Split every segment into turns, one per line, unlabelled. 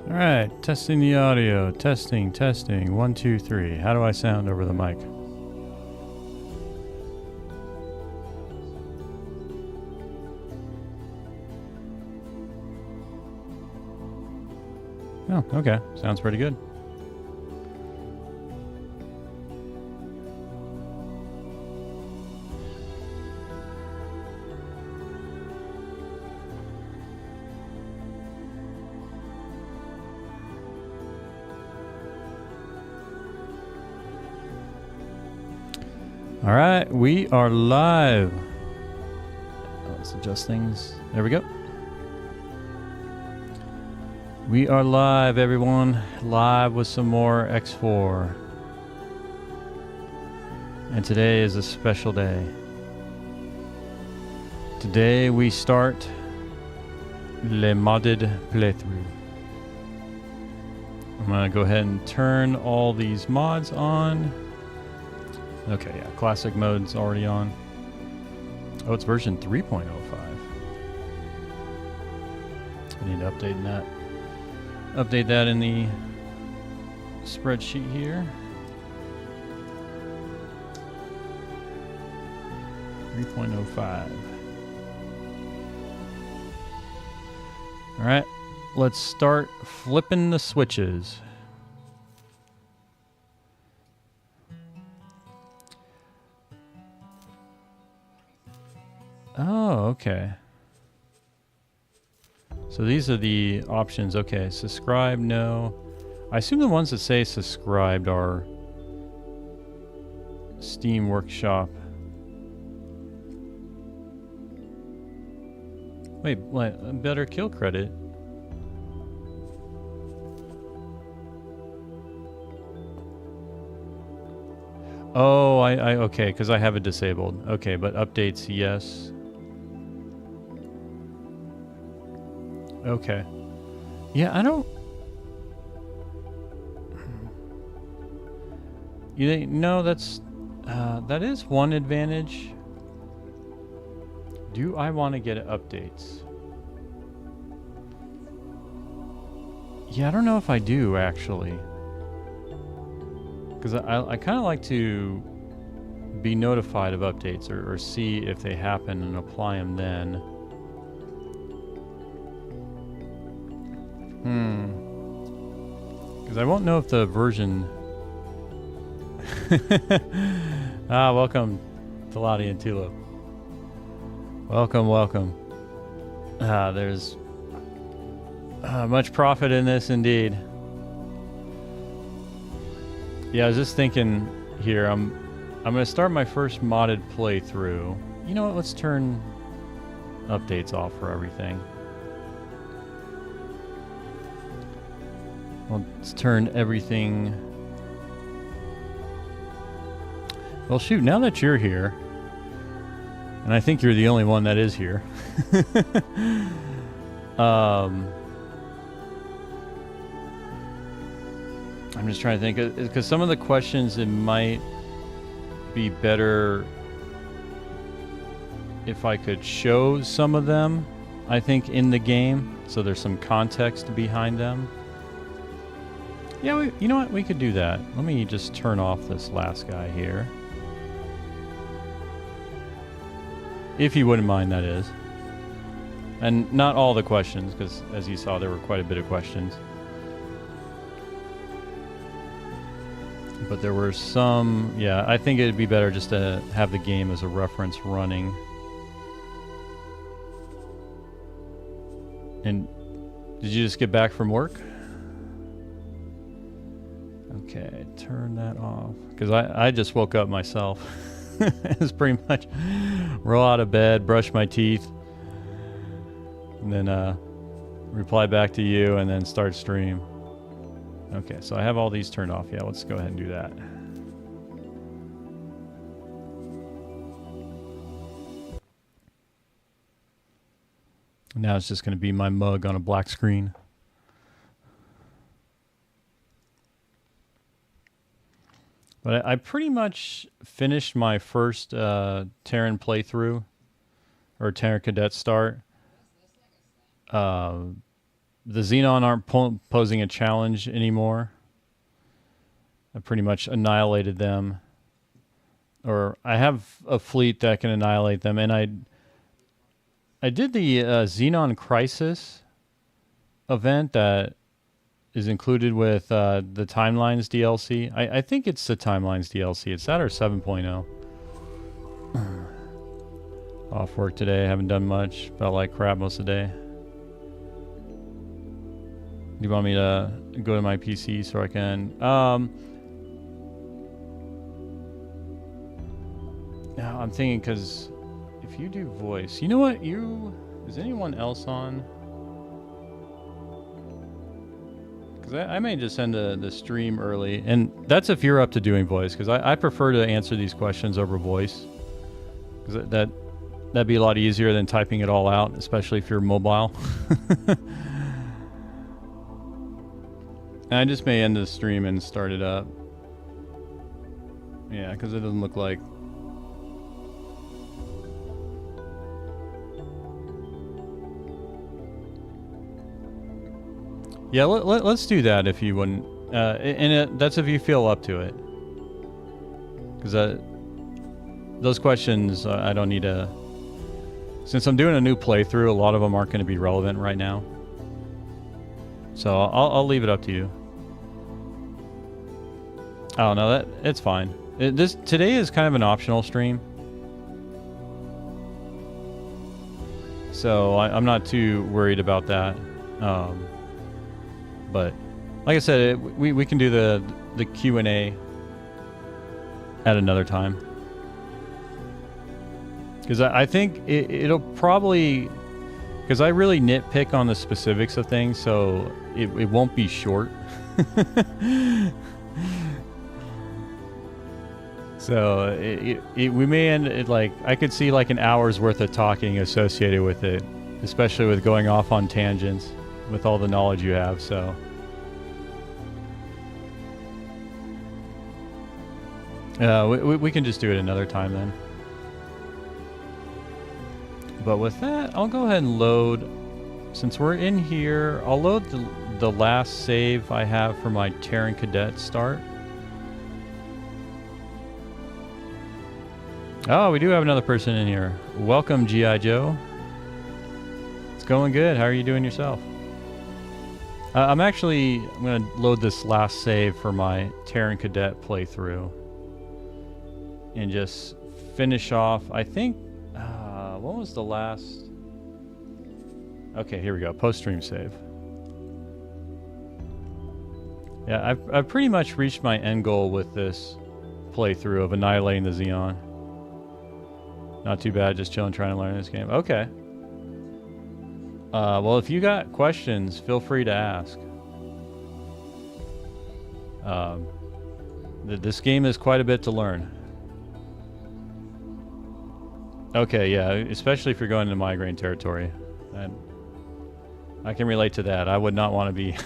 All right, testing the audio. Testing, testing. 1, 2, 3. How do I sound over the mic? Oh, okay. Sounds pretty good. All right, we are live. Let's adjust things. There we go. We are live, everyone. Live with some more X4. And today is a special day. Today we start le modded playthrough. I'm gonna go ahead and turn all these mods on. Okay, yeah, classic mode's already on. Oh, it's version 3.05. I need to update that. Update that in the spreadsheet here. 3.05. All right, let's start flipping the switches. Oh, okay. So these are the options. Okay, subscribe, no. I assume the ones that say subscribed are Steam Workshop. Wait, what? Better kill credit. Oh, okay, because I have it disabled. Okay, but updates, yes. Okay. Yeah, I don't... No, that's... that is one advantage. Do I want to get updates? Yeah, I don't know if I do, actually. Because I kind of like to be notified of updates or see if they happen and apply them then. Because I won't know if the version... welcome to Lottie and Tulip. Welcome, welcome. There's much profit in this indeed. Yeah, I was just thinking here, I'm going to start my first modded playthrough. You know what, let's turn updates off for everything. Let's turn everything... Well, shoot, now that you're here, and I think you're the only one that is here, I'm just trying to think, because some of the questions, it might be better if I could show some of them, I think, in the game, so there's some context behind them. Yeah, you know what? We could do that. Let me just turn off this last guy here. If you wouldn't mind, that is. And not all the questions, because as you saw, there were quite a bit of questions. But there were some... Yeah, I think it'd be better just to have the game as a reference running. And did you just get back from work? Okay, turn that off. Because I just woke up myself. It's pretty much roll out of bed, brush my teeth, and then reply back to you, and then start stream. Okay, so I have all these turned off. Yeah, let's go ahead and do that. Now it's just going to be my mug on a black screen. But I pretty much finished my first Terran playthrough, or Terran Cadet start, the Xenon aren't posing a challenge anymore. I pretty much annihilated them. Or I have a fleet that can annihilate them. And I did the Xenon Crisis event that is included with the Timelines DLC. I think it's the Timelines DLC. It's that or 7.0. Off work today. Haven't done much. Felt like crap most of the day. Do you want me to go to my PC so I can... Now I'm thinking, because if you do voice... You know what? Is anyone else on? Because I may just end the stream early. And that's if you're up to doing voice. Because I prefer to answer these questions over voice. Because that'd be a lot easier than typing it all out. Especially if you're mobile. And I just may end the stream and start it up. Yeah, because it doesn't look like... Yeah, let's do that if you wouldn't. That's if you feel up to it. Because those questions, I don't need to... Since I'm doing a new playthrough, a lot of them aren't going to be relevant right now. So I'll leave it up to you. Oh no, it's fine. Today is kind of an optional stream. So I'm not too worried about that. But like I said, we can do the Q&A at another time. Because I think it'll probably... Because I really nitpick on the specifics of things, so it won't be short. So we may end it like... I could see like an hour's worth of talking associated with it. Especially with going off on tangents. With all the knowledge you have, so... we can just do it another time then. But with that, I'll go ahead and load... Since we're in here, I'll load the last save I have for my Terran Cadet start. Oh, we do have another person in here. Welcome, G.I. Joe. It's going good. How are you doing yourself? I'm going to load this last save for my Terran Cadet playthrough. And just finish off, I think... what was the last... Okay, here we go. Post-stream save. Yeah, I've pretty much reached my end goal with this playthrough of annihilating the Xeon. Not too bad, just chilling, trying to learn this game. Okay. Well, if you got questions, feel free to ask. This game is quite a bit to learn. Okay, yeah, especially if you're going into migraine territory. I can relate to that. I would not want to be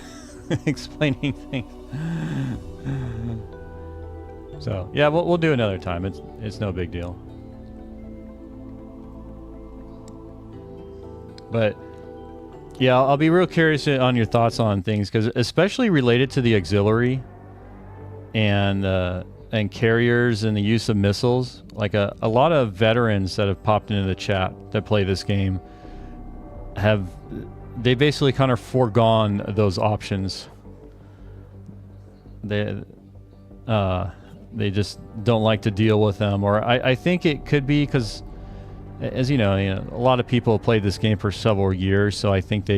explaining things. So, yeah, we'll do another time. It's no big deal. But, yeah, I'll be real curious on your thoughts on things, because especially related to the auxiliary and carriers and the use of missiles. Like a lot of veterans that have popped into the chat that play this game they basically kind of foregone those options. They just don't like to deal with them, or I think it could be because, as you know, a lot of people have played this game for several years, so I think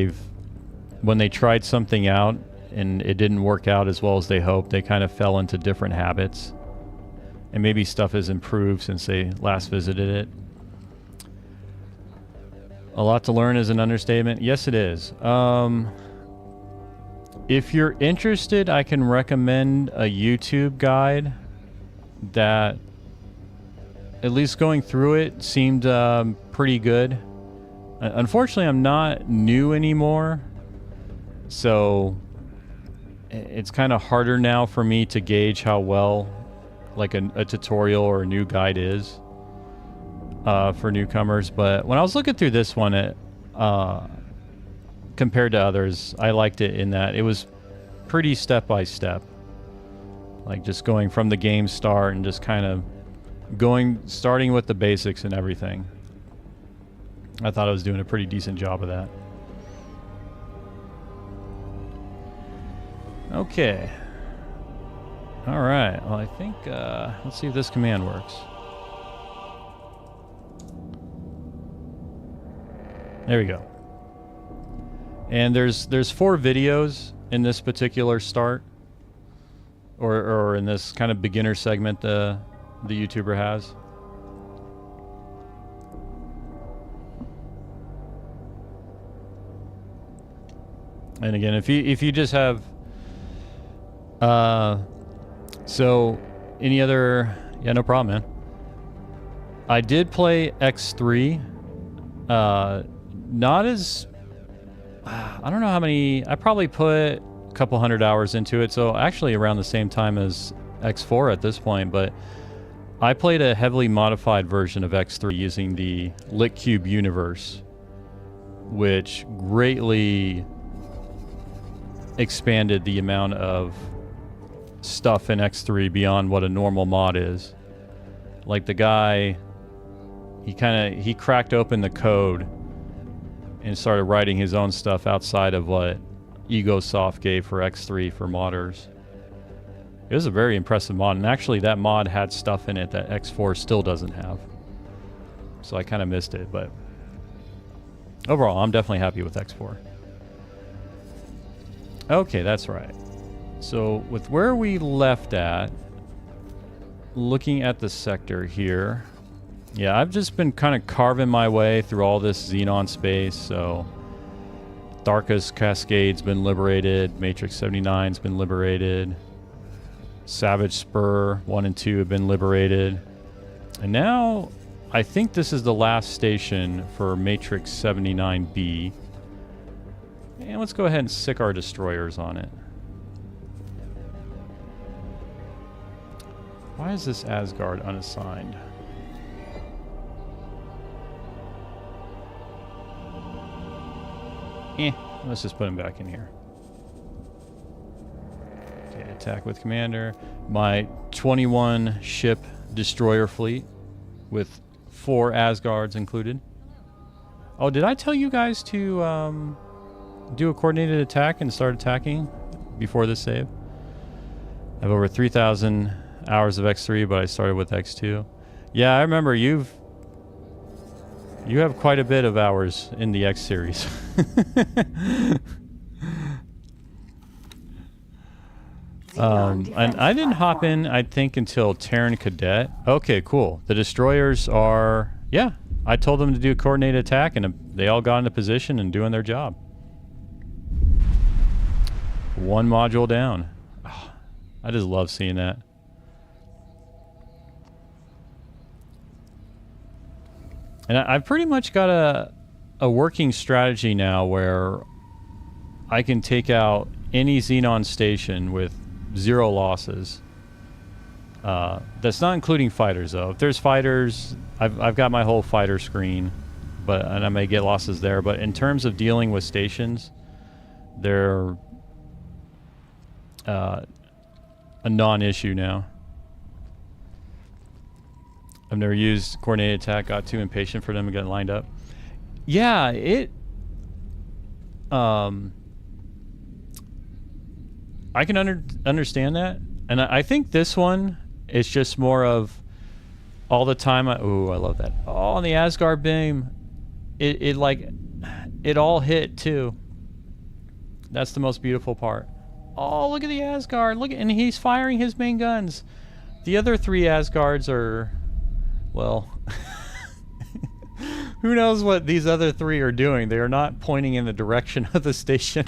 when they tried something out and it didn't work out as well as they hoped, they kind of fell into different habits. And maybe stuff has improved since they last visited it. A lot to learn is an understatement. Yes, it is. If you're interested, I can recommend a YouTube guide that, at least going through it, seemed pretty good. Unfortunately, I'm not new anymore, so it's kind of harder now for me to gauge how well like a tutorial or a new guide is for newcomers. But when I was looking through this one, compared to others, I liked it in that it was pretty step by step. Like just going from the game start and just kind of starting with the basics and everything. I thought I was doing a pretty decent job of that. Okay. All right. Well, I think, let's see if this command works. There we go. And there's 4 videos in this particular start, or in this kind of beginner segment the YouTuber has. And again, if you just have so any other, yeah, no problem, man. I did play X3, not as, I don't know how many, I probably put a couple hundred hours into it, so actually around the same time as X4 at this point, but I played a heavily modified version of X3 using the LitCube universe, which greatly expanded the amount of stuff in X3 beyond what a normal mod is. Like the guy, he cracked open the code and started writing his own stuff outside of what EgoSoft gave for X3 for modders. It was a very impressive mod, and actually that mod had stuff in it that X4 still doesn't have. So I kind of missed it, but overall, I'm definitely happy with X4. Okay, that's right. So with where we left at, looking at the sector here, yeah, I've just been kind of carving my way through all this Xenon space. So Darkest Cascade's been liberated, Matrix 79's been liberated, Savage Spur 1 and 2 have been liberated, and now I think this is the last station for Matrix 79B. And let's go ahead and sick our destroyers on it. Why is this Asgard unassigned? Let's just put him back in here. Okay, attack with commander. My 21 ship destroyer fleet with 4 Asgards included. Oh, did I tell you guys to do a coordinated attack and start attacking before this save? I have over 3,000 hours of X3, but I started with X2. Yeah, I remember you have quite a bit of hours in the X series. And I didn't hop in, I think, until Terran Cadet. Okay, cool. The destroyers are, yeah, I told them to do a coordinated attack, and they all got into position and doing their job. 1 module down. Oh, I just love seeing that. And I've pretty much got a working strategy now where I can take out any Xenon station with 0 losses. That's not including fighters, though. If there's fighters, I've got my whole fighter screen, and I may get losses there. But in terms of dealing with stations, they're a non-issue now. I've never used coordinated attack, got too impatient for them and got lined up. Yeah, I can understand that. And I think this one is just more of all the time. Ooh, I love that. Oh, on the Asgard beam, it all hit too. That's the most beautiful part. Oh, look at the Asgard. And he's firing his main guns. The other 3 Asgards are, well, who knows what these other 3 are doing. They are not pointing in the direction of the station.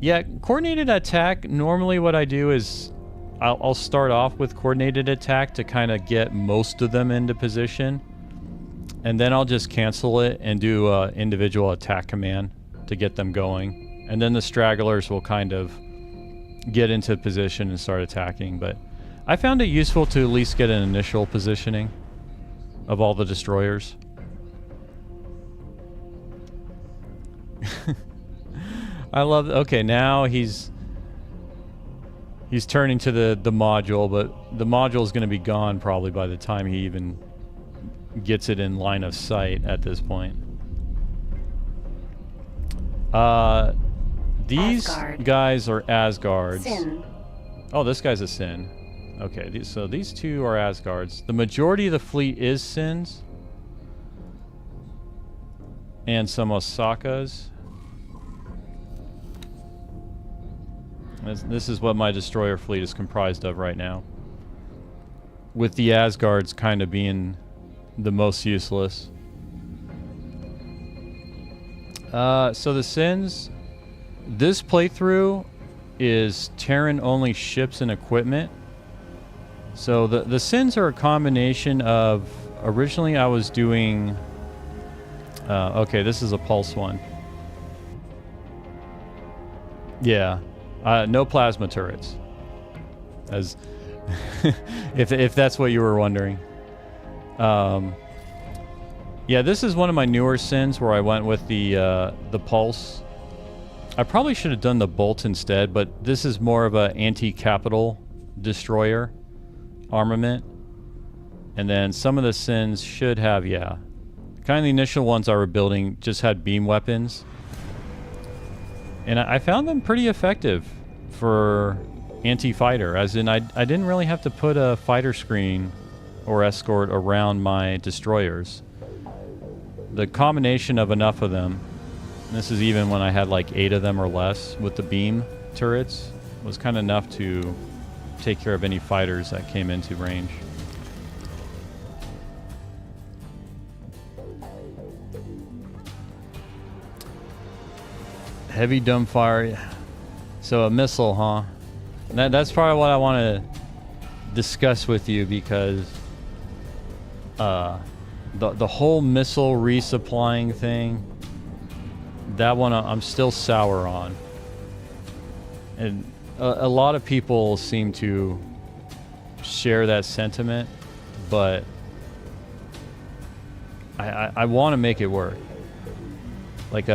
Yeah, coordinated attack, normally what I do is I'll start off with coordinated attack to kind of get most of them into position, and then I'll just cancel it and do an individual attack command to get them going, and then the stragglers will kind of get into position and start attacking. But I found it useful to at least get an initial positioning of all the destroyers. I love. Okay, now he's turning to the module, but the module is going to be gone probably by the time he even gets it in line of sight at this point. These
Asgard.
guys are Asgards.
Sin.
Oh, this guy's a Sin. Okay, so these two are Asgards. The majority of the fleet is Sins. And some Osakas. This is what my destroyer fleet is comprised of right now. With the Asgards kind of being the most useless. So the Sins, this playthrough is Terran only ships and equipment. So the Sins are a combination of, originally I was doing, okay, this is a pulse one. Yeah, no plasma turrets. As if that's what you were wondering. Yeah, this is one of my newer Sins where I went with the pulse. I probably should have done the bolt instead, but this is more of a anti-capital destroyer armament. And then some of the Sins should have, yeah. Kind of the initial ones I were building just had beam weapons. And I found them pretty effective for anti-fighter, as in I didn't really have to put a fighter screen or escort around my destroyers. The combination of enough of them, and this is even when I had like 8 of them or less with the beam turrets, was kind of enough to take care of any fighters that came into range. Heavy dumbfire. So a missile, huh? That's probably what I want to discuss with you, because the whole missile resupplying thing, that one I'm still sour on. And a lot of people seem to share that sentiment, but I want to make it work. Like,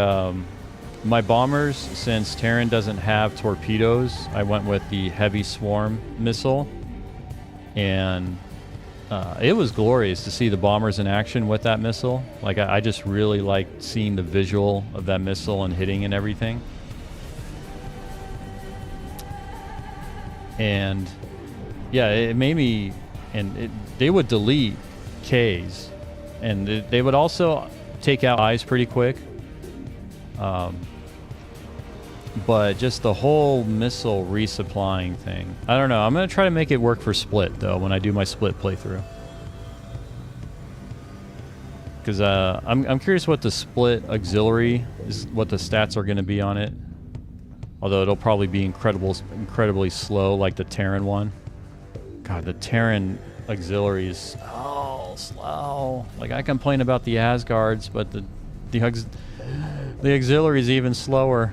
my bombers, since Terran doesn't have torpedoes, I went with the heavy swarm missile, and it was glorious to see the bombers in action with that missile. Like, I just really liked seeing the visual of that missile and hitting and everything. And yeah, it made me, and they would delete Ks, and they would also take out Is pretty quick. But just the whole missile resupplying thing, I don't know. I'm going to try to make it work for Split, though, when I do my Split playthrough. Because I'm curious what the Split auxiliary is, what the stats are going to be on it. Although it'll probably be incredibly slow, like the Terran one. God, the Terran auxiliary is so slow. Like, I complain about the Asgards, but the auxiliary is even slower.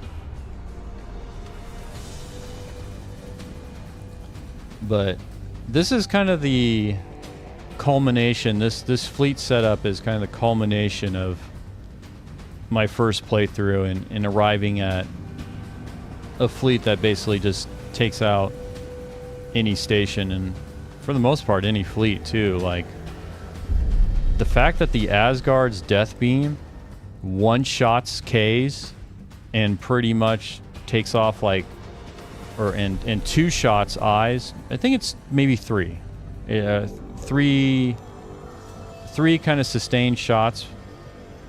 But this is kind of the culmination. This fleet setup is kind of the culmination of my first playthrough and arriving at a fleet that basically just takes out any station, and for the most part any fleet too. Like, the fact that the Asgard's death beam one-shots Ks and pretty much takes off like, and 2 shots Is. I think it's maybe 3. Three kind of sustained shots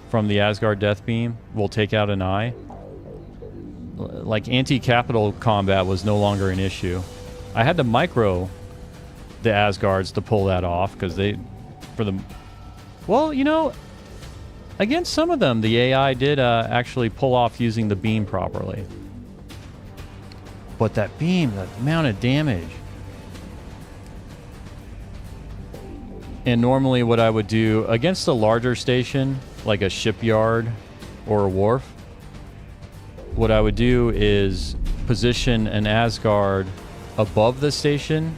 from the Asgard death beam will take out an Eye. Like, anti-capital combat was no longer an issue. I had to micro the Asgards to pull that off, because well, you know, against some of them, the AI did actually pull off using the beam properly. But that beam, the amount of damage. And normally what I would do against a larger station, like a shipyard or a wharf, what I would do is position an Asgard above the station,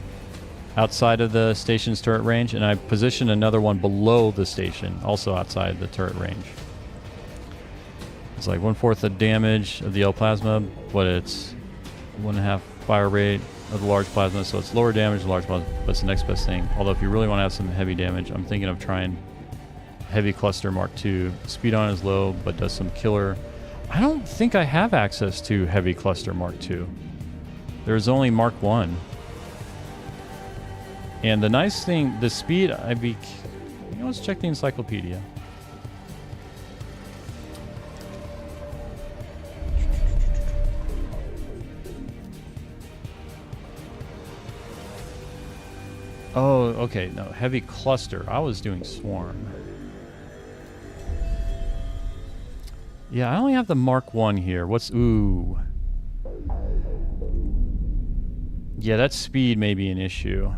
outside of the station's turret range, and I position another one below the station, also outside the turret range. It's like 1/4 the damage of the L plasma, but it's 1.5 fire rate of the large plasma, so it's lower damage than large plasma, but it's the next best thing. Although if you really want to have some heavy damage, I'm thinking of trying Heavy Cluster Mark II. Speed on is low, but does some killer. I don't think I have access to Heavy Cluster Mark II. There's only Mark I. And the nice thing, the speed, let's check the encyclopedia. Oh, okay, no, Heavy Cluster. I was doing Swarm. Yeah, I only have the Mark I here. Ooh. Yeah, that speed may be an issue.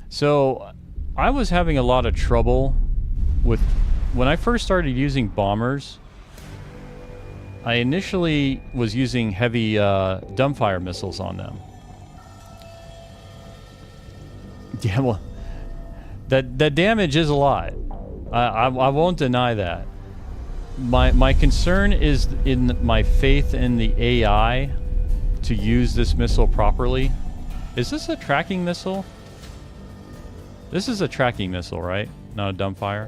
So, I was having a lot of trouble with... When I first started using bombers, I initially was using heavy dumbfire missiles on them. Yeah, well, that damage is a lot. I won't deny that. My concern is in my faith in the AI to use this missile properly. Is this a tracking missile? This is a tracking missile, right? Not a dumbfire?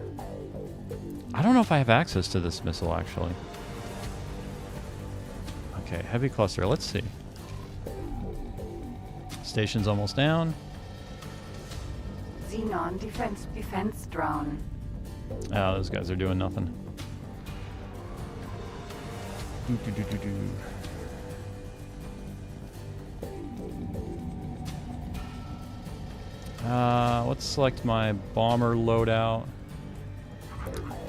I don't know if I have access to this missile, actually. Okay, Heavy Cluster. Let's see. Station's almost down.
Xenon defense drone.
Oh, those guys are doing nothing. Let's select my bomber loadout.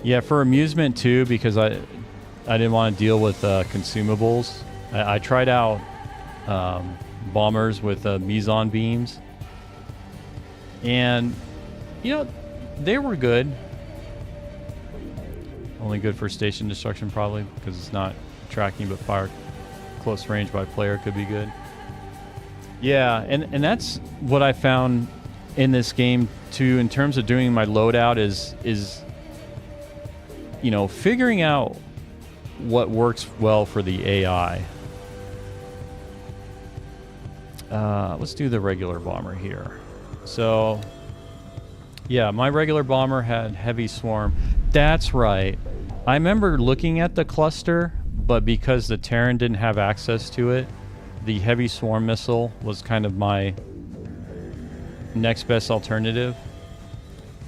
Yeah, for amusement too, because I didn't want to deal with consumables. I tried out bombers with meson beams, and they were good. Only good for station destruction probably, because it's not tracking, but fire close range by player could be good. Yeah, and that's what I found in this game too, in terms of doing my loadout, is figuring out what works well for the AI. Let's do the regular bomber here. So, yeah, my regular bomber had heavy swarm. That's right. I remember looking at the cluster, but because the Terran didn't have access to it, the heavy swarm missile was kind of my next best alternative.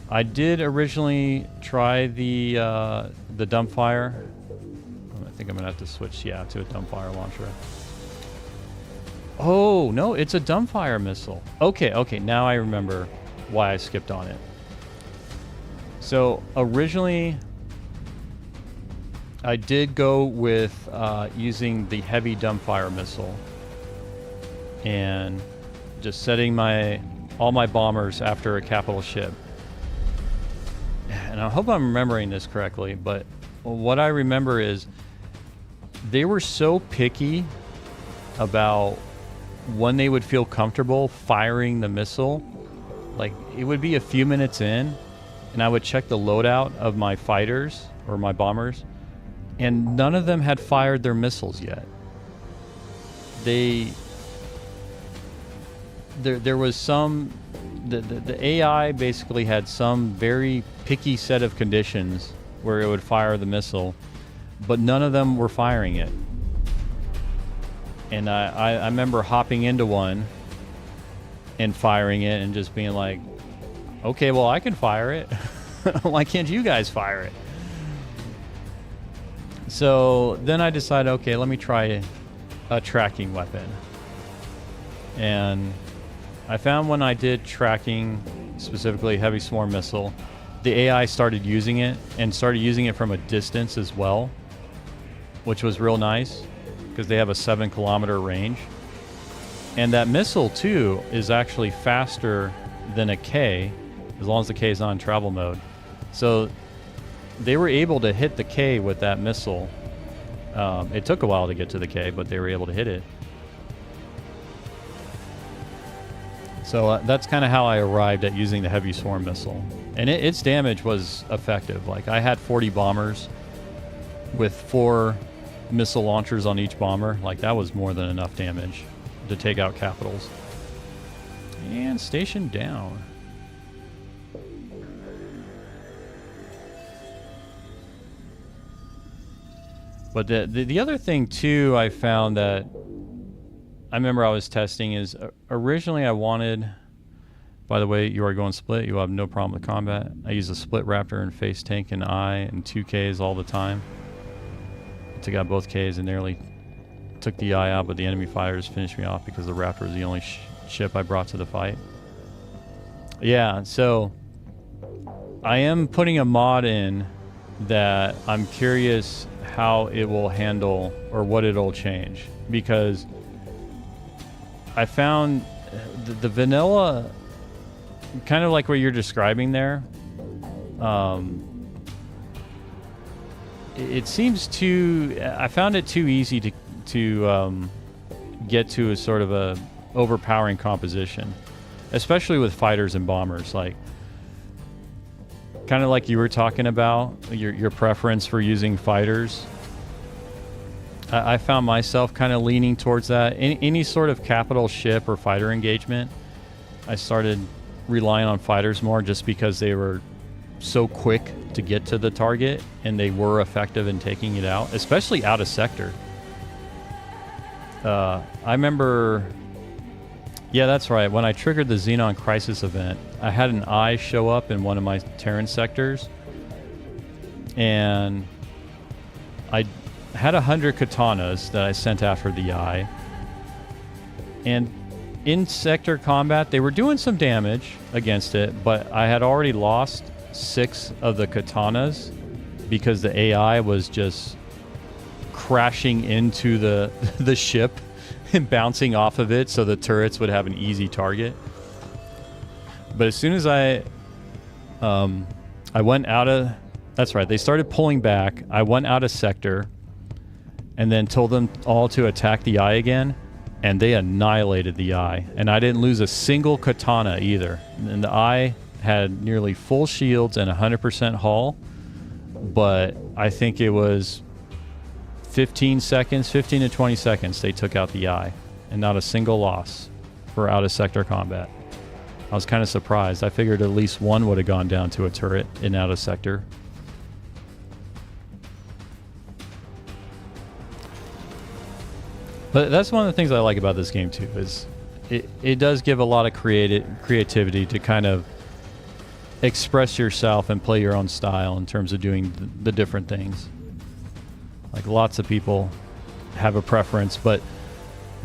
I did originally try the dumbfire. I think I'm gonna have to switch, to a dumbfire launcher. Oh no, it's a dumbfire missile. Okay, now I remember why I skipped on it. So originally, I did go with using the heavy dumbfire missile and just setting all my bombers after a capital ship. And I hope I'm remembering this correctly, but what I remember is they were so picky about when they would feel comfortable firing the missile. Like, it would be a few minutes in, and I would check the loadout of my fighters or my bombers, and none of them had fired their missiles yet. There was some... The AI basically had some very picky set of conditions where it would fire the missile, but none of them were firing it. And I remember hopping into one and firing it and just being like, okay, well, I can fire it. Why can't you guys fire it? So then I decided, okay, let me try a tracking weapon. And I found when I did tracking, specifically heavy swarm missile, the AI started using it and started using it from a distance as well, which was real nice because they have a 7-kilometer range. And that missile too is actually faster than a K, as long as the K is on travel mode. So they were able to hit the K with that missile. It took a while to get to the K, but they were able to hit it. So that's kind of how I arrived at using the heavy swarm missile. And its damage was effective. Like, I had 40 bombers, with 4 missile launchers on each bomber, like that was more than enough damage to take out capitals. And station down. But the other thing too I found that I remember I was testing is originally I wanted, by the way, you are going split, you will have no problem with combat. I use a split raptor and face tank and eye and 2 Ks all the time. I took out both Ks and nearly took the eye out, but the enemy fighters finished me off because the raptor was the only ship I brought to the fight. Yeah, so I am putting a mod in that I'm curious how it will handle or what it'll change, because I found the vanilla, kind of like what you're describing there, it seems too, I found it too easy to get to a sort of a overpowering composition, especially with fighters and bombers. Like, kind of like you were talking about, your preference for using fighters. I found myself kind of leaning towards that. Any sort of capital ship or fighter engagement, I started relying on fighters more just because they were so quick to get to the target and they were effective in taking it out, especially out of sector. I remember, yeah, that's right. When I triggered the Xenon Crisis event, I had an eye show up in one of my Terran sectors, and I had 100 katanas that I sent after the eye. And in sector combat, they were doing some damage against it, but I had already lost 6 of the katanas because the AI was just crashing into the ship and bouncing off of it so the turrets would have an easy target. But as soon as I went out of, that's right, they started pulling back. I went out of sector and then told them all to attack the eye again, and they annihilated the eye. And I didn't lose a single katana either. And the eye had nearly full shields and 100% hull, but I think it was 15 to 20 seconds they took out the eye, and not a single loss for out of sector combat. I was kind of surprised. I figured at least one would have gone down to a turret in out of sector. But that's one of the things I like about this game too, is it does give a lot of creativity to kind of express yourself and play your own style in terms of doing the different things. Like, lots of people have a preference, but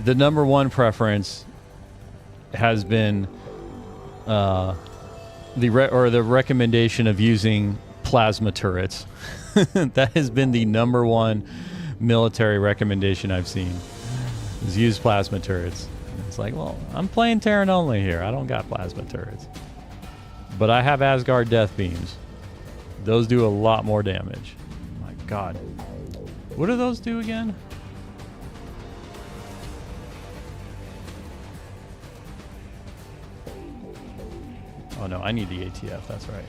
the number one preference has been the recommendation of using plasma turrets. That has been the number one military recommendation I've seen, is use plasma turrets. And it's like, well, I'm playing Terran only here. I don't got plasma turrets. But I have Asgard death beams. Those do a lot more damage. My God. What do those do again? Oh no, I need the ATF, that's right.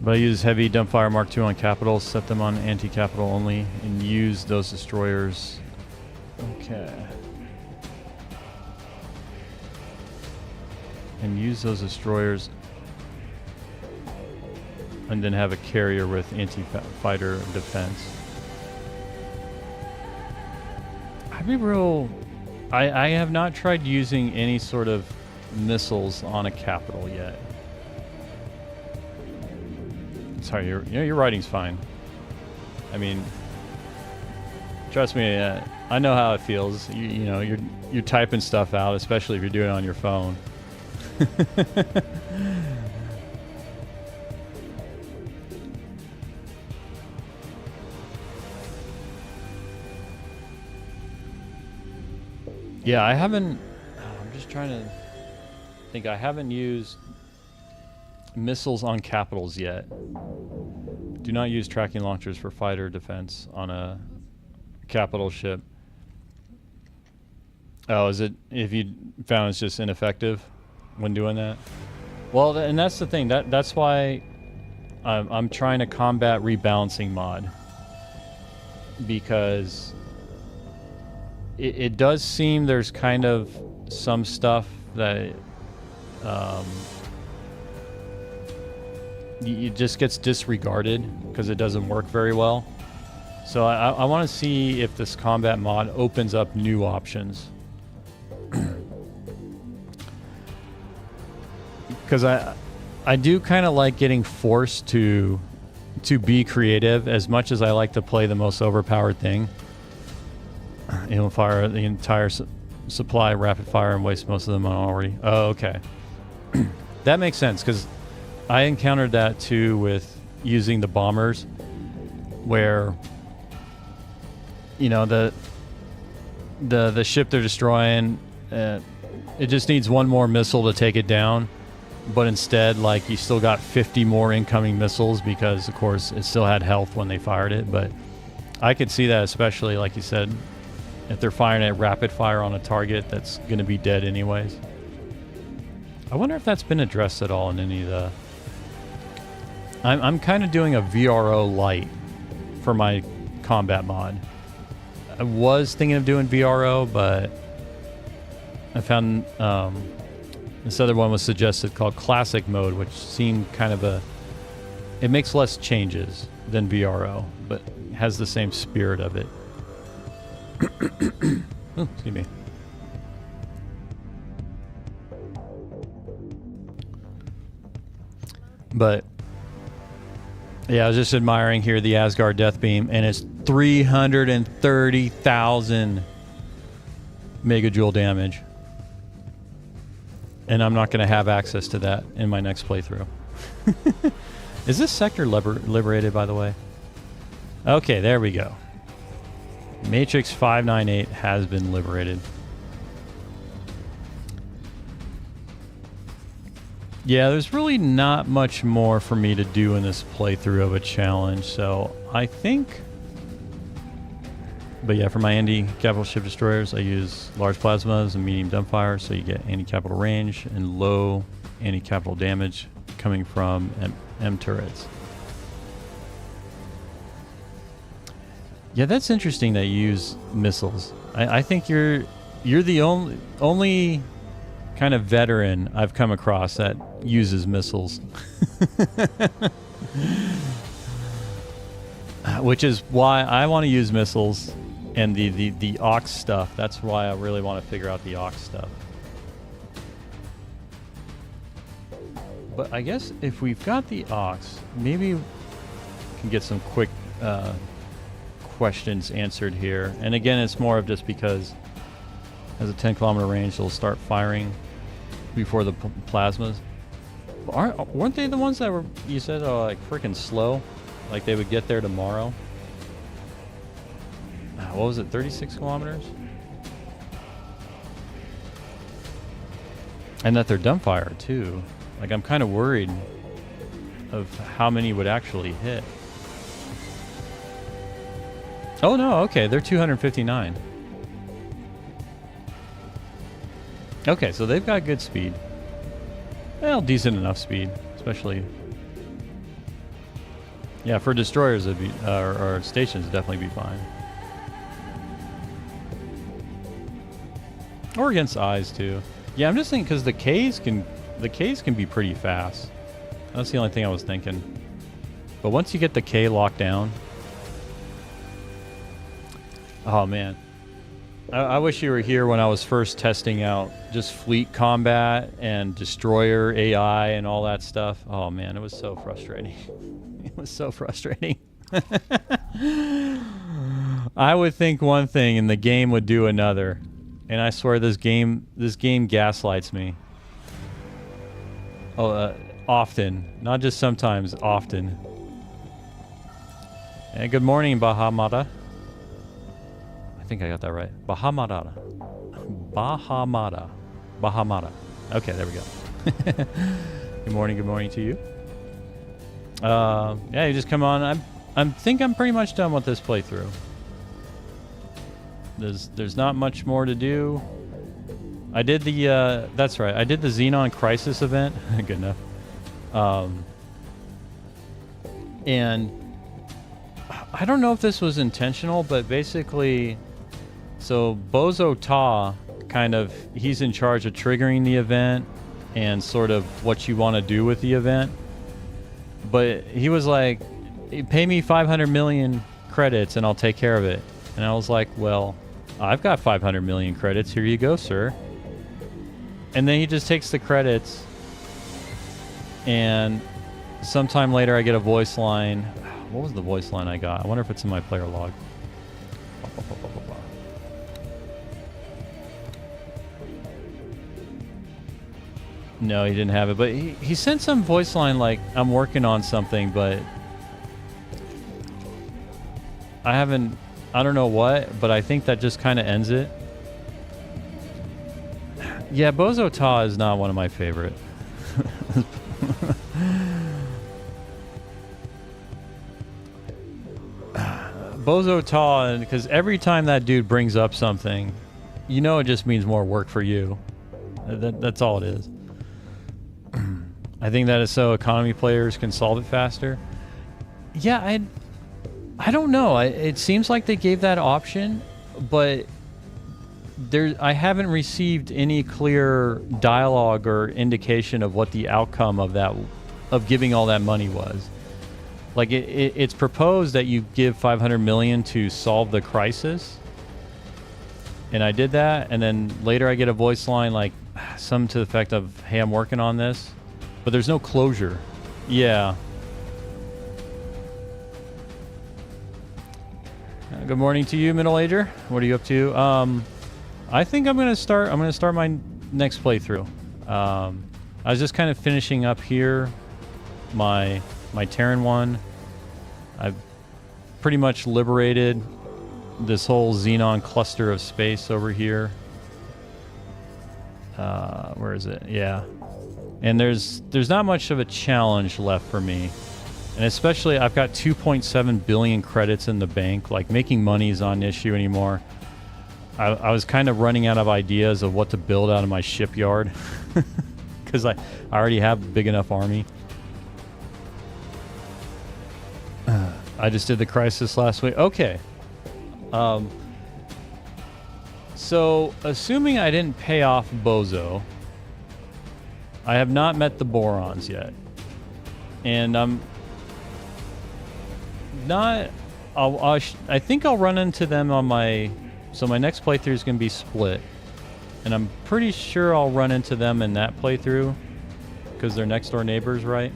But I use heavy dumbfire Mark II on capitals, set them on anti-capital only, and use those destroyers. Okay. And use those destroyers, and then have a carrier with anti-fighter defense. I have not tried using any sort of missiles on a capital yet. Sorry, your writing's fine. I mean, trust me, I know how it feels. You know, you're typing stuff out, especially if you're doing it on your phone. Yeah, I haven't. I'm just trying to think. I haven't used missiles on capitals yet. Do not use tracking launchers for fighter defense on a capital ship. Oh, is it if you found it's just ineffective when doing that? Well, and that's the thing. That's why I'm trying to combat rebalancing mod, because it does seem there's kind of some stuff that it just gets disregarded because it doesn't work very well. So I want to see if this combat mod opens up new options. Because I do kind of like getting forced to be creative as much as I like to play the most overpowered thing. You know, fire the entire supply rapid fire and waste most of them already. Oh, okay. That makes sense, because I encountered that too with using the bombers, where, you know, the ship they're destroying, it just needs one more missile to take it down, but instead, like, you still got 50 more incoming missiles because, of course, it still had health when they fired it. But I could see that, especially, like you said, if they're firing at rapid fire on a target that's going to be dead anyways. I wonder if that's been addressed at all in any of the... I'm kind of doing a VRO light for my combat mod. I was thinking of doing VRO, but I found this other one was suggested called classic mode, which seemed kind of it makes less changes than VRO, but has the same spirit of it. Oh, excuse me. But yeah, I was just admiring here the Asgard Death Beam, and it's 330,000 megajoule damage. And I'm not going to have access to that in my next playthrough. Is this sector liberated, by the way? Okay, there we go. Matrix 598 has been liberated. Yeah, there's really not much more for me to do in this playthrough of a challenge, so I think... But yeah, for my anti-capital ship destroyers, I use large plasmas and medium dumbfire, so you get anti-capital range and low anti-capital damage coming from M turrets. Yeah, that's interesting that you use missiles. I think you're the only kind of veteran I've come across that uses missiles. Which is why I want to use missiles and the aux stuff. That's why I really want to figure out the aux stuff. But I guess if we've got the aux, maybe we can get some quick questions answered here. And again, it's more of just because has a 10-kilometer range, they'll start firing before the plasmas. Weren't they the ones that were, you said, like freaking slow? Like they would get there tomorrow? What was it, 36 kilometers? And that they're dumbfire too. Like, I'm kind of worried of how many would actually hit. Oh no, okay, they're 259. Okay, so they've got good speed. Well, decent enough speed, especially. Yeah, for destroyers, it'd be, or stations, it'd definitely be fine. Or against eyes too. Yeah, I'm just thinking because the Ks can be pretty fast. That's the only thing I was thinking. But once you get the K locked down, oh man, I wish you were here when I was first testing out just fleet combat and destroyer AI and all that stuff. Oh man, it was so frustrating. It was so frustrating. I would think one thing and the game would do another. And I swear this game gaslights me. Oh, often. Not just sometimes, often. And good morning, Bahamada. I think I got that right. Bahamada. Bahamada. Okay, there we go. Good morning to you. Yeah, you just come on. I think I'm pretty much done with this playthrough. There's not much more to do. I did the, that's right, I did the Xenon Crisis event. Good enough. And I don't know if this was intentional, but basically, so Bozo Ta, kind of, he's in charge of triggering the event and sort of what you want to do with the event. But he was like, pay me 500 million credits and I'll take care of it. And I was like, well, I've got 500 million credits. Here you go, sir. And then he just takes the credits, and sometime later I get a voice line. What was the voice line I got? I wonder if it's in my player log. No, he didn't have it, but he sent some voice line like, I'm working on something, but I don't know what, but I think that just kind of ends it. Yeah, Bozo Ta is not one of my favorite. Bozo Ta, because every time that dude brings up something, you know it just means more work for you. That's all it is. I think that is so economy players can solve it faster. Yeah, I don't know. It seems like they gave that option, but I haven't received any clear dialogue or indication of what the outcome of giving all that money was. Like it's proposed that you give 500 million to solve the crisis, and I did that, and then later I get a voice line like some to the effect of, "Hey, I'm working on this," but there's no closure. Yeah. Good morning to you, middle ager. What are you up to? I think I'm gonna start my next playthrough. I was just kind of finishing up here my Terran one. I've pretty much liberated this whole Xenon cluster of space over here. Where is it? Yeah. And there's not much of a challenge left for me. And especially I've got 2.7 billion credits in the bank. Like, making money is not an issue anymore. I was kind of running out of ideas of what to build out of my shipyard because I already have a big enough army. I just did the crisis last week. Okay. So, assuming I didn't pay off Bozo, I have not met the Borons yet. And I'm not... I think I'll run into them on my... So my next playthrough is going to be split. And I'm pretty sure I'll run into them in that playthrough, because they're next door neighbors, right?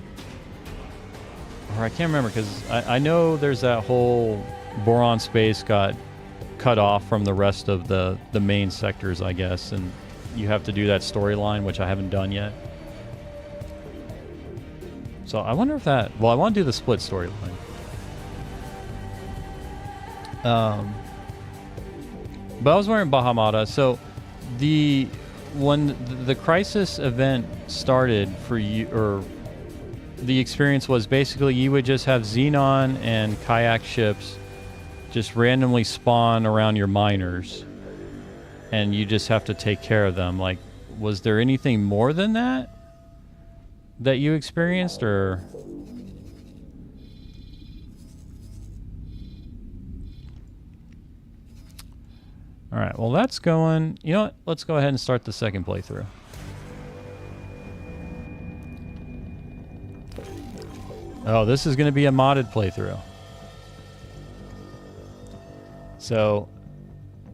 Or I can't remember, because I know there's that whole Boron space got cut off from the rest of the main sectors, I guess. And you have to do that storyline, which I haven't done yet. So I wonder if that... Well, I want to do the split storyline. But I was wearing Bahamata, so when the crisis event started for you, or the experience was basically you would just have Xenon and kayak ships just randomly spawn around your miners, and you just have to take care of them. Like, was there anything more than that you experienced, or... All right, well, that's going... You know what? Let's go ahead and start the second playthrough. Oh, this is going to be a modded playthrough. So,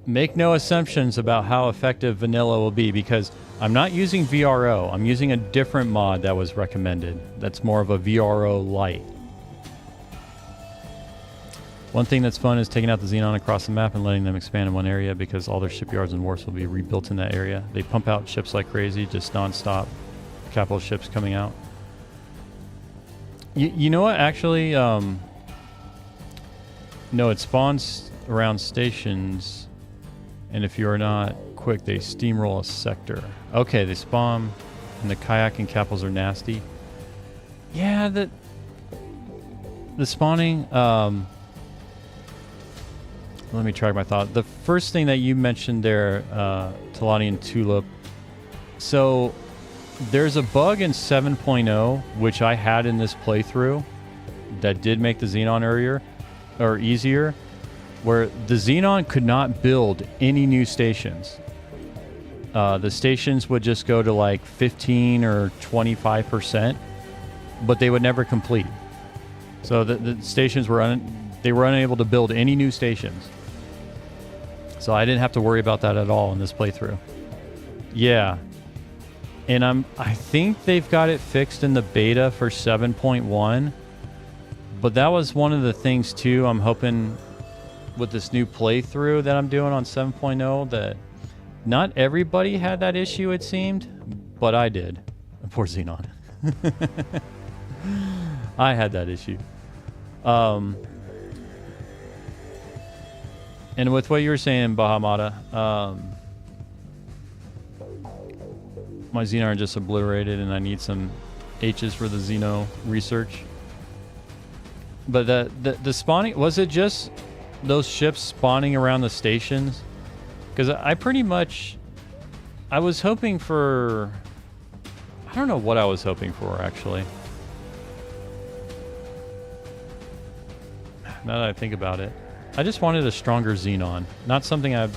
make no assumptions about how effective vanilla will be, because I'm not using VRO. I'm using a different mod that was recommended. That's more of a VRO light. One thing that's fun is taking out the Xenon across the map and letting them expand in one area, because all their shipyards and wharfs will be rebuilt in that area. They pump out ships like crazy, just non-stop capital ships coming out. You know what, actually, no, it spawns around stations, and if you're not quick, they steamroll a sector. Okay, they spawn, and the kayak and capitals are nasty. Yeah, the spawning... Let me track my thought. The first thing that you mentioned there, Talani and Tulip, So there's a bug in 7.0, which I had in this playthrough, that did make the Xenon easier, where the Xenon could not build any new stations. The stations would just go to like 15 or 25%, but they would never complete. So the stations were they were unable to build any new stations. So I didn't have to worry about that at all in this playthrough. Yeah. And I think they've got it fixed in the beta for 7.1. But that was one of the things too, I'm hoping with this new playthrough that I'm doing on 7.0, that not everybody had that issue, it seemed, but I did. Poor Xenon. I had that issue. And with what you were saying, Bahamata, my Xenon just obliterated and I need some H's for the Xeno research. But the spawning, was it just those ships spawning around the stations? Because I was hoping for, I don't know what I was hoping for actually. Now that I think about it, I just wanted a stronger Xenon, not something I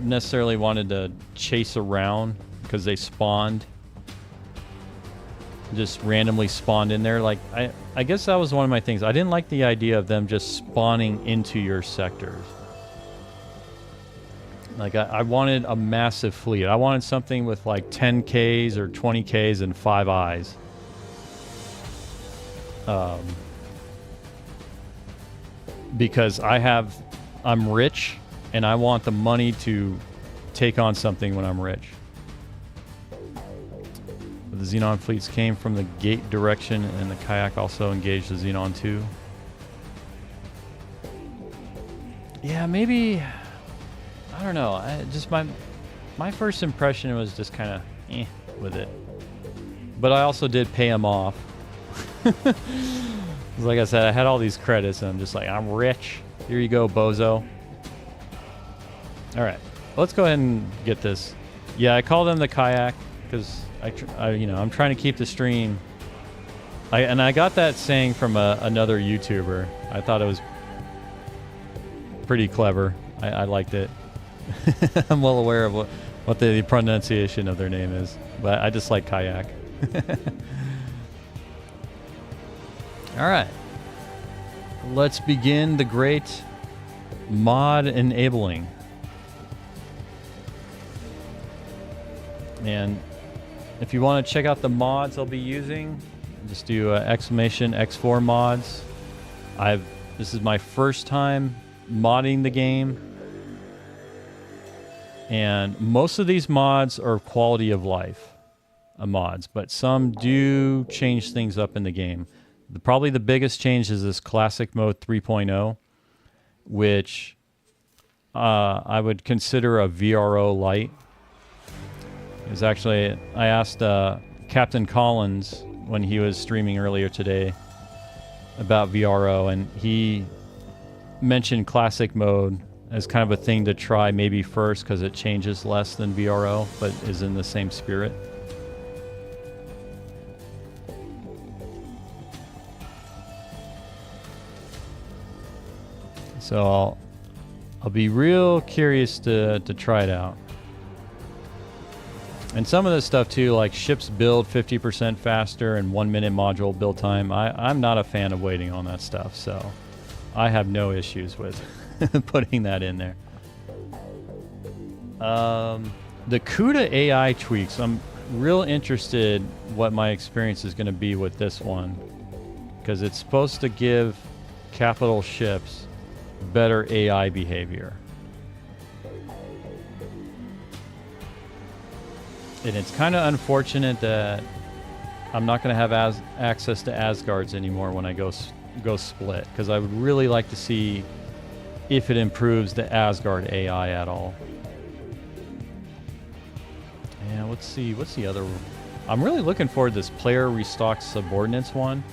necessarily wanted to chase around because they spawned, just randomly spawned in there. Like I guess that was one of my things. I didn't like the idea of them just spawning into your sectors. Like I wanted a massive fleet. I wanted something with like 10 Ks or 20 Ks and 5 eyes. Because I'm rich and I want the money to take on something when I'm rich. But the Xenon fleets came from the gate direction and the kayak also engaged the Xenon too. Yeah, maybe, I don't know. Just my first impression was just kind of with it. But I also did pay him off. Like I said, I had all these credits and I'm just like, I'm rich. Here you go, bozo. All right, let's go ahead and get this. Yeah, I call them the kayak because I'm trying to keep the stream. I got that saying from another YouTuber. I thought it was pretty clever. I liked it. I'm well aware of what the pronunciation of their name is, but I just like kayak. All right, let's begin the great mod enabling. And if you want to check out the mods I'll be using, just do exclamation x4mods. This is my first time modding the game. And most of these mods are quality of life mods, but some do change things up in the game. Probably the biggest change is this classic mode 3.0, which I would consider a VRO light. It's actually, I asked Captain Collins when he was streaming earlier today about VRO, and he mentioned classic mode as kind of a thing to try maybe first because it changes less than VRO, but is in the same spirit. So I'll be real curious to try it out. And some of this stuff too, like ships build 50% faster and 1 minute module build time. I'm not a fan of waiting on that stuff, so I have no issues with putting that in there. The CUDA AI tweaks, I'm real interested what my experience is going to be with this one, because it's supposed to give capital ships better AI behavior. And it's kind of unfortunate that I'm not going to have access to Asgards anymore when I go split, because I would really like to see if it improves the Asgard AI at all. Yeah, let's see. What's the other one? I'm really looking forward to this player restock subordinates one,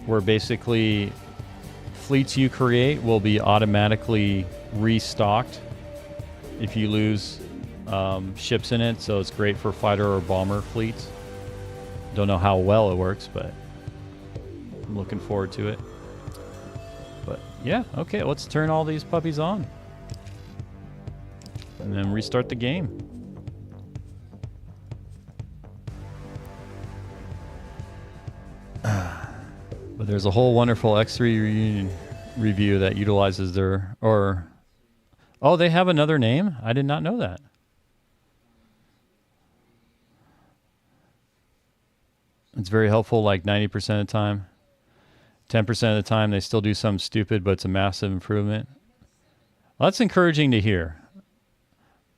where basically fleets you create will be automatically restocked if you lose ships in it, so it's great for fighter or bomber fleets. Don't know how well it works, but I'm looking forward to it. But yeah, okay, let's turn all these puppies on. And then restart the game. But there's a whole wonderful X3 reunion review that utilizes their, oh, they have another name? I did not know that. It's very helpful like 90% of the time. 10% of the time they still do something stupid, but it's a massive improvement. Well, that's encouraging to hear.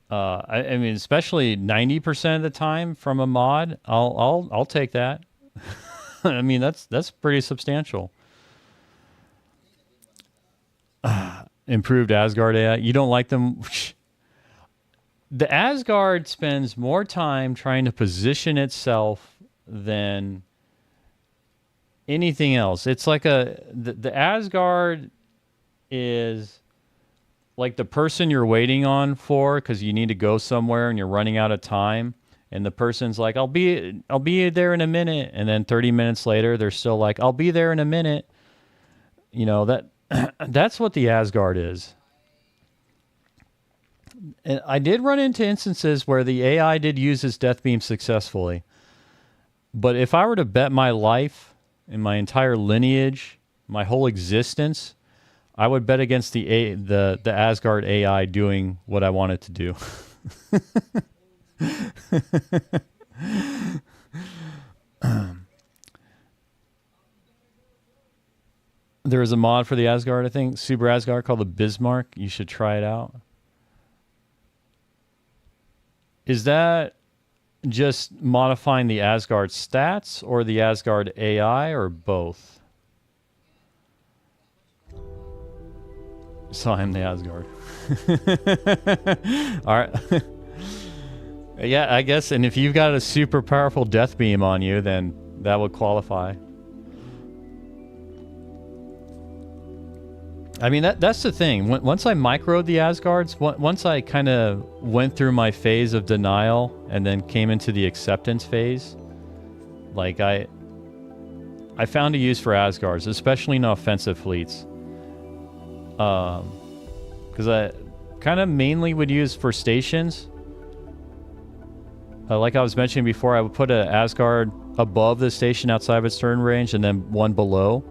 I mean, especially 90% of the time from a mod, I'll take that. I mean, that's pretty substantial. Improved Asgard AI. You don't like them? The Asgard spends more time trying to position itself than anything else. It's like the Asgard is like the person you're waiting on for because you need to go somewhere and you're running out of time. And the person's like, I'll be there in a minute. And then 30 minutes later, they're still like, I'll be there in a minute. You know, that's what the Asgard is. And I did run into instances where the AI did use its death beam successfully. But if I were to bet my life and my entire lineage, my whole existence, I would bet against the Asgard AI doing what I want it to do. There is a mod for the Asgard, I think, Super Asgard called the Bismarck. You should try it out. Is that just modifying the Asgard stats or the Asgard AI or both? So I'm the Asgard. All right. Yeah, I guess. And if you've got a super powerful death beam on you, then that would qualify. I mean, that's the thing. Once I microed the Asgards, once I kind of went through my phase of denial and then came into the acceptance phase, like I found a use for Asgards, especially in offensive fleets. Because I kind of mainly would use for stations. Like I was mentioning before, I would put an Asgard above the station outside of its turn range and then one below.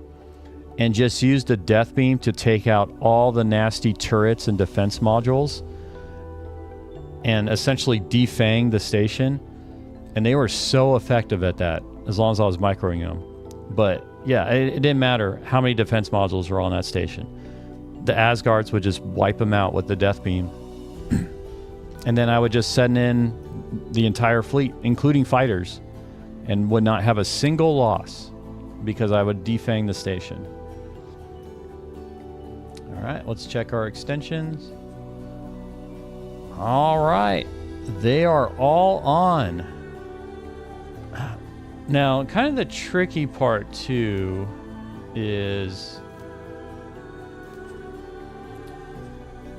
And just use the death beam to take out all the nasty turrets and defense modules. And essentially defang the station. And they were so effective at that, as long as I was microing them. But yeah, it didn't matter how many defense modules were on that station. The Asgards would just wipe them out with the death beam. And then I would just send in the entire fleet, including fighters, and would not have a single loss because I would defang the station. All right, let's check our extensions. All right, they are all on. Now, kind of the tricky part too is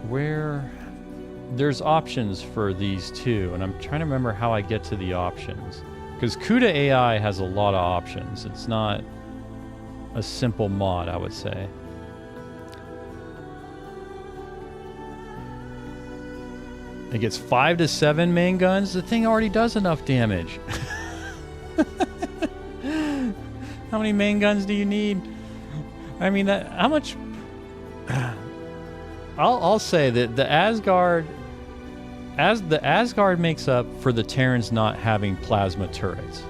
where there's options for these two, and I'm trying to remember how I get to the options. Because CUDA AI has a lot of options. It's not a simple mod, I would say. It gets 5 to 7 main guns. The thing already does enough damage. How many main guns do you need? I mean, how much? I'll say that the Asgard makes up for the Terrans not having plasma turrets.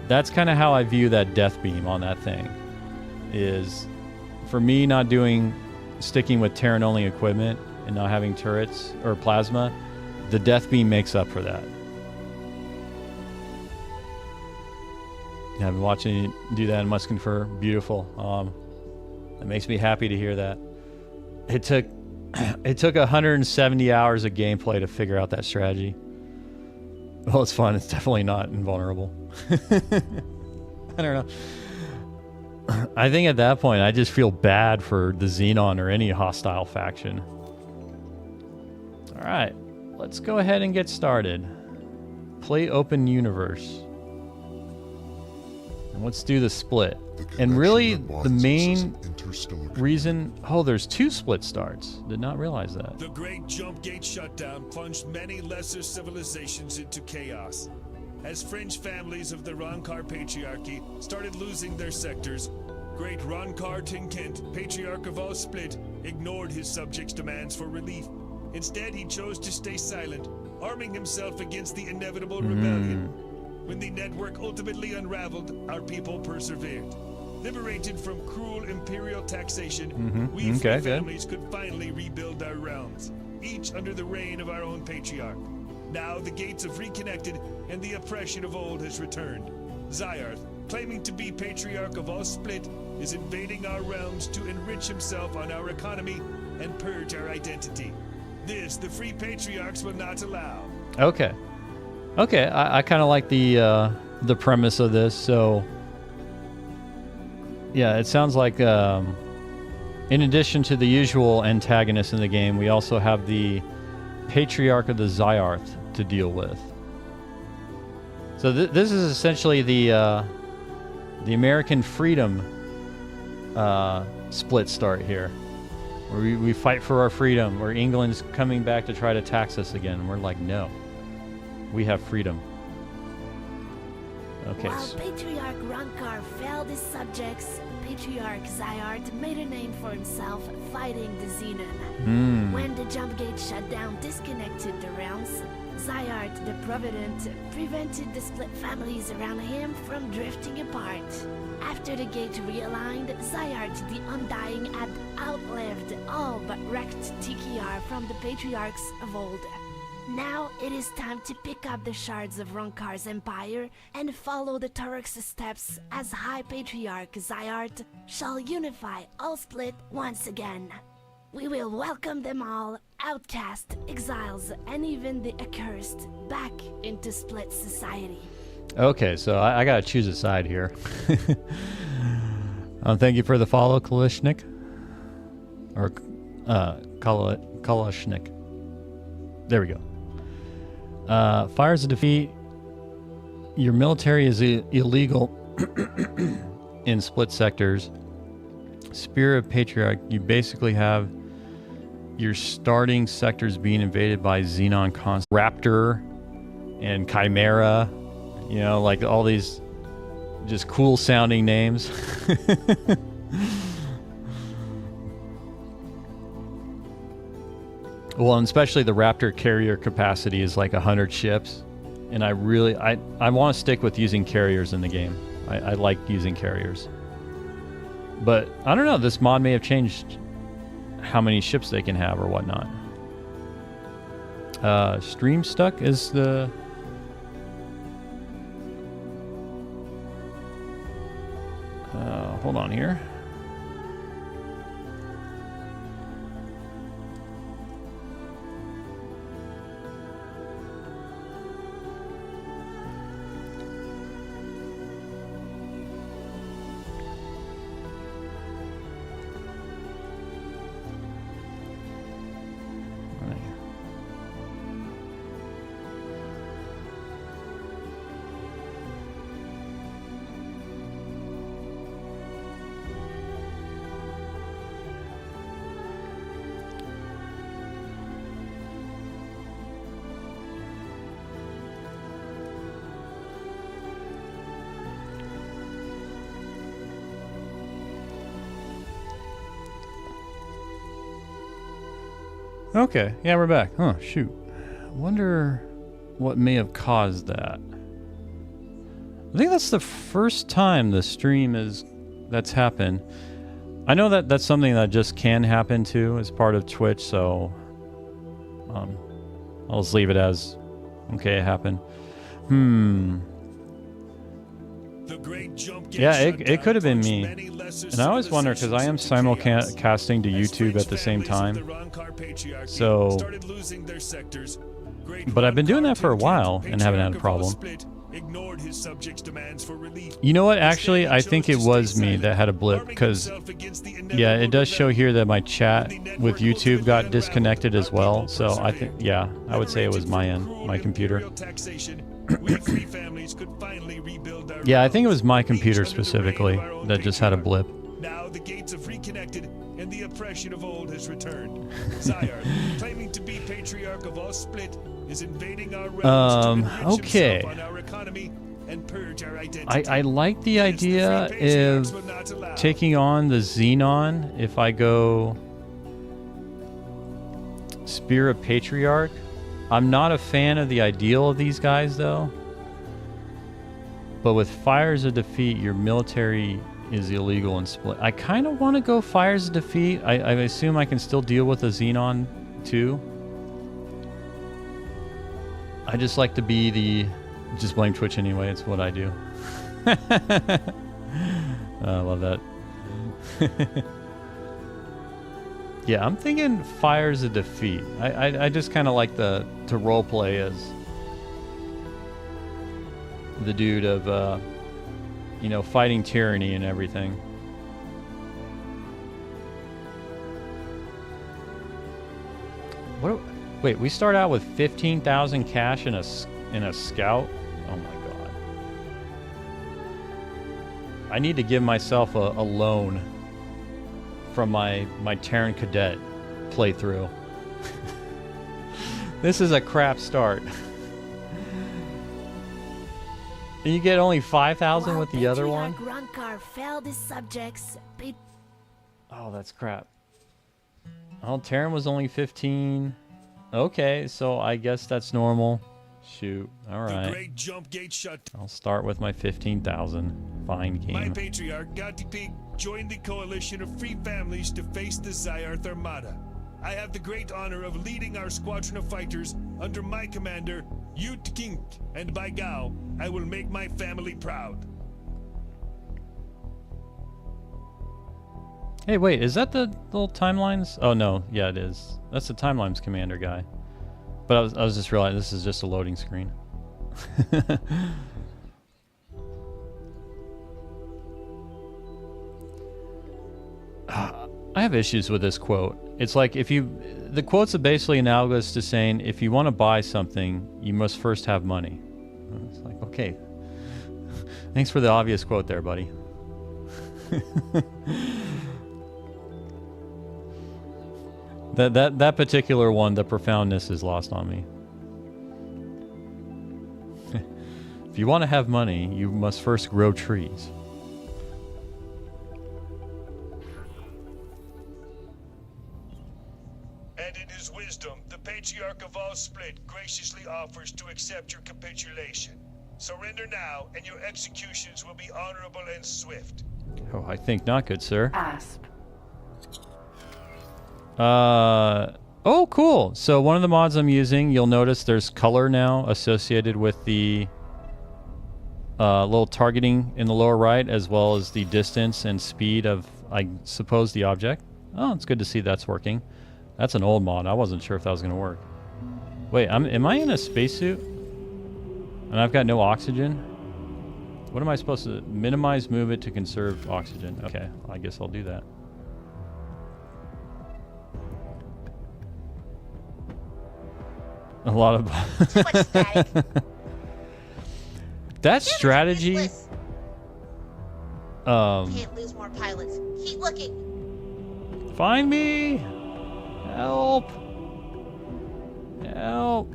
That's kind of how I view that death beam on that thing. Is for me not sticking with Terran only equipment and not having turrets or plasma, the death beam makes up for that. Yeah, I've been watching you do that in Musconfer. Beautiful. It makes me happy to hear that. It took 170 hours of gameplay to figure out that strategy. Well, it's fun. It's definitely not invulnerable. I don't know. I think at that point, I just feel bad for the Xenon or any hostile faction. All right. let's go ahead and get started. Play open universe. And let's do the split. And really, the main reason... Oh, there's 2 split starts. Did not realize that.
The Great Jump Gate shutdown plunged many lesser civilizations into chaos. As fringe families of the Ronkar Patriarchy started losing their sectors, Great Ronkar Tinkent, Patriarch of all Split, ignored his subjects' demands for relief. Instead, he chose to stay silent, arming himself against the inevitable rebellion. When the network ultimately unraveled, our people persevered. Liberated from cruel imperial taxation, we free families could finally rebuild our realms, each under the reign of our own patriarch. Now the gates have reconnected, and the oppression of old has returned. Zyarth, claiming to be patriarch of all Split, is invading our realms to enrich himself on our economy and purge our identity. This, the free patriarchs will not allow.
Okay. Okay, I kind of like the premise of this. So, yeah, it sounds like in addition to the usual antagonists in the game, we also have the Patriarch of the Zyarth to deal with. So this is essentially the American freedom split start here, where we fight for our freedom, where England's coming back to try to tax us again. And we're like, no. We have freedom. Okay.
While Patriarch Ronkar failed his subjects, Patriarch Zyarth made a name for himself fighting the Xenon. When the jump gate shutdown disconnected the realms, Zyarth the Provident prevented the split families around him from drifting apart. After the gate realigned, Zyarth the Undying had outlived all but wrecked TKR from the Patriarchs of old. Now it is time to pick up the shards of Ronkar's empire and follow the Turok's steps as High Patriarch Zyarth shall unify all Split once again. We will welcome them all, outcast, exiles, and even the accursed, back into Split society.
Okay, so I gotta choose a side here. Thank you for the follow, Kalishnik. Or Kalashnik. There we go. Fires a defeat. Your military is illegal in split sectors. Spear of Patriarch, you basically have your starting sectors being invaded by Xenon Raptor and Chimera. You know, like all these just cool sounding names. Well, and especially the Raptor carrier capacity is like 100 ships. And I want to stick with using carriers in the game. I like using carriers. But I don't know, this mod may have changed how many ships they can have or whatnot. Stream stuck is the... hold on here. Okay, yeah, we're back. Huh, shoot. I wonder what may have caused that. I think that's the first time the stream that's happened. I know that that's something that just can happen too as part of Twitch, so I'll just leave it as okay, it happened. Yeah, it could have been me. And I always wonder, because I am simulcasting to YouTube at the same time. So, but I've been doing that for a while and haven't had a problem.
ignored his subjects' demands for relief.
You know what? Actually,
Instead, he
I think it
chose to
was
stay
me
silent,
that had a blip,
arming
because
himself against the
yeah,
inevitable
it does show here that my chat
When the
with
network
YouTube
ultimately
got
unraveled,
disconnected as
our
well.
people
So I think,
persevered.
yeah, I would say it was my
Liberated
end,
from
my
cruel
computer.
imperial taxation, we free families could finally rebuild our
Yeah, I think it was
realms,
my
each
computer
under the reign of
specifically
our own
that just had a
patriarch.
blip.
Now the gates have reconnected, and the oppression of old has returned. Zayar, claiming to be patriarch of all Split, is invading our realms to enrich
okay.
himself on our economy and purge our identity.
I like the
This the
idea
free patriarchs
of
will not allow.
taking on the Xenon if I go Spear of Patriarch. I'm not a fan of the ideal of these guys though. But with Fires of Defeat, your military is illegal in Split. I kind of want to go Fires of Defeat. I assume I can still deal with a Xenon too. I just like to be the... Just blame Twitch anyway, it's what I do. I love that. Yeah, I'm thinking Fires of Defeat. I just kind of like to roleplay as the dude of, you know, fighting tyranny and everything. What? Wait, we start out with 15,000 cash in a scout. Oh my god! I need to give myself a loan from my Terran Cadet playthrough. This is a crap start. And you get only 5,000 with the other one?
Rankar failed his subjects.
Oh, that's crap. Oh, Terran was only 15. Okay, so I guess that's normal. Shoot. All
The
right.
great jump gate shut.
I'll start with my 15,000. Fine
My
game.
patriarch, Gatipig, joined the coalition of free families to face the Zayarth Armada. I have the great honor of leading our squadron of fighters under my commander, Yut Kink, and by Gao, I will make my family proud.
Hey, wait, is that the little timelines? Oh, no. Yeah, it is. That's the timelines commander guy. But I was just realizing this is just a loading screen. I have issues with this quote. It's like the quotes are basically analogous to saying if you want to buy something, you must first have money. It's like, okay. Thanks for the obvious quote there, buddy. That particular one, the profoundness is lost on me. If you want to have money, you must first grow trees.
And in his wisdom, the patriarch of all Split graciously offers to accept your capitulation. Surrender now, and your executions will be honorable and swift.
Oh, I think not, good sir.
Asp.
Oh, cool. So one of the mods I'm using, you'll notice there's color now associated with the little targeting in the lower right, as well as the distance and speed of, I suppose, the object. Oh, it's good to see that's working. That's an old mod. I wasn't sure if that was going to work. Wait, am I in a spacesuit? And I've got no oxygen? What am I supposed to... Minimize movement to conserve oxygen. Okay, I guess I'll do that. A lot of...
Too much static.
That strategy...
Useless. Can't lose more pilots. Keep looking.
Find me! Help! Help!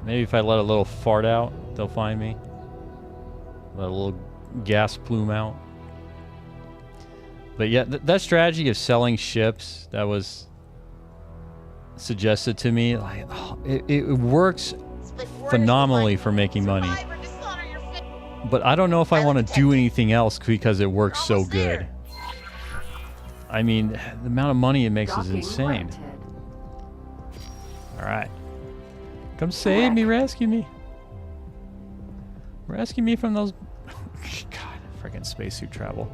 Maybe if I let a little fart out, they'll find me. Let a little gas plume out. But yeah, that strategy of selling ships that was suggested to me, like, oh, it works
Split word
phenomenally
is
for making money.
survive or dishonor your
But I don't know if I
Pilot
want to do
detected.
anything else because it works so
Almost there.
good. I mean, the amount of money it makes is
Docking
insane.
granted.
Alright. Come save me, rescue me. Rescue me from those... God, freaking spacesuit travel.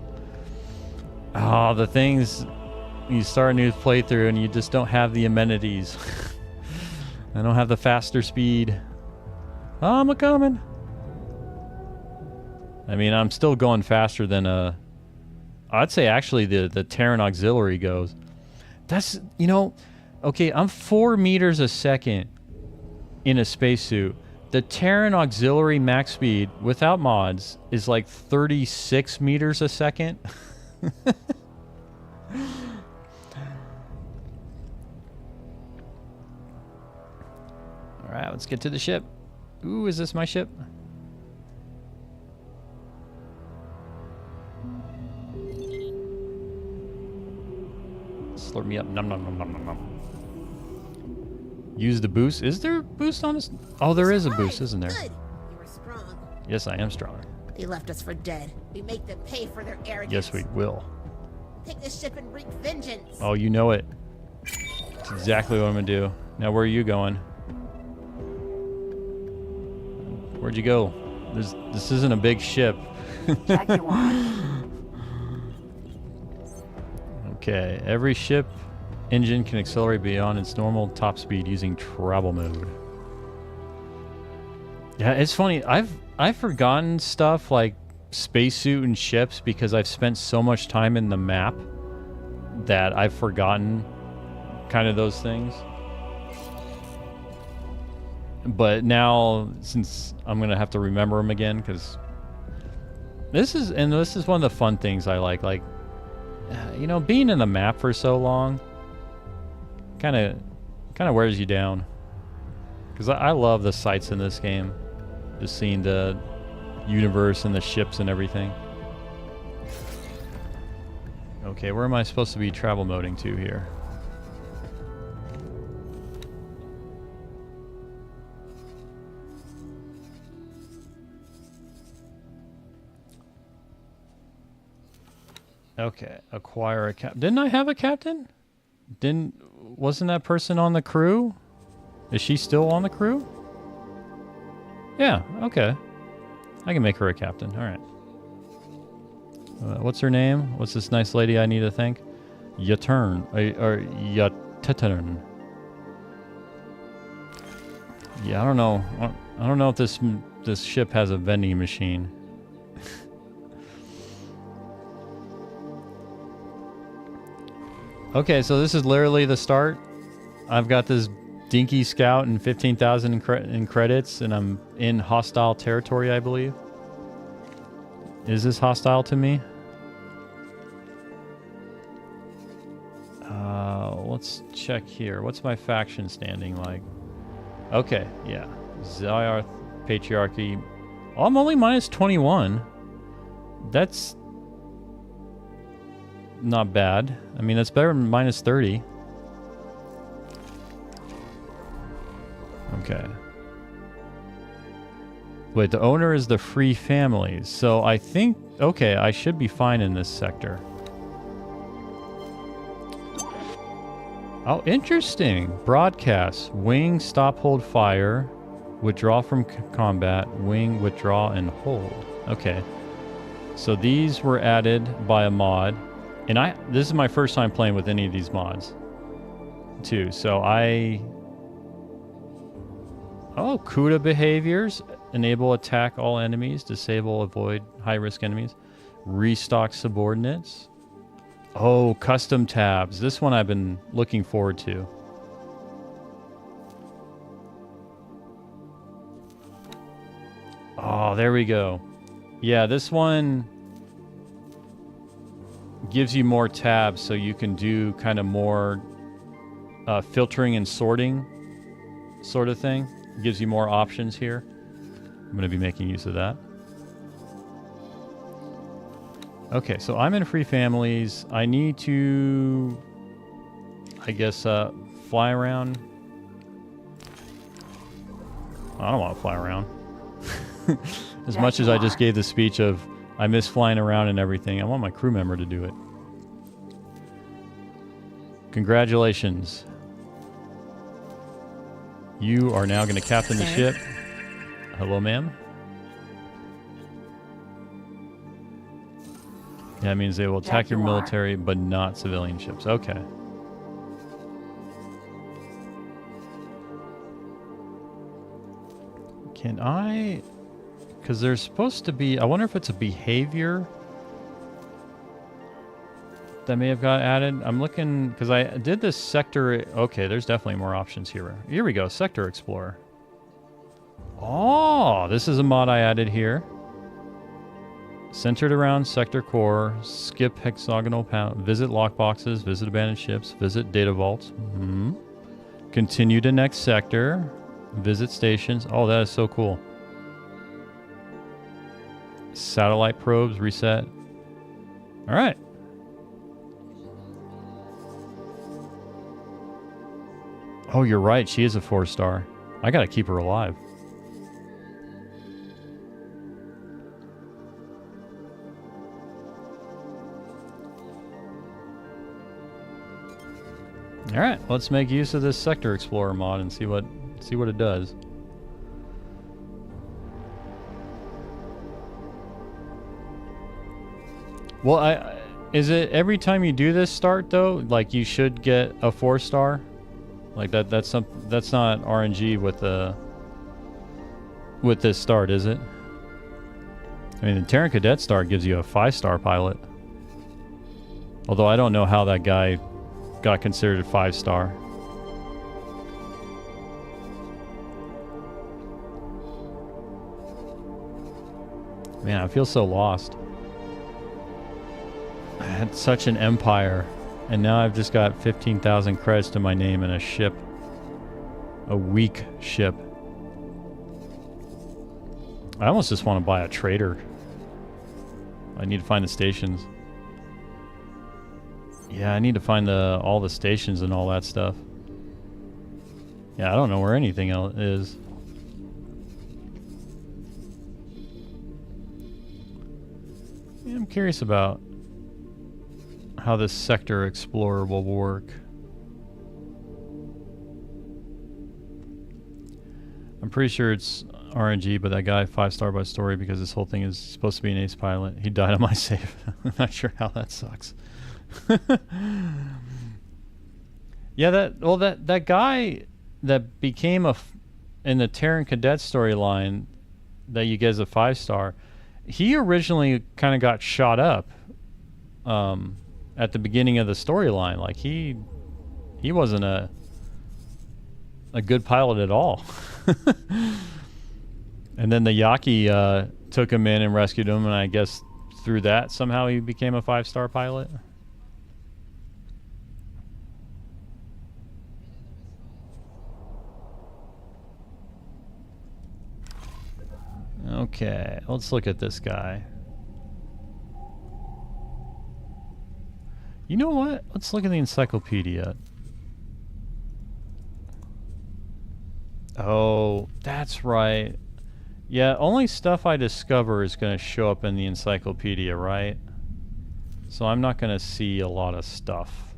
Oh, the things... You start a new playthrough and you just don't have the amenities. I don't have the faster speed. I'm a coming. I mean, I'm still going faster than I'd say actually the Terran auxiliary goes. That's, you know, okay, I'm 4 meters a second in a spacesuit. The Terran auxiliary max speed without mods is like 36 meters a second. All right, let's get to the ship. Ooh, is this my ship? Slurp me up. Nom nom nom nom nom nom. Use the boost. Is there a boost on this? Oh, there is a boost, isn't there?
Good. You were strong.
Yes, I am strong.
They left us for dead. We make them pay for their arrogance.
Yes, we will.
Take this ship and wreak vengeance.
Oh, you know it. That's exactly what I'm gonna do. Now, where are you going? Where'd you go? This isn't a big ship.
Check your watch.
Okay, every ship engine can accelerate beyond its normal top speed using travel mode. Yeah, it's funny. I've forgotten stuff like spacesuit and ships because I've spent so much time in the map that I've forgotten kind of those things. But now, since I'm gonna have to remember them again, because this is one of the fun things I like. Like, you know, being in the map for so long kind of wears you down. Because I love the sights in this game, just seeing the universe and the ships and everything. Okay, where am I supposed to be travel moding to here? Okay, acquire a cap. Didn't I have a captain? Wasn't that person on the crew? Is she still on the crew? Yeah, okay. I can make her a captain. All right. What's her name? What's this nice lady I need to thank? Yatern. Or Yatetern. Yeah, I don't know. I don't know if this ship has a vending machine. Okay, so this is literally the start. I've got this dinky scout and 15,000 in credits, and I'm in hostile territory, I believe. Is this hostile to me? Let's check here. What's my faction standing like? Okay, yeah. Zyarth Patriarchy. Oh, I'm only minus 21. That's not bad. I mean, that's better than minus 30. Okay. Wait, the owner is the free families. So I think, okay, I should be fine in this sector. Oh, interesting. Broadcast. Wing, stop, hold, fire. Withdraw from combat. Wing, withdraw, and hold. Okay. So these were added by a mod. And this is my first time playing with any of these mods, too. So oh, CUDA behaviors. Enable attack all enemies. Disable, avoid high-risk enemies. Restock subordinates. Oh, custom tabs. This one I've been looking forward to. Oh, there we go. Yeah, this one gives you more tabs so you can do kind of more filtering and sorting sort of thing. Gives you more options here. I'm going to be making use of that. Okay, so I'm in free families. I need to, I guess, fly around. I don't want to fly around. As much as I just gave the speech of I miss flying around and everything, I want my crew member to do it. Congratulations. You are now going to captain the ship. Hello, ma'am. That means they will attack your military, but not civilian ships. Okay. Can I... Because there's supposed to be... I wonder if it's a behavior that may have got added. I'm looking... Because I did this sector... Okay, there's definitely more options here. Here we go. Sector Explorer. Oh, this is a mod I added here. Centered around sector core, skip hexagonal pound, visit lockboxes, visit abandoned ships, visit data vaults. Continue to next sector, visit stations. Oh, that is so cool. Satellite probes, reset. All right. Oh, you're right. She is a 4-star. I gotta keep her alive. All right, let's make use of this Sector Explorer mod and see what it does. Well, is it every time you do this start though? Like you should get a 4-star? Like that's not RNG with this start, is it? I mean, the Terran Cadet start gives you a 5-star pilot. Although I don't know how that guy got considered a 5-star. Man, I feel so lost. I had such an empire, and now I've just got 15,000 credits to my name and a ship. A weak ship. I almost just want to buy a trader. I need to find the stations. Yeah, I need to find all the stations and all that stuff. Yeah, I don't know where anything else is. Yeah, I'm curious about how this Sector Explorer will work. I'm pretty sure it's RNG, but that guy 5-star by story because this whole thing is supposed to be an ace pilot. He died on my save. I'm not sure how that sucks. Yeah, that guy that became in the Terran Cadet storyline that you get as a 5-star, he originally kind of got shot up at the beginning of the storyline. Like he wasn't a good pilot at all. And then the Yaki took him in and rescued him, and I guess through that somehow he became a 5-star pilot. Okay, let's look at this guy. You know what? Let's look at the encyclopedia. Oh, that's right. Yeah, only stuff I discover is going to show up in the encyclopedia, right? So I'm not going to see a lot of stuff.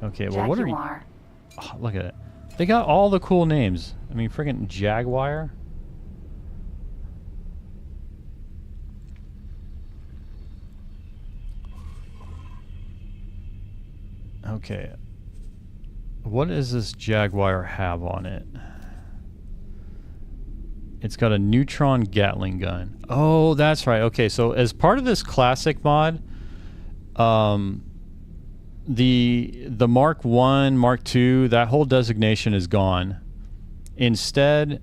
Okay, well, what are you... Oh, look at it. They got all the cool names. I mean, friggin' Jaguar. Okay. What does this Jaguar have on it? It's got a neutron Gatling gun. Oh, that's right. Okay, so as part of this classic mod, the Mark 1, Mark 2, that whole designation is gone. Instead,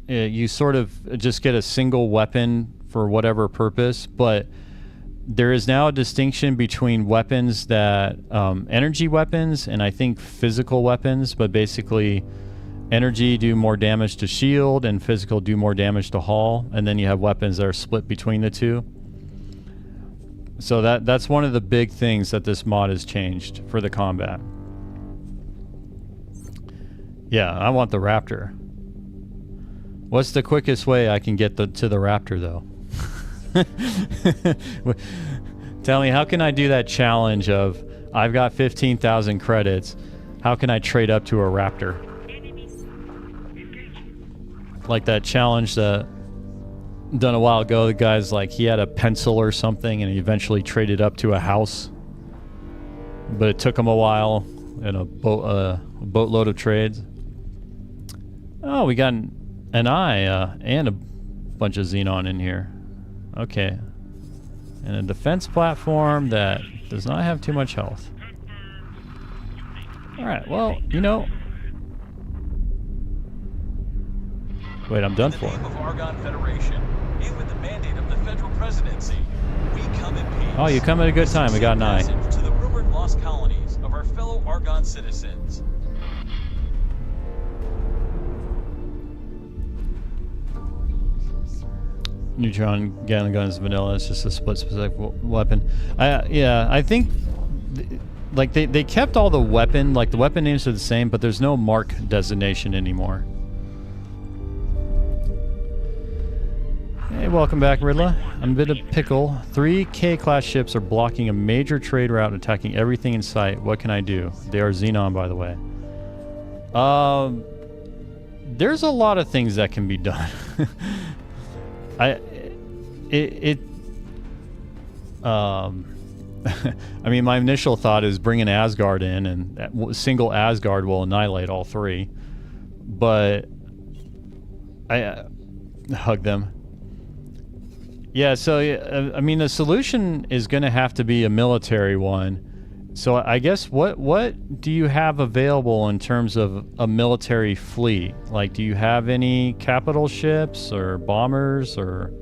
you sort of just get a single weapon for whatever purpose, but there is now a distinction between weapons that energy weapons and I think physical weapons, but basically energy do more damage to shield and physical do more damage to hull, and then you have weapons that are split between the two. So that's one of the big things that this mod has changed for the combat. Yeah, I want the Raptor. What's the quickest way I can get to the Raptor, though? Tell me, how can I do that challenge of, I've got 15,000 credits, how can I trade up to a Raptor? Like that challenge that done a while ago, the guy's like, he had a pencil or something and he eventually traded up to a house, but it took him a while, and A boatload of trades. Oh, we got an eye and a bunch of xenon in here. Okay. And a defense platform that does not have too much health. Alright, well, you know... Wait, I'm done for.
In the name of Argon Federation, and with the mandate of the federal presidency, we come in peace.
Oh, you come at a good time. We got an eye.
To the rumored lost colonies of our fellow Argon citizens.
Neutron gun is vanilla. It's just a split specific weapon. Yeah, I think like they kept all the weapon, like the weapon names are the same, but there's no mark designation anymore. Hey, welcome back, Riddler. I'm a bit of pickle. 3 K-class ships are blocking a major trade route, attacking everything in sight. What can I do? They are xenon, by the way. There's a lot of things that can be done. I mean, my initial thought is bring an Asgard in, and that single Asgard will annihilate all 3. But I hug them. Yeah, so I mean, the solution is going to have to be a military one. So I guess what do you have available in terms of a military fleet? Like, do you have any capital ships or bombers or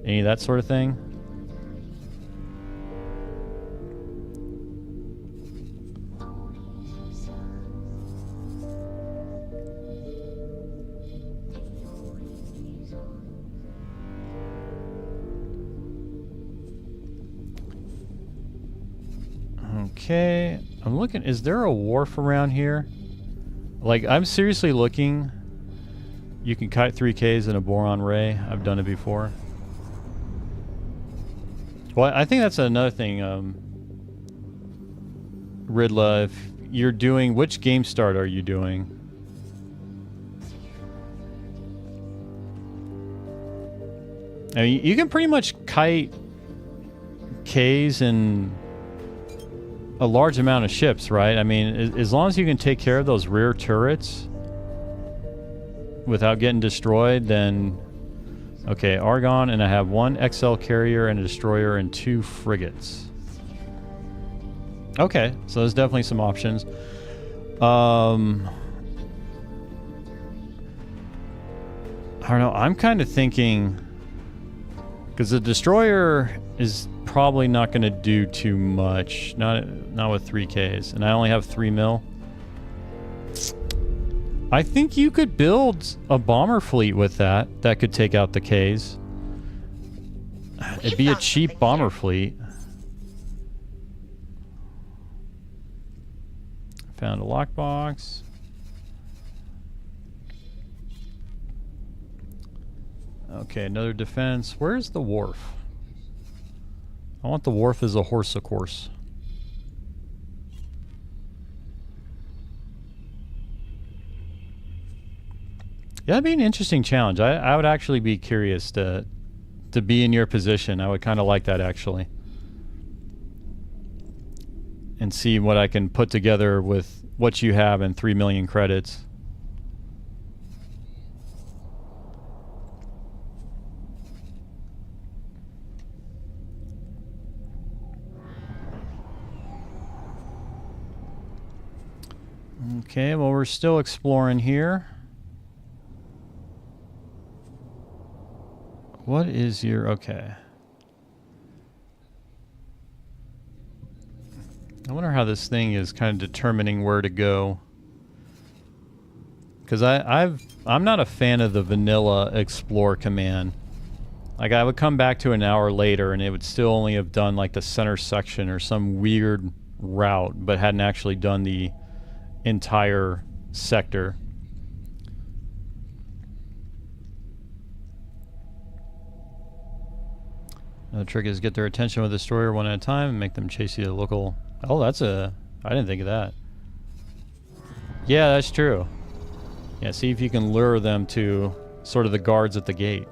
any of that sort of thing? Okay, I'm looking. Is there a wharf around here? Like, I'm seriously looking. You can kite 3Ks in a boron ray. I've done it before. Well, I think that's another thing, Riddler. If you're doing, which game start are you doing? I mean, you can pretty much kite Ks and a large amount of ships, right? I mean, as long as you can take care of those rear turrets without getting destroyed, then... Okay, Argon, and I have 1 XL carrier and a destroyer and 2 frigates. Okay, so there's definitely some options. I don't know, I'm kind of thinking... Because the destroyer is probably not going to do too much. Not with 3Ks. And I only have 3 mil. I think you could build a bomber fleet with that. That could take out the Ks. It'd be a cheap bomber fleet. Found a lockbox. Okay, another defense. Where's the wharf? I want the wharf as a horse, of course. Yeah, that'd be an interesting challenge. I would actually be curious to be in your position. I would kind of like that, actually. And see what I can put together with what you have in 3 million credits. Okay, well, we're still exploring here. What is your... Okay. I wonder how this thing is kind of determining where to go. Because I'm not a fan of the vanilla explore command. Like, I would come back to an hour later and it would still only have done like the center section or some weird route, but hadn't actually done the entire sector. Another trick is get their attention with a destroyer one at a time and make them chase you to local... Oh, that's a... I didn't think of that. Yeah, that's true. Yeah, see if you can lure them to sort of the guards at the gate.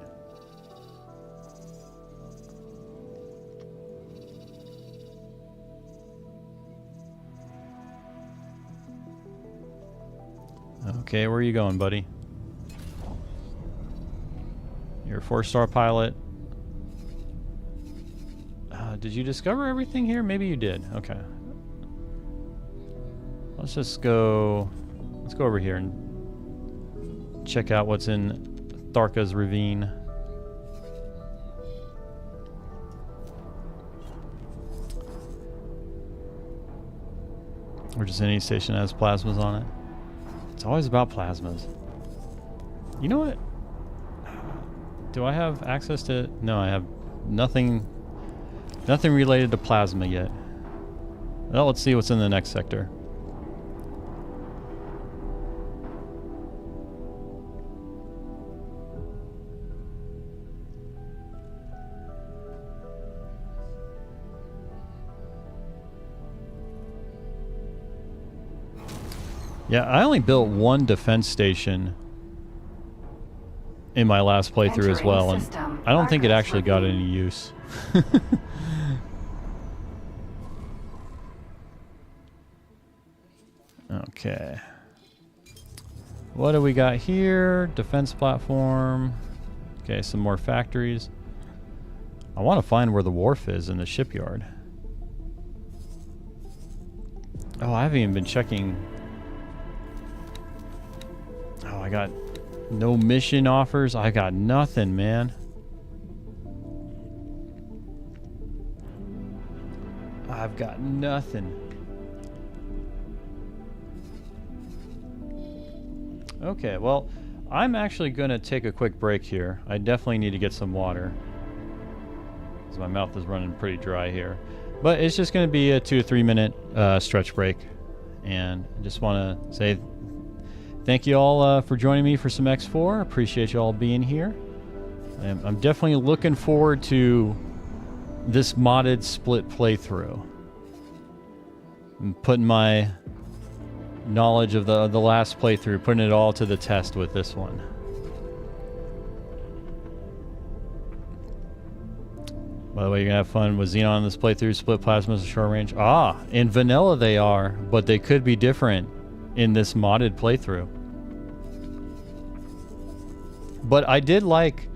Okay, where are you going, buddy? You're a 4-star pilot. Did you discover everything here? Maybe you did. Okay. Let's just go... Let's go over here and check out what's in Tharka's ravine. Or just any station that has plasmas on it. It's always about plasmas. You know what? Do I have access to... No, I have nothing... Nothing related to plasma yet. Well, let's see what's in the next sector. Yeah, I only built one defense station in my last playthrough as well, and I don't think it actually got any use. Okay. What do we got here? Defense platform. Okay, some more factories. I want to find where the wharf is in the shipyard. Oh, I haven't even been checking. Oh, I got no mission offers. I got nothing, man. I've got nothing. Okay, well, I'm actually going to take a quick break here. I definitely need to get some water, because my mouth is running pretty dry here. But it's just going to be a 2 to 3 minute stretch break. And I just want to say thank you all for joining me for some X4. Appreciate you all being here. I'm definitely looking forward to this modded split playthrough. I'm putting my knowledge of the last playthrough, putting it all to the test with this one. By the way, you're gonna have fun with Xenon in this playthrough. Split plasmas at short range. Ah, in vanilla they are, but they could be different in this modded playthrough. But I did like...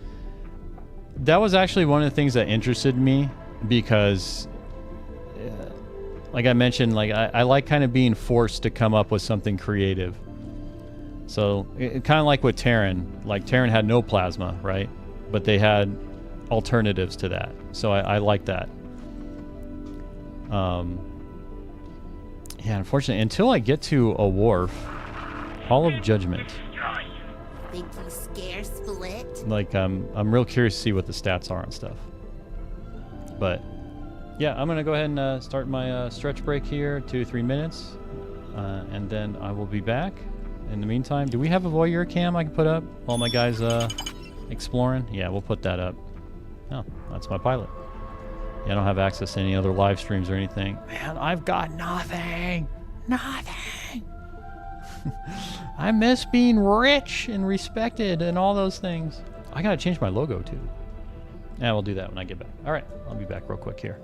That was actually one of the things that interested me, because... like I mentioned, like I like kind of being forced to come up with something creative. So, kind of like with Terran. Like, Terran had no plasma, right? But they had alternatives to that. So I like that. Yeah, unfortunately, until I get to a wharf, Hall of Judgment.
Think you scare Split?
Like, I'm real curious to see what the stats are and stuff. But yeah, I'm gonna go ahead and start my stretch break here, 2 to 3 minutes, and then I will be back. In the meantime, do we have a voyeur cam I can put up while my guys exploring? Yeah, we'll put that up. Oh, that's my pilot. Yeah, I don't have access to any other live streams or anything. Man, I've got nothing. Nothing. I miss being rich and respected and all those things. I gotta change my logo too. Yeah, we'll do that when I get back. All right, I'll be back real quick here.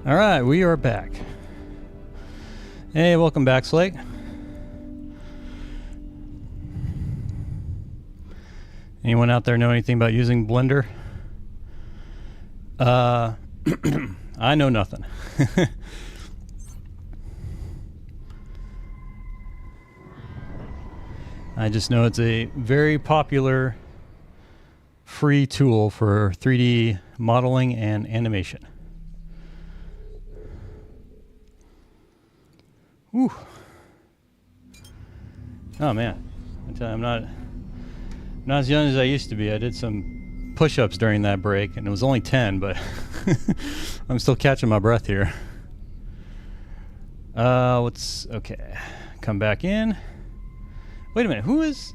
All right, we are back. Hey, welcome back, Slake. Anyone out there know anything about using Blender? I know nothing. I just know it's a very popular free tool for 3D modeling and animation. Whew. Oh man, I tell you, I'm not as young as I used to be. I did some push-ups during that break, and it was only 10, but I'm still catching my breath here. Okay? Come back in. Wait a minute.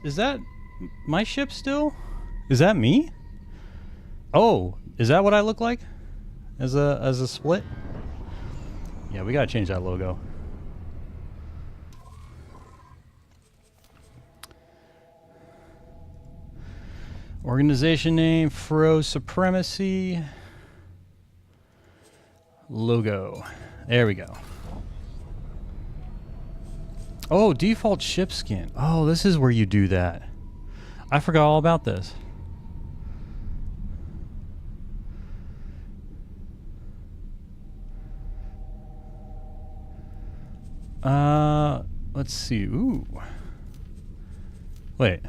Is that my ship still? Is that me? Oh, is that what I look like as a split? Yeah, we gotta change that logo. Organization name, Fro Supremacy. Logo. There we go. Oh, default ship skin. Oh, this is where you do that. I forgot all about this. Let's see. Ooh. Wait.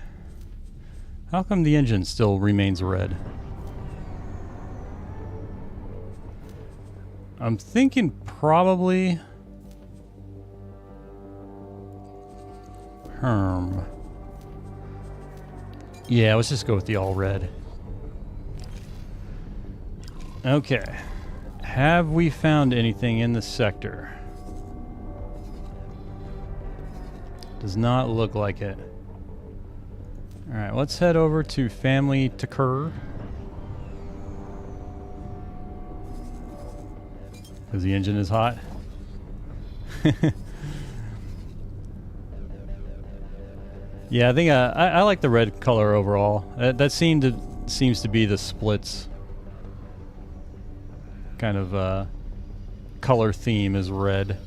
How come the engine still remains red? I'm thinking probably... Yeah, let's just go with the all red. Okay. Have we found anything in the sector? Does not look like it. Alright, let's head over to Family Takur. Because the engine is hot. Yeah, I think I like the red color overall. That seems to be the splits kind of color theme is red.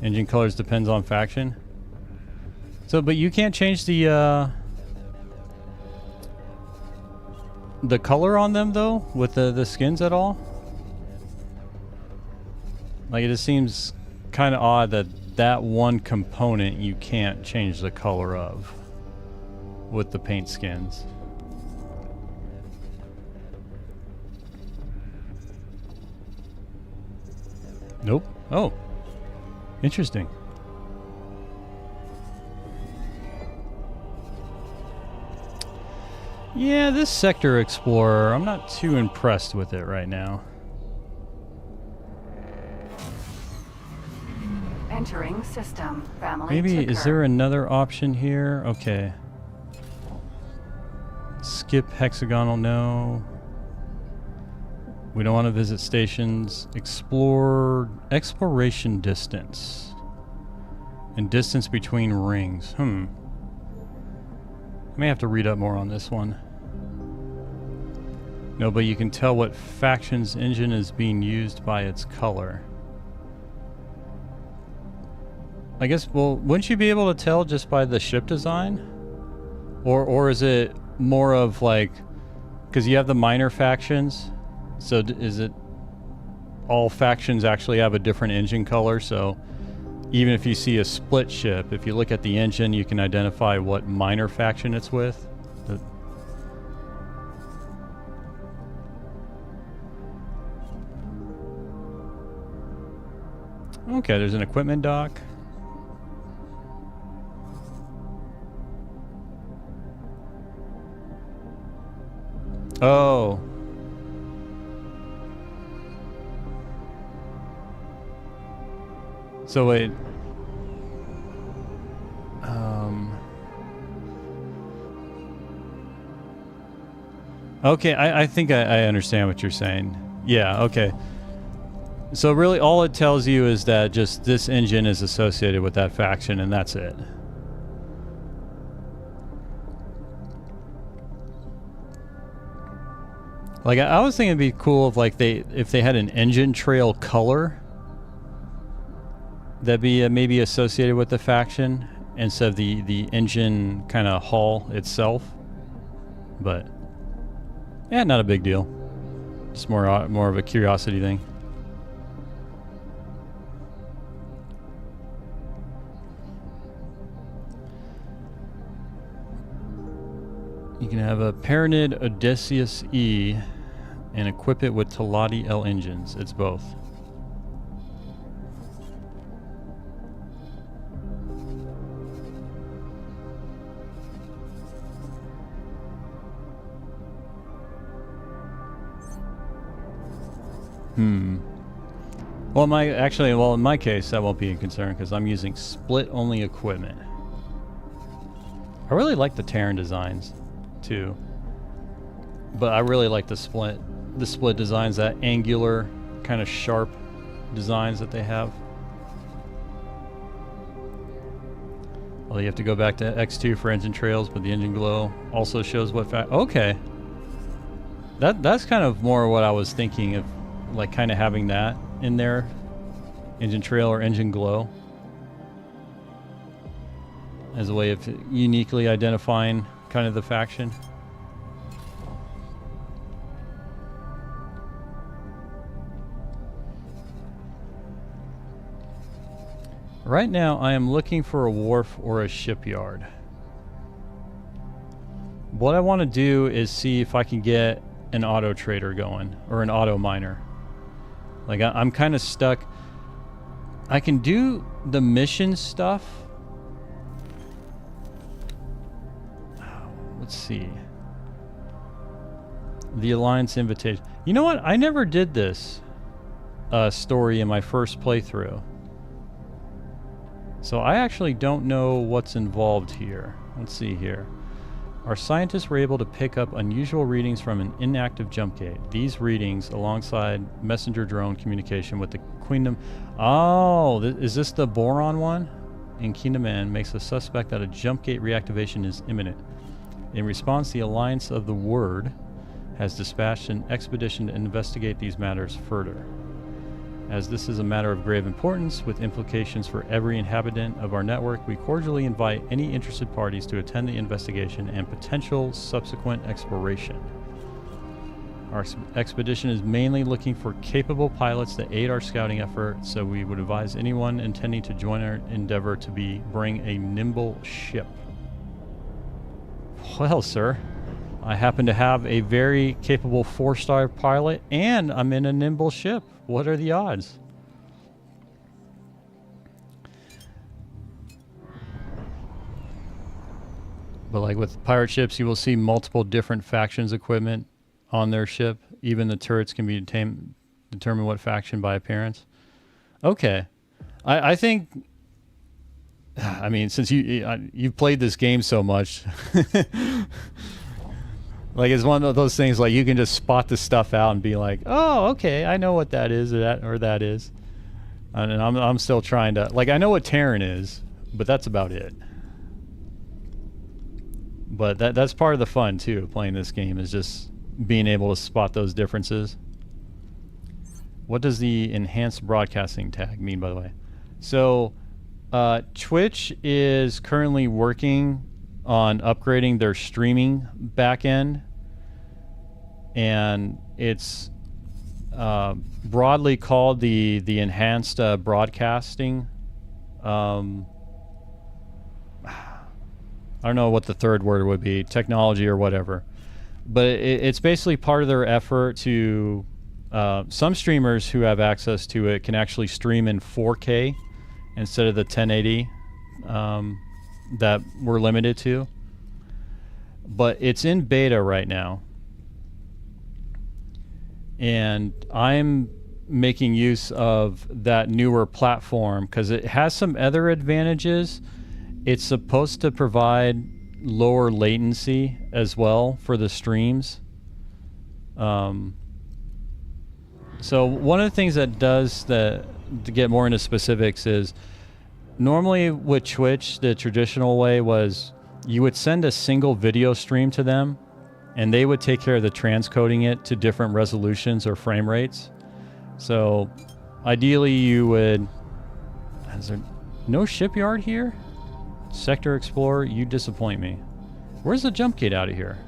Engine colors depends on faction. So, but you can't change the color on them though with the skins at all. Like, it just seems kind of odd that one component you can't change the color of with the paint skins. Nope. Oh. Interesting. Yeah, this Sector Explorer, I'm not too impressed with it right now.
Entering system. Family
Maybe,
Takur.
is there another option here? Okay. Skip hexagonal, no. We don't want to visit stations. Exploration distance. And distance between rings. I may have to read up more on this one. No, but you can tell what faction's engine is being used by its color. I guess, well, wouldn't you be able to tell just by the ship design? Or is it more of like, because you have the minor factions, so is it all factions actually have a different engine color? So even if you see a split ship, if you look at the engine, you can identify what minor faction it's with. Okay, there's an equipment dock. Oh. So wait. Okay, I think I understand what you're saying. Yeah, okay. So really all it tells you is that just this engine is associated with that faction and that's it. Like I was thinking it'd be cool if like if they had an engine trail color that'd be maybe associated with the faction instead of the engine kind of hull itself. But yeah, not a big deal. Just more of a curiosity thing. You can have a Paranid Odysseus E and equip it with Talati L engines. It's both. Well, in my case, that won't be a concern because I'm using split-only equipment. I really like the Terran designs, too. But I really like the split designs, that angular, kind of sharp designs that they have. Well, you have to go back to X2 for engine trails, but the engine glow also shows what okay. That's kind of more what I was thinking of, like kind of having that in there. Engine trail or engine glow. As a way of uniquely identifying kind of the faction. Right now, I am looking for a wharf or a shipyard. What I want to do is see if I can get an auto trader going, or an auto miner. Like, I'm kind of stuck. I can do the mission stuff. Let's see. The Alliance Invitation. You know what? I never did this story in my first playthrough. So I actually don't know what's involved here. Let's see here. Our scientists were able to pick up unusual readings from an inactive jump gate. These readings, alongside messenger drone communication with the Queendom... Oh, is this the boron one? In Kingdom N, makes the suspect that a jump gate reactivation is imminent. In response, the Alliance of the Word has dispatched an expedition to investigate these matters further. As this is a matter of grave importance, with implications for every inhabitant of our network, we cordially invite any interested parties to attend the investigation and potential subsequent exploration. Our expedition is mainly looking for capable pilots to aid our scouting effort, so we would advise anyone intending to join our endeavor to bring a nimble ship. Well, sir, I happen to have a very capable 4-star pilot, and I'm in a nimble ship. What are the odds? But like with pirate ships, you will see multiple different factions equipment on their ship. Even the turrets can be determine what faction by appearance. Okay. I think... I mean, since you've played this game so much... Like, it's one of those things, like, you can just spot the stuff out and be like, oh, okay, I know what that is, or that is. And I'm still trying to... Like, I know what Terran is, but that's about it. But that's part of the fun, too, of playing this game, is just being able to spot those differences. What does the enhanced broadcasting tag mean, by the way? So, Twitch is currently working on upgrading their streaming backend, and it's broadly called the enhanced broadcasting. I don't know what the third word would be, technology or whatever, but it's basically part of their effort to Some streamers who have access to it can actually stream in 4K instead of the 1080 that we're limited to. But it's in beta right now. And I'm making use of that newer platform because it has some other advantages. It's supposed to provide lower latency as well for the streams. So one of the things that does that, to get more into specifics, is normally with Twitch, the traditional way was you would send a single video stream to them and they would take care of the transcoding it to different resolutions or frame rates. So ideally you would... Is there no shipyard here? Sector Explorer, you disappoint me. Where's the jump gate out of here?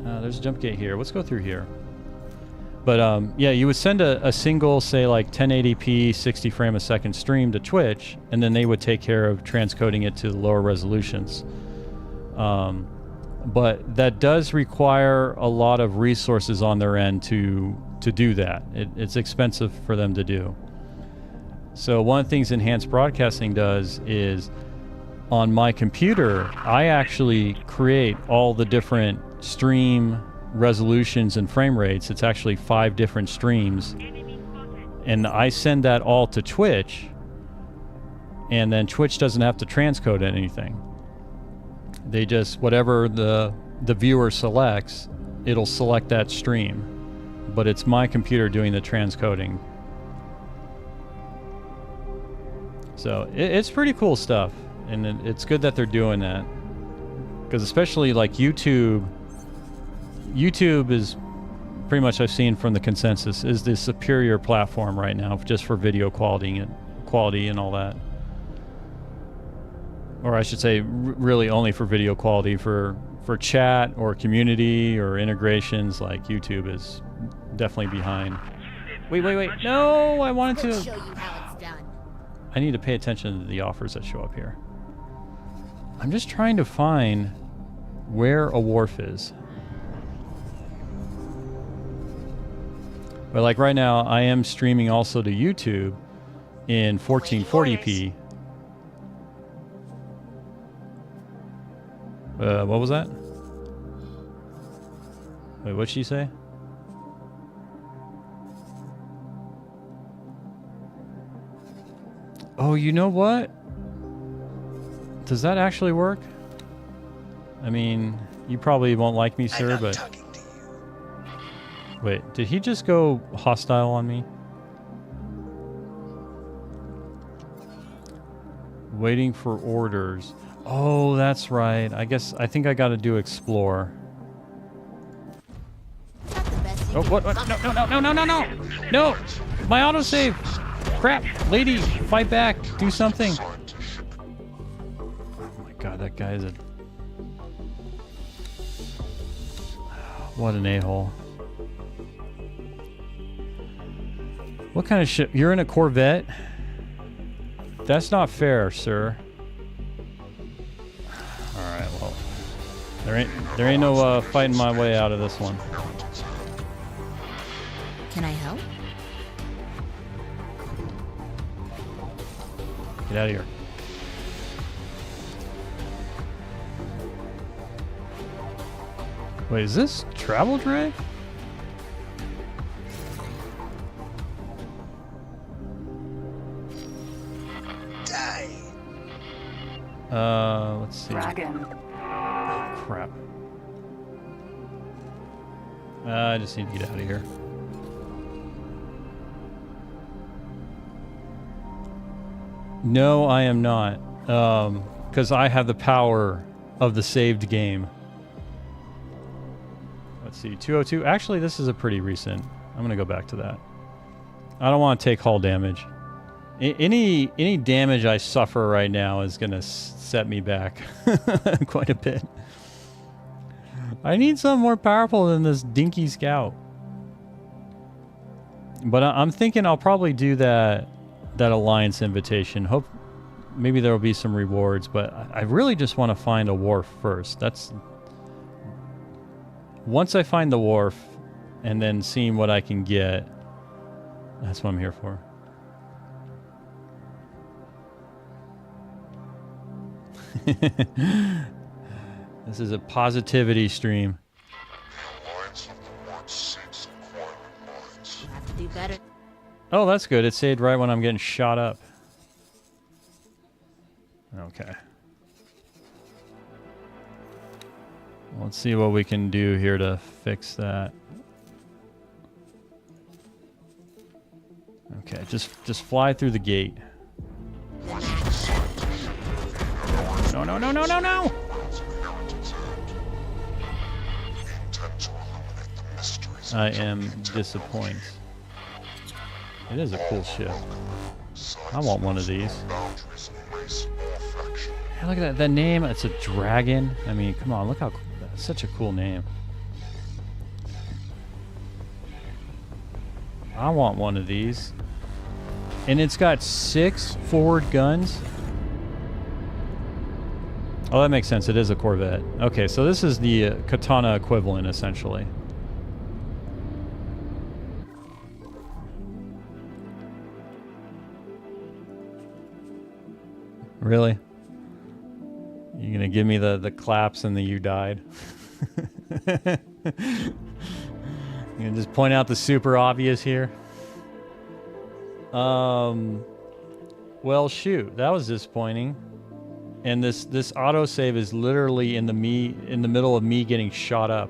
There's a jump gate here. Let's go through here. But yeah, you would send a single, say like 1080p 60 frame a second stream to Twitch, and then they would take care of transcoding it to the lower resolutions. But that does require a lot of resources on their end to do that. It's expensive for them to do. So one of the things enhanced broadcasting does is, on my computer, I actually create all the different stream resolutions and frame rates. It's actually 5 different streams, and I send that all to Twitch, and then Twitch doesn't have to transcode anything. They just, whatever the viewer selects, it'll select that stream, but it's my computer doing the transcoding. So it's pretty cool stuff, and it's good that they're doing that, because especially like YouTube is pretty much, I've seen from the consensus, is the superior platform right now just for video quality and all that. Or I should say really only for video quality. For chat or community or integrations, like YouTube is definitely behind. Wait. No, I wanted
Let's
to...
show you how it's done.
I need to pay attention to the offers that show up here. I'm just trying to find where a wharf is. But like right now, I am streaming also to YouTube in 1440p. What was that? Wait, what'd she say? Oh, you know what? Does that actually work? I mean, you probably won't like me, sir, but... Wait, did he just go hostile on me? Waiting for orders. Oh, that's right. I think I gotta do explore.
Not the best you
Oh,
can
what? No. No! My autosave! Crap! Lady, fight back! Do something! Oh my god, that guy is a... What an a-hole. What kind of ship? You're in a Corvette? That's not fair, sir. Alright, well. There ain't no fighting my way out of this one.
Can I help?
Get out of here. Wait, is this travel drag? Let's see.
Dragon.
Oh, crap. I just need to get out of here. No, I am not. Because I have the power of the saved game. Let's see, 202. Actually, this is a pretty recent. I'm going to go back to that. I don't want to take hull damage. Any damage I suffer right now is going to set me back quite a bit. I need something more powerful than this dinky scout. But I'm thinking I'll probably do that alliance invitation. Hope maybe there will be some rewards, but I really just want to find a wharf first. Once I find the wharf, and then seeing what I can get. That's what I'm here for. This is a positivity stream.
You have to do better.
Oh, that's good. It saved right when I'm getting shot up. Okay. Let's see what we can do here to fix that. Okay, just fly through the gate. No, no, no, no, no, no! I am disappointed. It is a cool ship. I want one of these. Yeah, look at that. That name, it's a dragon. I mean, come on, look how cool. That's such a cool name. I want one of these. And it's got 6 forward guns. Oh, that makes sense. It is a Corvette. Okay, so this is the Katana equivalent, essentially. Really? You're gonna give me the claps and the you died? You gonna just point out the super obvious here? Well, shoot, that was disappointing. And this autosave is literally in the middle of me getting shot up.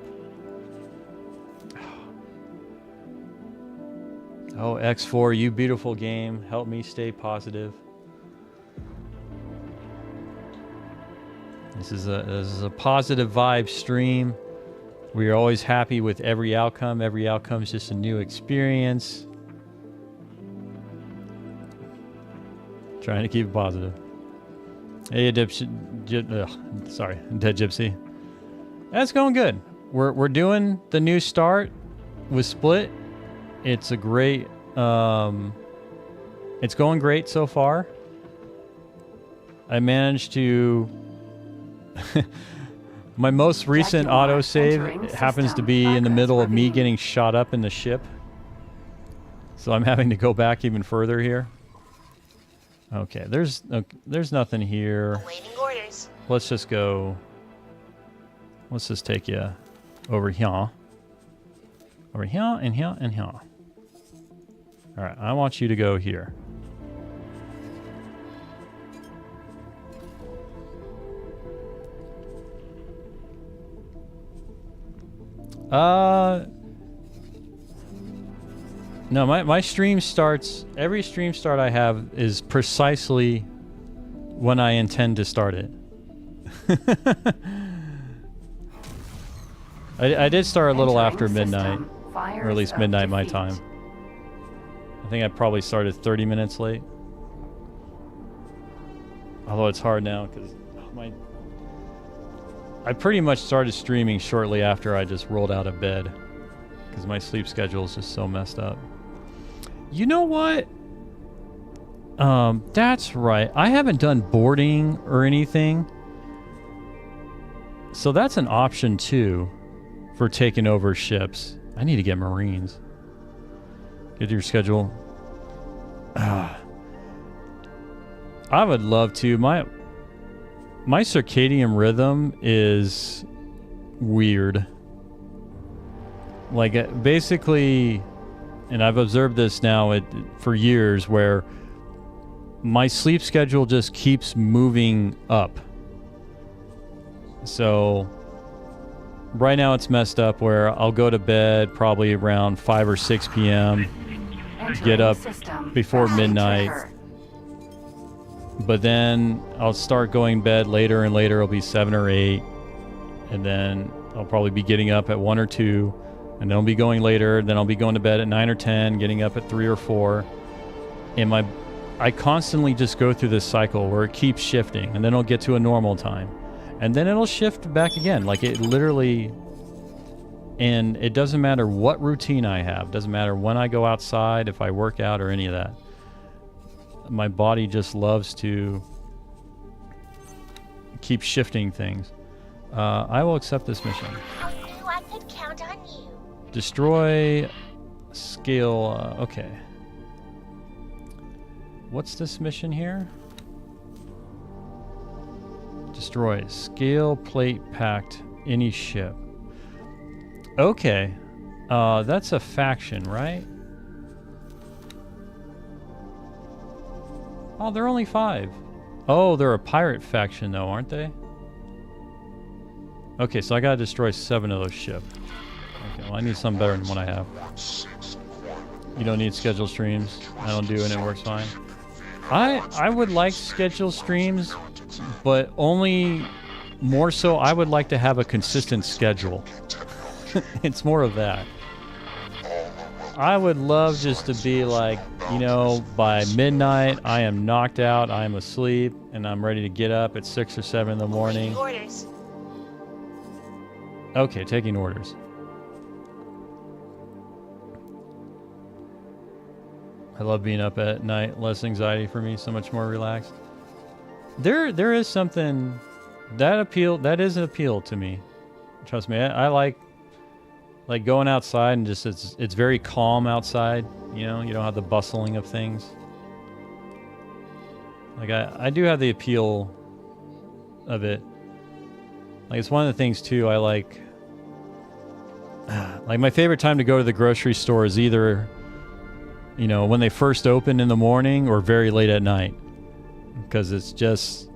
Oh, X4, you beautiful game. Help me stay positive. This is a positive vibe stream. We are always happy with every outcome. Every outcome is just a new experience. Trying to keep it positive. Hey, Dead Gypsy. That's going good. We're doing the new start with Split. It's a great. It's going great so far. I managed to. My most recent autosave happens to be in the middle of me getting shot up in the ship. So I'm having to go back even further here. Okay, there's nothing here.
Awaiting orders.
Let's just go. Let's just take you over here. Over here and here and here. Alright, I want you to go here. No, my stream starts, every stream start I have is precisely when I intend to start it. I did start a little after midnight, or at least midnight my time. I think I probably started 30 minutes late. Although it's hard now because I pretty much started streaming shortly after I just rolled out of bed because my sleep schedule is just so messed up. You know what? That's right. I haven't done boarding or anything. So that's an option too for taking over ships. I need to get Marines. Get your schedule. I would love to. My circadian rhythm is weird. Like basically, and I've observed this now for years, where my sleep schedule just keeps moving up. So right now it's messed up where I'll go to bed probably around 5 or 6 p.m. Get up before midnight. But then I'll start going to bed later and later. It'll be 7 or 8. And then I'll probably be getting up at 1 or 2. And then I'll be going later. Then I'll be going to bed at 9 or 10, getting up at 3 or 4. And I constantly just go through this cycle where it keeps shifting. And then I'll get to a normal time. And then it'll shift back again. Like it literally... And it doesn't matter what routine I have. Doesn't matter when I go outside, if I work out or any of that. My body just loves to keep shifting things. I will accept this mission.
I knew I could count on you.
Destroy scale. Okay. What's this mission here? Destroy scale plate packed any ship. Okay. That's a faction, right? Oh, they're only 5. Oh, they're a pirate faction though, aren't they? Okay, so I gotta destroy 7 of those ships. Okay, well I need something better than what I have. You don't need scheduled streams. I don't do it and it works fine. I would like scheduled streams, but only more so I would like to have a consistent schedule. It's more of that. I would love just to be like, you know, by midnight I am knocked out, I am asleep, and I'm ready to get up at 6 or 7 in the morning.
Orders.
Okay, taking orders. I love being up at night, less anxiety for me, so much more relaxed. There is something that is an appeal to me. Trust me, I like going outside and just it's very calm outside, you know, you don't have the bustling of things. Like I do have the appeal of it. Like it's one of the things too I like my favorite time to go to the grocery store is either, you know, when they first open in the morning or very late at night. Because it's just,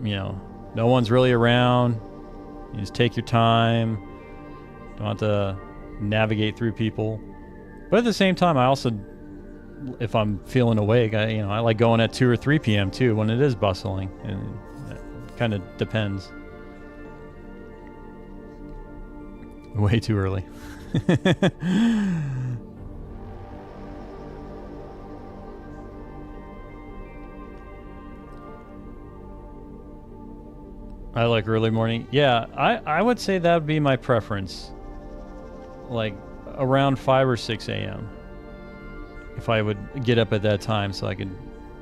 you know, no one's really around. You just take your time. Don't have to navigate through people. But at the same time, I also, if I'm feeling awake, I like going at 2 or 3 p.m. too when it is bustling. And it kind of depends. Way too early. I like early morning. Yeah, I would say that would be my preference. Like around 5 or 6 a.m. If I would get up at that time so I could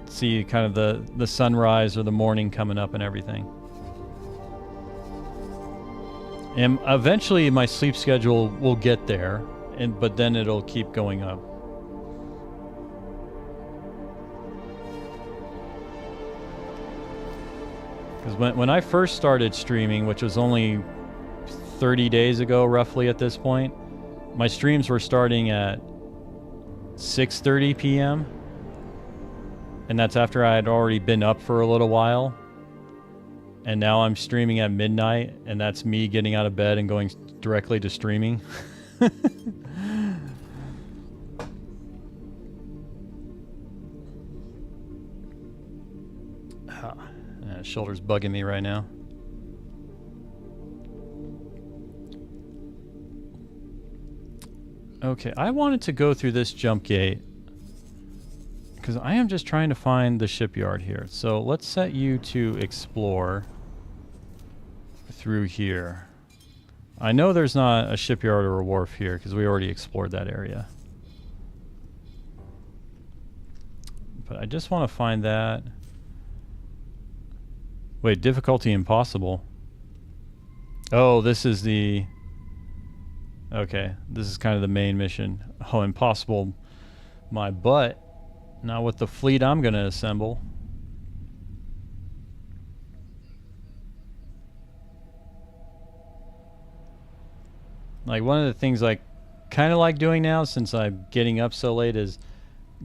see kind of the sunrise or the morning coming up and everything. And eventually my sleep schedule will get there, but then it'll keep going up. Because when I first started streaming, which was only 30 days ago roughly at this point, my streams were starting at 6:30 p.m. And that's after I had already been up for a little while. And now I'm streaming at midnight, and that's me getting out of bed and going directly to streaming. Shoulder's bugging me right now. Okay, I wanted to go through this jump gate because I am just trying to find the shipyard here. So let's set you to explore through here. I know there's not a shipyard or a wharf here because we already explored that area. But I just want to find that. Wait, difficulty impossible. Oh, this is the... Okay, this is kind of the main mission. Oh, impossible. My butt. Not with the fleet I'm going to assemble. Like, one of the things I kind of like doing now, since I'm getting up so late, is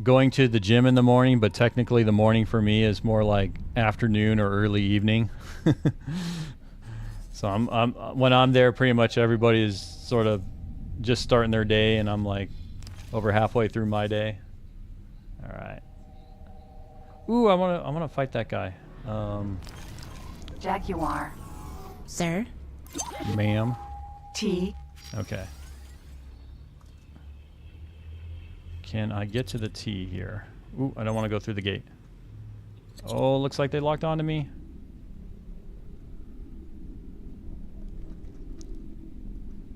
going to the gym in the morning, but technically the morning for me is more like afternoon or early evening. So when I'm there, pretty much everybody is sort of just starting their day, and I'm like over halfway through my day. All right. Ooh, I wanna fight that guy.
Jaguar.
Sir?
Ma'am.
T.
Okay. Can I get to the T here? Ooh, I don't want to go through the gate. Oh, looks like they locked onto me.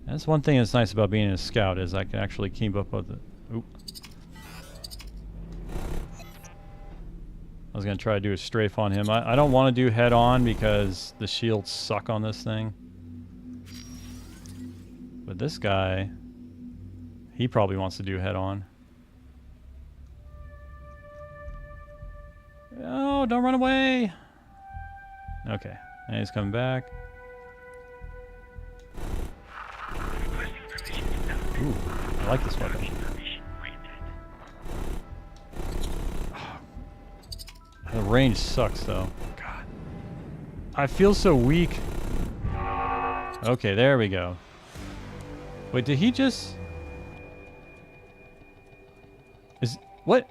That's one thing that's nice about being a scout, is I can actually keep up with it. Oop. I was going to try to do a strafe on him. I don't want to do head on because the shields suck on this thing. But this guy, He probably wants to do head on. Oh, don't run away. Okay, and he's coming back. Ooh, I like this weapon. The range sucks though. God. I feel so weak. Okay, there we go. Wait, did he just... What?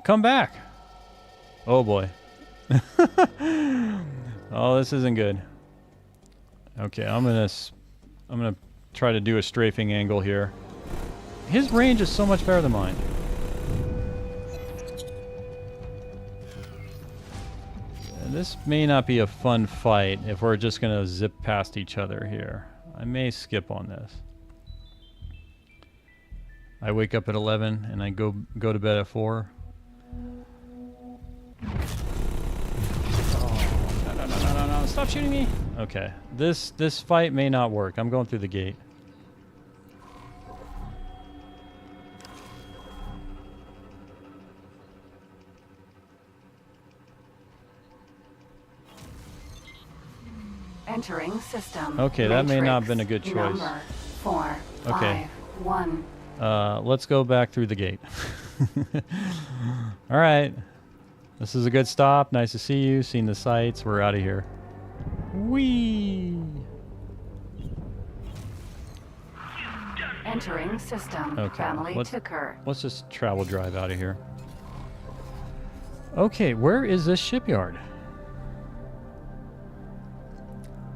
Come back. Oh boy. Oh, this isn't good. Okay, I'm gonna try to do a strafing angle here. His range is so much better than mine. And this may not be a fun fight if we're just gonna zip past each other here. I may skip on this. I wake up at 11 and I go to bed at 4. Oh, no, stop shooting me. Okay, this fight may not work. I'm going through the gate.
Entering system.
Okay, that may not have been a good choice.
Number 4,
Okay.
5, 1.
Let's go back through the gate. All right. This is a good stop. Nice to see you. Seen the sights. We're out of here. Whee!
Entering system.
Okay,
Family
let's-
ticker.
Let's just travel drive out of here. Okay, where is this shipyard?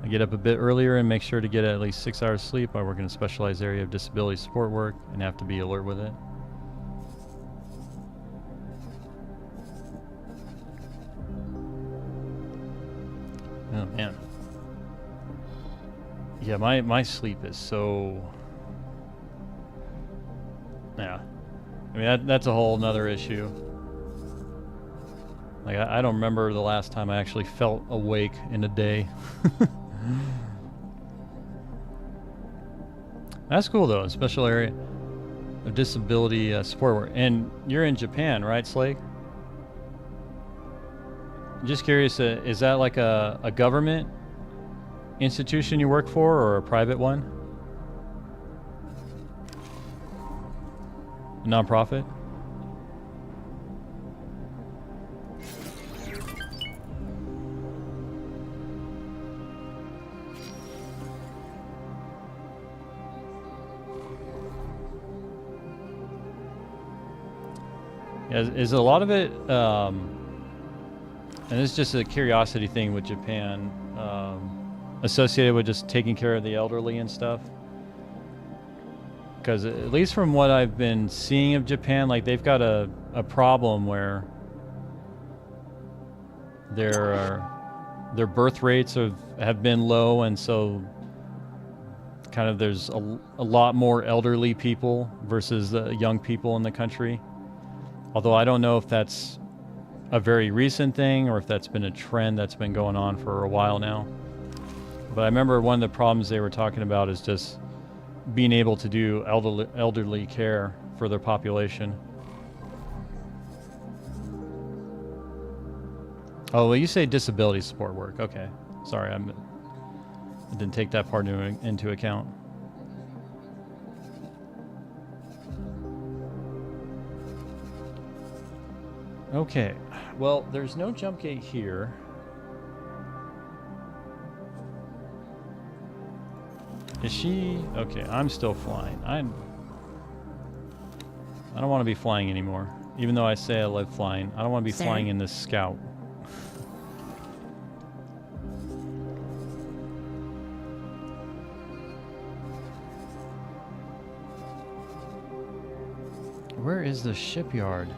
I get up a bit earlier and make sure to get at least 6 hours sleep. I work in a specialized area of disability support work and have to be alert with it. Oh man. Yeah, my sleep is so... Yeah. I mean, that's a whole nother issue. Like, I don't remember the last time I actually felt awake in a day. That's cool though, a special area of disability support work. And you're in Japan, right, Slake? Just curious, is that like a government institution you work for or a private one? A non-profit? Is a lot of it, and it's just a curiosity thing with Japan, associated with just taking care of the elderly and stuff? Because at least from what I've been seeing of Japan, like they've got a problem where their birth rates have been low, and so kind of there's a lot more elderly people versus young people in the country. Although I don't know if that's a very recent thing or if that's been a trend that's been going on for a while now. But I remember one of the problems they were talking about is just being able to do elderly care for their population. Oh, well, you say disability support work. Okay. Sorry, I didn't take that part into account. Okay, well, there's no jump gate here. Is she... Okay, I'm still flying. I don't want to be flying anymore. Even though I say I love flying, I don't want to be flying in this Scout. Where is the shipyard?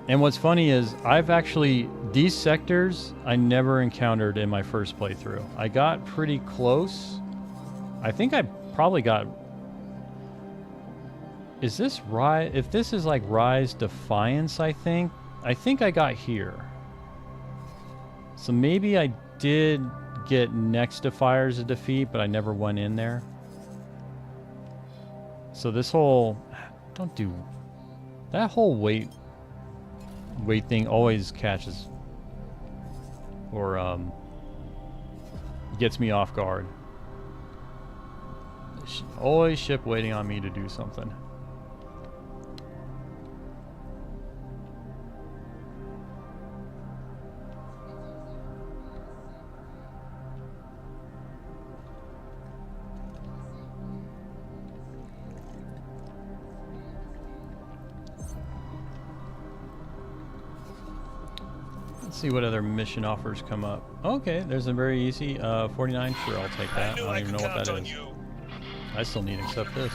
And what's funny is I've actually, these sectors I never encountered in my first playthrough. I got pretty close. I think I probably got, is this Rise, if this is like Rise Defiance, I think I got here. So maybe I did get next to Fires of Defeat, but I never went in there. So this whole, don't do, that whole weight thing always catches, or gets me off guard. Always ship waiting on me to do something. Let's see what other mission offers come up. Okay, there's a very easy 49. Sure, I'll take that. I don't even know what that is. I still need to accept this.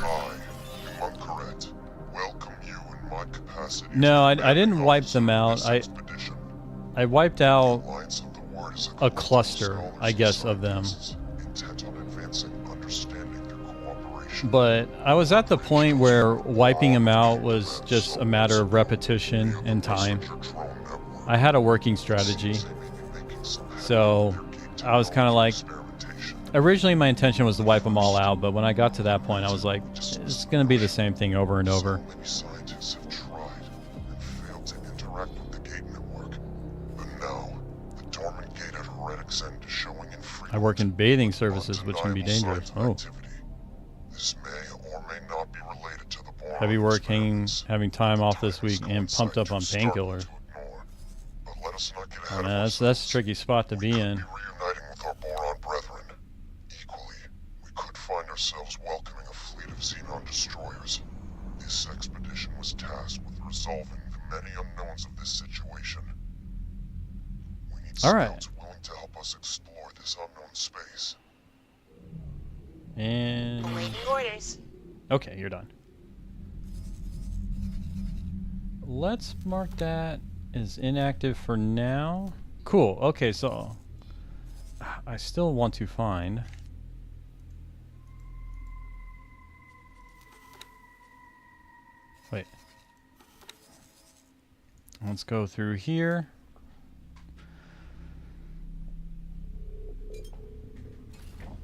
No, I didn't wipe them out. I wiped out a cluster, I guess, of them. But I was at the point where wiping them out was just a matter of repetition and time. I had a working strategy. So I was kind of like, originally my intention was to wipe them all out, but when I got to that point, I was like, it's going to be the same thing over and over. I work in bathing services, which can be dangerous. Oh. Heavy work, having time off this week, and pumped up on painkillers. Oh, man, that's a tricky spot to be in.
Ourselves welcoming a fleet of Xenon destroyers. This expedition was tasked with resolving the many unknowns of this situation. We need scouts willing to help us explore this unknown space.
And
Awaiting orders.
Okay, you're done. Let's mark that as inactive for now. Cool. Okay, so I still want to find. Wait. Let's go through here.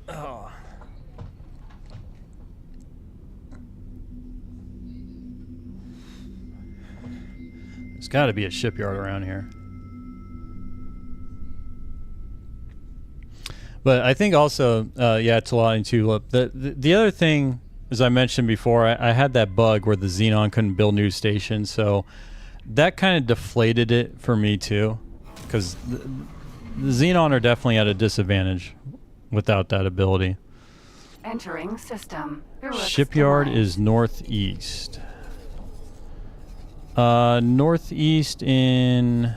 Oh. There's got to be a shipyard around here. But I think also, yeah, it's a lot in Tulip. The other thing, as I mentioned before, I had that bug where the Xenon couldn't build new stations, so that kind of deflated it for me too, because the Xenon are definitely at a disadvantage without that ability.
Entering system.
Shipyard is northeast. Northeast in...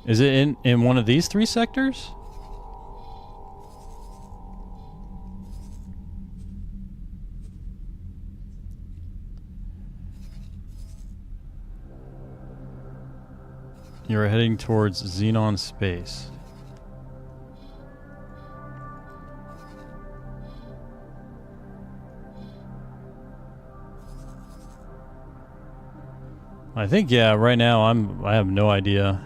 Is it in one of these three sectors? You're heading towards Xenon space. I think, yeah, right now I have no idea.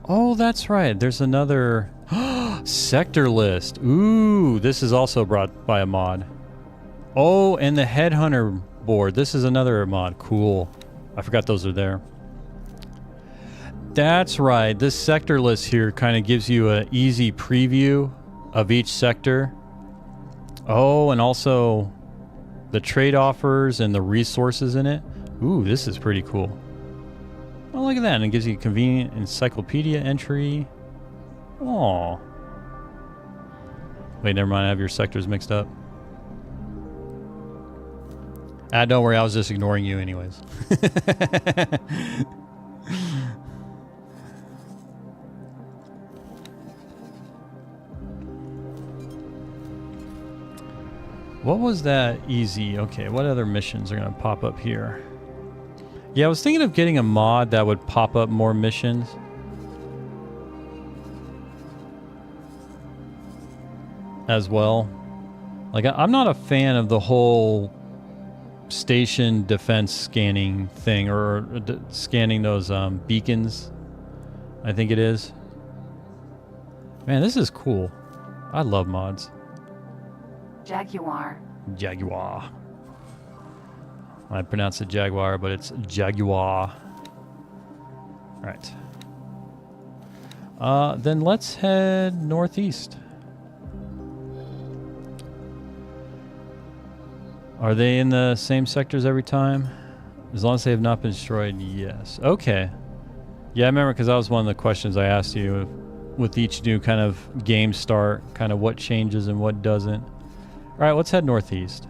Oh, that's right. There's another sector list. Ooh, this is also brought by a mod. Oh, and the headhunter board. This is another mod. Cool. I forgot those are there. That's right. This sector list here kind of gives you an easy preview of each sector. Oh, and also the trade offers and the resources in it. Ooh, this is pretty cool. Oh, look at that. And it gives you a convenient encyclopedia entry. Oh. Wait, never mind. I have your sectors mixed up. Ah, don't worry. I was just ignoring you anyways. What was that easy? Okay, what other missions are going to pop up here? Yeah, I was thinking of getting a mod that would pop up more missions. As well. Like, I'm not a fan of the whole station defense scanning thing, or scanning those beacons, I think it is. Man, this is cool. I love mods.
Jaguar.
Jaguar. I pronounce it Jaguar, but it's Jaguar. Right. Then let's head northeast. Are they in the same sectors every time? As long as they have not been destroyed, yes. Okay. Yeah, I remember because that was one of the questions I asked you with each new kind of game start, kind of what changes and what doesn't. All right, let's head northeast.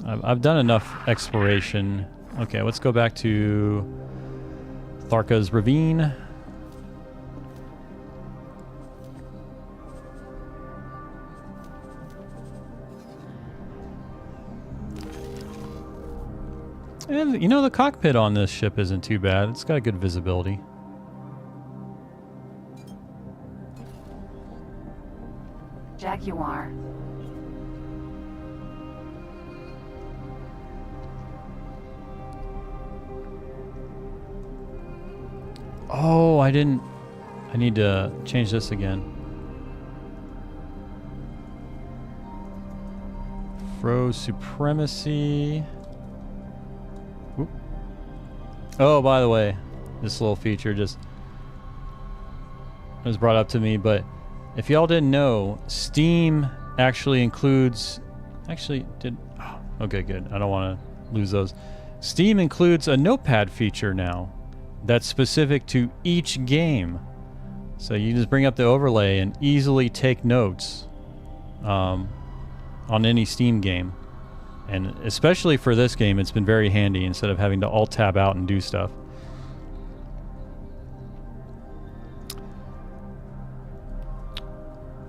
I've done enough exploration. Okay, let's go back to Tharka's Ravine. And, you know, the cockpit on this ship isn't too bad. It's got good visibility.
Jaguar.
Oh, I need to change this again. Froze Supremacy. Oop. Oh, by the way, this little feature just was brought up to me, but if y'all didn't know, Steam actually includes... Oh, okay, good. I don't want to lose those. Steam includes a notepad feature now that's specific to each game. So you just bring up the overlay and easily take notes on any Steam game. And especially for this game, it's been very handy instead of having to alt-tab out and do stuff.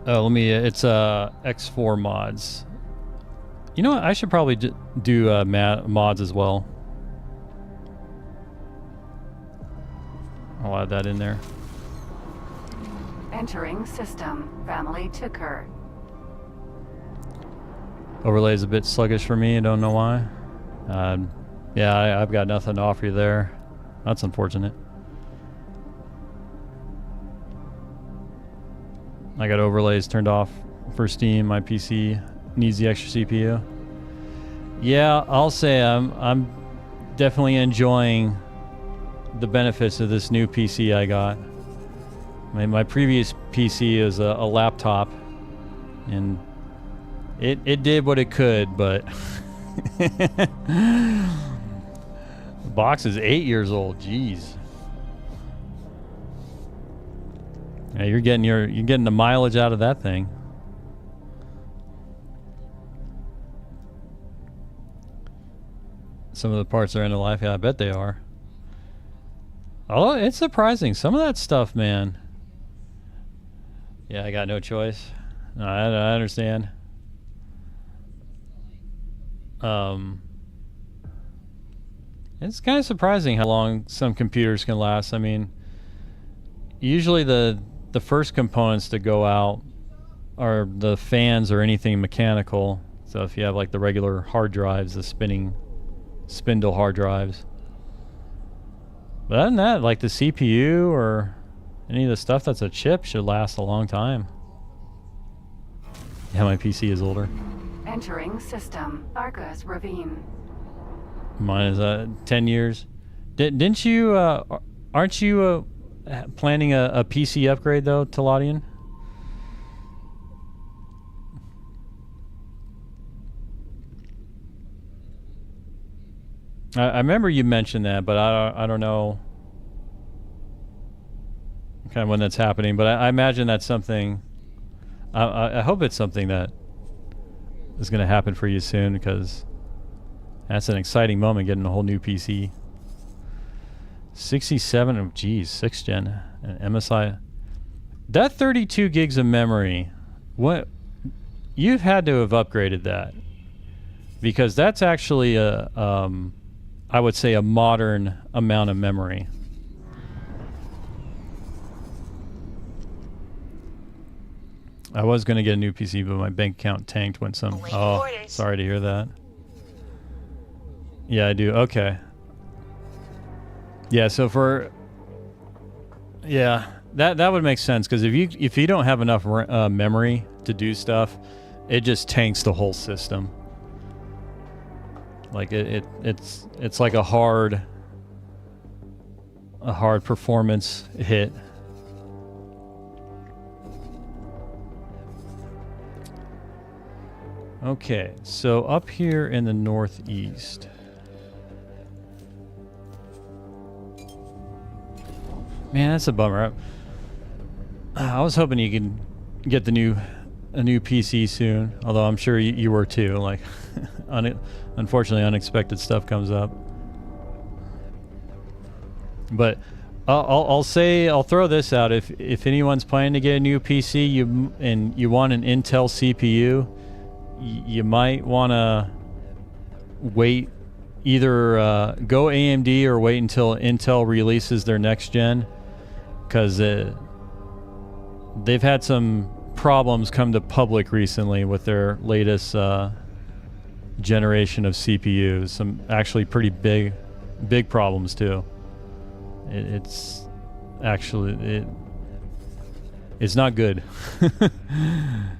Oh, it's x4mods. You know what? I should probably do mods as well. I'll add that in there.
Entering system. Family Tucker.
Overlay is a bit sluggish for me. I don't know why. Yeah, I've got nothing to offer you there. That's unfortunate. I got overlays turned off for Steam. My PC needs the extra CPU. Yeah, I'll say I'm definitely enjoying the benefits of this new PC I got. My previous PC is a laptop, and it did what it could, but the box is 8 years old. Jeez. Yeah, you're getting the mileage out of that thing. Some of the parts are end of life. Yeah, I bet they are. Oh, it's surprising. Some of that stuff, man. Yeah, I got no choice. No, I understand. It's kind of surprising how long some computers can last. I mean, usually the first components to go out are the fans or anything mechanical. So if you have like the regular hard drives, the spindle hard drives. But other than that, like the CPU or any of the stuff that's a chip should last a long time. Yeah, my PC is older.
Entering system. Argus Ravine.
Mine is 10 years. Didn't you? Aren't you planning a PC upgrade though, Teladian? I remember you mentioned that, but I don't know kind of when that's happening. But I imagine that's something. I hope it's something that is going to happen for you soon, because that's an exciting moment, getting a whole new PC. 67, oh geez, 6th gen, and MSI. That 32 gigs of memory, what you've had to have upgraded that, because that's actually a I would say a modern amount of memory. I was going to get a new PC, but my bank account tanked when some... Oh, sorry to hear that. Yeah, I do. Okay. Yeah, so for... Yeah, that would make sense, because if you don't have enough memory to do stuff, it just tanks the whole system. Like it's like a hard performance hit. Okay, so up here in the northeast. Man, that's a bummer. I was hoping you could get a new PC soon, although I'm sure you were too. Like, unfortunately, unexpected stuff comes up. But I'll throw this out: if anyone's planning to get a new PC, and you want an Intel CPU, you might want to wait, either go AMD or wait until Intel releases their next gen, because they've had some problems come to public recently with their latest generation of CPUs. Some actually pretty big problems too. It's not good.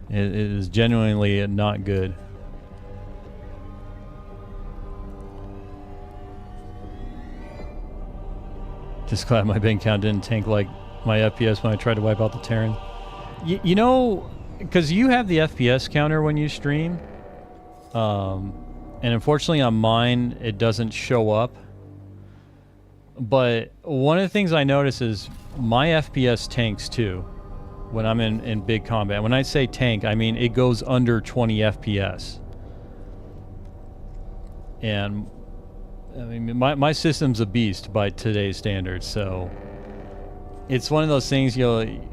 It is genuinely not good. Just glad my bank count didn't tank like my FPS when I tried to wipe out the Terran. You know, because you have the FPS counter when you stream, and unfortunately on mine it doesn't show up. But one of the things I notice is my FPS tanks too when I'm in big combat. When I say tank, I mean it goes under 20 FPS. And I mean my system's a beast by today's standards, so it's one of those things, even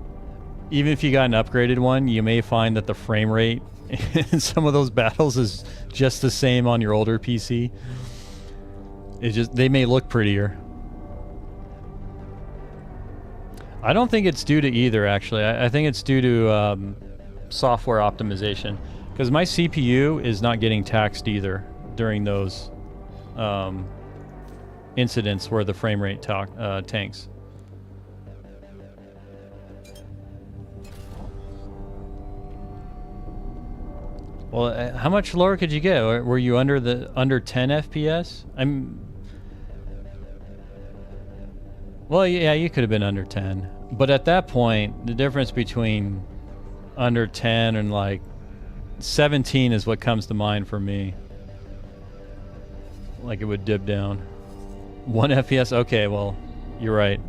if you got an upgraded one, you may find that the frame rate in some of those battles is just the same on your older PC. They may look prettier. I don't think it's due to either, actually. I think it's due to software optimization, because my CPU is not getting taxed either during those incidents where the frame rate tanks. Well, how much lower could you get? Were you under 10 FPS? Well, yeah, you could have been under 10. But at that point, the difference between under 10 and like 17 is what comes to mind for me. Like it would dip down. 1 FPS? Okay, well, you're right.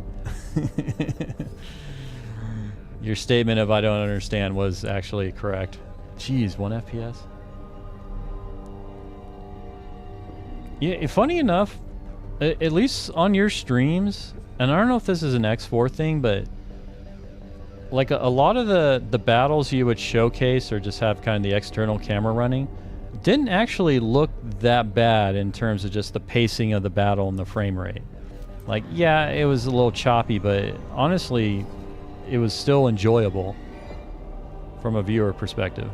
Your statement of I don't understand was actually correct. Jeez, 1 FPS? Yeah, funny enough, at least on your streams, and I don't know if this is an X4 thing, but like a lot of the battles you would showcase or just have kind of the external camera running didn't actually look that bad in terms of just the pacing of the battle and the frame rate. Like, yeah, it was a little choppy, but honestly, it was still enjoyable from a viewer perspective.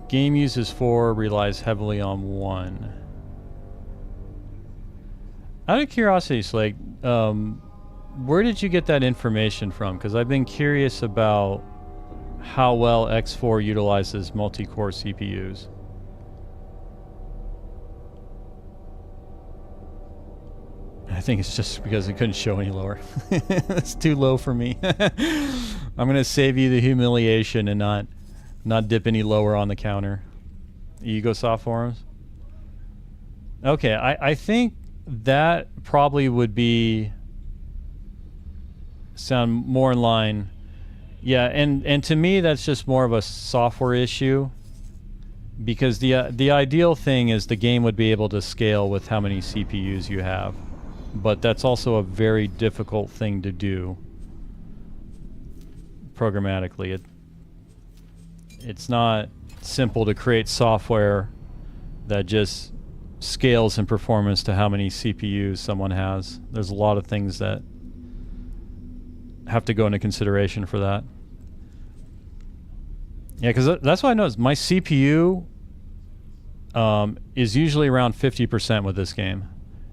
Game uses 4, relies heavily on 1. Out of curiosity, Slake, where did you get that information from? Because I've been curious about how well X4 utilizes multi-core CPUs. I think it's just because it couldn't show any lower. It's too low for me. I'm going to save you the humiliation and not dip any lower on the counter. You go soft forums? Okay, I think that probably would sound more in line. Yeah, and to me that's just more of a software issue, because the ideal thing is the game would be able to scale with how many CPUs you have, but that's also a very difficult thing to do programmatically. It's not simple to create software that just scales in performance to how many CPUs someone has. There's a lot of things that have to go into consideration for that. Yeah, because that's what I noticed. My CPU is usually around 50% with this game.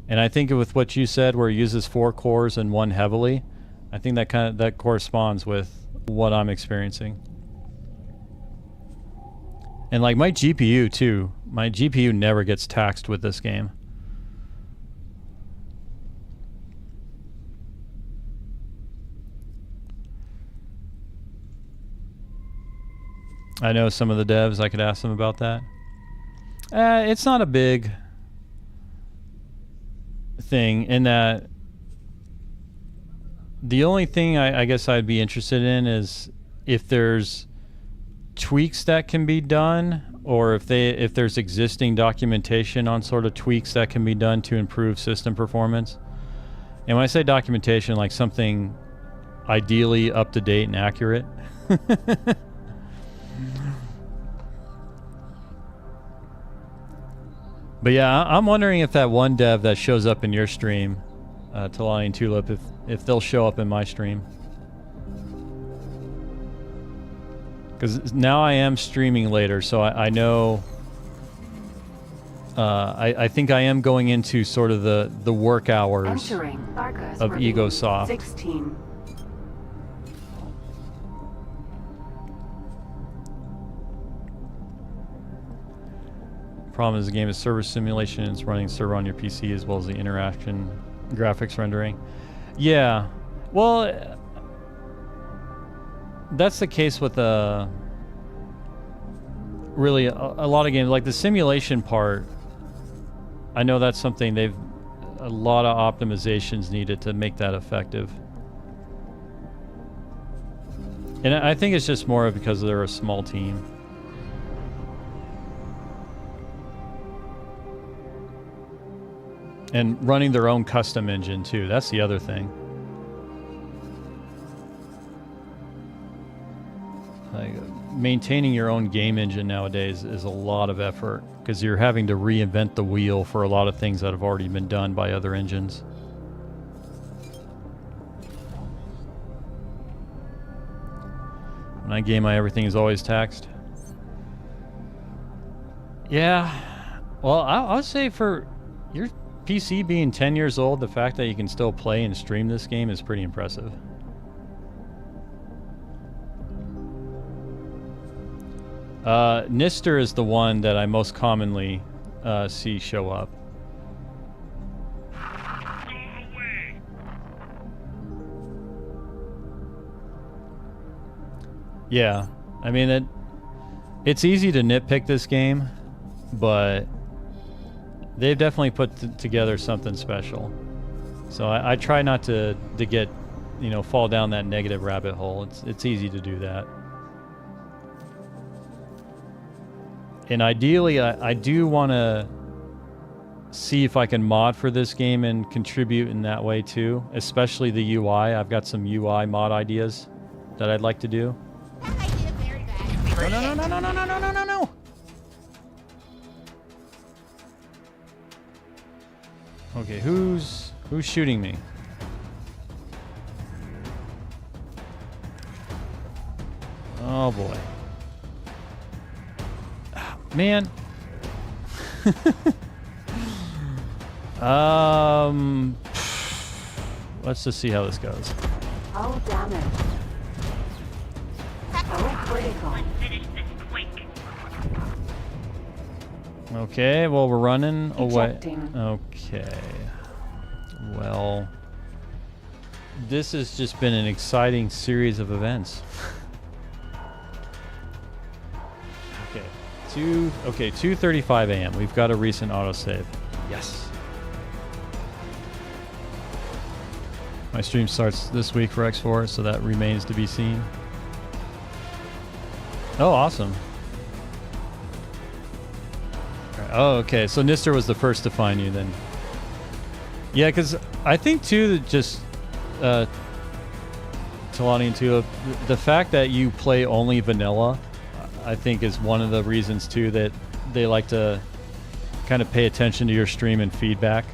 And I think with what you said, where it uses 4 cores and 1 heavily, I think that corresponds with what I'm experiencing. And like my GPU too, my GPU never gets taxed with this game. I know some of the devs, I could ask them about that. It's not a big thing in that the only thing I guess I'd be interested in is if there's tweaks that can be done, or if there's existing documentation on sort of tweaks that can be done to improve system performance. And when I say documentation, like something ideally up to date and accurate. But yeah, I'm wondering if that one dev that shows up in your stream, Talani and Tulip, if they'll show up in my stream. Because now I am streaming later, so I know... I think I am going into sort of the work hours of EgoSoft.
16.
Problem is the game is server simulation and it's running server on your PC as well as the interaction graphics rendering. Yeah, well, that's the case with really a lot of games. Like the simulation part, I know that's something a lot of optimizations needed to make that effective. And I think it's just more because they're a small team. And running their own custom engine too. That's the other thing. Like, maintaining your own game engine nowadays is a lot of effort because you're having to reinvent the wheel for a lot of things that have already been done by other engines. When I game, everything is always taxed. Yeah. Well, I would say for your PC being 10 years old, the fact that you can still play and stream this game is pretty impressive. Nister is the one that I most commonly see show up. Yeah, I mean it's easy to nitpick this game, but they've definitely put together something special. So I try not to get, fall down that negative rabbit hole. It's easy to do that. And ideally, I do want to see if I can mod for this game and contribute in that way too, especially the UI. I've got some UI mod ideas that I'd like to do.
I did it very bad.
No. Okay, who's shooting me? Oh boy. Man. Let's just see how this goes.
Oh, damn it. Oh, critical.
Okay, well, we're running away.
Ejecting.
Okay. Well, this has just been an exciting series of events. Okay, 2:35 a.m. We've got a recent autosave. Yes. My stream starts this week for X4, so that remains to be seen. Oh, awesome. Oh, okay. So Nister was the first to find you then. Yeah, because I think too that just Talani and Tulip, the fact that you play only vanilla, I think is one of the reasons too that they like to kind of pay attention to your stream and feedback.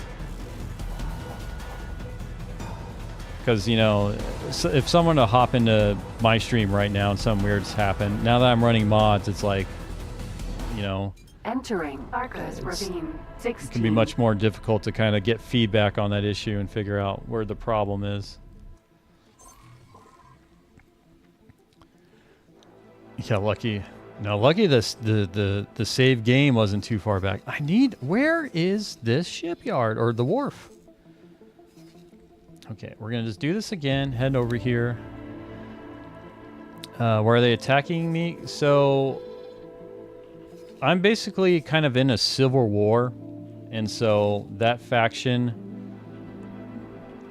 Because, if someone to hop into my stream right now and something weird's happened, now that I'm running mods, it's like,
Entering Arcus Ravine 16.
It can be much more difficult to kind of get feedback on that issue and figure out where the problem is. Yeah, lucky. No, lucky the save game wasn't too far back. Where is this shipyard or the wharf? Okay, we're gonna just do this again. Head over here. Where are they attacking me? So I'm basically kind of in a civil war, and so that faction,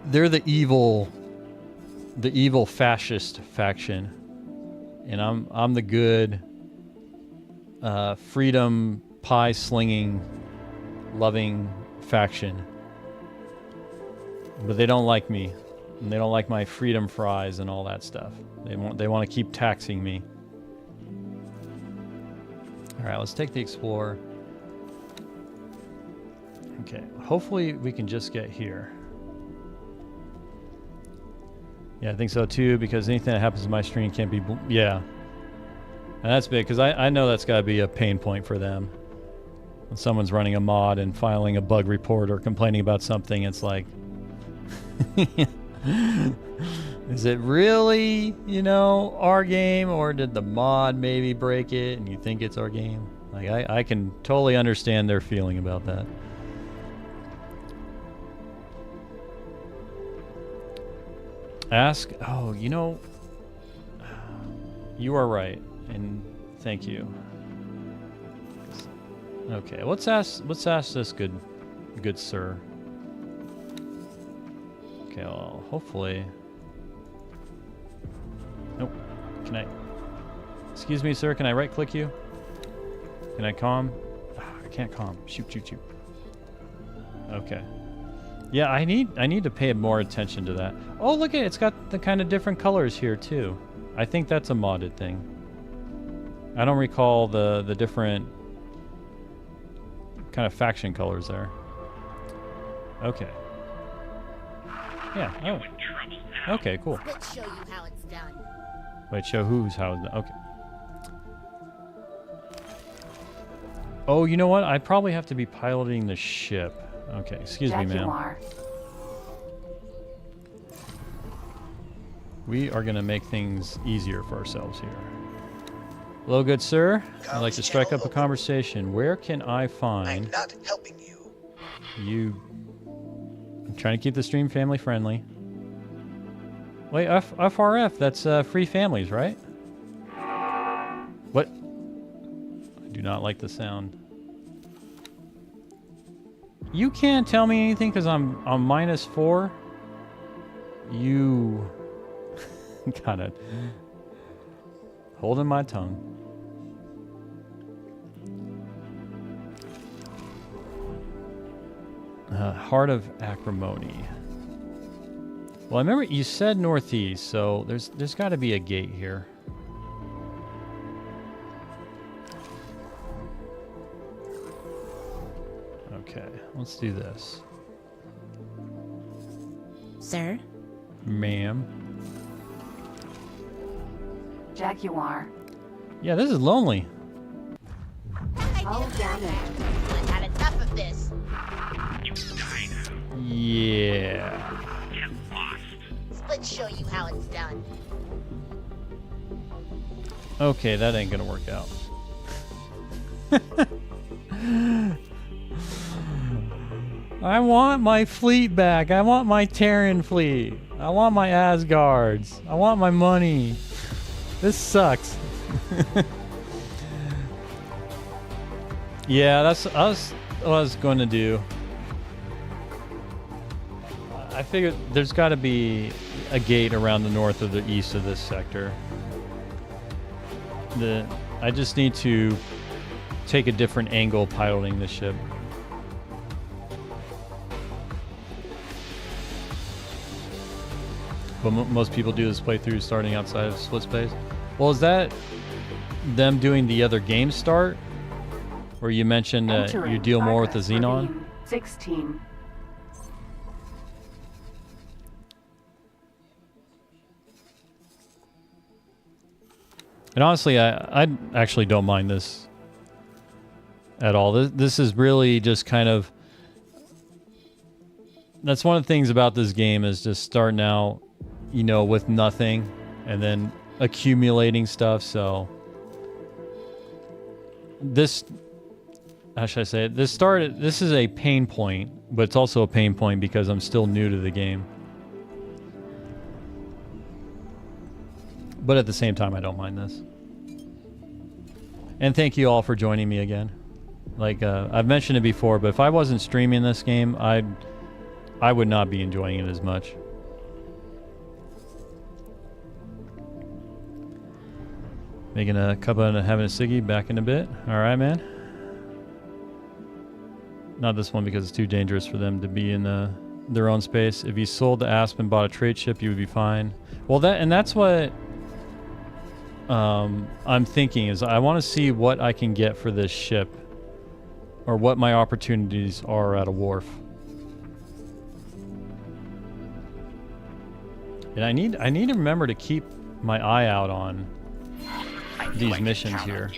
they're the evil fascist faction, and I'm the good, freedom pie slinging, loving faction. But they don't like me, and they don't like my freedom fries and all that stuff. They want to keep taxing me. All right, let's take the Explorer. Okay, hopefully we can just get here. Yeah, I think so too, because anything that happens in my stream can't be... yeah. And that's big, because I know that's got to be a pain point for them. When someone's running a mod and filing a bug report or complaining about something, it's like... is it really, our game, or did the mod maybe break it and you think it's our game? Like, I can totally understand their feeling about that. Ask, you are right, and thank you. Okay, let's ask this good sir. Okay, well, hopefully. Nope. Can I? Excuse me, sir. Can I right-click you? Can I calm? I can't calm. Shoot. Okay. Yeah, I need to pay more attention to that. Oh, look at it. It's got the kind of different colors here too. I think that's a modded thing. I don't recall the different kind of faction colors there. Okay. Yeah. Oh. Okay, cool.
Let's show you how it's done.
Wait, show who's how it's done. Okay. Oh, you know what? I probably have to be piloting the ship. Okay, excuse me, ma'am. We are going to make things easier for ourselves here. Hello, good sir. I'd like to strike up a conversation. Where can I find...
I'm not helping you.
I'm trying to keep the stream family friendly. Wait, FRF, that's free families, right? What? I do not like the sound. You can't tell me anything because I'm -4? You... got it. Holding my tongue. Heart of Acrimony. Well, I remember you said northeast, so there's got to be a gate here. Okay, let's do this.
Sir?
Ma'am.
Jaguar.
Oh,
Yeah, this is lonely.
Hull damage.
I've had enough of this.
Yeah.
Let's show you how it's done.
Okay, that ain't gonna work out. I want my fleet back. I want my Terran fleet. I want my Asgards. I want my money. This sucks. Yeah, that's what I was going to do. I figured there's got to be a gate around the north or the east of this sector. I just need to take a different angle piloting this ship. But most people do this playthrough starting outside of split space. Well, is that them doing the other game start? Where you mentioned that you deal more with the Xenon?
16.
And honestly, I actually don't mind this. at all. This is really just kind of... That's one of the things about this game, is just starting out, you know, with nothing and then accumulating stuff. So this, how should I say it? This is a pain point, but it's also a pain point because I'm still new to the game. But at the same time, I don't mind this. And thank you all for joining me again. Like, I've mentioned it before, but if I wasn't streaming this game, I would not be enjoying it as much. Making a cup and having a ciggy, back in a bit. Alright, man. Not this one because it's too dangerous for them to be in their own space. If you sold the Asp and bought a trade ship, you would be fine. Well, that's what I'm thinking, is I want to see what I can get for this ship, or what my opportunities are at a wharf. And I need to remember to keep my eye out on these missions here.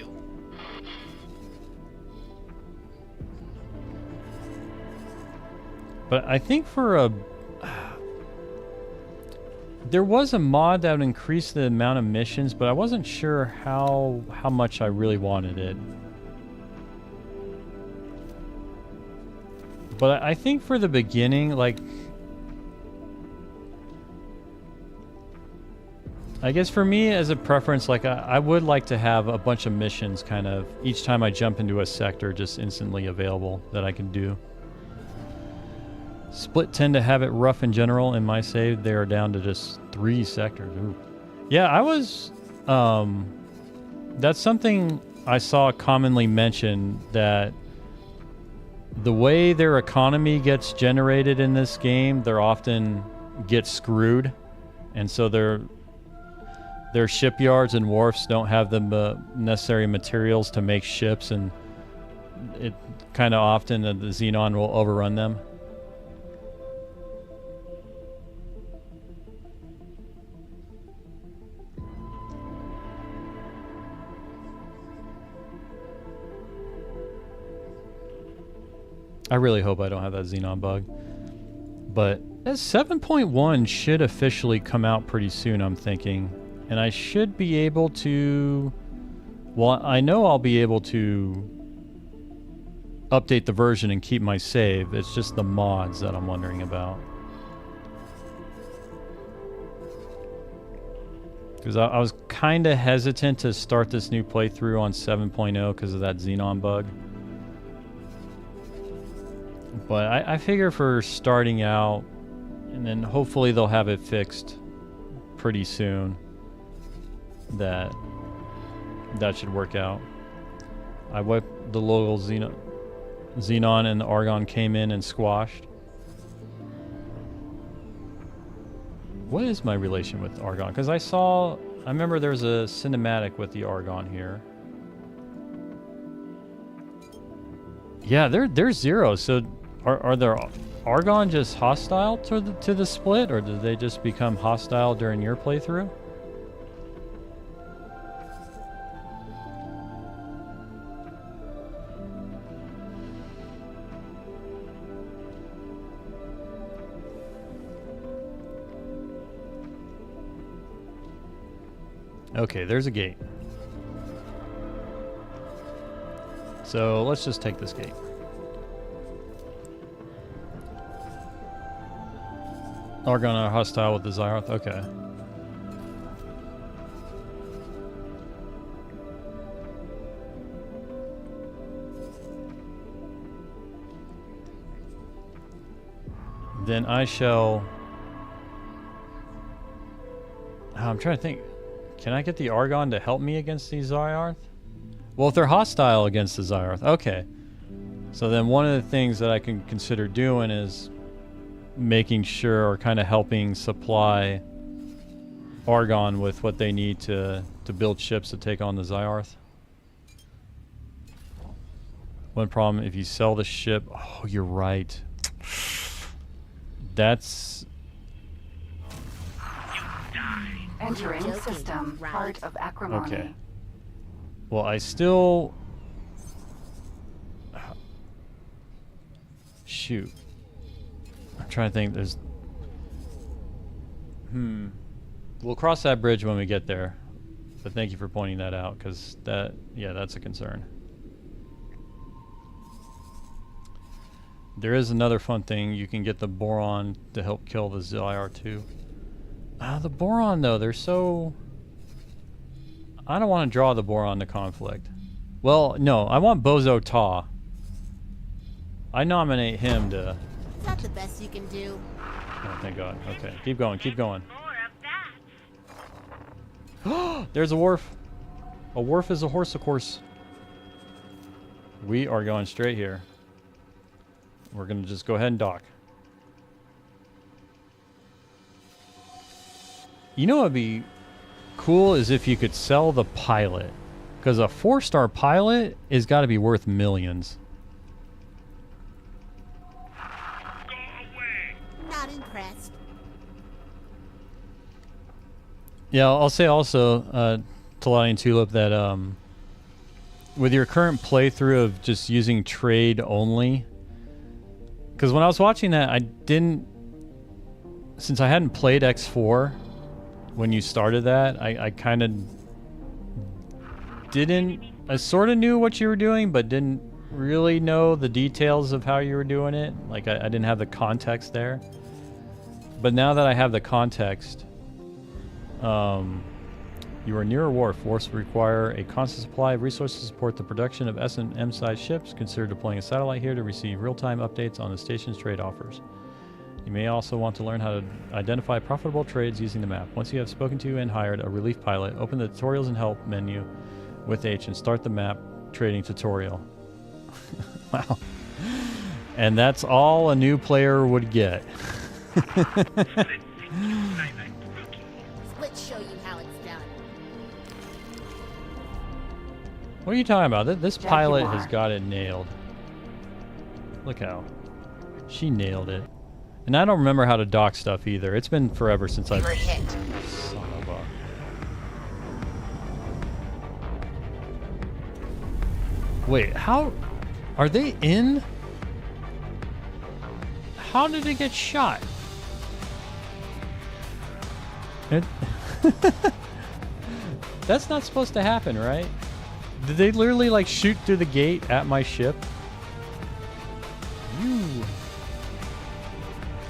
But I think there was a mod that would increase the amount of missions, but I wasn't sure how much I really wanted it. But I think for the beginning, like, I guess for me as a preference, like, I would like to have a bunch of missions kind of each time I jump into a sector just instantly available that I can do. Split tend to have it rough in general. In my save, they are down to just 3 sectors. Ooh. Yeah, I was... that's something I saw commonly mentioned, that the way their economy gets generated in this game, they're often get screwed. And so their shipyards and wharfs don't have the necessary materials to make ships, and it kind of often the Xenon will overrun them. I really hope I don't have that Xenon bug. But 7.1 should officially come out pretty soon, I'm thinking. And I should be able to... Well, I know I'll be able to update the version and keep my save. It's just the mods that I'm wondering about. Because I was kind of hesitant to start this new playthrough on 7.0 because of that Xenon bug. But I figure for starting out, and then hopefully they'll have it fixed pretty soon, that should work out. I wiped the local Xenon and the Argon came in and squashed. What is my relation with Argon? Because I remember there was a cinematic with the Argon here. Yeah, they're 0. So are there Argon just hostile to the split, or did they just become hostile during your playthrough? Okay, there's a gate. So let's just take this gate. Argon are hostile with the Xyarth? Okay. Then I shall... I'm trying to think. Can I get the Argon to help me against the Xyarth? Well, if they're hostile against the Xyarth, okay. So then one of the things that I can consider doing is making sure, or kind of helping supply Argon with what they need to build ships to take on the Xyarth. One problem, if you sell the ship... Oh, you're right. That's...
Entering system, part of acrimony.
Okay. Well, I still... shoot. I'm trying to think. There's... We'll cross that bridge when we get there. But thank you for pointing that out, because that... Yeah, that's a concern. There is another fun thing. You can get the boron to help kill the ZIR2. The boron, though, they're so... I don't want to draw the boron to conflict. Well, no, I want Bozo Ta. I nominate him to...
Is that the best you can do?
Oh, thank God. Okay, keep going, keep going. There's a wharf. A wharf is a horse, of course. We are going straight here. We're going to just go ahead and dock. You know what would be cool is if you could sell the pilot. Because a 4-star pilot is got to be worth millions.
Not impressed.
Yeah, I'll say also, Talani and Tulip, that with your current playthrough of just using trade only, because when I was watching that, I didn't, since I hadn't played X4 when you started that, I kind of didn't, I sort of knew what you were doing, but didn't really know the details of how you were doing it. Like, I didn't have the context there. But now that I have the context, you are near a wharf. Wharfs require a constant supply of resources to support the production of S and M-sized ships. Consider deploying a satellite here to receive real-time updates on the station's trade offers. You may also want to learn how to identify profitable trades using the map. Once you have spoken to and hired a relief pilot, open the tutorials and help menu with H and start the map trading tutorial. Wow. And that's all a new player would get.
Let's show you how it's done.
What are you talking about? This pilot has got it nailed. Look how she nailed it. And I don't remember how to dock stuff either. It's been forever since I've...
hit.
Son of a... Wait, how... Are they in? How did it get shot? It... That's not supposed to happen, right? Did they literally, like, shoot through the gate at my ship?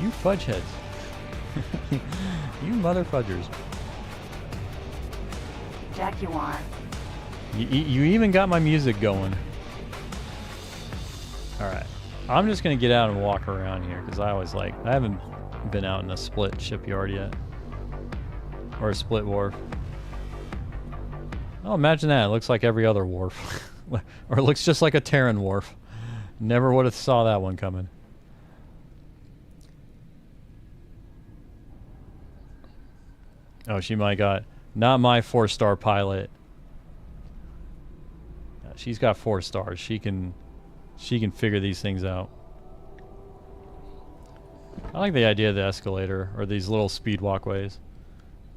You fudge heads. You mother fudgers.
Jaguar.
You even got my music going. Alright. I'm just going to get out and walk around here, because I always like... I haven't been out in a split shipyard yet. Or a split wharf. Oh, imagine that. It looks like every other wharf. Or it looks just like a Terran wharf. Never would have saw that one coming. Oh, she might got... Not my 4-star pilot. She's got 4 stars. She can figure these things out. I like the idea of the escalator, or these little speed walkways.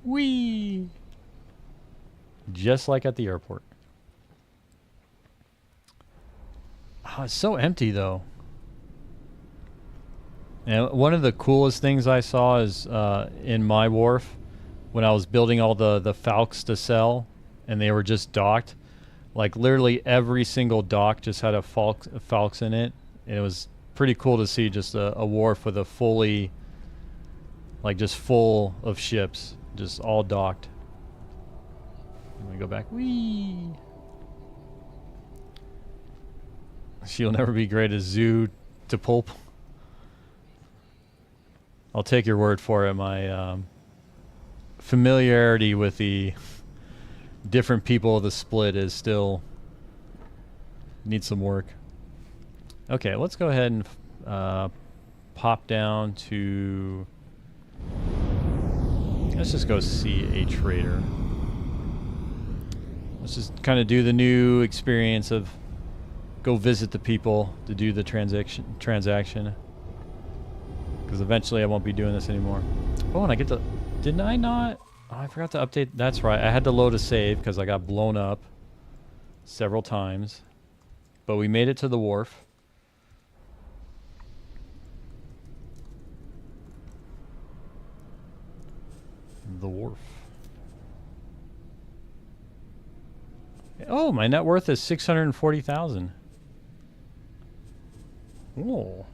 Whee! Just like at the airport. Oh, it's so empty, though. And one of the coolest things I saw is in my wharf, when I was building all the Falcons to sell, and they were just docked. Like, literally every single dock just had a Falcons in it. And it was pretty cool to see just a wharf with a fully, like, just full of ships. Just all docked. Let me go back. Whee! She'll never be great as Zoo to Pulp. I'll take your word for it. My familiarity with the different people of the split is still needs some work. Okay, let's go ahead and pop down to... Let's just go see a trader. Let's just kind of do the new experience of go visit the people to do the transaction. Because eventually I won't be doing this anymore. Oh, and I get to... Didn't I not? Oh, I forgot to update. That's right. I had to load a save because I got blown up several times. But we made it to the wharf. The wharf. Oh, my net worth is 640,000. Oh.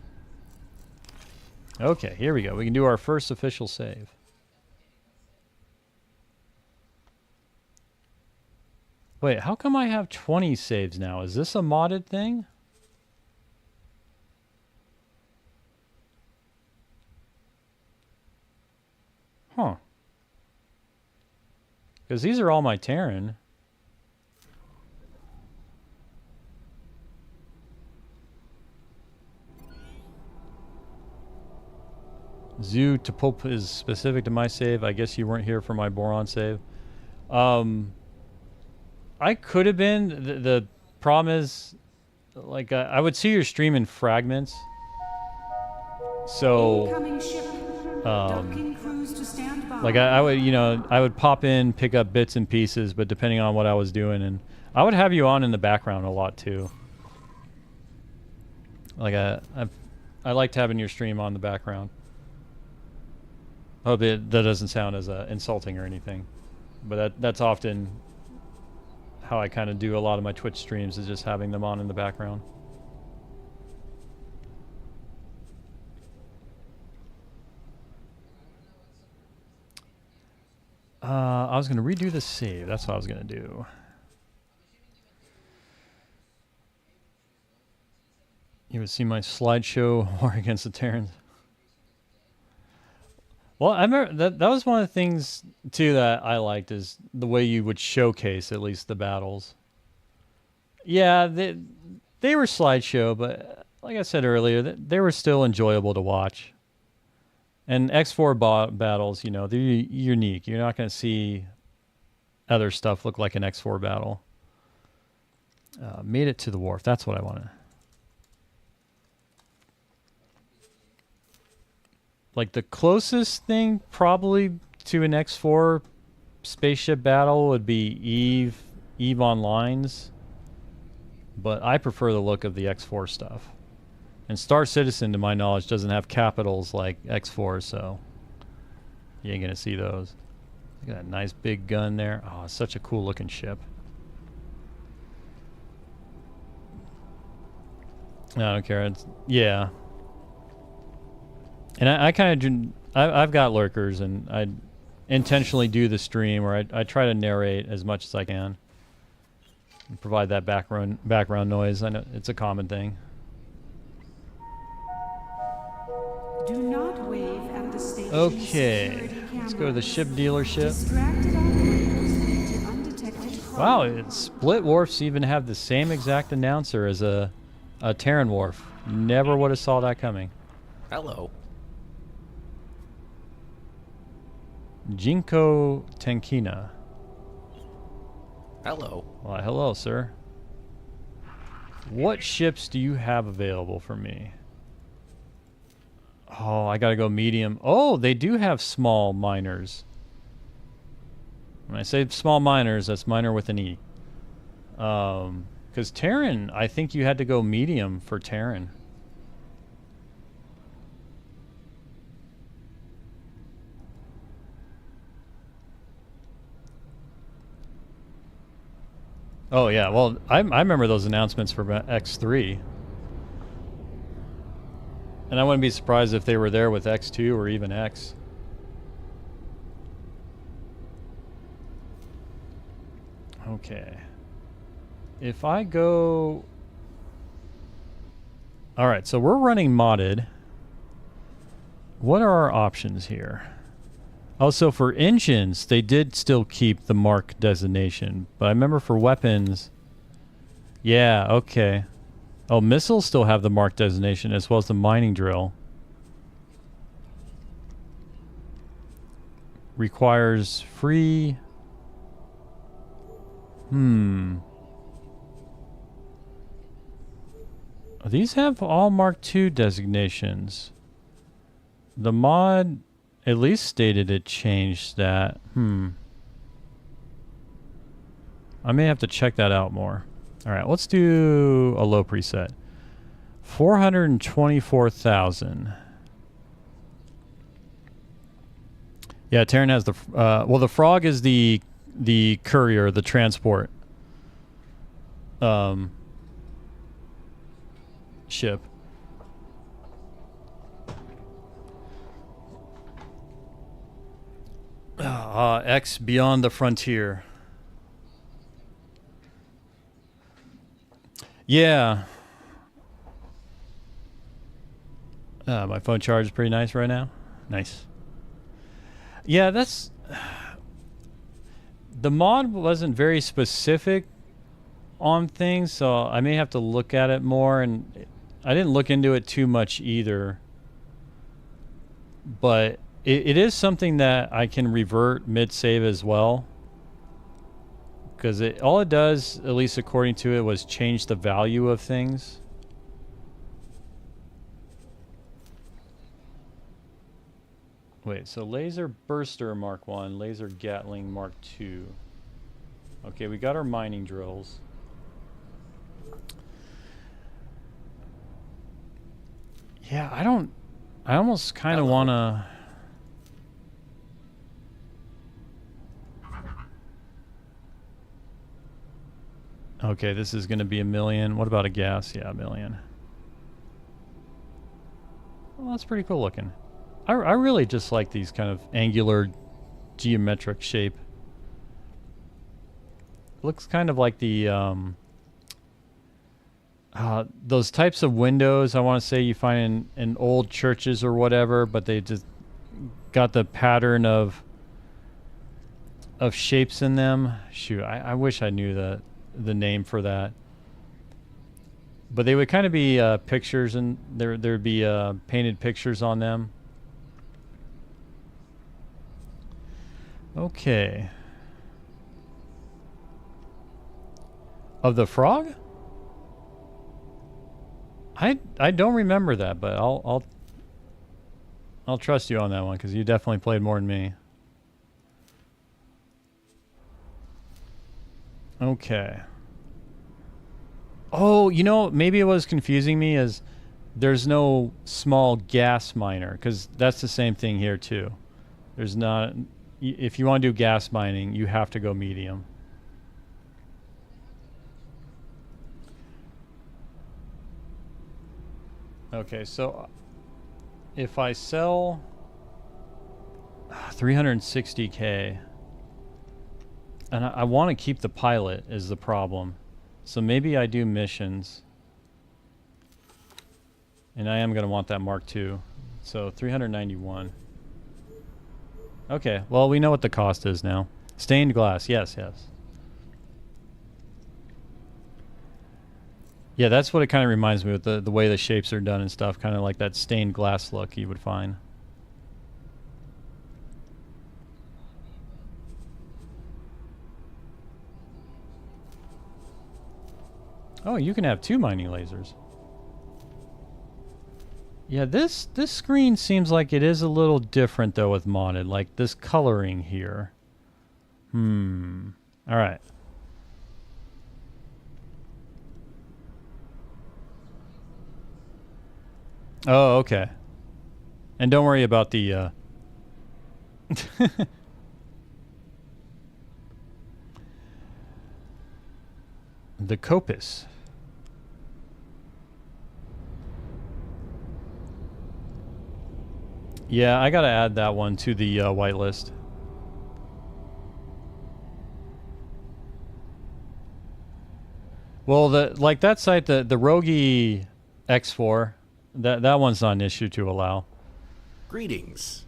Okay, here we go. We can do our first official save. Wait, how come I have 20 saves now? Is this a modded thing? Huh. Because these are all my Terran. Zoo to pulp is specific to my save. I guess you weren't here for my boron save. I could have been. The problem is, like, I would see your stream in fragments. So, like, I would, you know, I would pop in, pick up bits and pieces, but depending on what I was doing, and I would have you on in the background a lot too. Like, I liked having your stream on the background. Hope that doesn't sound as insulting or anything, but that's often how I kind of do a lot of my Twitch streams, is just having them on in the background. I was going to redo the save. That's what I was going to do. You would see my slideshow war against the Terrans. Well, I remember that was one of the things too that I liked, is the way you would showcase at least the battles. Yeah, they were slideshow, but like I said earlier, they were still enjoyable to watch. And X4 battles, you know, they're unique. You're not going to see other stuff look like an X4 battle. Made it to the wharf. That's what I wanted. Like, the closest thing probably to an X4 spaceship battle would be Eve Online's. But I prefer the look of the X4 stuff. And Star Citizen, to my knowledge, doesn't have capitals like X4, so you ain't going to see those. Look at that nice big gun there. Oh, it's such a cool looking ship. I don't care. Yeah. And I kind of, I've got lurkers, and I intentionally do the stream where I try to narrate as much as I can and provide that background noise. I know it's a common thing.
Do not wave at the station.
Okay, let's go to the ship dealership. Wow, Split Wharfs even have the same exact announcer as a Terran Wharf. Never would have saw that coming.
Hello.
Jinko Tenkina.
Hello.
Well, hello, sir. What ships do you have available for me? Oh, I gotta go medium. Oh, they do have small miners. When I say small miners, that's miner with an E. Because Terran, I think you had to go medium for Terran. Oh yeah, well, I remember those announcements for X3. And I wouldn't be surprised if they were there with X2 or even X. Okay. If I go... Alright, so we're running modded. What are our options here? Also, for engines, they did still keep the mark designation. But I remember for weapons... Yeah, okay. Oh, missiles still have the mark designation as well as the mining drill. Requires free... These have all Mark II designations. The mod at least stated it changed that. I may have to check that out more. Alright, let's do a low preset. 424,000. Yeah, Terran has the well, the frog is the courier, the transport ship. X Beyond the Frontier. Yeah. My phone charge is pretty nice right now. Nice. Yeah, that's... The mod wasn't very specific on things, so I may have to look at it more, and I didn't look into it too much either. But it is something that I can revert mid-save as well. Because all it does, at least according to it, was change the value of things. Wait, so laser burster Mark 1, laser Gatling Mark 2. Okay, we got our mining drills. Yeah, I almost kind of want to... Okay, this is going to be $1 million. What about a gas? Yeah, $1 million. Well, that's pretty cool looking. I really just like these kind of angular geometric shape. Looks kind of like the those types of windows I want to say you find in old churches or whatever, but they just got the pattern of shapes in them. Shoot, I wish I knew the name for that. But they would kind of be pictures, and there'd be painted pictures on them. Okay. Of the frog? I don't remember that, but I'll trust you on that one because you definitely played more than me. Okay. Oh, you know, maybe it was confusing me as there's no small gas miner, because that's the same thing here too. There's not... If you want to do gas mining, you have to go medium. Okay, so if I sell 360K, and I want to keep the pilot is the problem. So maybe I do missions. And I am going to want that Mark II. So 391. Okay, well, we know what the cost is now. Stained glass, yes, yes. Yeah, that's what it kind of reminds me of, the way the shapes are done and stuff. Kind of like that stained glass look you would find. Oh, you can have 2 mining lasers. Yeah, this screen seems like it is a little different though with modded, like this coloring here. All right. Oh, okay. And don't worry about the the Copus. Yeah, I gotta add that one to the whitelist. Well, like that site, the Rogi X4, that one's not an issue to allow.
Greetings.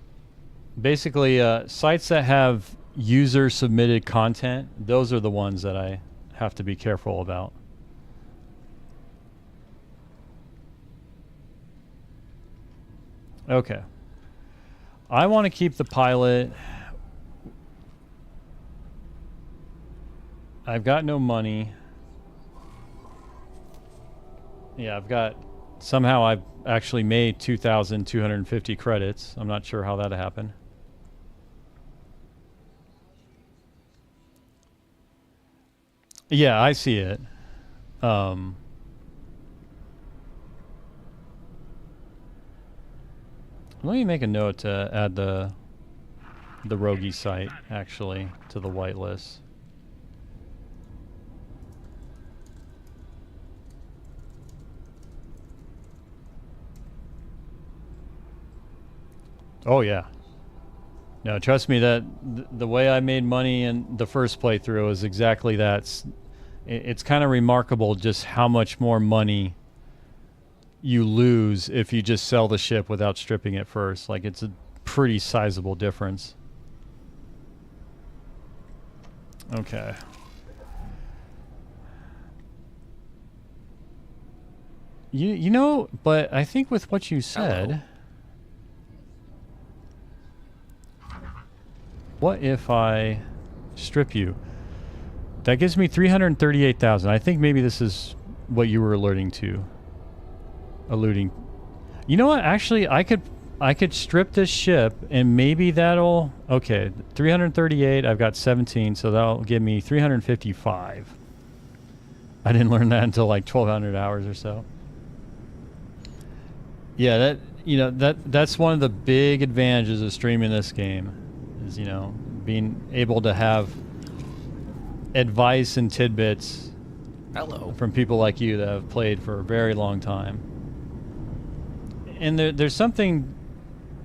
Basically, sites that have user submitted content, those are the ones that I have to be careful about. Okay. I want to keep the pilot. I've got no money. Yeah, somehow I've actually made 2,250 credits. I'm not sure how that happened. Yeah, I see it. Let me make a note to add the the roguey site, actually, to the whitelist. Oh yeah. No, trust me, that the way I made money in the first playthrough is exactly that. It's kind of remarkable just how much more money you lose if you just sell the ship without stripping it first. Like, it's a pretty sizable difference. Okay. You know, but I think with what you said... What if I strip you? That gives me 338,000. I think maybe this is what you were alluding. You know what? Actually, I could strip this ship and maybe that'll... Okay, 338. I've got 17, so that'll give me 355. I didn't learn that until like 1,200 hours or so. Yeah, that's one of the big advantages of streaming this game. Is, you know, being able to have advice and tidbits from people like you that have played for a very long time. And there's something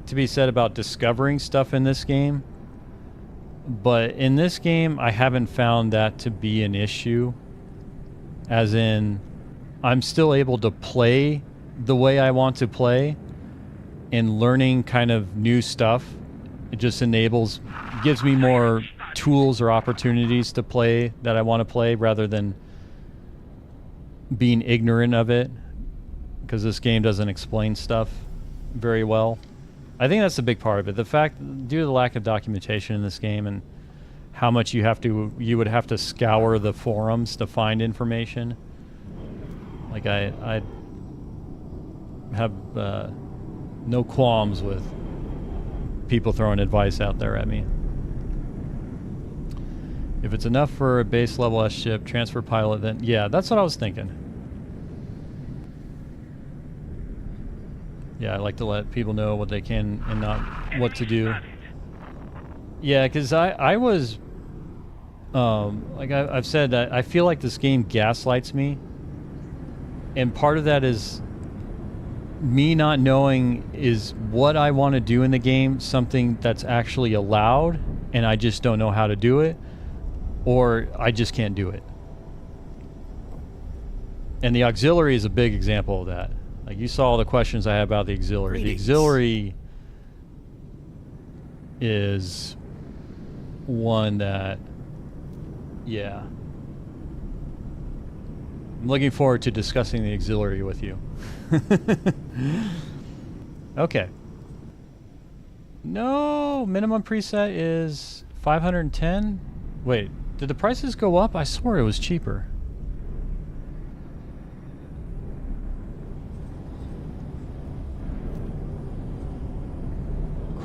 to be said about discovering stuff in this game, but in this game I haven't found that to be an issue, as in I'm still able to play the way I want to play, and learning kind of new stuff. It just gives me more tools or opportunities to play that I want to play, rather than being ignorant of it, because this game doesn't explain stuff very well. I think that's a big part of it. The fact, due to the lack of documentation in this game and how much you would have to scour the forums to find information. Like, I have no qualms with people throwing advice out there at me. If it's enough for a base level S ship, transfer pilot, then yeah, that's what I was thinking. Yeah, I like to let people know what they can and not what to do. Yeah, because I was, like I've said, that I feel like this game gaslights me. And part of that is me not knowing, is what I want to do in the game something that's actually allowed and I just don't know how to do it, or I just can't do it. And the auxiliary is a big example of that. Like, you saw all the questions I had about the auxiliary. The auxiliary is one that, yeah. I'm looking forward to discussing the auxiliary with you. Okay. No, minimum preset is 510. Wait, did the prices go up? I swore it was cheaper.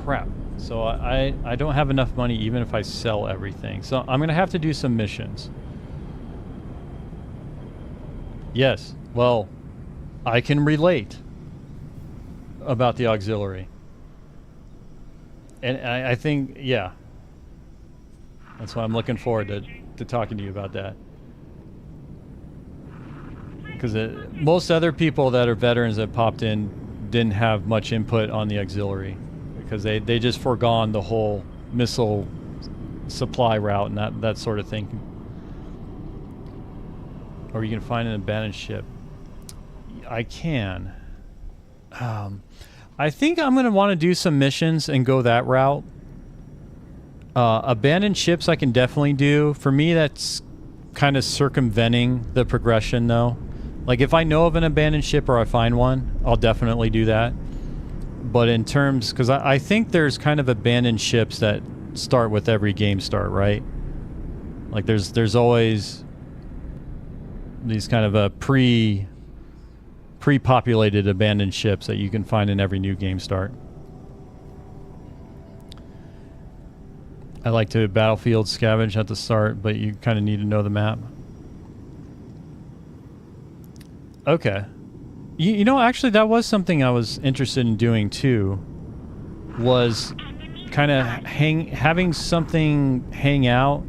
Crap. So I don't have enough money even if I sell everything. So I'm going to have to do some missions. Yes. Well, I can relate about the auxiliary. And I think, yeah. That's why I'm looking forward to talking to you about that. Because most other people that are veterans that popped in didn't have much input on the auxiliary. Because they just foregone the whole missile supply route and that sort of thing. Or you can find an abandoned ship. I can. I think I'm going to want to do some missions and go that route. Abandoned ships I can definitely do. For me, that's kind of circumventing the progression, though. Like, if I know of an abandoned ship or I find one, I'll definitely do that. But in terms... Because I think there's kind of abandoned ships that start with every game start, right? Like, there's always these kind of pre-populated abandoned ships that you can find in every new game start. I like to battlefield scavenge at the start, but you kind of need to know the map. Okay. You know, actually, that was something I was interested in doing too. Was kind of having something hang out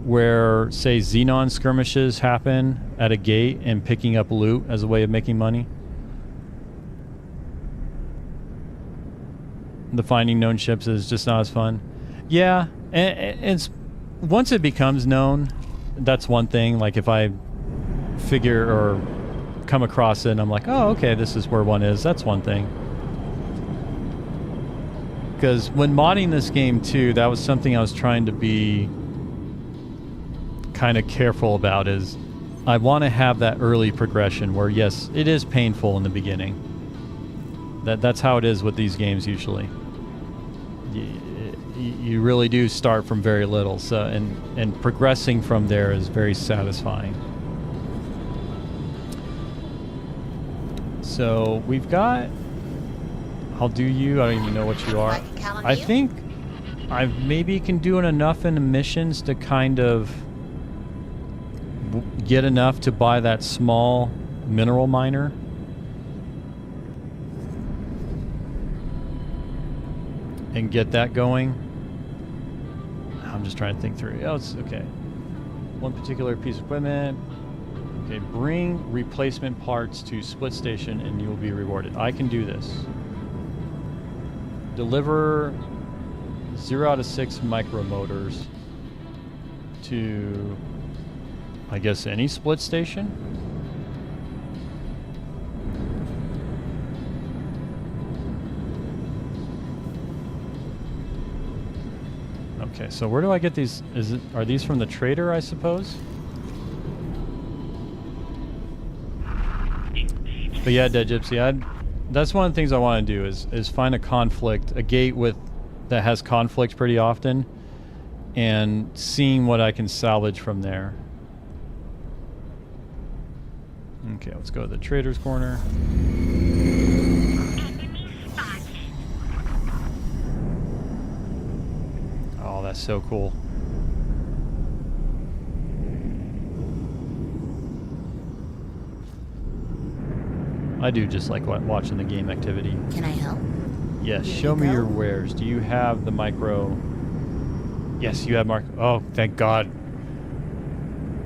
where, say, Xenon skirmishes happen at a gate and picking up loot as a way of making money. The finding known ships is just not as fun. Yeah, and it's once it becomes known, that's one thing. Like if I figure or come across it and I'm like, oh, okay, this is where one is. That's one thing. Because when modding this game too, that was something I was trying to be kind of careful about. Is I want to have that early progression where, yes, it is painful in the beginning. That's how it is with these games usually. You really do start from very little, so and progressing from there is very satisfying. So we've got. I'll do you. I don't even know what you are. I think I maybe can do enough in the missions to kind of get enough to buy that small mineral miner. And get that going. I'm just trying to think through. Oh, it's okay. One particular piece of equipment. Okay, bring replacement parts to split station and you will be rewarded. I can do this. Deliver 0 out of 6 micromotors to, I guess, any split station. Okay, so where do I get these? Are these from the trader, I suppose? But yeah, Dead Gypsy, that's one of the things I want to do is find a conflict, a gate that has conflict pretty often, and seeing what I can salvage from there. Okay, let's go to the trader's corner. Oh, that's so cool. I do just like watching the game activity.
Can I help?
Yes, show me your wares. Do you have the micro? Yes, you have micro. Oh, thank God.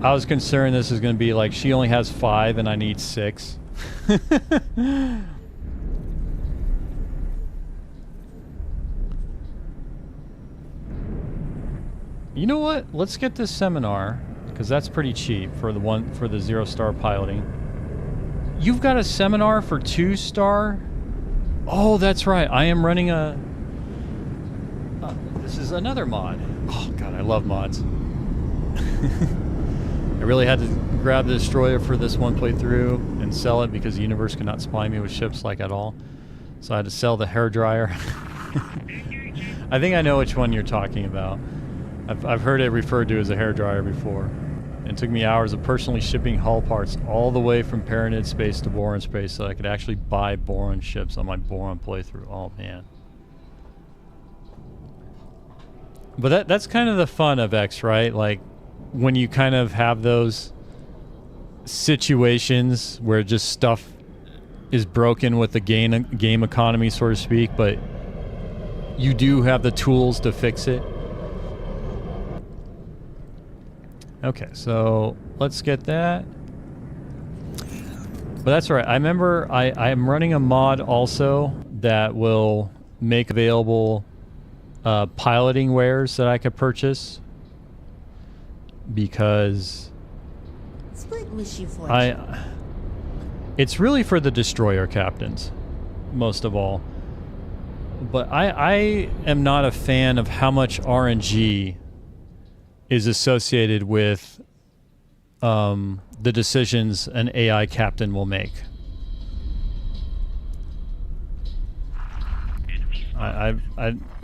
I was concerned this is going to be like she only has 5 and I need 6. You know what? Let's get this seminar because that's pretty cheap for the 0-star piloting. You've got a seminar for 2-star? Oh, that's right. I am running a... this is another mod. Oh, God, I love mods. I really had to grab the destroyer for this one playthrough and sell it because the universe could not supply me with ships like at all. So I had to sell the hairdryer. I think I know which one you're talking about. I've heard it referred to as a hairdryer before. It took me hours of personally shipping hull parts all the way from Paranid space to Boron space so I could actually buy Boron ships on my Boron playthrough. Oh, man. But that's kind of the fun of X, right? Like, when you kind of have those situations where just stuff is broken with the game economy, so to speak, but you do have the tools to fix it. Okay, so let's get that. But that's right. I remember I'm running a mod also that will make available piloting wares that I could purchase because it's really for the destroyer captains most of all. But I am not a fan of how much RNG is associated with the decisions an AI captain will make.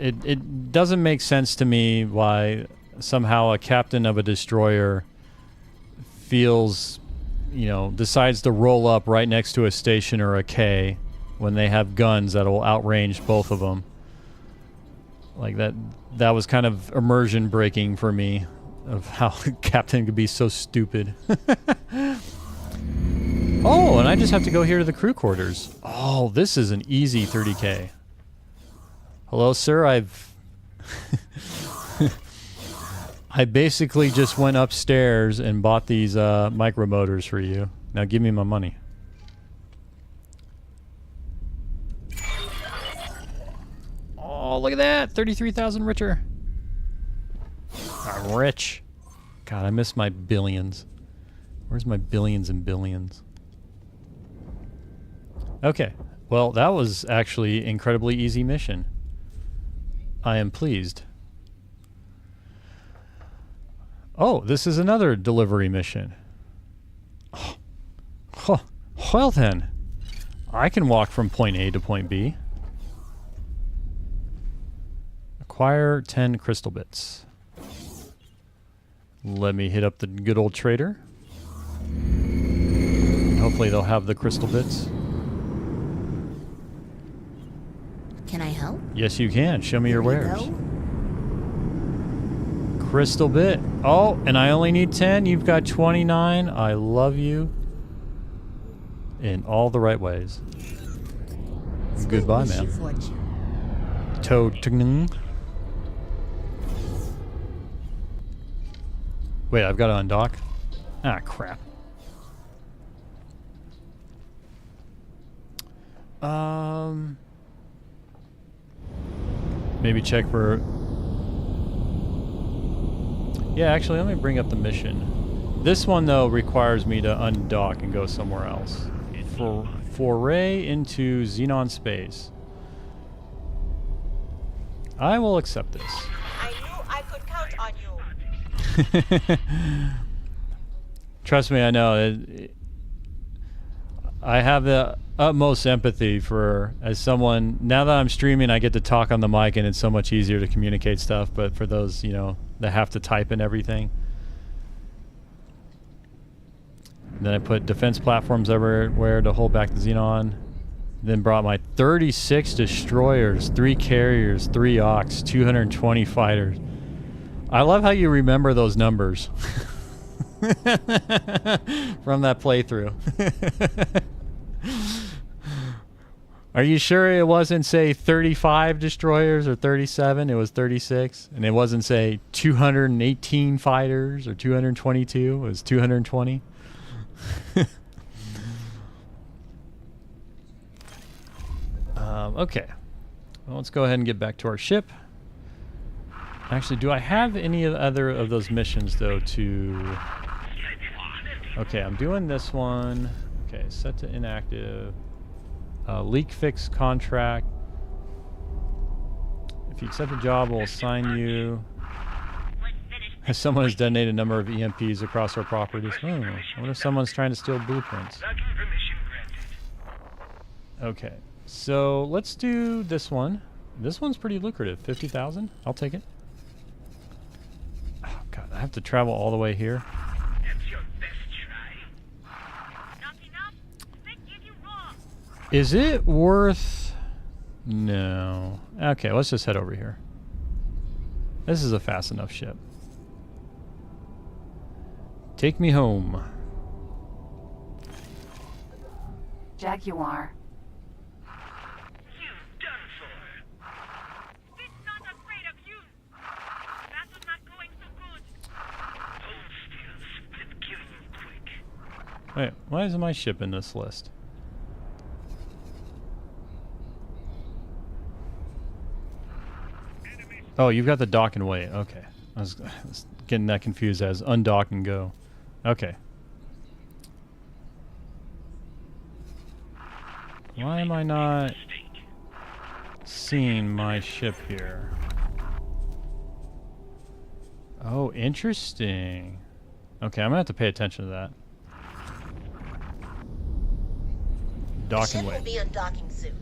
It doesn't make sense to me why somehow a captain of a destroyer feels, decides to roll up right next to a station or a K when they have guns that will outrange both of them. Like that was kind of immersion breaking for me of how a captain could be so stupid. Oh, and I just have to go here to the crew quarters. Oh, this is an easy 30K. Hello, sir. I've I basically just went upstairs and bought these micro motors for you. Now give me my money. Oh, look at that! 33,000 richer. I'm rich. God, I miss my billions. Where's my billions and billions? Okay. Well, that was actually an incredibly easy mission. I am pleased. Oh, this is another delivery mission. Oh, well then. I can walk from point A to point B. Acquire 10 crystal bits. Let me hit up the good old trader. Hopefully they'll have the crystal bits.
Can I help?
Yes, you can. Show me your
Here you
wares.
go.
Crystal bit. Oh, and I only need 10. You've got 29. I love you. In all the right ways. Goodbye,
Wish you
man.
fortune.
Toad. Wait, I've got to undock? Ah, crap. Maybe check for... Yeah, actually, let me bring up the mission. This one, though, requires me to undock and go somewhere else. Foray into Xenon space. I will accept this.
I knew I could count on you.
Trust me, I know. I have the utmost empathy for, as someone, now that I'm streaming, I get to talk on the mic and it's so much easier to communicate stuff, but for those, you know, that have to type and everything. Then I put defense platforms everywhere to hold back the Xenon. Then brought my 36 destroyers, 3 carriers, 3 Ox, 220 fighters. I love how you remember those numbers from that playthrough. Are you sure it wasn't, say, 35 destroyers or 37? It was 36. And it wasn't, say, 218 fighters or 222. It was 220. Okay. Well, let's go ahead and get back to our ship. Actually, do I have any other of those missions, though, to... Okay, I'm doing this one. Okay, set to inactive. Leak fix contract. If you accept the job, we'll assign you. As someone has detonated a number of EMPs across our properties. Oh, I wonder if someone's trying to steal blueprints. Okay, so let's do this one. This one's pretty lucrative. 50,000. I'll take it. Oh God, I have to travel all the way here. Is it worth... No. Okay, let's just head over here. This is a fast enough ship. Take me home.
Jaguar.
You've done for. We're not afraid of you. Battle's not going so good. Hold still. I'm killing you quick.
Wait, why isn't my ship in this list? Oh, you've got the dock and wait. Okay. I was getting that confused as undock and go. Okay. Why am I not seeing my ship here? Oh, interesting. Okay, I'm gonna have to pay attention to that. Dock
The ship
and
will
wait.
be undocking soon.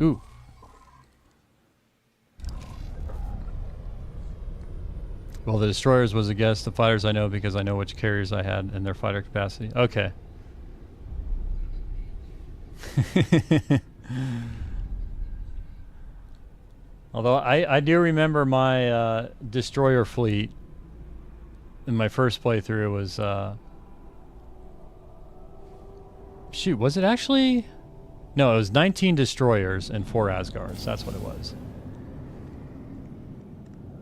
Ooh. Well, the destroyers was a guess. The fighters I know because I know which carriers I had and their fighter capacity. Okay. Although I do remember my destroyer fleet in my first playthrough was... shoot, was it actually... No, it was 19 destroyers and 4 Asgards. That's what it was.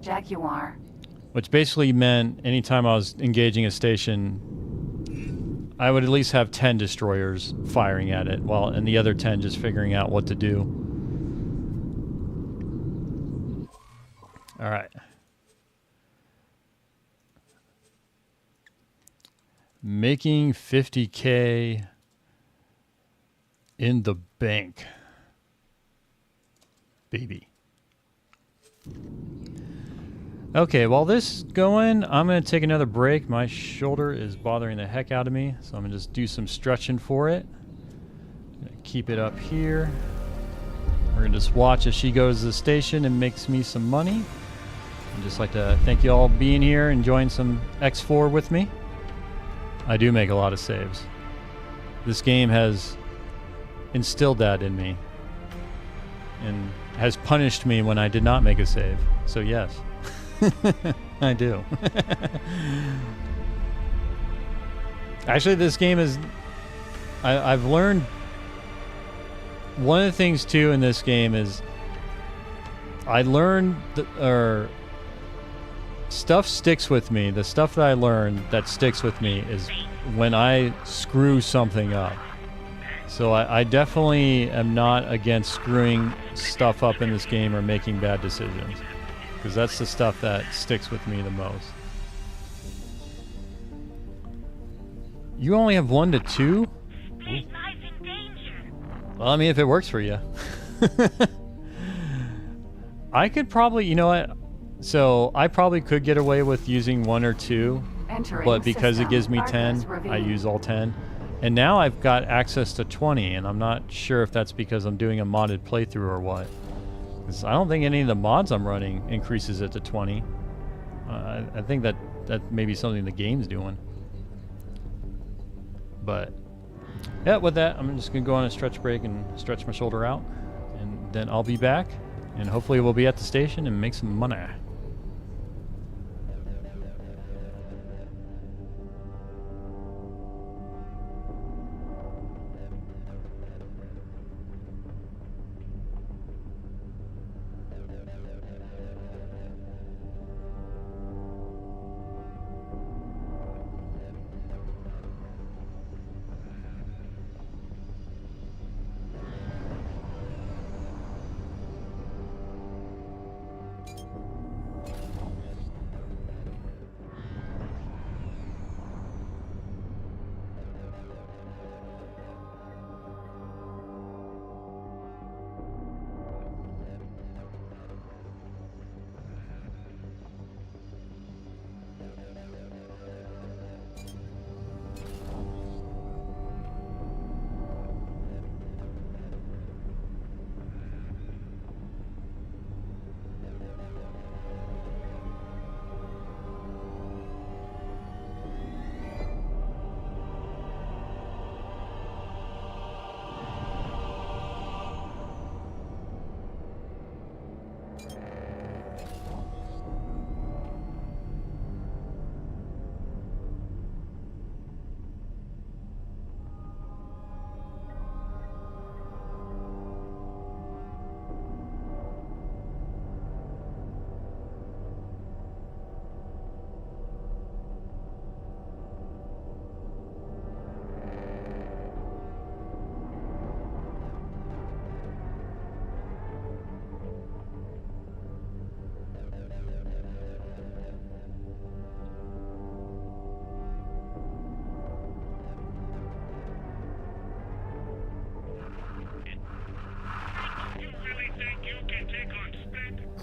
Jaguar.
Which basically meant anytime I was engaging a station, I would at least have 10 destroyers firing at it, and the other 10 just figuring out what to do. All right. Making 50K in the bank. Baby. Okay, while this is going, I'm going to take another break. My shoulder is bothering the heck out of me, so I'm going to just do some stretching for it. Keep it up here. We're going to just watch as she goes to the station and makes me some money. I'd just like to thank you all for being here, enjoying some X4 with me. I do make a lot of saves. This game has instilled that in me and has punished me when I did not make a save. So yes, I do. Actually, this game is... I've learned... One of the things, too, in this game is... I learned... Stuff sticks with me. The stuff that I learned that sticks with me is when I screw something up. So I definitely am not against screwing stuff up in this game or making bad decisions, because that's the stuff that sticks with me the most. You only have 1 to 2? Well, I mean, if it works for you. I could probably, you know what? So I probably could get away with using 1 or 2, but because it gives me 10, I use all 10. And now I've got access to 20, and I'm not sure if that's because I'm doing a modded playthrough or what. 'Cause I don't think any of the mods I'm running increases it to 20. I think that may be something the game's doing. But yeah, with that, I'm just gonna go on a stretch break and stretch my shoulder out, and then I'll be back, and hopefully we'll be at the station and make some money.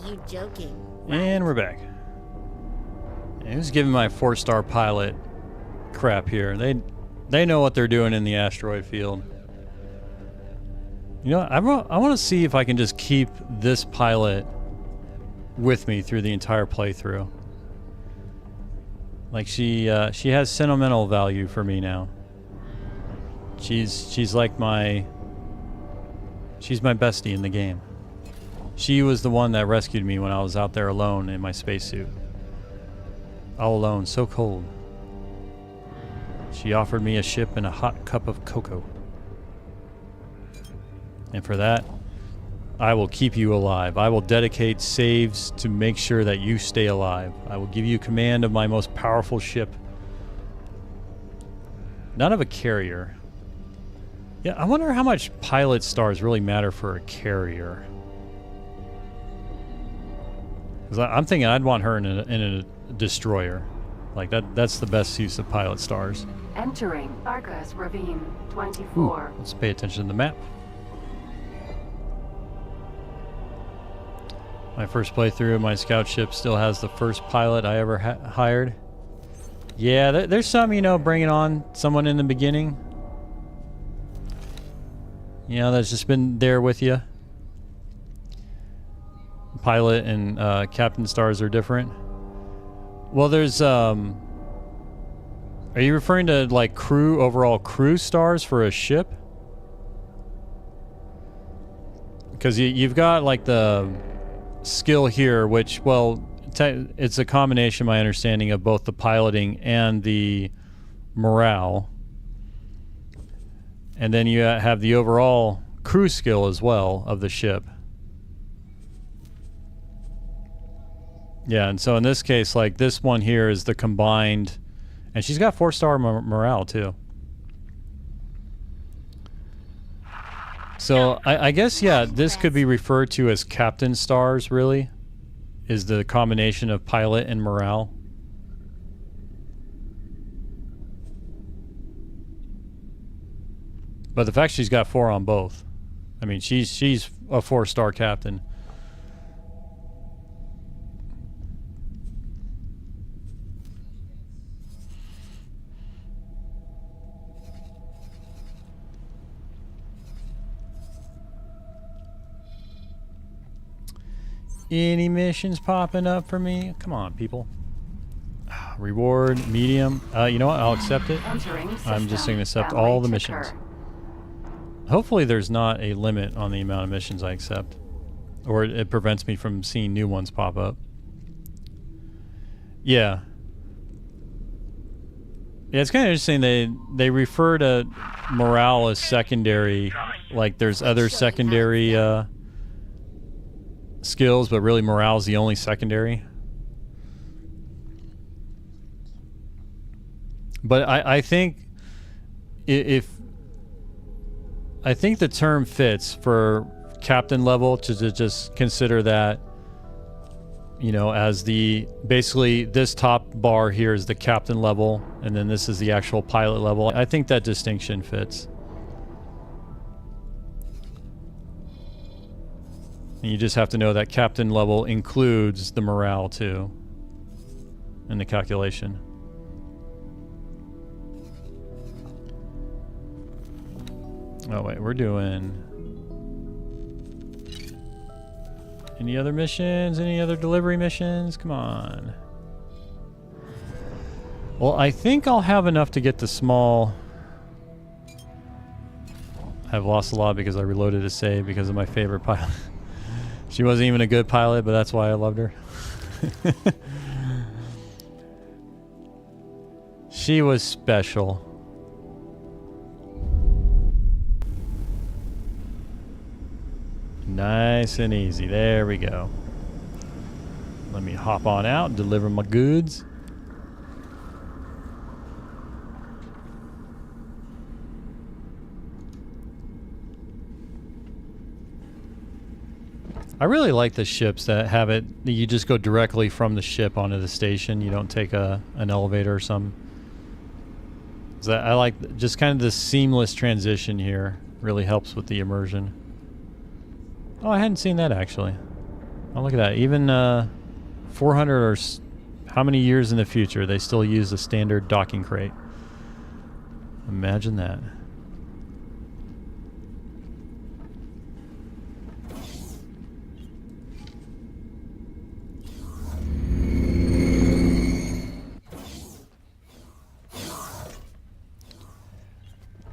You joking?
And we're back. And who's giving my 4-star pilot crap here? They know what they're doing in the asteroid field. You know, I want to see if I can just keep this pilot with me through the entire playthrough. Like she has sentimental value for me now. She's like she's my bestie in the game. She was the one that rescued me when I was out there alone in my spacesuit. All alone, so cold. She offered me a ship and a hot cup of cocoa. And for that, I will keep you alive. I will dedicate saves to make sure that you stay alive. I will give you command of my most powerful ship. None of a carrier. Yeah, I wonder how much pilot stars really matter for a carrier. 'Cause I'm thinking I'd want her in a destroyer. Like that's the best use of pilot stars.
Entering Arcus Ravine 24.
Ooh, let's pay attention to the map. My first playthrough, my scout ship still has the first pilot I ever hired. Yeah, there's some, you know, bringing on someone in the beginning. You know, that's just been there with you. Pilot and captain stars are different. Well, there's are you referring to like overall crew stars for a ship? Because you've got like the skill here, which, well, it's a combination, my understanding, of both the piloting and the morale. And then you have the overall crew skill as well of the ship. Yeah, and so in this case, like this one here is the combined, and she's got 4-star morale too. So I guess, yeah, this could be referred to as captain stars, really, is the combination of pilot and morale. But the fact she's got 4 on both, I mean, she's a 4-star captain. Any missions popping up for me? Come on, people. Reward, medium. You know what? I'll accept it. I'm just going to accept all the missions. Hopefully there's not a limit on the amount of missions I accept. Or it prevents me from seeing new ones pop up. Yeah. Yeah, it's kind of interesting. They refer to morale as secondary. Like there's other secondary skills, but really morale is the only secondary. But I think I think the term fits for captain level to just consider that, you know, as basically this top bar here is the captain level, and then this is the actual pilot level. I think that distinction fits. And you just have to know that captain level includes the morale too in the calculation. Oh wait, we're doing any other missions? Any other delivery missions? Come on. Well, I think I'll have enough to get the small. I've lost a lot because I reloaded a save because of my favorite pilot. She wasn't even a good pilot, but that's why I loved her. She was special. Nice and easy. There we go. Let me hop on out and deliver my goods. I really like the ships that have it, you just go directly from the ship onto the station. You don't take an elevator or something. I like just kind of the seamless transition here. Really helps with the immersion. Oh, I hadn't seen that actually. Oh, look at that. Even 400 or how many years in the future, they still use the standard docking crate. Imagine that.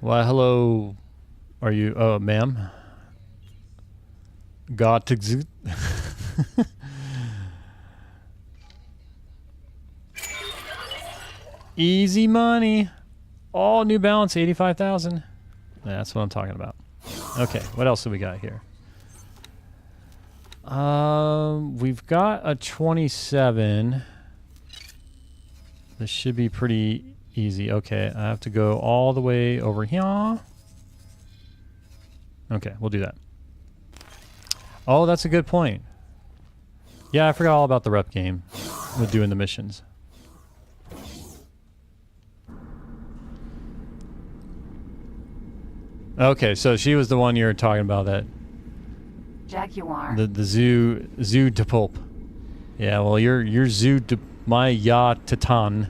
Why, hello. Are you, oh, ma'am? Got to easy money. All New Balance, 85,000. That's what I'm talking about. Okay, what else do we got here? We've got a 27. This should be pretty easy. Okay, I have to go all the way over here. Okay, we'll do that. Oh, that's a good point. Yeah, I forgot all about the rep game with doing the missions. Okay, so she was the one you were talking about, that
Jaguar.
the zoo de pulp. Yeah, well, you're zoo de my ya titan.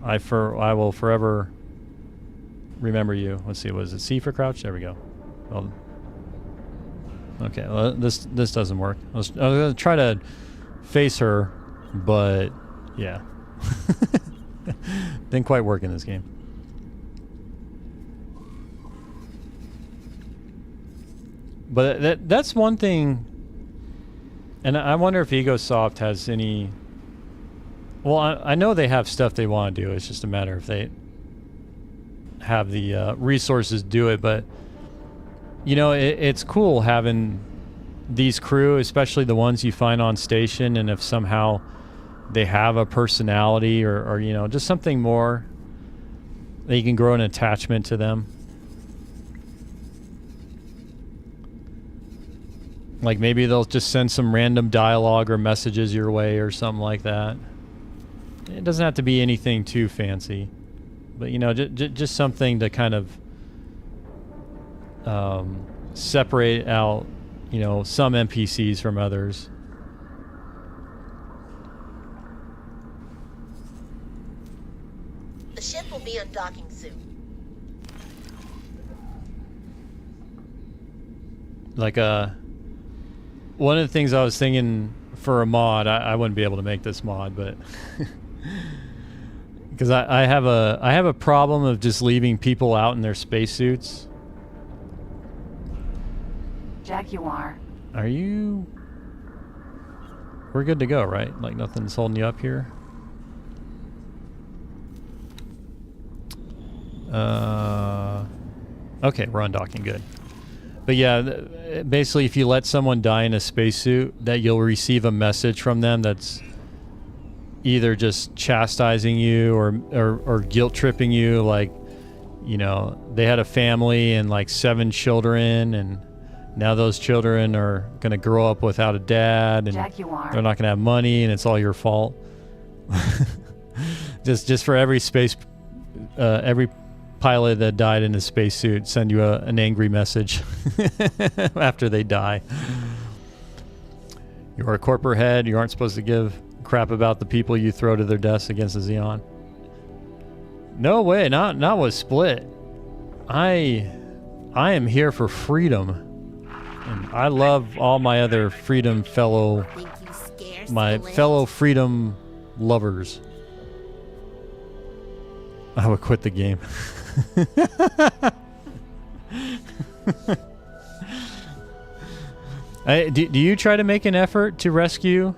I will forever remember you. Let's see, was it C for crouch? There we go. Well, okay, well, this doesn't work. I was gonna try to face her, but yeah, didn't quite work in this game. But that's one thing, and I wonder if EgoSoft has any. Well, I know they have stuff they want to do. It's just a matter if they have the resources to do it. But you know, it's cool having these crew, especially the ones you find on station, and if somehow they have a personality or you know, just something more, that you can grow an attachment to them. Like maybe they'll just send some random dialogue or messages your way or something like that. It doesn't have to be anything too fancy, but you know, just something to kind of separate out, you know, some NPCs from others.
The ship will be undocking soon.
Like one of the things I was thinking for a mod, I wouldn't be able to make this mod, but because I have a problem of just leaving people out in their spacesuits.
Jaguar.
Are you? We're good to go, right? Like nothing's holding you up here. Okay, we're undocking, good. But yeah, basically, if you let someone die in a spacesuit, that you'll receive a message from them that's either just chastising you or guilt tripping you, like, you know, they had a family and like 7 children, and now those children are going to grow up without a dad, and
Jaguar.
they're not going to have money, and it's all your fault. just for every every pilot that died in a spacesuit, send you an angry message after they die. You're a corporate head. You aren't supposed to give crap about the people you throw to their deaths against the Xeon. No way, not with Split. I am here for freedom, and I love all my other freedom fellow freedom lovers. I would quit the game. Do you try to make an effort to rescue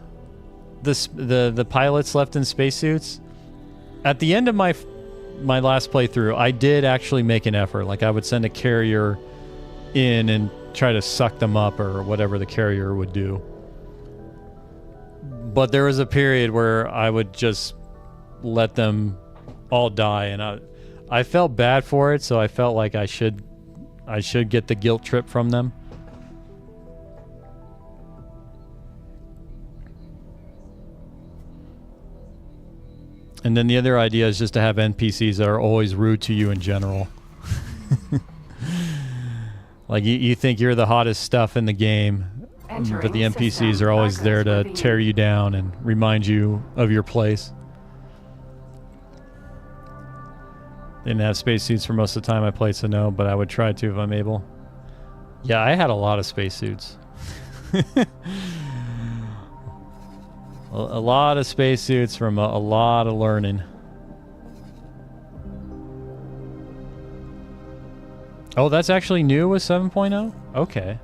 the pilots left in spacesuits? At the end of my last playthrough, I did actually make an effort. Like I would send a carrier in and try to suck them up or whatever the carrier would do. But there was a period where I would just let them all die, and I felt bad for it, so I felt like I should get the guilt trip from them. And then the other idea is just to have NPCs that are always rude to you in general. Like you think you're the hottest stuff in the game, but the NPCs are always there to tear you down and remind you of your place. Didn't have spacesuits for most of the time I played, so no, but I would try to if I'm able. Yeah, I had a lot of spacesuits. A lot of spacesuits from a lot of learning. Oh, that's actually new with 7.0? Okay.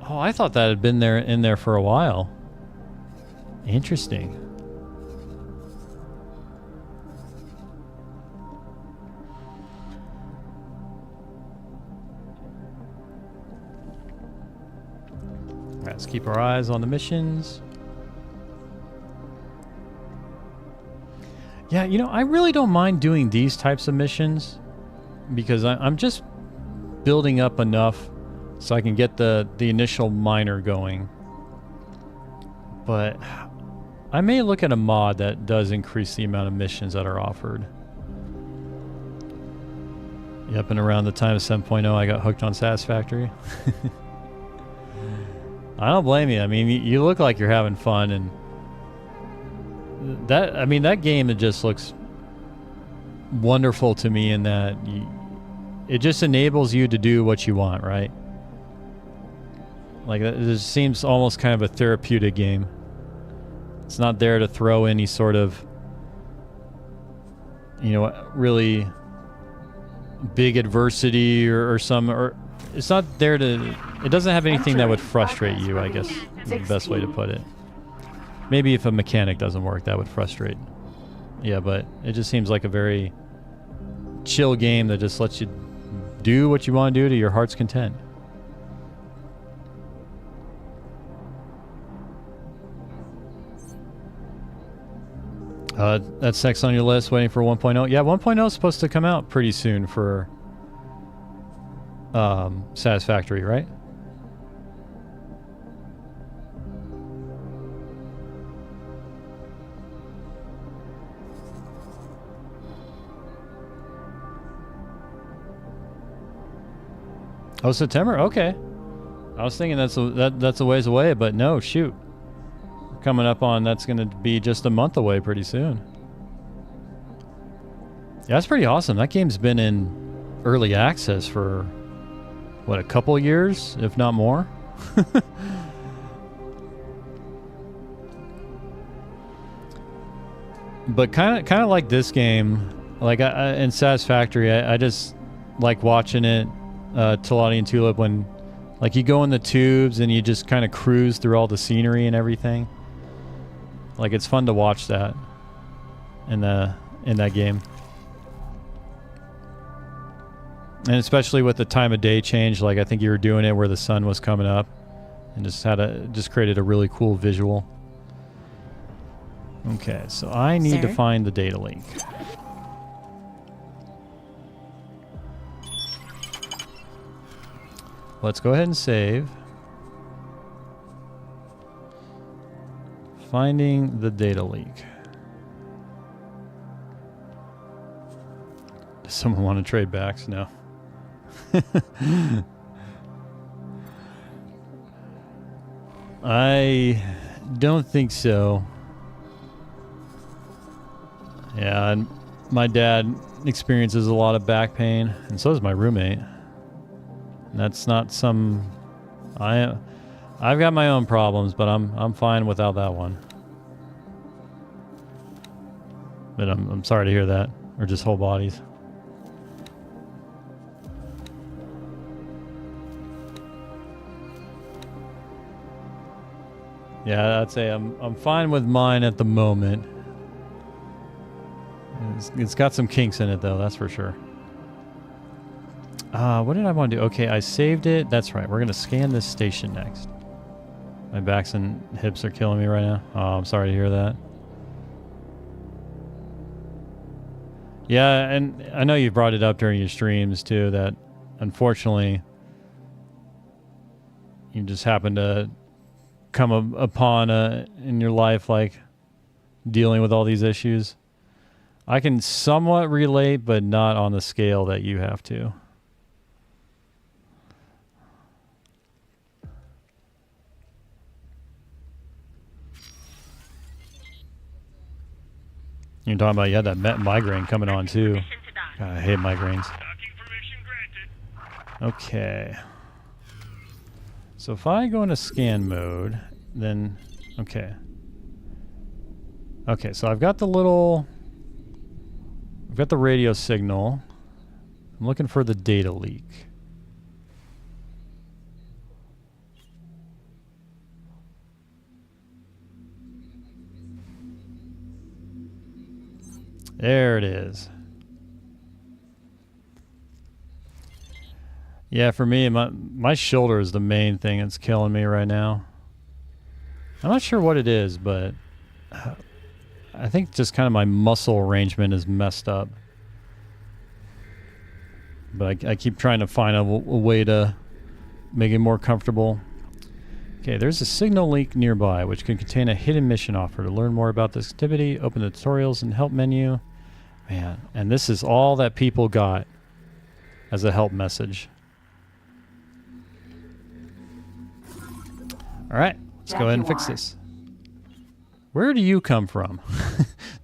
Oh, I thought that had been in there for a while. Interesting. keep our eyes on the missions. Yeah, you know, I really don't mind doing these types of missions because I'm just building up enough so I can get the initial miner going. But I may look at a mod that does increase the amount of missions that are offered. Yep, and around the time of 7.0 I got hooked on Satisfactory. I don't blame you. I mean, you look like you're having fun, and that game, it just looks wonderful to me in that it just enables you to do what you want, right? Like, it just seems almost kind of a therapeutic game. It's not there to throw any sort of, you know, really big adversity or it's not there to, it doesn't have anything that would frustrate you, I guess is the best way to put it. Maybe if a mechanic doesn't work, that would frustrate. Yeah, but it just seems like a very chill game that just lets you do what you want to do to your heart's content. That's next on your list, waiting for 1.0. Yeah, 1.0 is supposed to come out pretty soon for Satisfactory, right? Oh, September? Okay. I was thinking that's a ways away, but no, shoot. Coming up on, that's going to be just a month away pretty soon. Yeah, that's pretty awesome. That game's been in early access for, what, a couple years, if not more? But kind of like this game, like in Satisfactory, I just like watching it, Tilati and Tulip, when like you go in the tubes and you just kind of cruise through all the scenery and everything. Like, it's fun to watch that in that game. And especially with the time of day change, like I think you were doing it where the sun was coming up and just created a really cool visual. Okay, so I need to find the data link. Let's go ahead and save. Finding the data leak. Does someone want to trade backs? No. I don't think so. Yeah, and my dad experiences a lot of back pain, and so does my roommate. And that's not some... I've got my own problems, but I'm fine without that one. But I'm sorry to hear that, or just whole bodies. Yeah, I'd say I'm fine with mine at the moment. It's got some kinks in it though, that's for sure. What did I want to do? Okay, I saved it. That's right. We're gonna scan this station next. My backs and hips are killing me right now. Oh, I'm sorry to hear that. Yeah, and I know you brought it up during your streams too, that unfortunately you just happen to come upon in your life, like dealing with all these issues. I can somewhat relate, but not on the scale that you have to. You're talking about, yeah, that migraine coming on too. God, I hate migraines. Okay. So if I go into scan mode, then, okay. Okay, so I've got the radio signal. I'm looking for the data leak. There it is. Yeah, for me, my shoulder is the main thing that's killing me right now. I'm not sure what it is, but I think just kind of my muscle arrangement is messed up. But I keep trying to find a way to make it more comfortable. Okay, there's a signal link nearby, which can contain a hidden mission offer. To learn more about this activity, open the tutorials and help menu. Man, and this is all that people got as a help message. All right, let's go ahead and fix this. Where do you come from?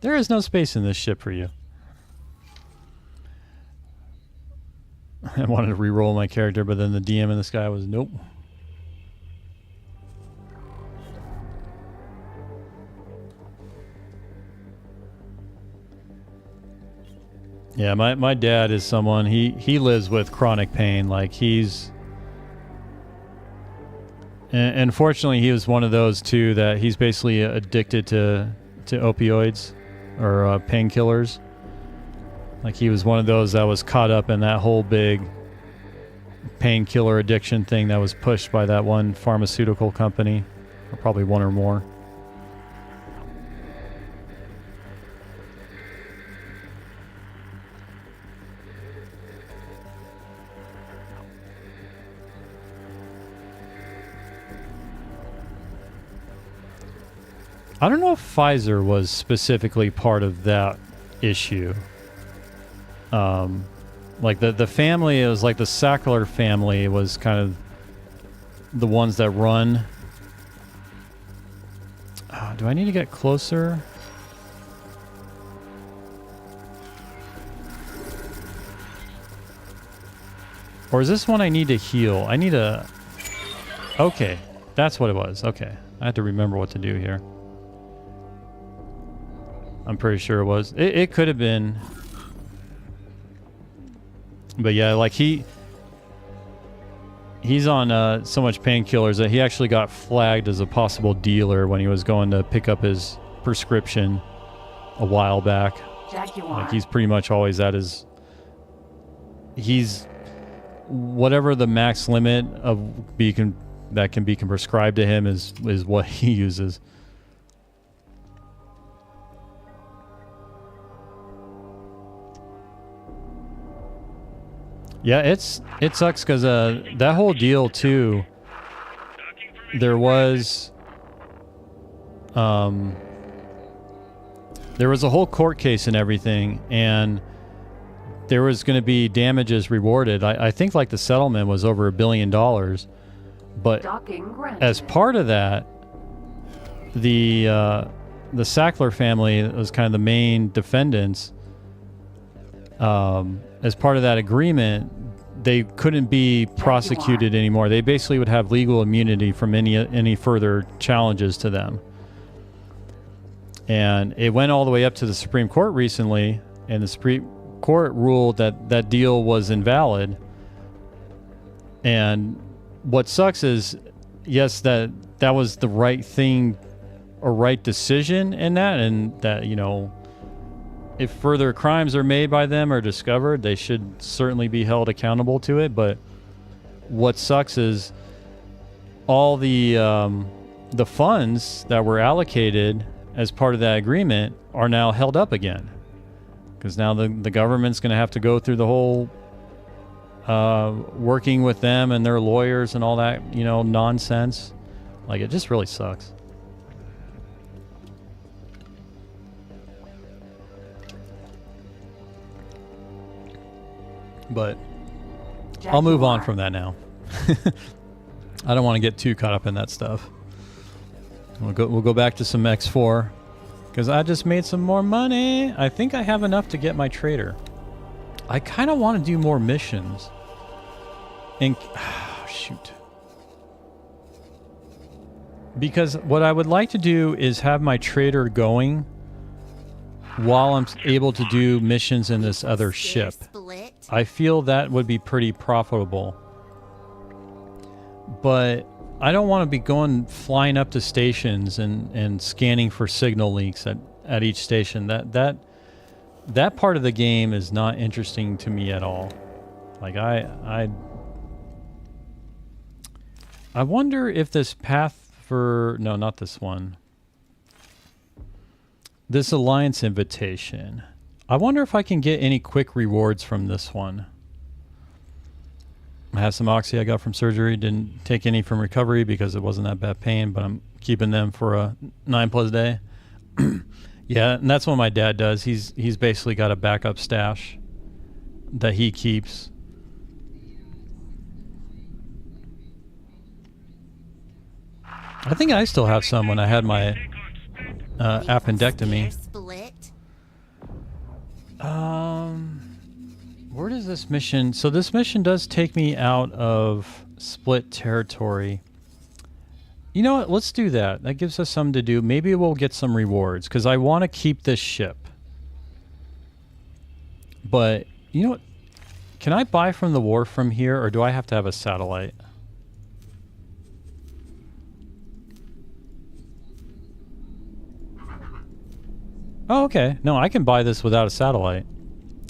There is no space in this ship for you. I wanted to re-roll my character, but then the DM in this guy was nope. Yeah, my dad is someone, he lives with chronic pain. Like he's... And unfortunately, he was one of those too that he's basically addicted to opioids or painkillers. Like he was one of those that was caught up in that whole big painkiller addiction thing that was pushed by that one pharmaceutical company, or probably one or more. I don't know if Pfizer was specifically part of that issue. Like the family, it was like the Sackler family was kind of the ones that run. Do I need to get closer? Or is this one I need to heal? I need to... Okay, that's what it was. Okay, I have to remember what to do here. I'm pretty sure it was. It could have been. But yeah, like he's on so much painkillers that he actually got flagged as a possible dealer when he was going to pick up his prescription a while back. Like he's pretty much always at his... He's... Whatever the max limit of that can be prescribed to him is what he uses. Yeah, it sucks because that whole deal too. There was a whole court case and everything, and there was going to be damages rewarded. I think like the settlement was over $1 billion, but as part of that, the Sackler family was kind of the main defendants. As part of that agreement, they couldn't be prosecuted anymore. They basically would have legal immunity from any further challenges to them. And it went all the way up to the Supreme Court recently, and the Supreme Court ruled that deal was invalid. And what sucks is, yes, that was the right thing, or right decision in that, and that, you know, if further crimes are made by them or discovered, they should certainly be held accountable to it. But what sucks is all the funds that were allocated as part of that agreement are now held up again. Because now the government's going to have to go through the whole working with them and their lawyers and all that, you know, nonsense. Like, it just really sucks. But I'll move on from that now. I don't want to get too caught up in that stuff. We'll go back to some X4 because I just made some more money. I think I have enough to get my trader. I kind of want to do more missions. And shoot. Because what I would like to do is have my trader going while I'm able to do missions in this other ship. I feel that would be pretty profitable. But I don't want to be flying up to stations and scanning for signal leaks at each station. That part of the game is not interesting to me at all. Like I wonder if this for... No, not this one. This Alliance invitation. I wonder if I can get any quick rewards from this one. I have some oxy I got from surgery. Didn't take any from recovery because it wasn't that bad pain, but I'm keeping them for a 9+ day. Yeah, and that's what my dad does. He's basically got a backup stash that he keeps. I think I still have some when I had my appendectomy. Where does this mission... So this mission does take me out of split territory. You know what? Let's do that. That gives us something to do. Maybe we'll get some rewards, because I want to keep this ship. But, you know what? Can I buy from the wharf from here, or do I have to have a satellite? Oh, okay. No, I can buy this without a satellite.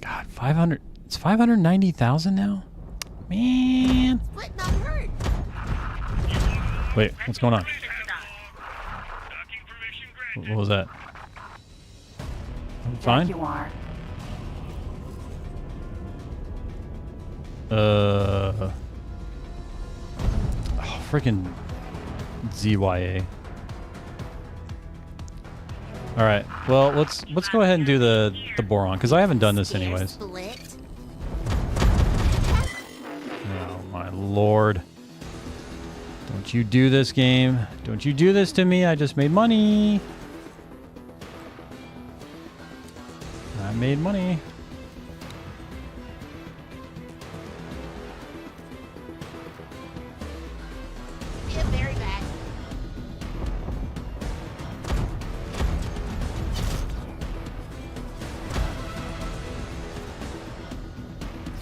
God, 500... It's 590,000 now? Man. Wait, what's going on? What was that? Fine? Oh, freaking ZYA. All right. Well, let's go ahead and do the boron, because I haven't done this anyways. Oh my lord! Don't you do this, game? Don't you do this to me? I just made money. I made money.
Very bad.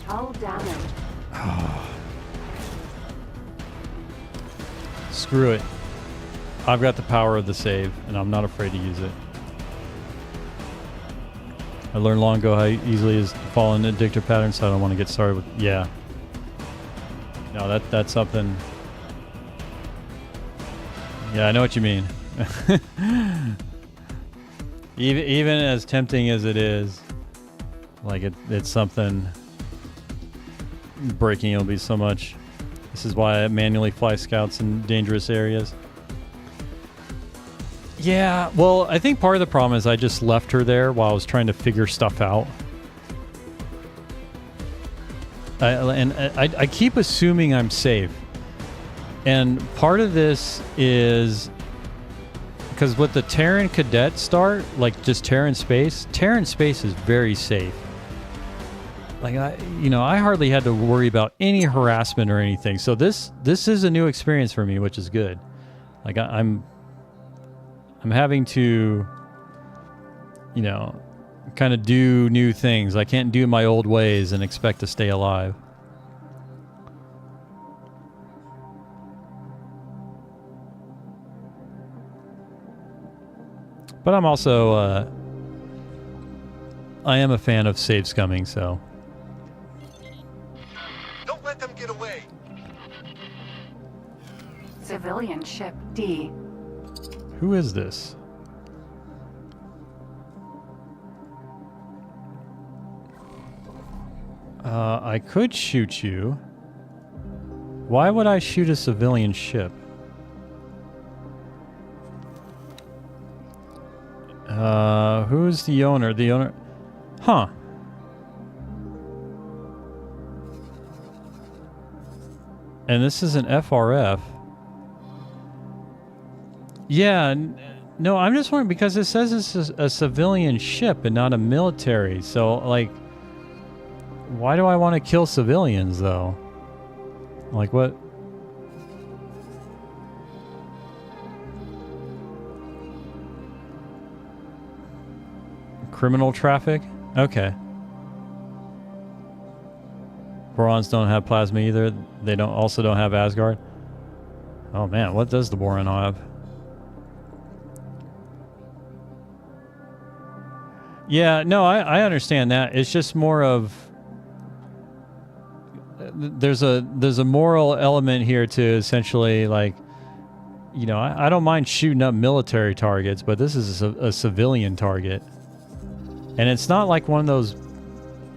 Hull damage.
Screw it. I've got the power of the save, and I'm not afraid to use it. I learned long ago how easily is to fall into addictive patterns, so I don't want to get started with... Yeah. No, that's something... Yeah, I know what you mean. even as tempting as it is, like it's something... Breaking will be so much. This is why I manually fly scouts in dangerous areas. Yeah, well, I think part of the problem is I just left her there while I was trying to figure stuff out. I keep assuming I'm safe. And part of this is because with the Terran Cadet start, like just Terran Space is very safe. Like, I hardly had to worry about any harassment or anything. So this is a new experience for me, which is good. Like, I'm having to, kind of do new things. I can't do my old ways and expect to stay alive. But I'm also, I am a fan of save scumming, so...
Don't let them get away.
Civilian ship D.
Who is this? I could shoot you. Why would I shoot a civilian ship? Who's the owner? The owner... Huh. And this is an FRF. Yeah, no, I'm just wondering because it says this is a civilian ship and not a military. So, like, why do I want to kill civilians, though? Like, what? Criminal traffic? Okay. Borons don't have plasma either. They also don't have Asgard. Oh man, what does the Boron have? Yeah, no, I understand that. It's just more of there's a moral element here to essentially, like, you know, I don't mind shooting up military targets, but this is a civilian target. And it's not like one of those,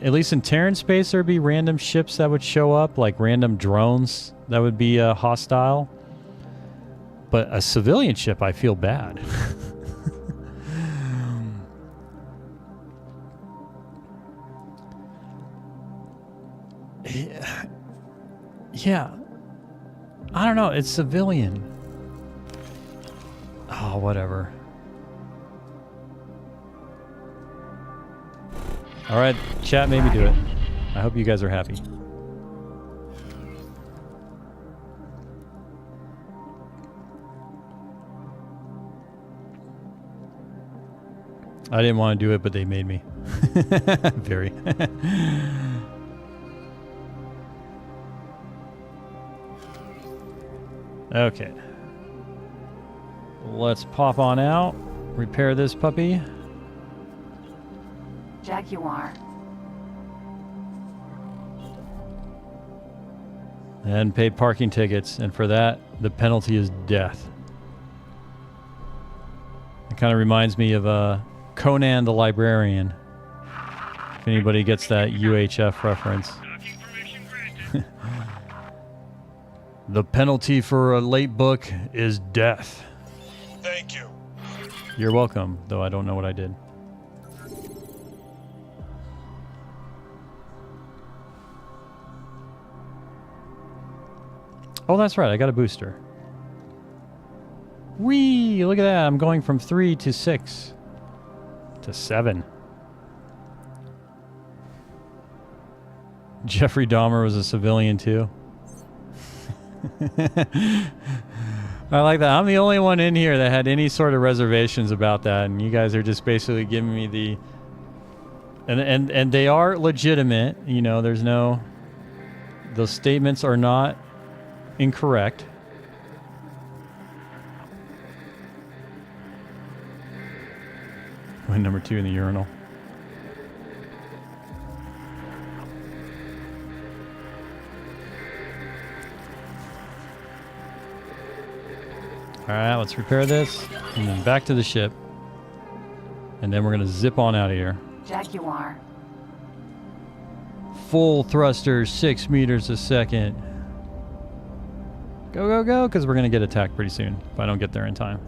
at least in Terran space, there'd be random ships that would show up, like random drones that would be hostile. But a civilian ship, I feel bad. Yeah. I don't know. It's civilian. Oh, whatever. All right, chat made me do it. I hope you guys are happy. I didn't want to do it, but they made me. Very. Okay. Let's pop on out. Repair this puppy.
Jaguar.
And pay parking tickets, and for that, the penalty is death. It kind of reminds me of Conan the Librarian. If anybody gets that UHF reference. The penalty for a late book is death.
Thank you.
You're welcome, though I don't know what I did. Oh, that's right. I got a booster. Whee! Look at that. I'm going from 3 to 6 to 7. Jeffrey Dahmer was a civilian, too. I like that. I'm the only one in here that had any sort of reservations about that, and you guys are just basically giving me the... And they are legitimate. You know, there's no... Those statements are not incorrect. Win number 2 in the urinal. Alright, let's repair this. And then back to the ship. And then we're going to zip on out of here.
Jaguar.
Full thruster, 6 meters a second. Go, go, go, because we're going to get attacked pretty soon if I don't get there in time.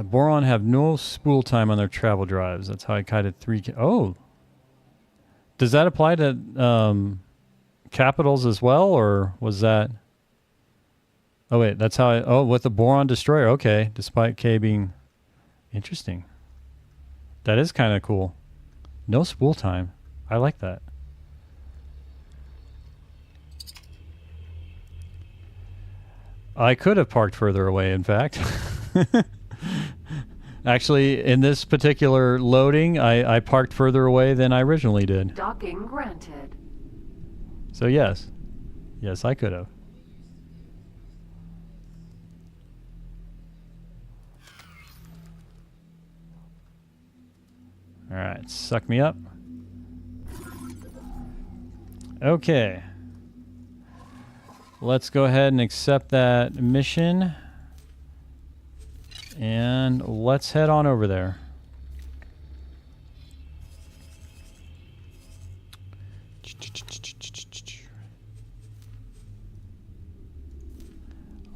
Boron have no spool time on their travel drives. That's how I kited 3... Oh! Does that apply to capitals as well, or was that... Oh, wait, that's how I... Oh, with the Boron destroyer. Okay, despite K being... Interesting. That is kind of cool. No spool time. I like that. I could have parked further away, in fact. Actually, in this particular loading, I parked further away than I originally did.
Docking granted.
So yes. Yes, I could have. Alright, suck me up. Okay. Let's go ahead and accept that mission. And let's head on over there.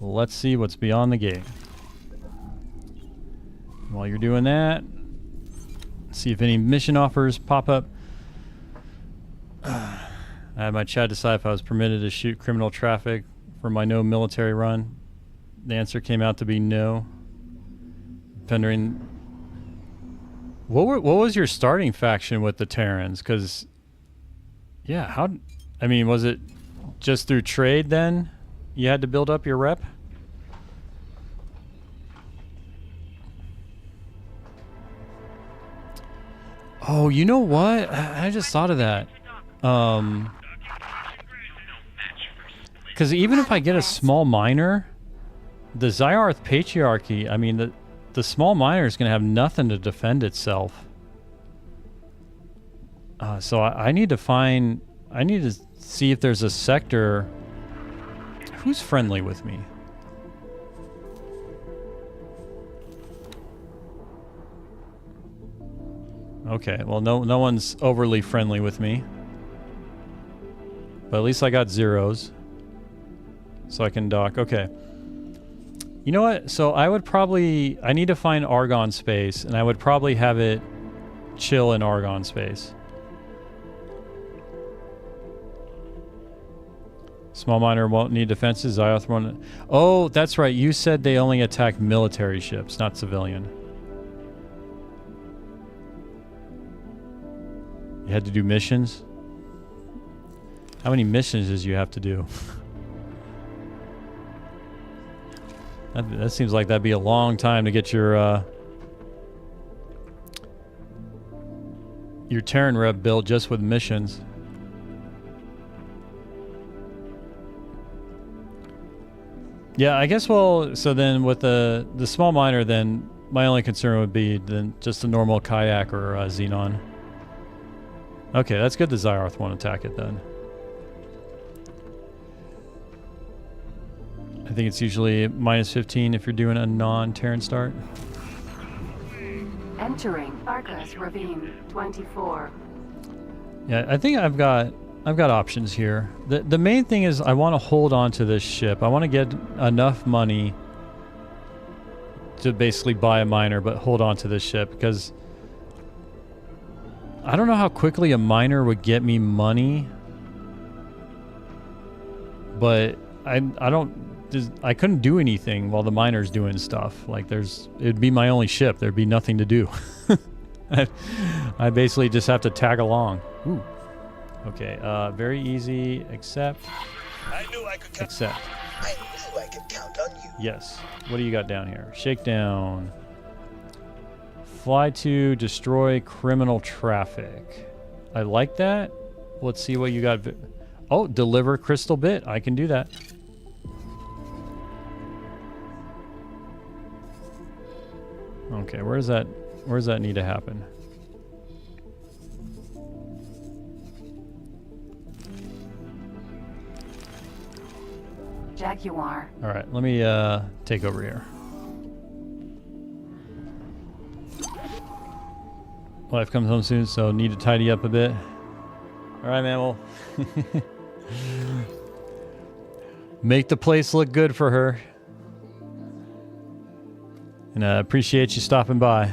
Let's see what's beyond the gate. While you're doing that, see if any mission offers pop up. I had my chat decide if I was permitted to shoot criminal traffic for my no military run. The answer came out to be no. Pendering. What was your starting faction with the Terrans? Because, yeah, how? I mean, was it just through trade then? You had to build up your rep? Oh, you know what? I just thought of that. Because even if I get a small miner, the Zyarth Patriarchy, I mean, the small miner is going to have nothing to defend itself. So I need to find... I need to see if there's a sector... Who's friendly with me? Okay, well, no one's overly friendly with me. But at least I got zeros. So I can dock. Okay. You know what? So I would probably... I need to find Argon space, and I would probably have it chill in Argon space. Small miner won't need defenses. Zioth won't... Oh, that's right. You said they only attack military ships, not civilian. You had to do missions? How many missions did you have to do? That seems like that'd be a long time to get your Terran Rev built just with missions. Yeah, I guess, well, so then with the small miner, then my only concern would be then just a normal kayak or xenon. Okay, that's good the Xyarth won't attack it then. I think it's usually minus 15 if you're doing a non-Terran start.
Entering Arcus Ravine 24.
Yeah, I think I've got options here. The main thing is I want to hold on to this ship. I want to get enough money to basically buy a miner, but hold on to this ship because I don't know how quickly a miner would get me money, but I couldn't do anything while the miner's doing stuff. Like it'd be my only ship. There'd be nothing to do. I basically just have to tag along. Ooh. Okay, very easy, accept.
I knew I could
accept.
I knew I could count on you.
Yes. What do you got down here? Shakedown. Fly to destroy criminal traffic. I like that. Let's see what you got. Oh, deliver crystal bit. I can do that. Okay, where's that need to happen?
Jaguar.
All right, let me take over here. Wife comes home soon, so need to tidy up a bit. All right, man. Well, make the place look good for her. And I appreciate you stopping by.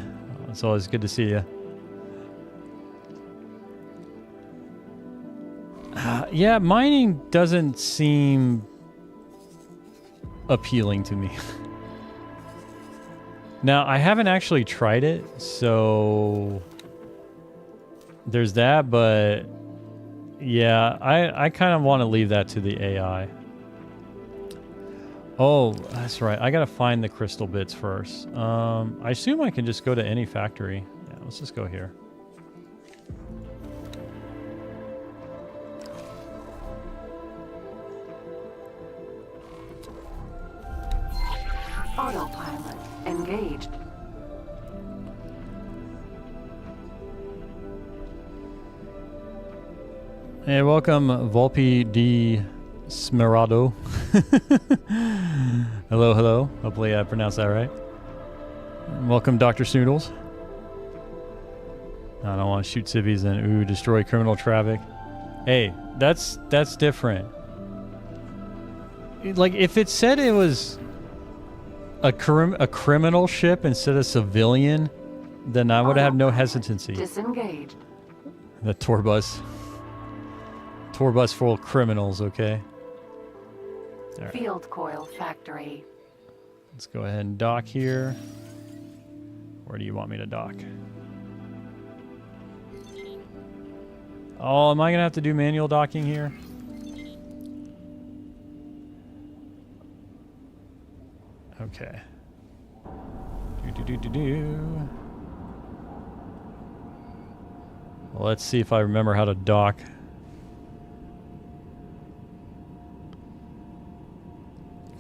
It's always good to see you. Yeah, mining doesn't seem appealing to me. Now, I haven't actually tried it, so there's that, but yeah, I kind of want to leave that to the AI. Oh, that's right. I gotta find the crystal bits first. I assume I can just go to any factory. Yeah, let's just go here.
Autopilot engaged.
Hey, welcome, Volpe di Smerado. Hello, hello. Hopefully I pronounced that right. Welcome, Dr. Snoodles. I don't want to shoot civvies and destroy criminal traffic. Hey, that's different. Like, if it said it was a criminal ship instead of civilian, then I would have no hesitancy.
Disengaged.
The tour bus full of criminals, okay? All right.
Field coil factory.
Let's go ahead and dock here. Where do you want me to dock? Oh, am I going to have to do manual docking here? Okay. Well, let's see if I remember how to dock.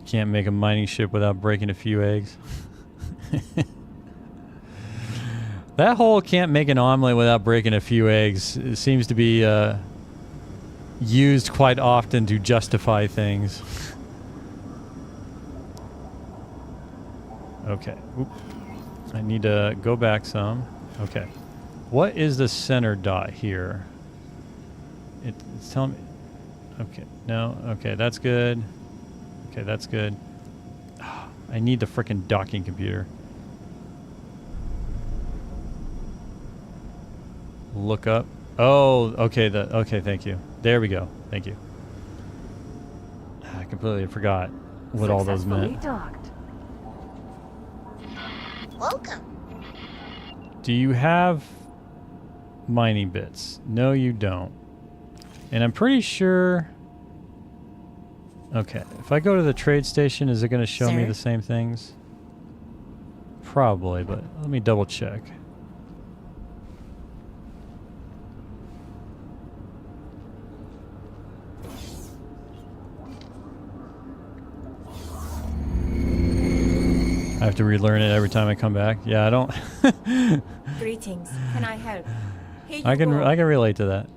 Can't make a mining ship without breaking a few eggs. That whole can't make an omelet without breaking a few eggs. It seems to be used quite often to justify things. Okay. Oop. I need to go back some. Okay. What is the center dot here? It's telling me... Okay. No. Okay, that's good. Okay, that's good. I need the frickin' docking computer. Look up. Oh, okay. Okay, thank you. There we go. Thank you. I completely forgot what all those meant.
Docked.
Welcome.
Do you have mining bits? No, you don't. And I'm pretty sure... Okay, if I go to the trade station, is it going to show me the same things? Probably, but let me double check. I have to relearn it every time I come back. Yeah, I don't...
Greetings. Can I help? Here you
I can
go.
relate to that.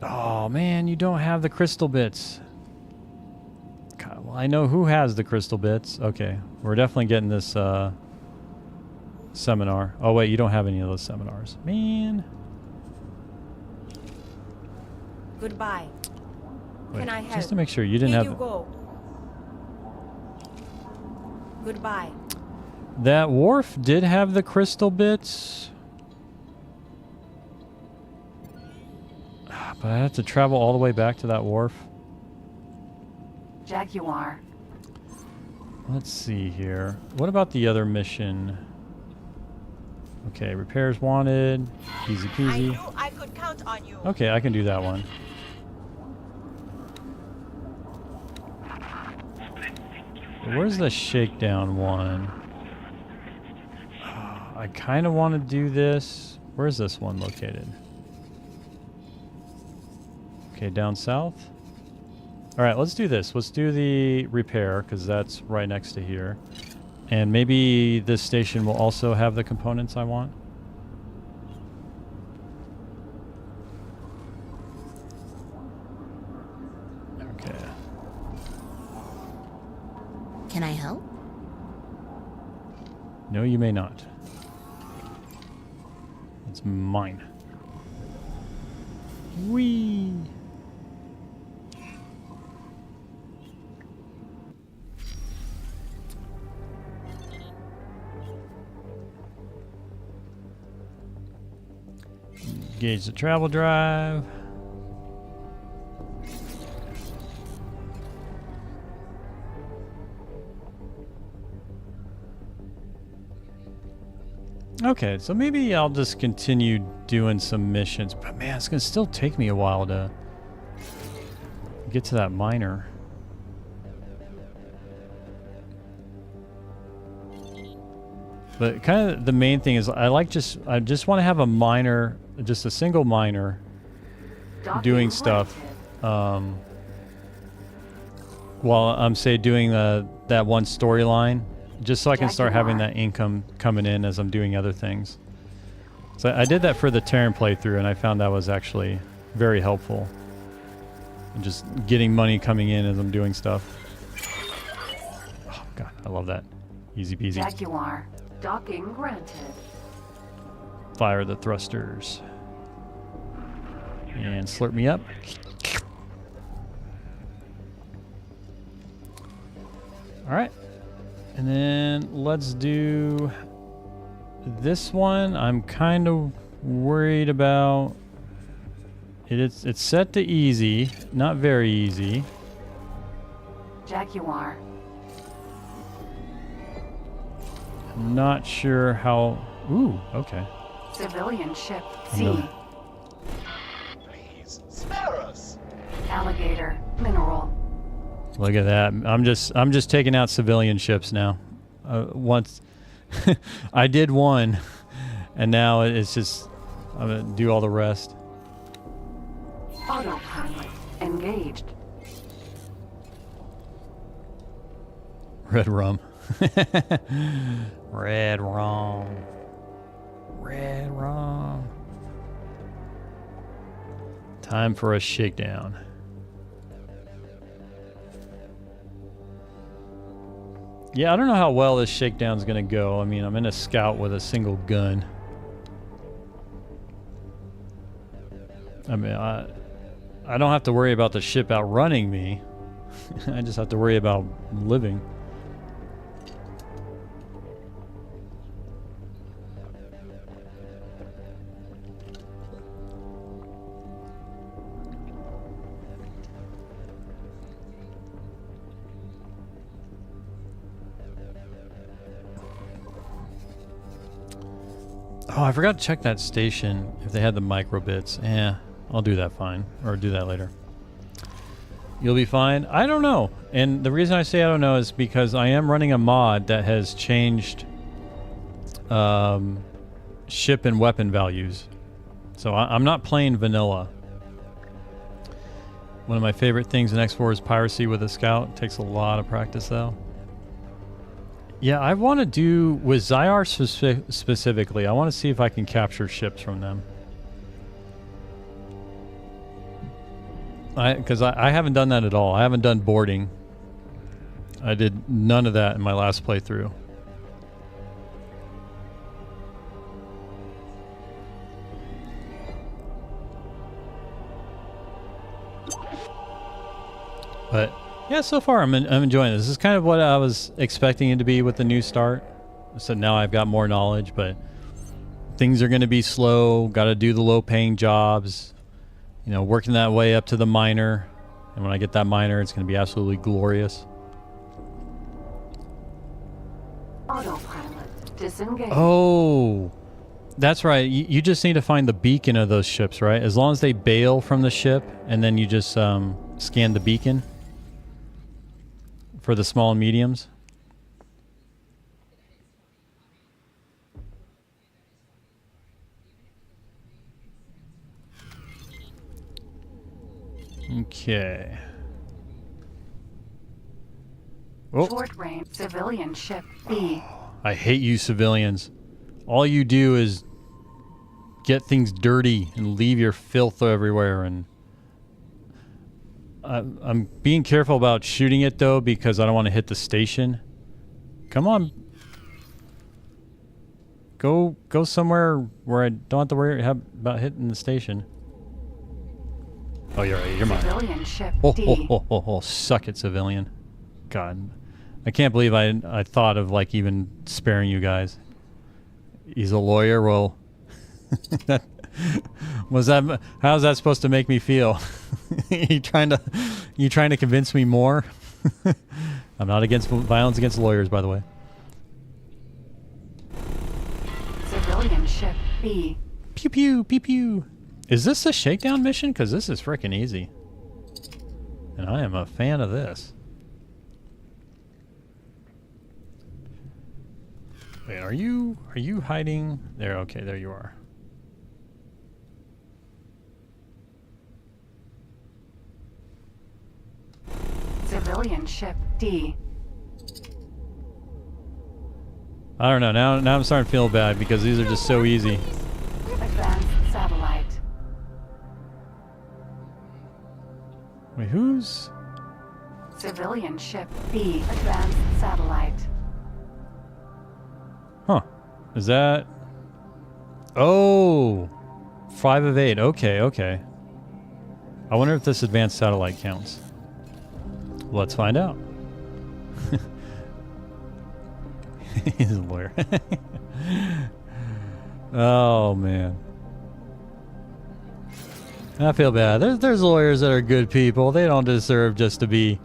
Oh man, you don't have the crystal bits. God, well, I know who has the crystal bits. Okay, we're definitely getting this seminar. Oh wait, you don't have any of those seminars. Man.
Goodbye.
Wait,
Can I help?
just to make sure you didn't
Here
have...
you go. Goodbye.
That wharf did have the crystal bits. But I have to travel all the way back to that wharf.
Jaguar.
Let's see here. What about the other mission? Okay, repairs wanted. Easy
I
peasy.
knew I could count on you.
Okay, I can do that one. Where's the shakedown one? I kind of want to do this. Where's this one located? Okay, down south. All right, let's do this. Let's do the repair because that's right next to here. And maybe this station will also have the components I want. Okay.
Can I help?
No, you may not. It's mine. Whee! Engage the travel drive. Okay, so maybe I'll just continue doing some missions. But man, it's going to still take me a while to get to that miner. But kind of the main thing is I just want to have a miner, just a single miner doing stuff while I'm say doing that one storyline. Just so I can start having that income coming in as I'm doing other things. So I did that for the Terran playthrough, and I found that was actually very helpful. And just getting money coming in as I'm doing stuff. Oh god, I love that. Easy peasy.
Jaguar. Docking granted.
Fire the thrusters. And slurp me up. Alright. And then let's do this one. I'm kind of worried about it. It's set to easy, not very easy.
Jaguar.
I'm not sure how. Ooh, okay.
Civilian ship
No.
C.
Please, spare us.
Alligator. Mineral.
Look at that. I'm just taking out civilian ships now. Once I did one, and now it's just I'm gonna do all the rest.
Autopilot. Engaged.
Red rum. Red rum. Red rum. Time for a shakedown. Yeah, I don't know how well this shakedown's gonna go. I mean, I'm in a scout with a single gun. I mean, I don't have to worry about the ship outrunning me. I just have to worry about living. Oh, I forgot to check that station if they had the microbits. Yeah, I'll do that fine. Or do that later. You'll be fine? I don't know. And the reason I say I don't know is because I am running a mod that has changed ship and weapon values. So I'm not playing vanilla. One of my favorite things in X4 is piracy with a scout. It takes a lot of practice though. Yeah, I want to do, with Zyar specifically, I want to see if I can capture ships from them. Because I haven't done that at all. I haven't done boarding. I did none of that in my last playthrough. But yeah, so far I'm enjoying this. This is kind of what I was expecting it to be with the new start. So now I've got more knowledge, but things are going to be slow. Got to do the low-paying jobs. You know, working that way up to the minor. And when I get that minor, it's going to be absolutely glorious.
Autopilot disengage.
Oh, that's right. You just need to find the beacon of those ships, right? As long as they bail from the ship, and then you just scan the beacon for the small and mediums. Okay. Oh.
Short range civilian ship B.
I hate you civilians. All you do is get things dirty and leave your filth everywhere, and I'm being careful about shooting it though because I don't want to hit the station. Come on. Go somewhere where I don't have to worry about hitting the station. Oh, you're right. You're mine.
Civilian ship
D. Oh, suck it, civilian. God. I can't believe I thought of like even sparing you guys. He's a lawyer. Well, how's that supposed to make me feel? you trying to convince me more? I'm not against violence against lawyers, by the way.
Civilian ship B.
Pew pew pew pew. Is this a shakedown mission? Because this is freaking easy, and I am a fan of this. Wait, are you hiding there? Okay, there you are.
Civilian ship D.
I don't know. Now I'm starting to feel bad because these are just so easy.
Advanced satellite.
Wait, who's?
Civilian ship B. Advanced satellite.
Huh. Is that? Oh, 5 of 8. Okay. I wonder if this advanced satellite counts. Let's find out. He's a lawyer. Oh man, I feel bad. There's lawyers that are good people. They don't deserve just to be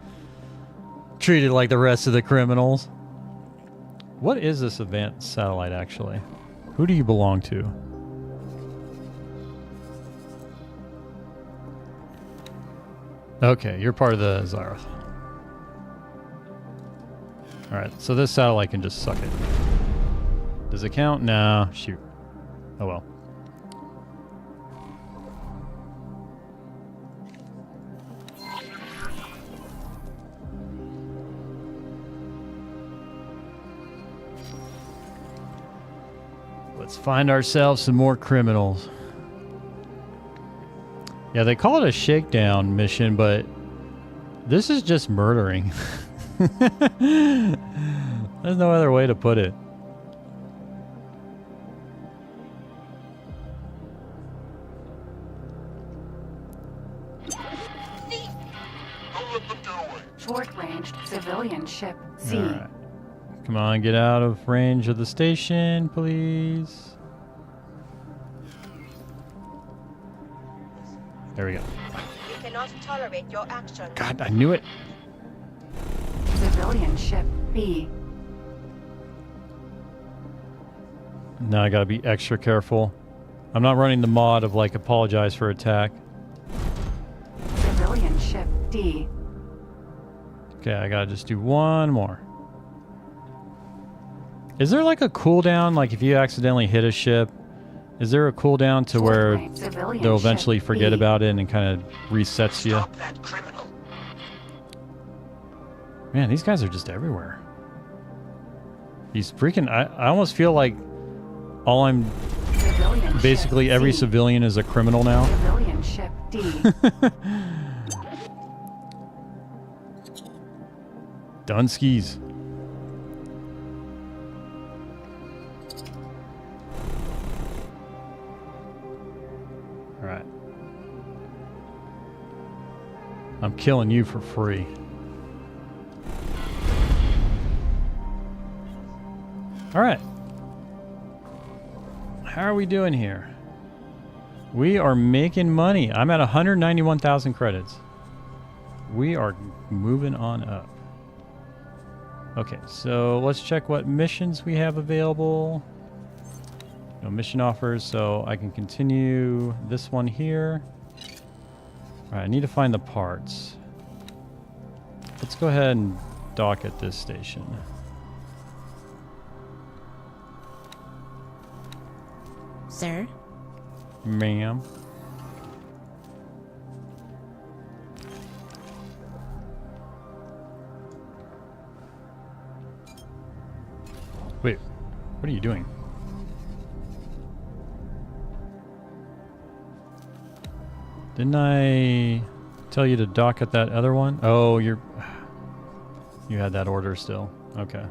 treated like the rest of the criminals. What is this advanced satellite actually? Who do you belong to? Okay, you're part of the Zareth. Alright, so this satellite can just suck it. Does it count? No. Shoot. Oh well. Let's find ourselves some more criminals. Yeah, they call it a shakedown mission, but this is just murdering. There's no other way to put it.
Short-ranged civilian ship C.
All right. Come on, get out of range of the station, please. There we go.
We cannot tolerate your actions.
God, I knew it.
Civilian ship B.
Now I gotta be extra careful. I'm not running the mod of like apologize for attack.
Civilian ship D.
Okay, I gotta just do one more. Is there like a cooldown, like if you accidentally hit a ship, is there a cooldown to where they'll eventually forget about it and kind of resets you? Man, these guys are just everywhere. These freaking, I almost feel like all I'm, basically every civilian is a criminal now.
Civilian ship D.
Dunskies. Alright. I'm killing you for free. Alright. How are we doing here? We are making money. I'm at 191,000 credits. We are moving on up. Okay, so let's check what missions we have available. No mission offers, so I can continue this one here. Alright, I need to find the parts. Let's go ahead and dock at this station.
Sir?
Ma'am. Wait, what are you doing? Didn't I tell you to dock at that other one? Oh, you had that order still. Okay.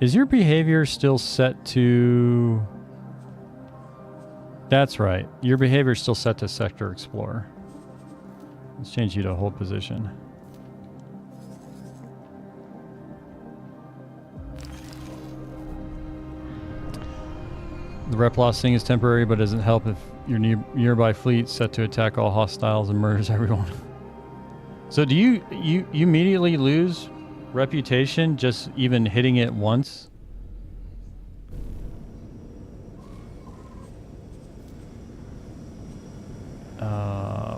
Is your behavior still set to... That's right. Your behavior is still set to Sector Explorer. Let's change you to hold position. The rep loss thing is temporary, but doesn't help if your nearby fleet set to attack all hostiles and murders everyone. So do you immediately lose reputation just even hitting it once?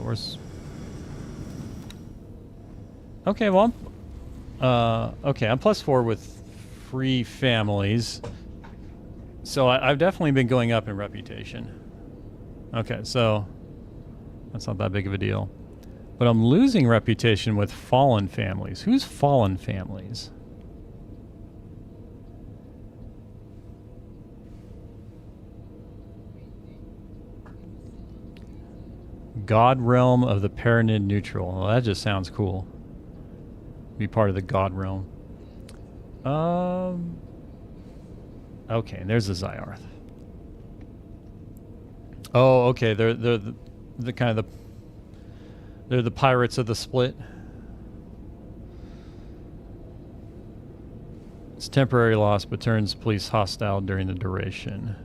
Where's... Okay, well, okay, I'm +4 with free families. So I've definitely been going up in reputation. Okay, so that's not that big of a deal. But I'm losing reputation with fallen families. Who's fallen families? God Realm of the Paranid Neutral. Well, that just sounds cool. Be part of the God Realm. Okay, there's the Zyarth. Oh, okay. They're the kind of they're the pirates of the split. It's temporary loss, but turns police hostile during the duration.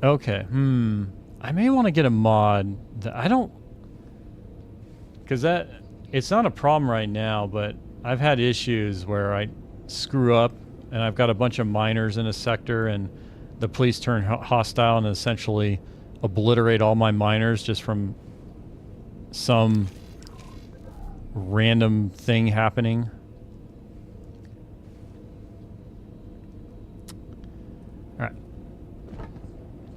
Okay. I may want to get a mod that I don't, because it's not a problem right now, but I've had issues where I screw up and I've got a bunch of miners in a sector and the police turn hostile and essentially obliterate all my miners just from some random thing happening. All right.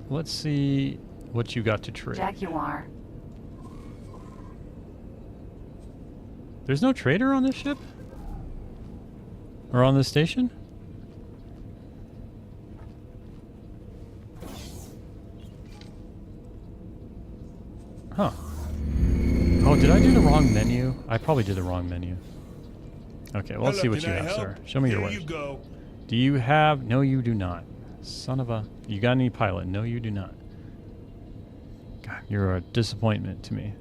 Let's see what you got to trade.
Jaguar.
There's no trader on this ship? Or on this station? Huh. Oh, did I do the wrong menu? I probably did the wrong menu. Okay, well, let's see what you have, sir. Show me your wares.
Here you go.
Do you have... No, you do not. Son of a... You got any pilot? No, you do not. God, you're a disappointment to me.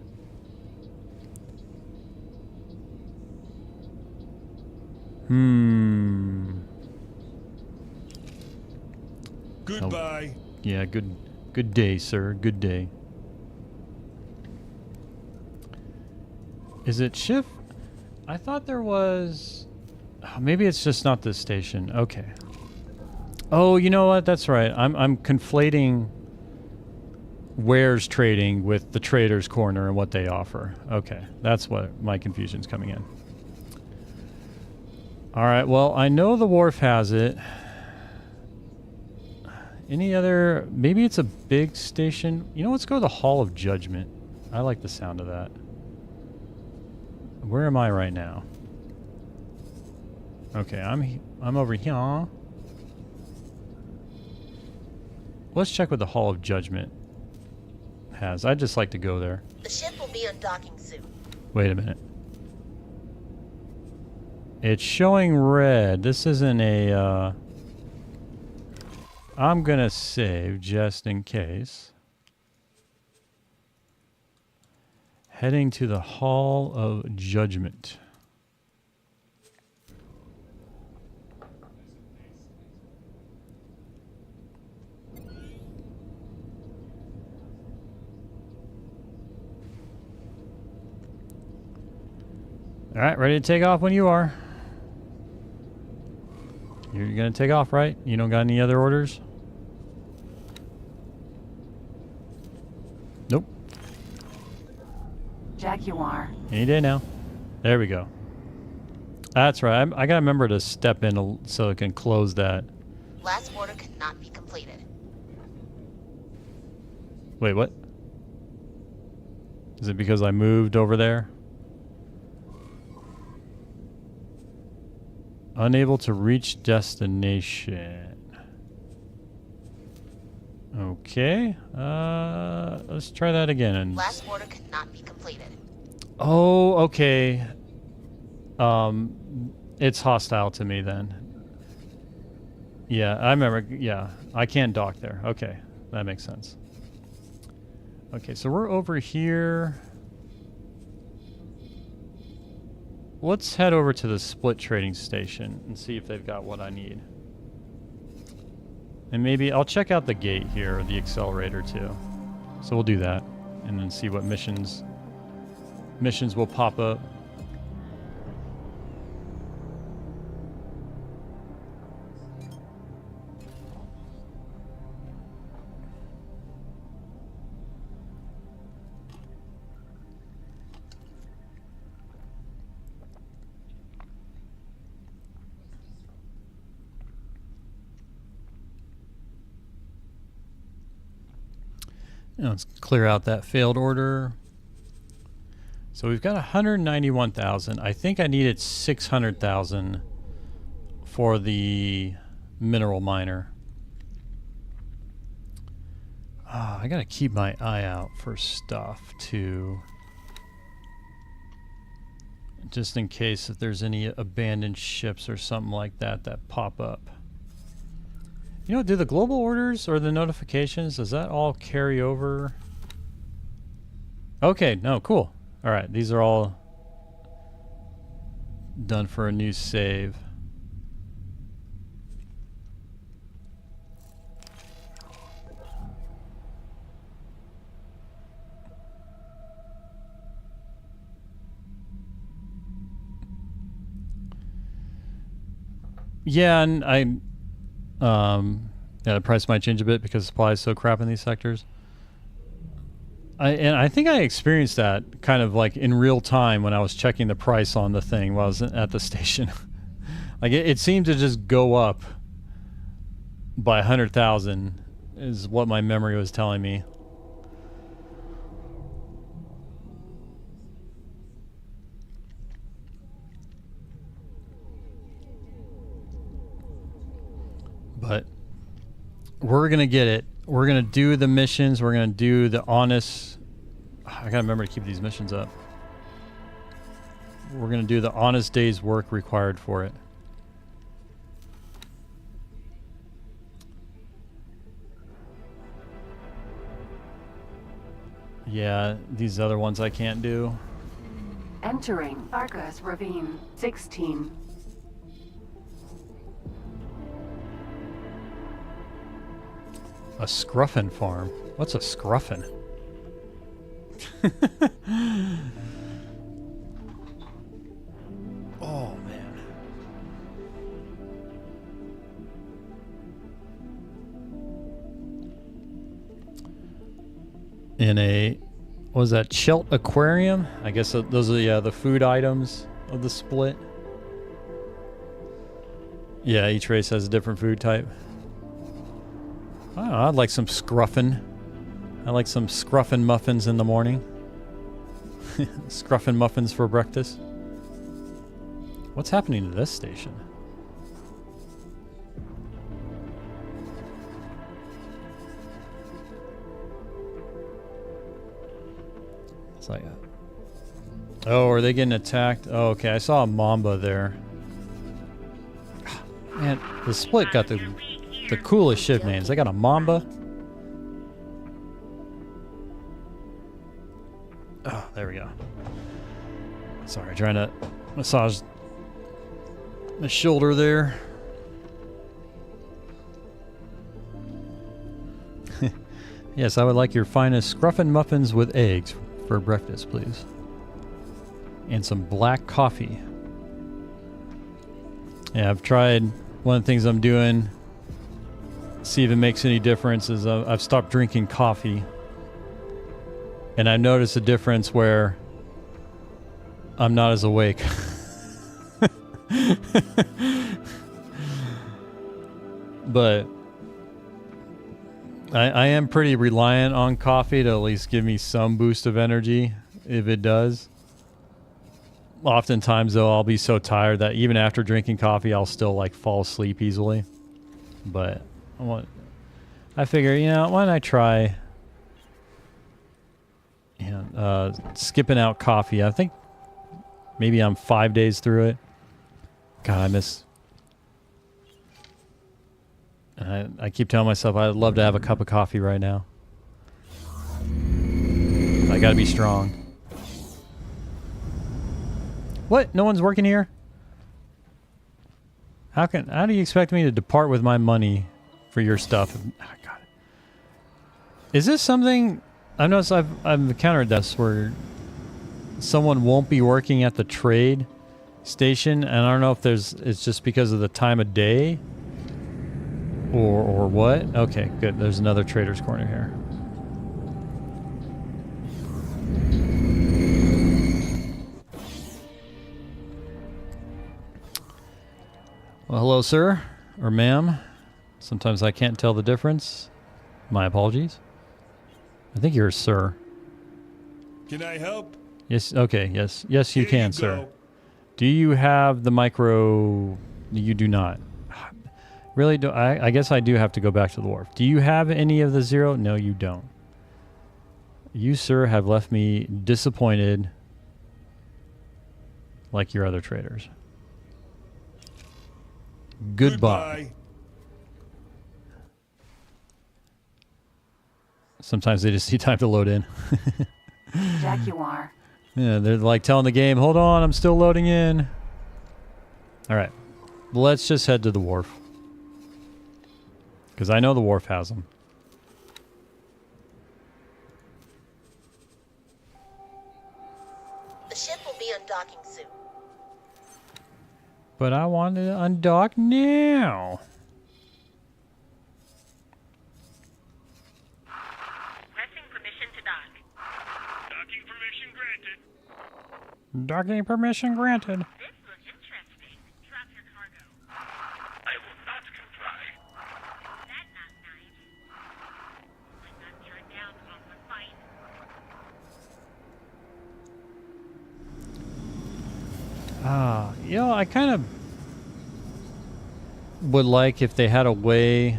Goodbye.
Oh, yeah, good day, sir. Good day. Is it shift? I thought there was... Oh, maybe it's just not this station. Okay. Oh, you know what? That's right. I'm conflating wares trading with the trader's corner and what they offer. Okay. That's what my confusion's coming in. All right. Well, I know the wharf has it. Any other... Maybe it's a big station. You know, let's go to the Hall of Judgment. I like the sound of that. Where am I right now? Okay, I'm over here. Let's check what the Hall of Judgment has. I'd just like to go there.
The ship will be undocking soon.
Wait a minute. It's showing red. This isn't a... I'm gonna save just in case. Heading to the Hall of Judgment. All right, ready to take off when you are. You're gonna take off, right? You don't got any other orders? Nope.
Jaguar.
Any day now. There we go. That's right. I gotta remember to step in so it can close that.
Last order cannot be completed.
Wait, what? Is it because I moved over there? Unable to reach destination. Okay. Let's try that again.
Last order cannot be completed.
Oh, okay. It's hostile to me then. Yeah, I remember. Yeah, I can't dock there. Okay, that makes sense. Okay, so we're over here. Let's head over to the split trading station and see if they've got what I need. And maybe I'll check out the gate here, or the accelerator too. So we'll do that and then see what missions will pop up. Let's clear out that failed order. So we've got 191,000. I think I needed 600,000 for the mineral miner. I gotta keep my eye out for stuff too, just in case if there's any abandoned ships or something like that that pop up. You know, do the global orders or the notifications, does that all carry over? Okay, no, cool. All right, these are all done for a new save. Yeah, and yeah, the price might change a bit because supply is so crap in these sectors. I think I experienced that kind of like in real time when I was checking the price on the thing while I was at the station. Like it seemed to just go up by 100,000 is what my memory was telling me. But we're going to get it. We're going to do the missions. We're going to do the honest I gotta remember to keep these missions up. We're gonna do the honest day's work required for it. Yeah, these other ones I can't do.
Entering Arcus Ravine 16.
A scruffin farm. What's a scruffin? Oh man. In a, what was that, Chelt aquarium? I guess those are the food items of the split. Yeah, each race has a different food type. Oh, I'd like some scruffin. I like some scruffin muffins in the morning. Scruffin muffins for breakfast. What's happening to this station? It's like, oh, are they getting attacked? Oh, okay, I saw a mamba there. Man, the split got the coolest ship names. They got a mamba. Oh, there we go. Sorry, trying to massage my shoulder there. Yes, I would like your finest scruffin muffins with eggs for breakfast, please. And some black coffee. Yeah, I've tried. One of the things I'm doing, see if it makes any difference, is I've stopped drinking coffee. And I've noticed a difference where I'm not as awake. But I am pretty reliant on coffee to at least give me some boost of energy, if it does. Oftentimes, though, I'll be so tired that even after drinking coffee, I'll still like fall asleep easily. But I figure, you know, why don't I try skipping out coffee? I think maybe I'm 5 days through it. God, I keep telling myself I'd love to have a cup of coffee right now. I gotta be strong. What? No one's working here? How do you expect me to depart with my money for your stuff? Oh, God. Is this something I've noticed? I've encountered this where someone won't be working at the trade station, and I don't know if it's just because of the time of day or what. Okay, good. There's another trader's corner here. Well, hello, sir, or ma'am. Sometimes I can't tell the difference. My apologies. I think you're a sir.
Can I help?
Yes, okay, yes. Yes, you
Here
can,
you
sir.
go.
Do you have the micro... You do not. Really? I guess I do have to go back to the wharf. Do you have any of the zero? No, you don't. You, sir, have left me disappointed like your other traders. Goodbye. Sometimes they just need time to load in.
Jaguar.
Yeah, they're like telling the game, hold on, I'm still loading in. All right. Let's just head to the wharf. Because I know the wharf has them.
The ship will be undocking soon.
But I want to undock now.
Requesting permission to dock.
Docking permission granted.
Docking permission granted.
This looks interesting. Drop your cargo.
I will not comply.
That's not nice. When I'm turned down on the fight.
You know, I kind of would like if they had a way,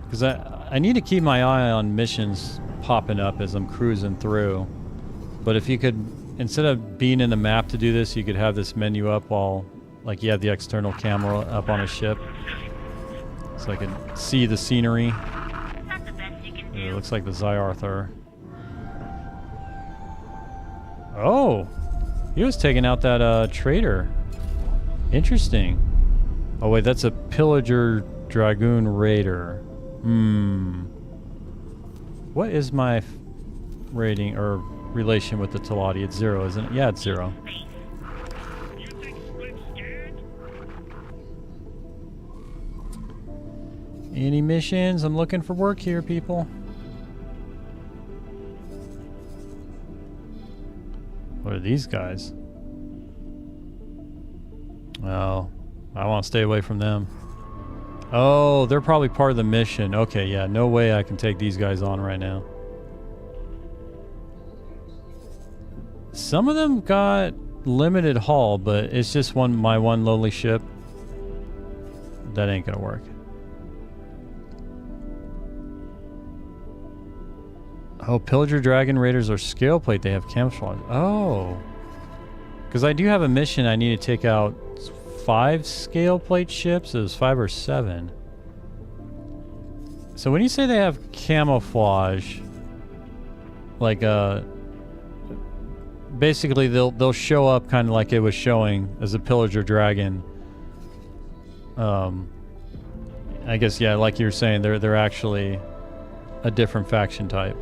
because I need to keep my eye on missions popping up as I'm cruising through. But if you could, instead of being in the map to do this, you could have this menu up while, like, you have the external camera up on a ship. So I can see the scenery. It looks like the Zyarthar. Oh! He was taking out that trader. Interesting. Oh wait, that's a Pillager Dragoon Raider. What is my rating or relation with the Talati? It's 0, isn't it? Yeah, it's 0. Any missions? I'm looking for work here, people. What are these guys? Oh, I want to stay away from them. Oh, they're probably part of the mission. Okay, yeah, no way I can take these guys on right now. Some of them got limited hull, but it's just my one lowly ship. That ain't gonna work. Oh, Pillager Dragon Raiders are scale plate. They have camouflage. Oh. Because I do have a mission. I need to take out 5 scale plate ships. It was 5 or 7. So when you say they have camouflage, like, basically they'll show up kind of like it was showing as a Pillager Dragon. I guess, yeah, like you were saying, they're actually a different faction type.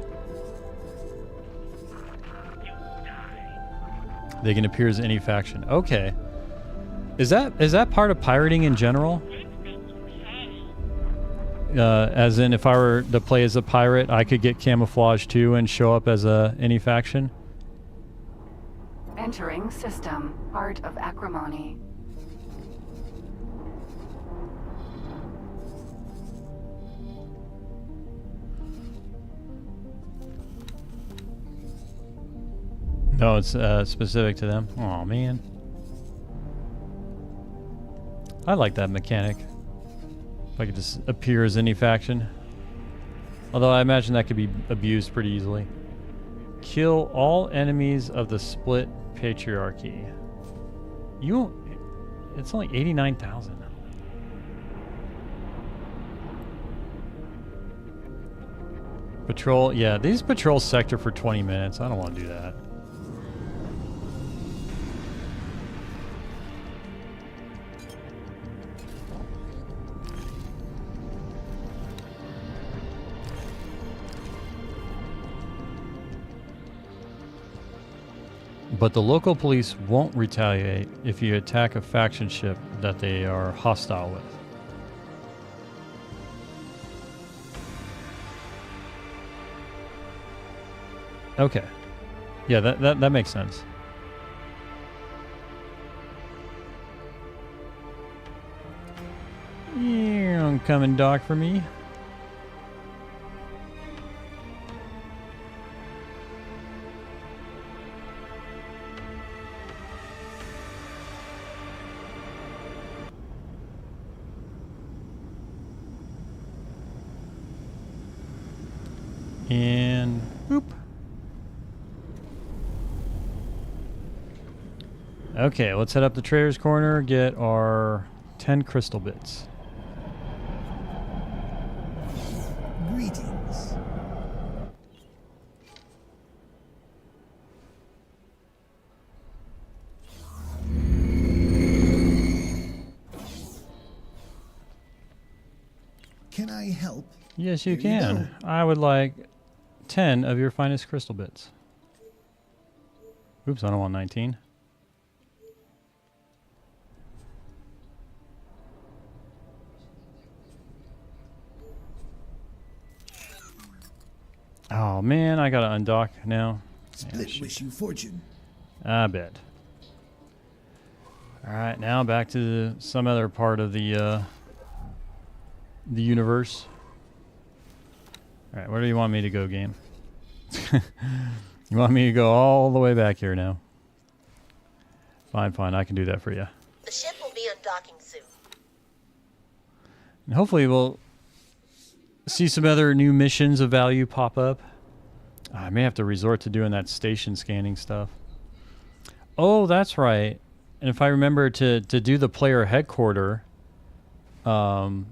They can appear as any faction. Okay. Is that part of pirating in general? As in, if I were to play as a pirate, I could get camouflage too and show up as any faction?
Entering system. Art of acrimony.
No, it's specific to them. Oh man. I like that mechanic. If I could just appear as any faction. Although I imagine that could be abused pretty easily. Kill all enemies of the split patriarchy. It's only 89,000. Patrol, yeah, these patrol sector for 20 minutes. I don't want to do that. But the local police won't retaliate if you attack a faction ship that they are hostile with. Okay. Yeah, that makes sense. Yeah, come and dock for me. And boop. Okay, let's head up to Trader's Corner, get our 10 crystal bits.
Greetings. Can I help?
Yes, you
Here you
can. I would like 10 of your finest crystal bits. Oops, I don't want 19. Oh man, I gotta undock now.
Split wish you fortune.
I bet. Alright, now back to some other part of the universe. Alright, where do you want me to go, game? You want me to go all the way back here now? Fine, fine, I can do that for you.
The ship will be undocking soon.
And hopefully we'll see some other new missions of value pop up. I may have to resort to doing that station scanning stuff. Oh, that's right. And if I remember to do the player headquarter, to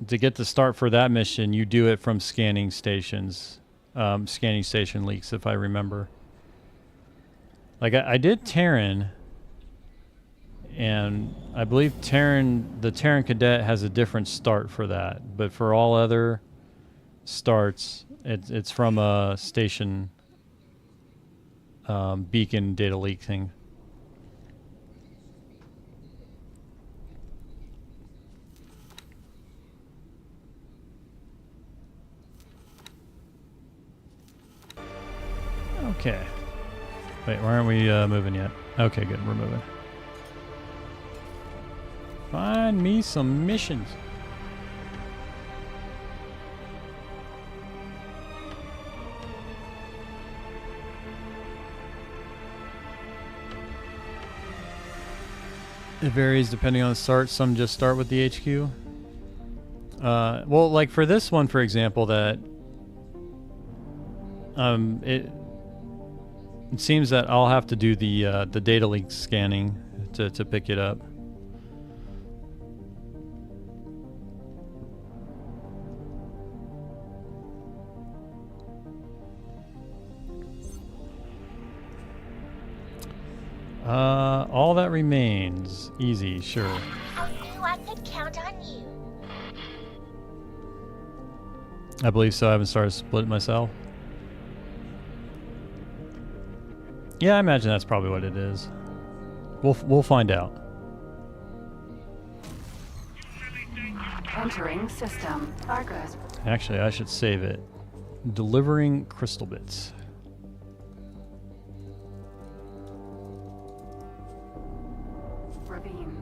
get the start for that mission, you do it from scanning stations, scanning station leaks, if I remember. Like I did Terran, and I believe the Terran Cadet has a different start for that. But for all other starts, it's from a station beacon data leak thing. Okay. Wait, why aren't we moving yet? Okay, good. We're moving. Find me some missions. It varies depending on the start. Some just start with the HQ. Well, like for this one, for example, that it seems that I'll have to do the data link scanning to pick it up. All that remains. Easy, sure.
I knew I could count on you.
I believe so. I haven't started splitting myself. Yeah, I imagine that's probably what it is. We'll find out.
Entering system. Argus.
Actually, I should save it. Delivering crystal bits.
Ravine.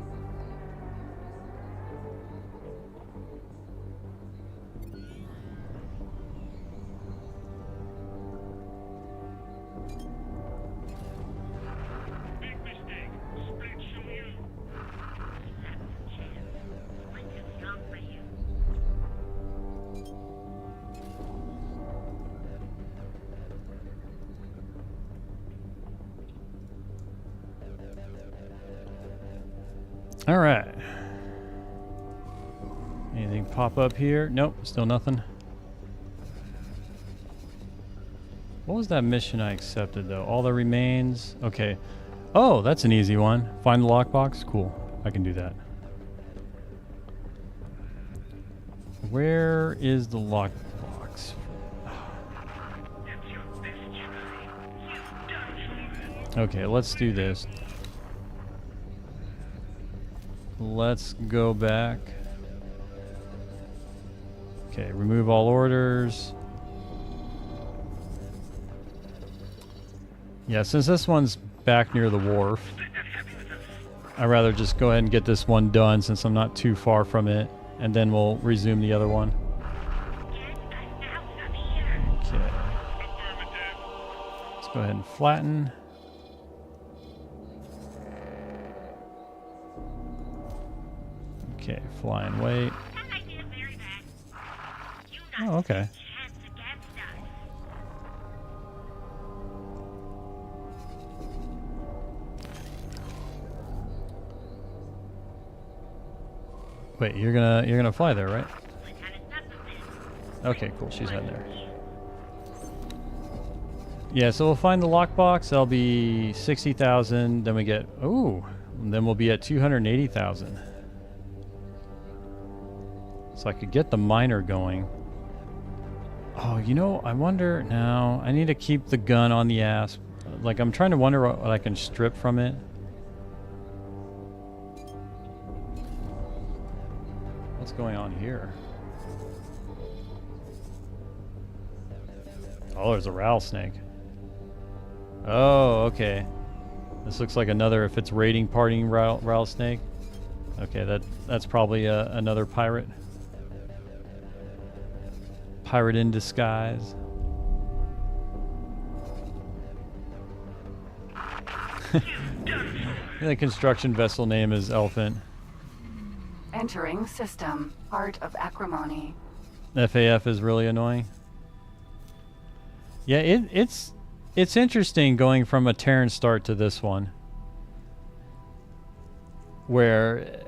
All right. Anything pop up here? Nope, still nothing. What was that mission I accepted though? All that remains. Okay. Oh, that's an easy one. Find the lockbox. Cool. I can do that. Where is the lockbox? Okay, let's do this. Let's go back. Okay, remove all orders. Yeah, since this one's back near the wharf, I'd rather just go ahead and get this one done since I'm not too far from it, and then we'll resume the other one. Okay. Let's go ahead and flatten. Okay, fly and wait. Oh, okay. Wait, you're gonna fly there, right? Okay, cool. She's heading there. Yeah, so we'll find the lockbox. That'll be 60,000. Then we get then we'll be at 280,000. So I could get the miner going. Oh, you know, I wonder now. I need to keep the gun on the ass. Like, I'm trying to wonder what I can strip from it. What's going on here? Oh, there's a rattlesnake. Oh, okay. This looks like another, if it's raiding partying rattlesnake. Okay, that's probably another pirate. Pirate in disguise. The construction vessel name is Elephant.
Entering system. Art of acrimony.
FAF is really annoying. Yeah, it's interesting going from a Terran start to this one, where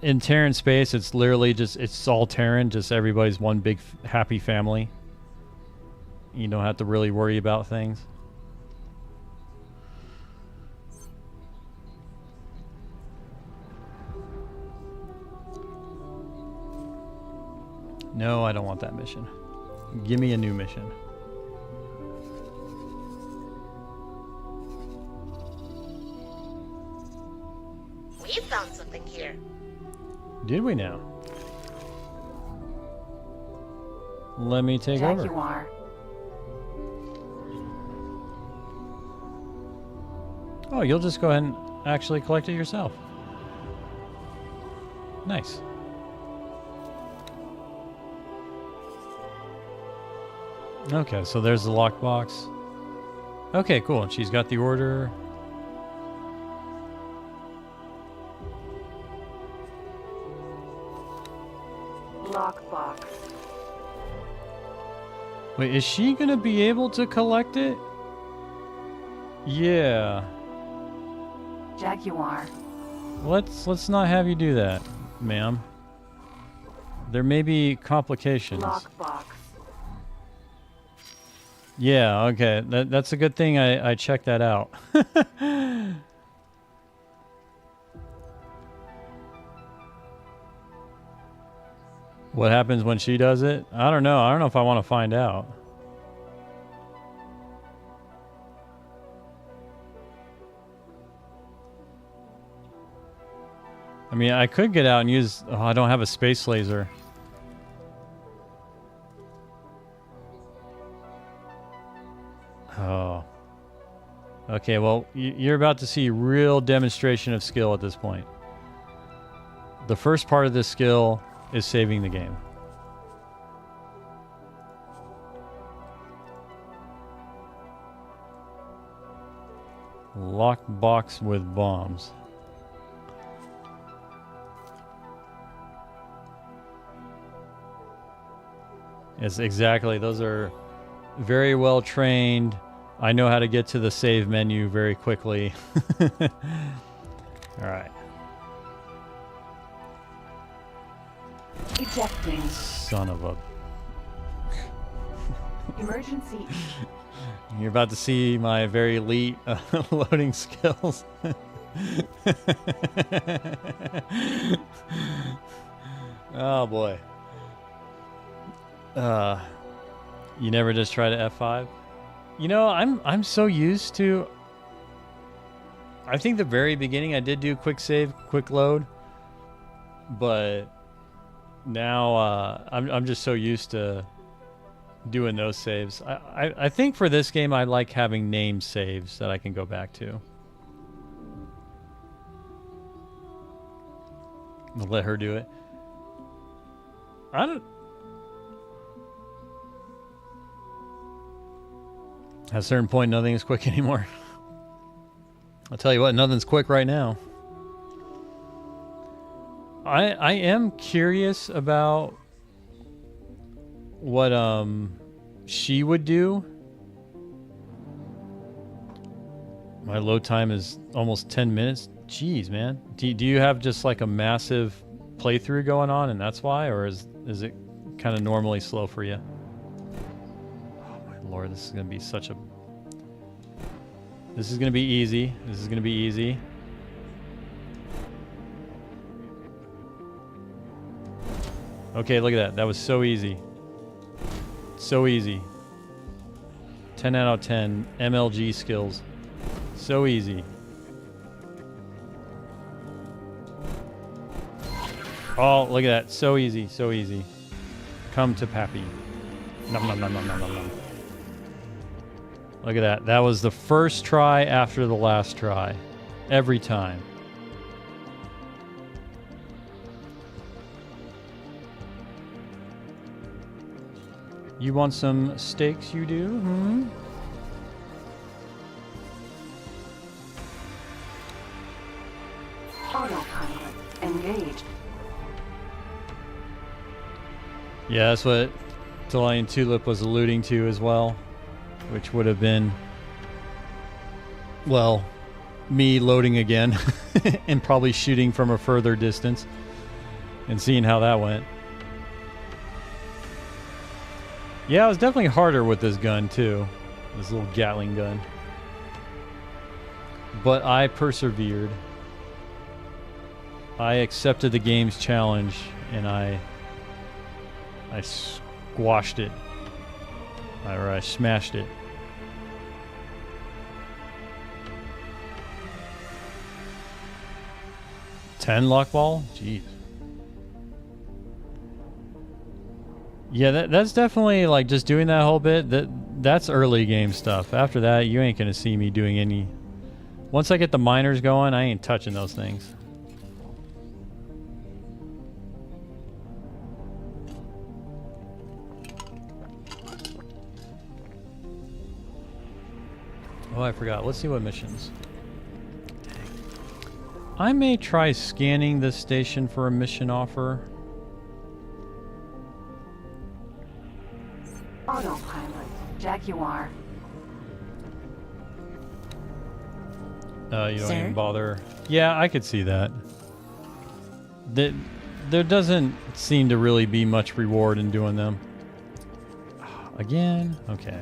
in Terran space it's literally just, it's all Terran, just everybody's one big happy family. You don't have to really worry about things. No, I don't want that mission. Give me a new mission.
We found something here.
Did we now? Let me take over.
Jaguar.
Oh, you'll just go ahead and actually collect it yourself. Nice. Okay, so there's the lockbox. Okay, cool. She's got the order.
Lockbox.
Wait, is she gonna be able to collect it? Yeah.
Jaguar.
Let's not have you do that, ma'am. There may be complications.
Lockbox.
Yeah, okay. That's a good thing I checked that out. What happens when she does it? I don't know. I don't know if I want to find out. I mean, I could get out and use... Oh, I don't have a space laser. Oh. Okay, well, you're about to see real demonstration of skill at this point. The first part of this skill is saving the game. Lockbox with bombs. Yes, exactly. Those are very well trained. I know how to get to the save menu very quickly. All right.
Ejecting.
Son of a...
Emergency.
You're about to see my very elite loading skills. Oh boy. You never just try to F5? You know, I'm so used to... I think the very beginning I did do quick save, quick load, but now I'm just so used to doing those saves. I think for this game I like having named saves that I can go back to. I'll let her do it. I don't... At a certain point, nothing is quick anymore. I'll tell you what, nothing's quick right now. I am curious about what she would do. My load time is almost 10 minutes. Jeez, man. Do you have just like a massive playthrough going on and that's why? Or is it kind of normally slow for you? Lord, this is going to be such a... This is going to be easy. This is going to be easy. Okay, look at that. That was so easy. So easy. 10 out of 10. MLG skills. So easy. Oh, look at that. So easy. So easy. Come to Pappy. Nom nom nom nom nom nom nom. Look at that. That was the first try after the last try. Every time. You want some steaks, you do? Hmm?
Autopilot engaged.
Yeah, that's what Deline Tulip was alluding to as well, which would have been, well, me loading again and probably shooting from a further distance and seeing how that went. Yeah, it was definitely harder with this gun too, this little Gatling gun. But I persevered. I accepted the game's challenge and I squashed it. Or I smashed it. $10 luck ball? Jeez. Yeah, that's definitely like just doing that whole bit. That's early game stuff. After that, you ain't gonna see me doing any. Once I get the miners going, I ain't touching those things. Oh, I forgot. Let's see what missions. I may try scanning this station for a mission offer.
Autopilot, Jaguar.
You don't even bother. Yeah, I could see that. There doesn't seem to really be much reward in doing them. Again? Okay.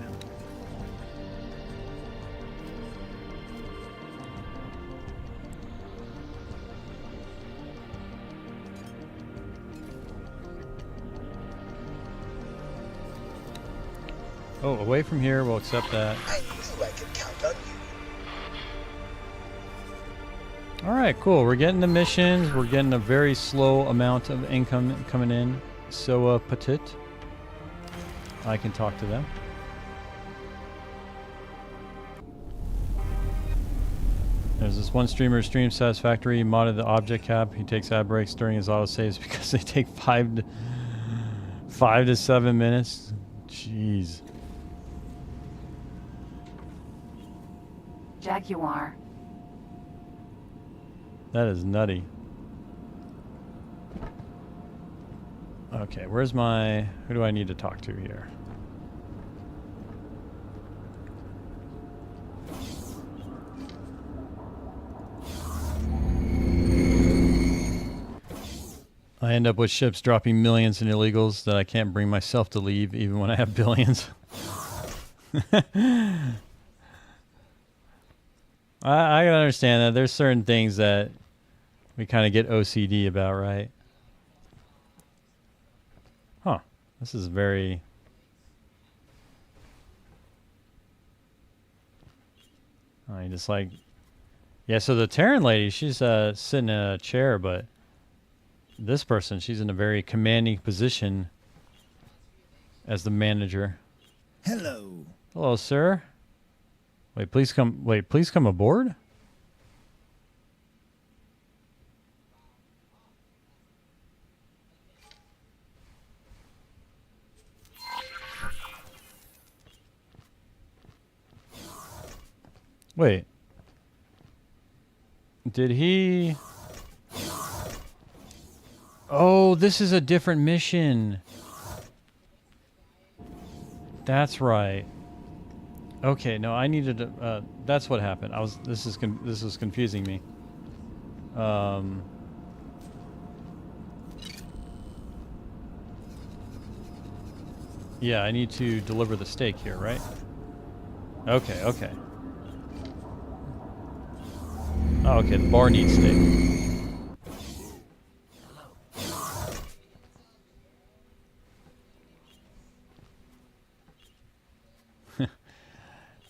Oh, away from here, we'll accept that.
I knew I could count on you.
Alright, cool. We're getting the missions. We're getting a very slow amount of income coming in. So, petit. I can talk to them. There's this one streamer, Stream Satisfactory, modded the object cap. He takes ad breaks during his autosaves because they take 5 to 7 minutes. Jeez.
Jaguar.
That is nutty. Okay, where's my... Who do I need to talk to here? I end up with ships dropping millions in illegals that I can't bring myself to leave even when I have billions. I can understand that. There's certain things that we kind of get OCD about, right? Huh. This is very... I just like... Yeah, so the Terran lady, she's sitting in a chair, but this person, she's in a very commanding position as the manager.
Hello.
Hello, sir. Wait, please come aboard? Wait. Did he... Oh, this is a different mission. That's right. Okay, no, I needed to, that's what happened. This was confusing me. Yeah, I need to deliver the steak here, right? Okay, okay. Oh, okay, the bar needs steak.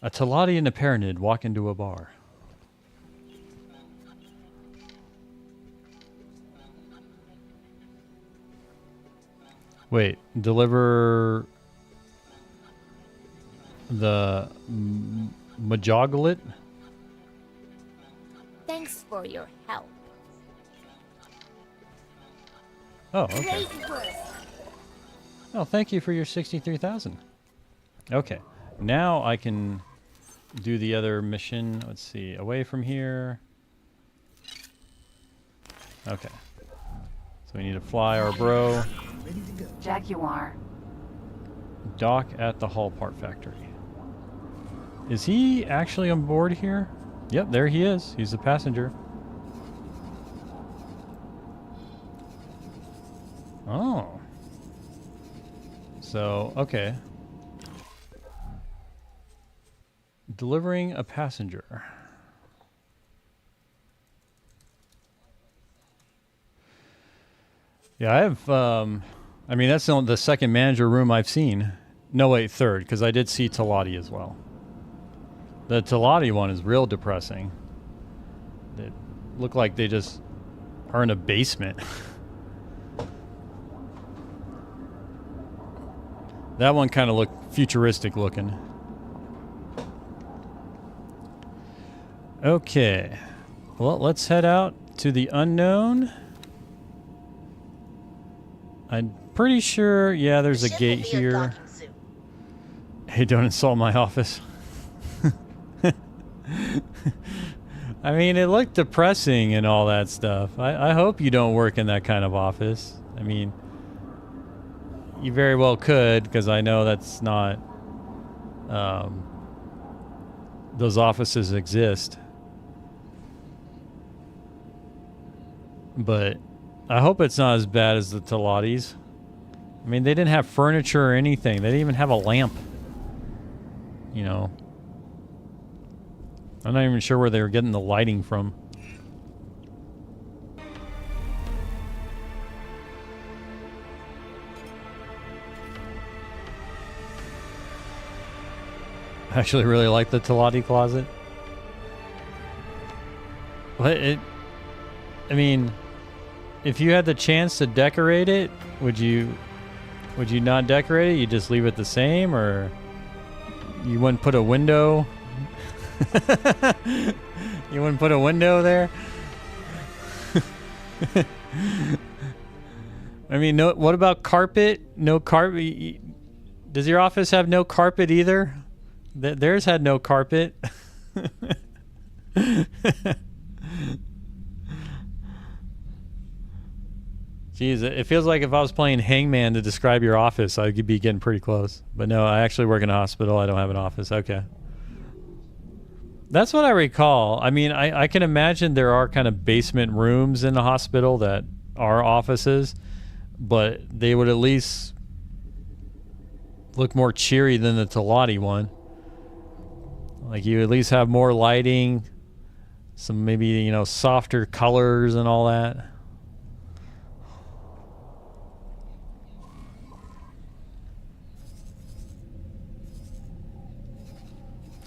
A Talati and a Paranid walk into a bar. Wait, deliver the Majoglit?
Thanks for your help.
Oh, okay.
Great work.
Oh, thank you for your 63,000. Okay, now I can do the other mission. Let's see, away from here. Okay. So we need to fly our bro.
Jaguar.
Dock at the Hull Part Factory. Is he actually on board here? Yep, there he is. He's a passenger. Oh. So, okay. Delivering a passenger. Yeah, I have, I mean, that's the second manager room I've seen. No, wait, third, because I did see Talati as well. The Talati one is real depressing. They look like they just are in a basement. That one kind of looked futuristic looking. Okay. Well, let's head out to the unknown. I'm pretty sure, yeah, there's a gate here. Hey, don't insult my office. I mean, it looked depressing and all that stuff. I hope you don't work in that kind of office. I mean, you very well could, because I know that's not... those offices exist. But I hope it's not as bad as the Talatis. I mean, they didn't have furniture or anything. They didn't even have a lamp. You know. I'm not even sure where they were getting the lighting from. I actually really like the Talati closet. But I mean, if you had the chance to decorate it, would you not decorate it? You just leave it the same, or you wouldn't put a window? You wouldn't put a window there? I mean, no. What about carpet? No carpet. Does your office have no carpet either? Theirs had no carpet. Jeez, it feels like if I was playing Hangman to describe your office, I could be getting pretty close. But no, I actually work in a hospital. I don't have an office. Okay. That's what I recall. I mean, I can imagine there are kind of basement rooms in the hospital that are offices, but they would at least look more cheery than the Talati one. Like, you at least have more lighting, some maybe, you know, softer colors and all that.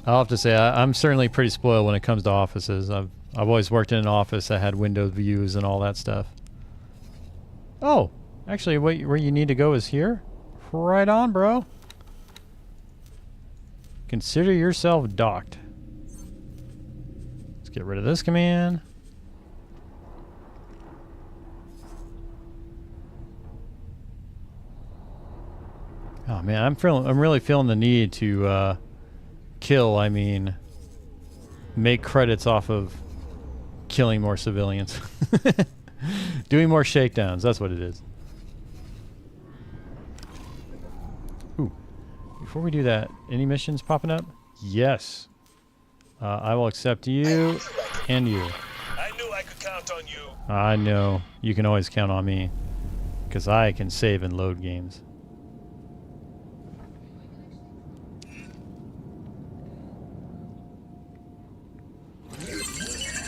I'll have to say, I'm certainly pretty spoiled when it comes to offices. I've always worked in an office that had window views and all that stuff. Oh, actually, where you need to go is here? Right on, bro. Consider yourself docked. Let's get rid of this command. Oh man, I'm really feeling the need to make credits off of killing more civilians. Doing more shakedowns, that's what it is. Ooh. Before we do that, any missions popping up? Yes. I will accept you and you.
I knew I could count on you.
I know. You can always count on me. Because I can save and load games.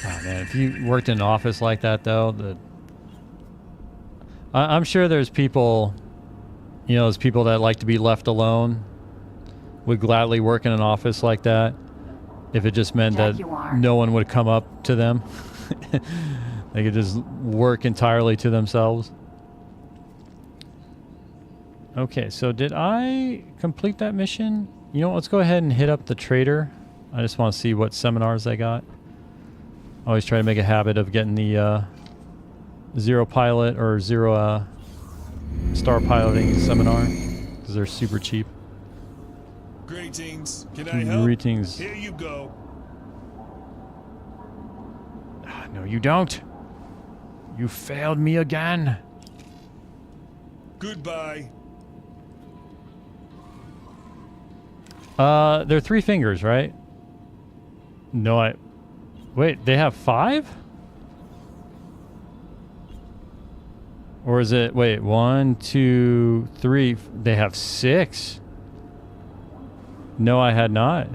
Oh, man, if you worked in an office like that, though, I'm sure there's people, you know, there's people that like to be left alone, would gladly work in an office like that if it just meant that no one would come up to them. They could just work entirely to themselves. Okay, so did I complete that mission? You know what, let's go ahead and hit up the trader. I just want to see what seminars I got. I always try to make a habit of getting the zero pilot or zero star piloting seminar because they're super cheap.
Greetings. Can I help?
Greetings.
Here you go.
No, you don't. You failed me again.
Goodbye.
They're 3 fingers, right? No, wait, they have 5? Or is it, wait, 1, 2, 3, they have 6? No, I had not.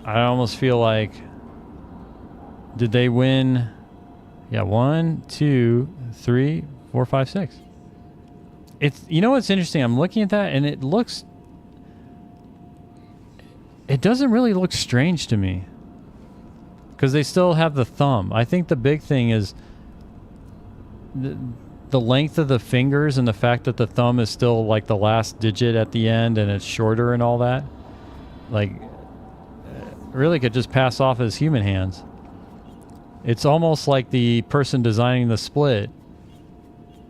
I almost feel like, did they win? Yeah, 1, 2, 3, 4, 5, 6. It's, you know what's interesting? I'm looking at that and it doesn't really look strange to me. Because they still have the thumb. I think the big thing is the length of the fingers and the fact that the thumb is still like the last digit at the end and it's shorter and all that. Like, really could just pass off as human hands. It's almost like the person designing the split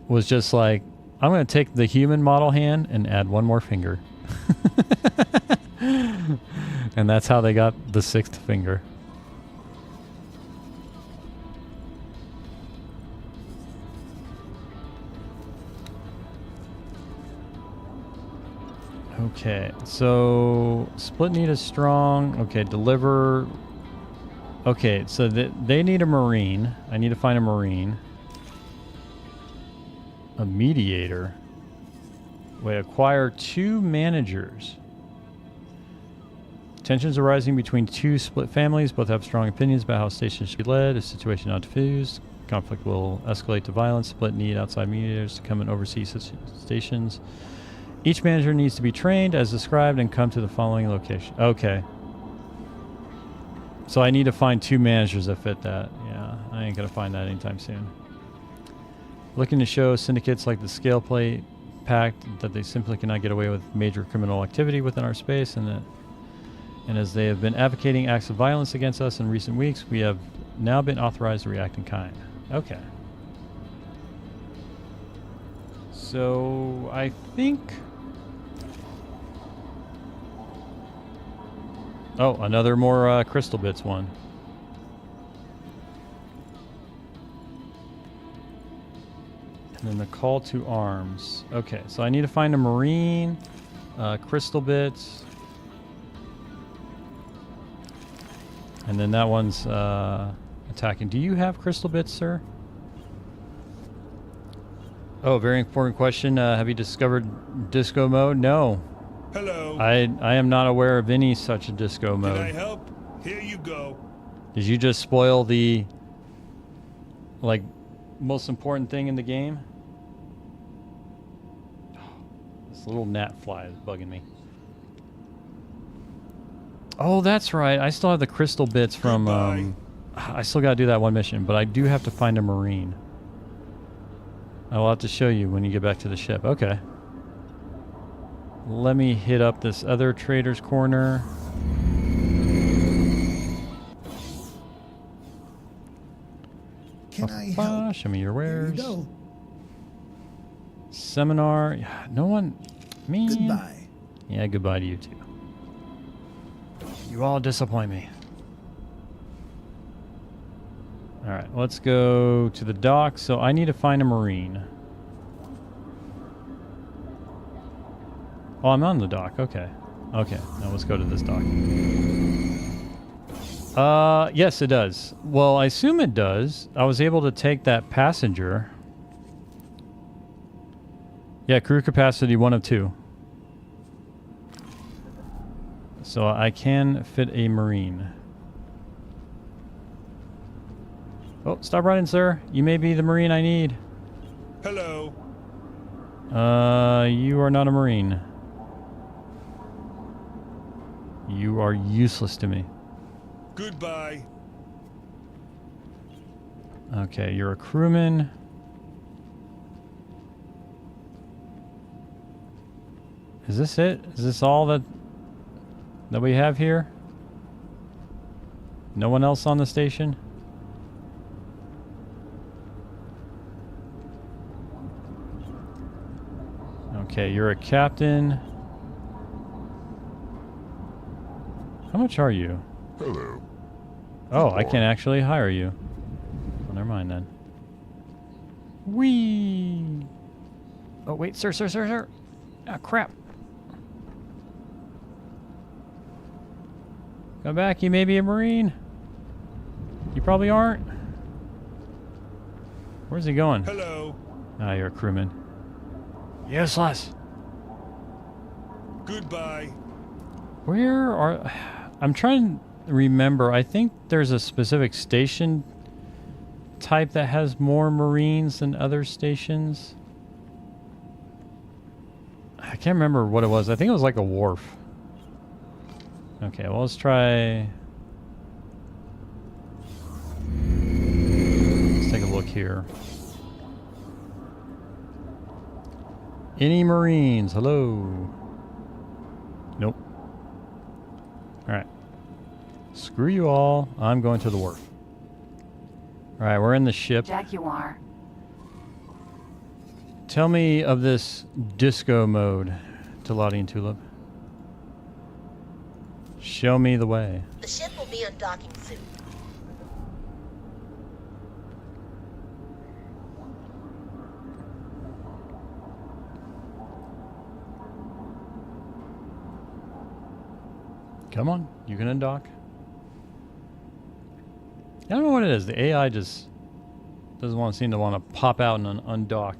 was just like, I'm going to take the human model hand and add 1 more finger. And that's how they got the 6th finger. Okay, so split need is strong. Okay, deliver. Okay, so they need a marine. I need to find a marine. A mediator. Wait, acquire 2 managers. Tensions arising between 2 split families. Both have strong opinions about how stations should be led. If situation not diffused, conflict will escalate to violence. Split need outside mediators to come and oversee such stations. Each manager needs to be trained as described and come to the following location. Okay. So I need to find 2 managers that fit that. Yeah, I ain't gonna find that anytime soon. Looking to show syndicates like the Scale Plate Pact that they simply cannot get away with major criminal activity within our space, and as they have been advocating acts of violence against us in recent weeks, we have now been authorized to react in kind. Okay. So I think... Oh, another more crystal bits one. And then the call to arms. Okay, so I need to find a marine, crystal bits. And then that one's attacking. Do you have crystal bits, sir? Oh, very important question. Have you discovered disco mode? No.
Hello.
I am not aware of any such a disco mode.
Can I help? Here you go.
Did you just spoil the, like, most important thing in the game? This little gnat fly is bugging me. Oh, that's right. I still have the crystal bits from... I still got to do that one mission, but I do have to find a marine. I will have to show you when you get back to the ship. Okay. Let me hit up this other trader's corner.
Can I help?
Show me your wares.
Here you go.
Seminar. Yeah, no one... Me?
Goodbye.
Yeah, goodbye to you too. You all disappoint me. Alright, let's go to the dock. So I need to find a marine. Oh, I'm on the dock. Okay. Okay, now let's go to this dock. Yes, it does. Well, I assume it does. I was able to take that passenger. Yeah, crew capacity 1 of 2. So I can fit a marine. Oh, stop running, sir. You may be the marine I need.
Hello.
You are not a marine. You are useless to me.
Goodbye.
Okay, you're a crewman. Is this it? Is this all that we have here? No one else on the station? Okay, you're a captain. How much are you?
Hello.
Oh, I can actually hire you. Well, never mind then. Whee! Oh, wait, sir. Ah, crap. Come back, you may be a Marine. You probably aren't. Where's he going?
Hello.
Ah, you're a crewman. Useless.
Goodbye.
Where are... I'm trying to remember. I think there's a specific station type that has more Marines than other stations. I can't remember what it was. I think it was like a wharf. Okay, well, let's try... Let's take a look here. Any Marines? Hello? Nope. Alright. Screw you all. I'm going to the wharf. Alright, we're in the ship.
Jaguar.
Tell me of this disco mode, Talati and Tulip. Show me the way.
The ship will be undocking soon.
Come on, you can undock. I don't know what it is. The AI just doesn't seem to want to pop out and undock.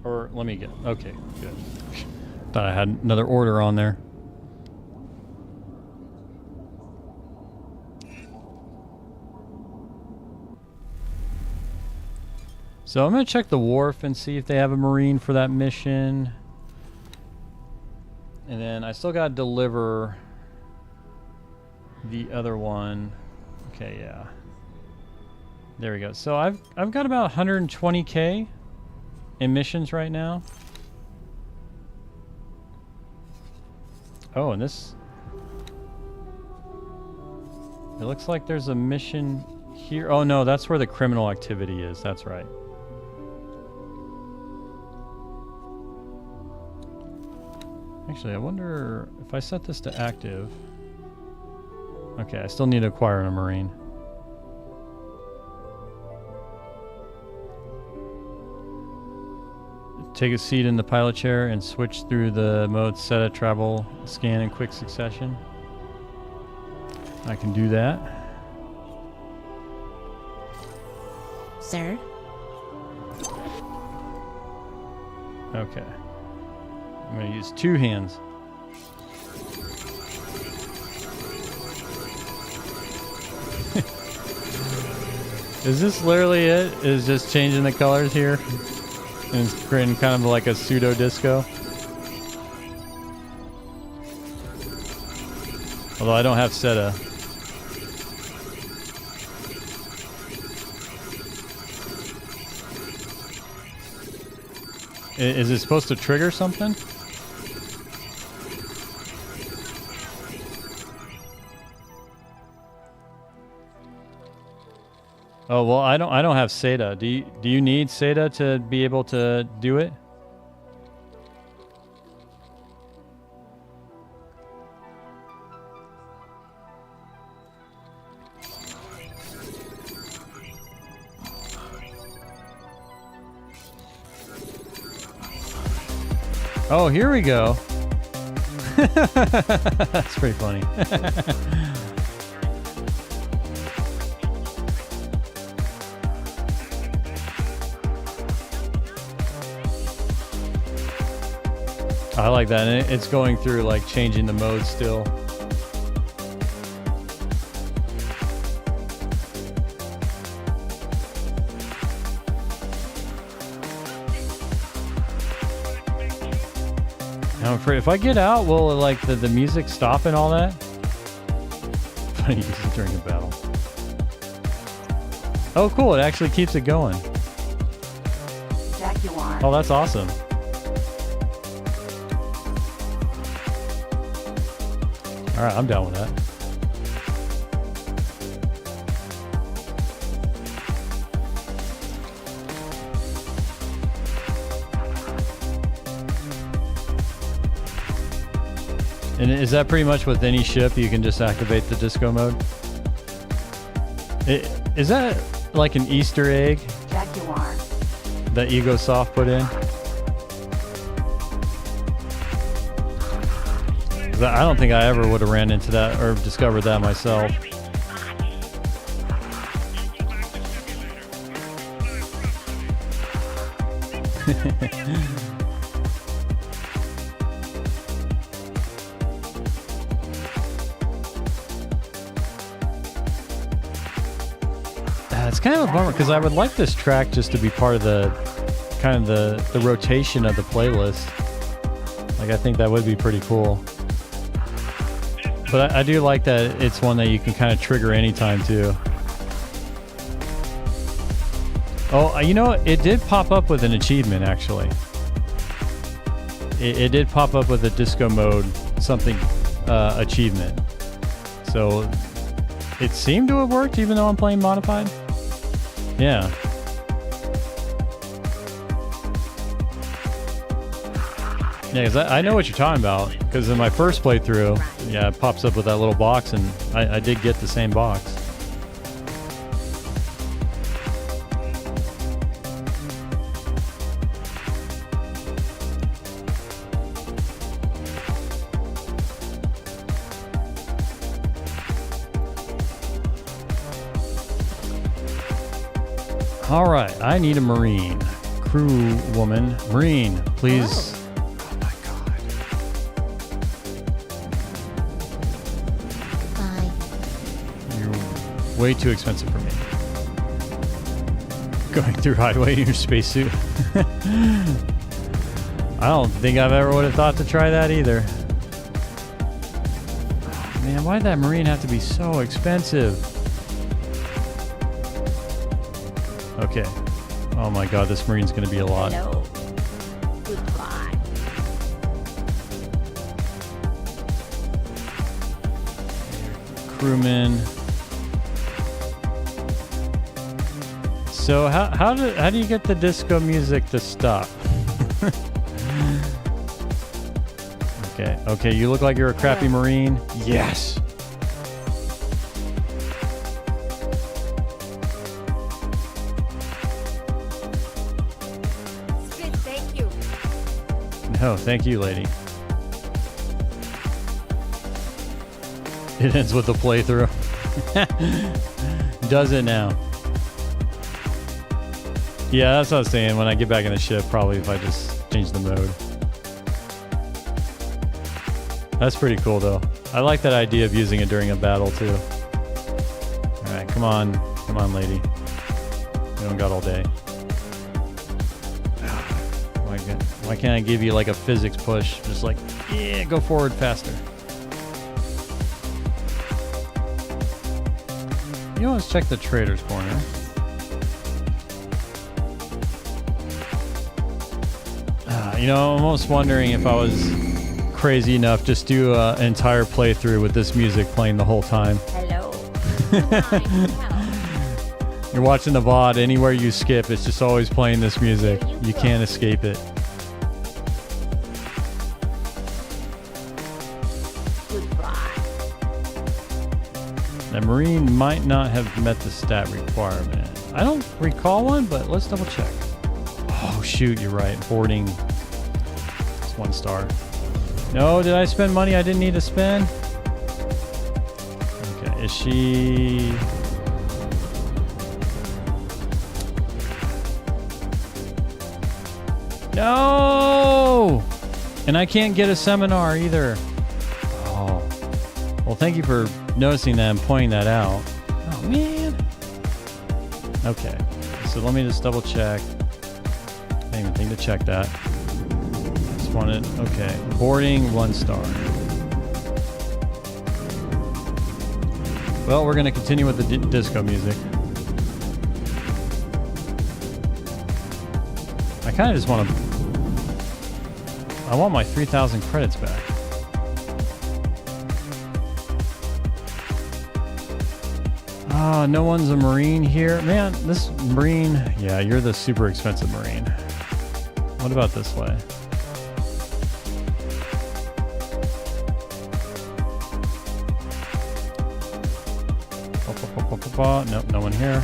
Or let me get... Okay, good. Thought I had another order on there. So I'm going to check the wharf and see if they have a Marine for that mission. And then I still got to deliver the other one. Okay, yeah. There we go. So I've got about 120k in missions right now. Oh, and this... It looks like there's a mission here. Oh no, that's where the criminal activity is. That's right. Actually, I wonder if I set this to active. Okay, I still need to acquire a Marine. Take a seat in the pilot chair and switch through the modes set at travel, scan in quick succession. I can do that.
Sir?
Okay. I'm going to use two hands. Is this literally it? Is just changing the colors here? And it's creating kind of like a pseudo disco. Although I don't have SETA. Is it supposed to trigger something? Oh well, I don't have SETA. Do you need SETA to be able to do it? Oh, here we go. That's pretty funny. I like that, and it's going through like changing the mode still. I'm afraid if I get out, will like the music stop and all that? If I use it during a battle. Oh, cool! It actually keeps it going.
Jaguar.
Oh, that's awesome. All right, I'm down with that. And is that pretty much with any ship you can just activate the disco mode? Is that like an Easter egg
Jaguar.
that Egosoft put in? I don't think I ever would have ran into that or discovered that myself. It's kind of a bummer because I would like this track just to be part of the kind of the rotation of the playlist. Like, I think that would be pretty cool. But I do like that it's one that you can kind of trigger anytime too. Oh, you know, it did pop up with an achievement actually. It did pop up with a disco mode something achievement. So it seemed to have worked even though I'm playing modified. Yeah. Yeah, because I know what you're talking about. Because in my first playthrough, yeah, it pops up with that little box, and I did get the same box. All right, I need a Marine. Crew woman. Marine, please. Oh my God.
Bye.
You're way too expensive for me. Going through highway in your spacesuit. I don't think I've ever would have thought to try that either. Oh, man, why'd that Marine have to be so expensive? Okay. Oh my God, this Marine's gonna be a lot.
Hello. Goodbye.
Crewman. So how do you get the disco music to stop? Okay, you look like you're a crappy Marine. Yes. No, thank you, lady. It ends with the playthrough. Does it now? Yeah, that's what I was saying. When I get back in the ship, probably if I just change the mode. That's pretty cool, though. I like that idea of using it during a battle, too. Alright, come on, lady. We don't got all day. Why can't I give you like a physics push? Just like, yeah, go forward faster. You know, let's check the trader's corner. You know, I'm almost wondering if I was crazy enough just do an entire playthrough with this music playing the whole time.
Hello.
You're watching the VOD, anywhere you skip, it's just always playing this music. You can't escape it. The Marine might not have met the stat requirement. I don't recall one, but let's double check. Oh shoot, you're right. Boarding. It's 1 star. No, did I spend money I didn't need to spend? Okay, is she... No! And I can't get a seminar either. Oh. Well, thank you for noticing that and pointing that out. Oh, man. Okay. So let me just double check. I didn't even think to check that. Just wanted... Okay. Boarding 1 star. Well, we're going to continue with the disco music. I kind of just want to... I want my 3,000 credits back. Ah, no one's a Marine here. Man, this Marine... Yeah, you're the super expensive Marine. What about this way? Nope, no one here.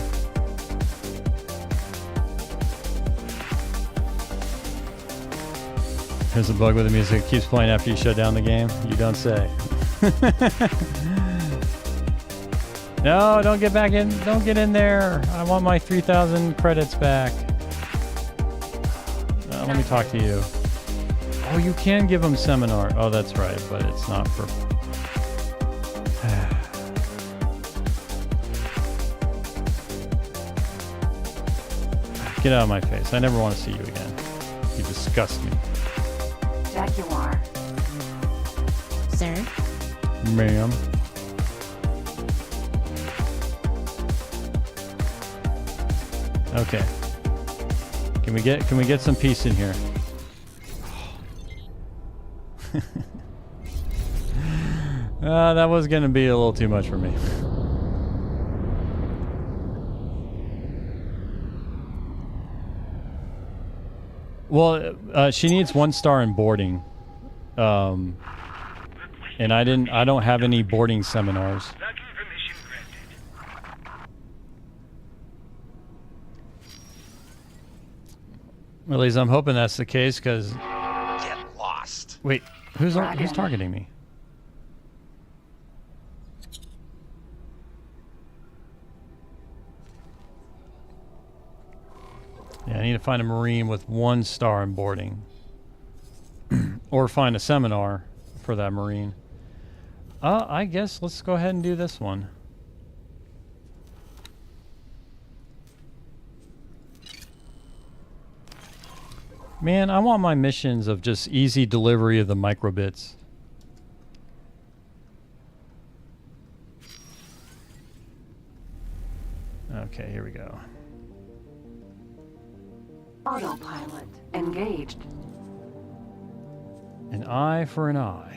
Here's a bug with the music. It keeps playing after you shut down the game. You don't say. No, don't get back in. Don't get in there. I want my 3,000 credits back. Let me talk to you. Oh, you can give them seminar. Oh, that's right, but it's not for... Get out of my face. I never want to see you again. You disgust me.
Jaguar.
Sir?
Ma'am. Okay. Can we get some peace in here? That was gonna be a little too much for me. Well, she needs 1 star in boarding, and I don't have any boarding seminars. At least I'm hoping that's the case, because...
Get lost.
Wait, who's targeting me? Yeah, I need to find a Marine with 1 star in boarding. Or find a seminar for that Marine. I guess let's go ahead and do this one. Man, I want my missions of just easy delivery of the microbits. Okay, here we go.
Autopilot engaged.
An eye for an eye.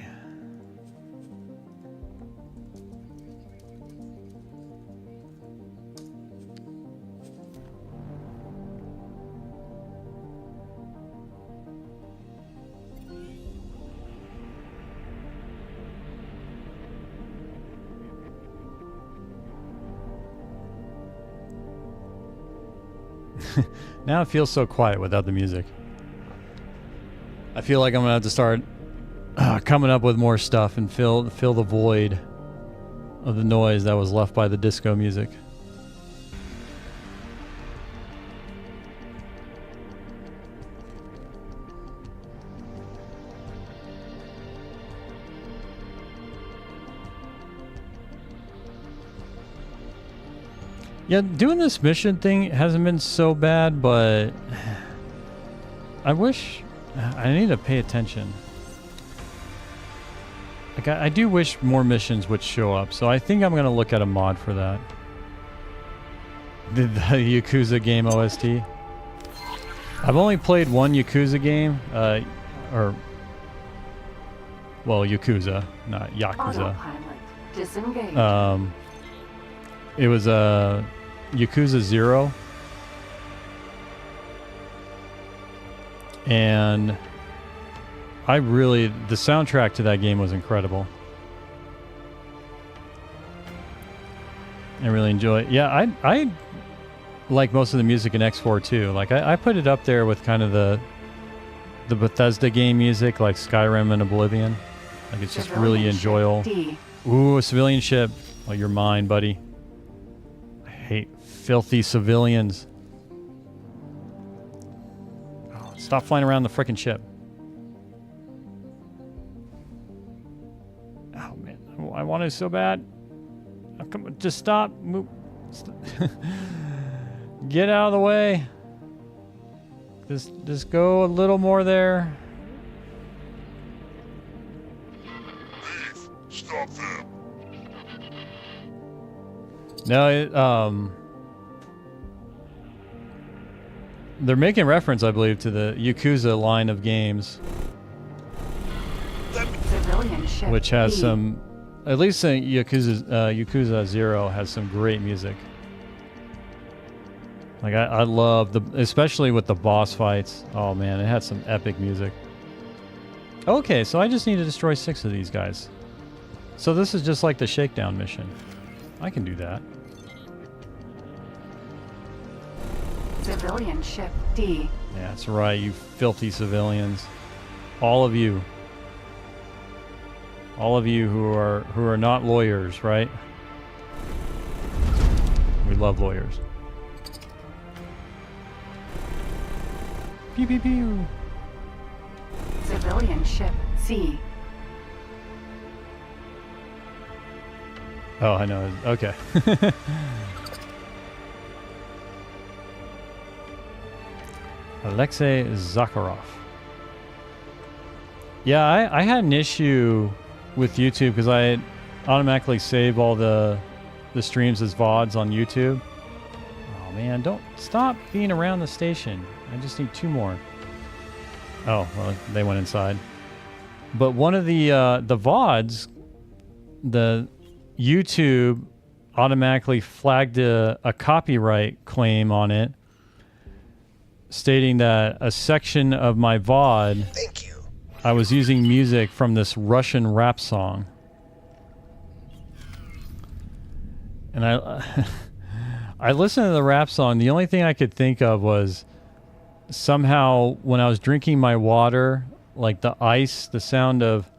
Now it feels so quiet without the music. I feel like I'm gonna have to start coming up with more stuff and fill the void of the noise that was left by the disco music. Yeah, doing this mission thing hasn't been so bad, but I wish I need to pay attention. Like I do wish more missions would show up, so I think I'm gonna look at a mod for that. The Yakuza game OST. I've only played one Yakuza game, Yakuza, not Yakuza.
Autopilot disengaged.
It was Yakuza 0. And the soundtrack to that game was incredible. I really enjoy it. Yeah, I like most of the music in X4 too. Like I put it up there with kind of the Bethesda game music, like Skyrim and Oblivion. Like it's just really enjoyable. Ooh, a civilian ship. Oh, you're mine, buddy. I hate filthy civilians. Oh, stop flying around the frickin' ship. Oh man, I want it so bad. Oh, come on, just stop. Move. Get out of the way. Just go a little more there.
Leave. Stop them.
No, they're making reference, I believe, to the Yakuza line of games, which has some, at least Yakuza 0 has some great music. Like I love especially with the boss fights. Oh man, it had some epic music. Okay, so I just need to destroy 6 of these guys. So this is just like the shakedown mission. I can do that.
Civilian ship D.
Yeah, that's right, you filthy civilians. All of you. All of you who are not lawyers, right? We love lawyers. Pew pew pew.
Civilian ship C.
Oh, I know. Okay. Alexei Zakharov. Yeah, I had an issue with YouTube because I automatically save all the streams as VODs on YouTube. Oh man, don't stop being around the station. I just need 2 more. Oh, well, they went inside. But one of the VODs, the YouTube automatically flagged a copyright claim on it, stating that a section of my VOD,
Thank you.
I was using music from this Russian rap song. And I listened to the rap song. The only thing I could think of was somehow when I was drinking my water, like the ice, the sound of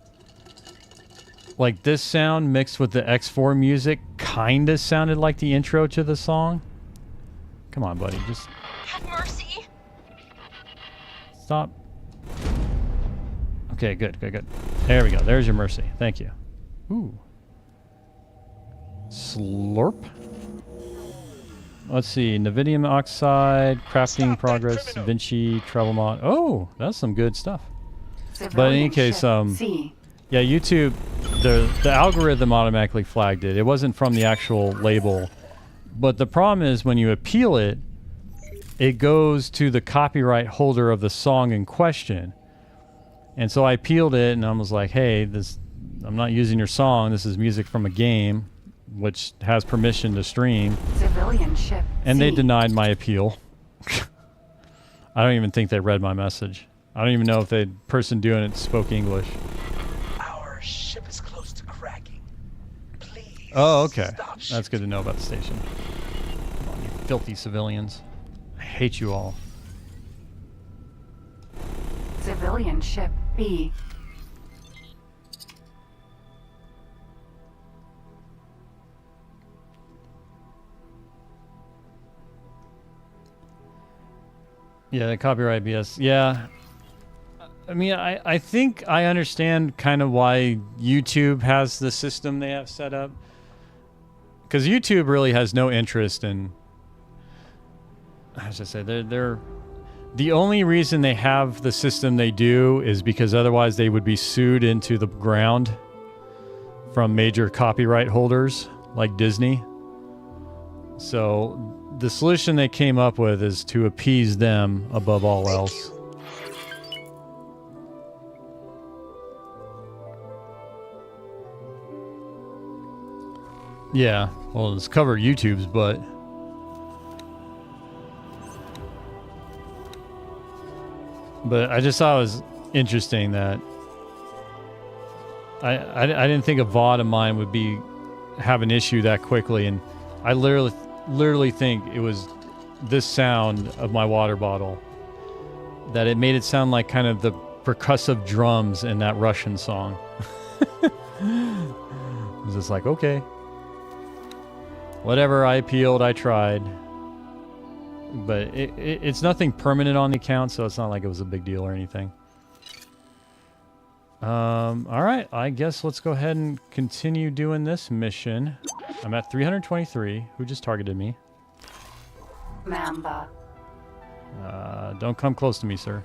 like this sound mixed with the X4 music kind of sounded like the intro to the song. Come on, buddy. Just
Have mercy.
stop. Okay, good. There we go. There's your mercy. Thank you. Ooh. Slurp. Let's see. Nevidium oxide, crafting progress, Vinci, travel mod. Oh, that's some good stuff. But in any case, yeah, YouTube, the algorithm automatically flagged it. It wasn't from the actual label. But the problem is when you appeal it, it goes to the copyright holder of the song in question. And so I appealed it and I was like, hey, I'm not using your song. This is music from a game, which has permission to stream.
Civilian ship
And
C.
they denied my appeal. I don't even think they read my message. I don't even know if the person doing it spoke English.
Our ship is close to cracking. Please.
Oh, okay. That's good to know about the station. Come on, you filthy civilians. I hate you all.
Civilian ship B.
Yeah, the copyright BS. Yeah. I mean, I think I understand kind of why YouTube has the system they have set up. Because YouTube really has no interest in... I should say, they're... The only reason they have the system they do is because otherwise they would be sued into the ground from major copyright holders like Disney. So the solution they came up with is to appease them above all else. Yeah, well, it's cover YouTube's butt. But I just thought it was interesting that I didn't think a VOD of mine would have an issue that quickly, and I literally think it was this sound of my water bottle that it made it sound like kind of the percussive drums in that Russian song. It was just like, okay, whatever. I appealed, I tried. But it's nothing permanent on the account, so it's not like it was a big deal or anything. All right, I guess let's go ahead and continue doing this mission. I'm at 323. Who just targeted me?
Mamba.
Don't come close to me, sir.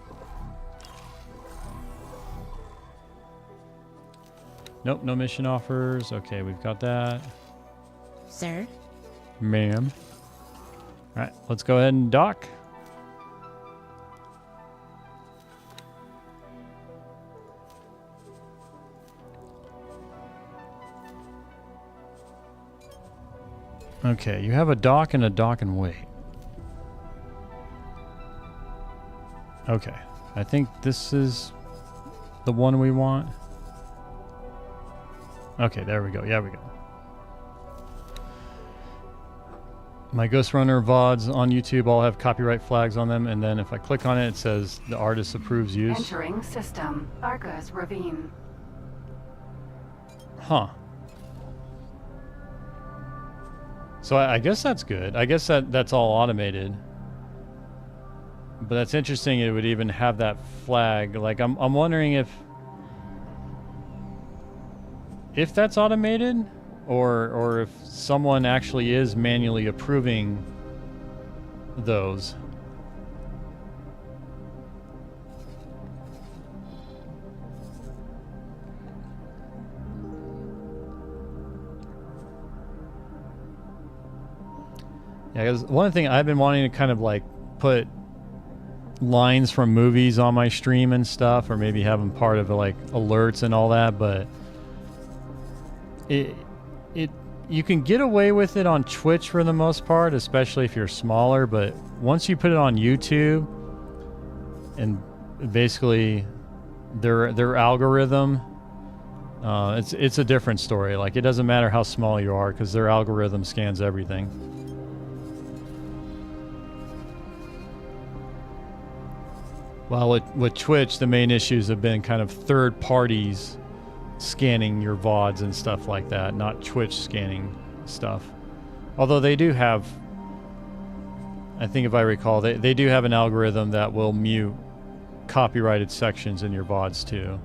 Nope, no mission offers. Okay, we've got that.
Sir?
Ma'am. All right, let's go ahead and dock. Okay, you have a dock and a dock and wait. Okay, I think this is the one we want. Okay, there we go. Yeah, we go. My Ghost Runner VODs on YouTube all have copyright flags on them, and then if I click on it, it says the artist approves use.
Entering system. Argus Ravine.
Huh. So I guess that's good. I guess that's all automated. But that's interesting. It would even have that flag. Like I'm wondering if that's automated, or if someone actually is manually approving those. Yeah, because one thing I've been wanting to kind of like put lines from movies on my stream and stuff, or maybe have them part of like alerts and all that, but you can get away with it on Twitch for the most part, especially if you're smaller, but once you put it on YouTube, and basically their algorithm, it's a different story. Like, it doesn't matter how small you are, because their algorithm scans everything. Well, with Twitch, the main issues have been kind of third parties scanning your VODs and stuff like that, not Twitch scanning stuff. Although they do have, I think if I recall, they do have an algorithm that will mute copyrighted sections in your VODs too.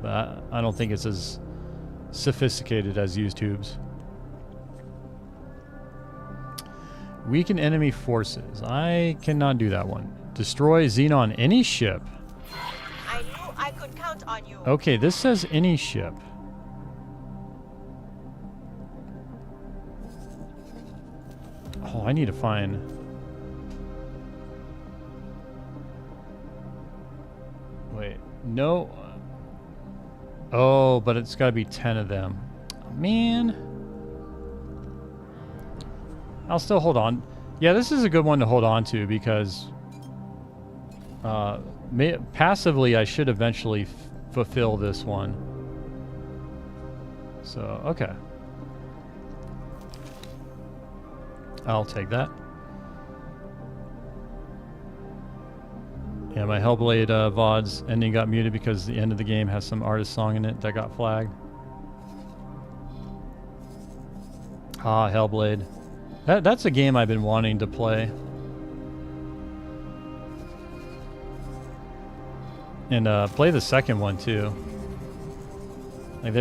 But I don't think it's as sophisticated as YouTube's. Weaken enemy forces. I cannot do that one. Destroy Xenon any ship.
I knew I could count on you.
Okay, this says any ship. Oh, I need to find... Wait, no. Oh, but it's got to be 10 of them. Man. I'll still hold on. Yeah, this is a good one to hold on to because passively I should eventually fulfill this one. So, okay. I'll take that. Yeah, my Hellblade VOD's ending got muted because the end of the game has some artist song in it that got flagged. Ah, Hellblade. That's a game I've been wanting to play. And play the second one too. Like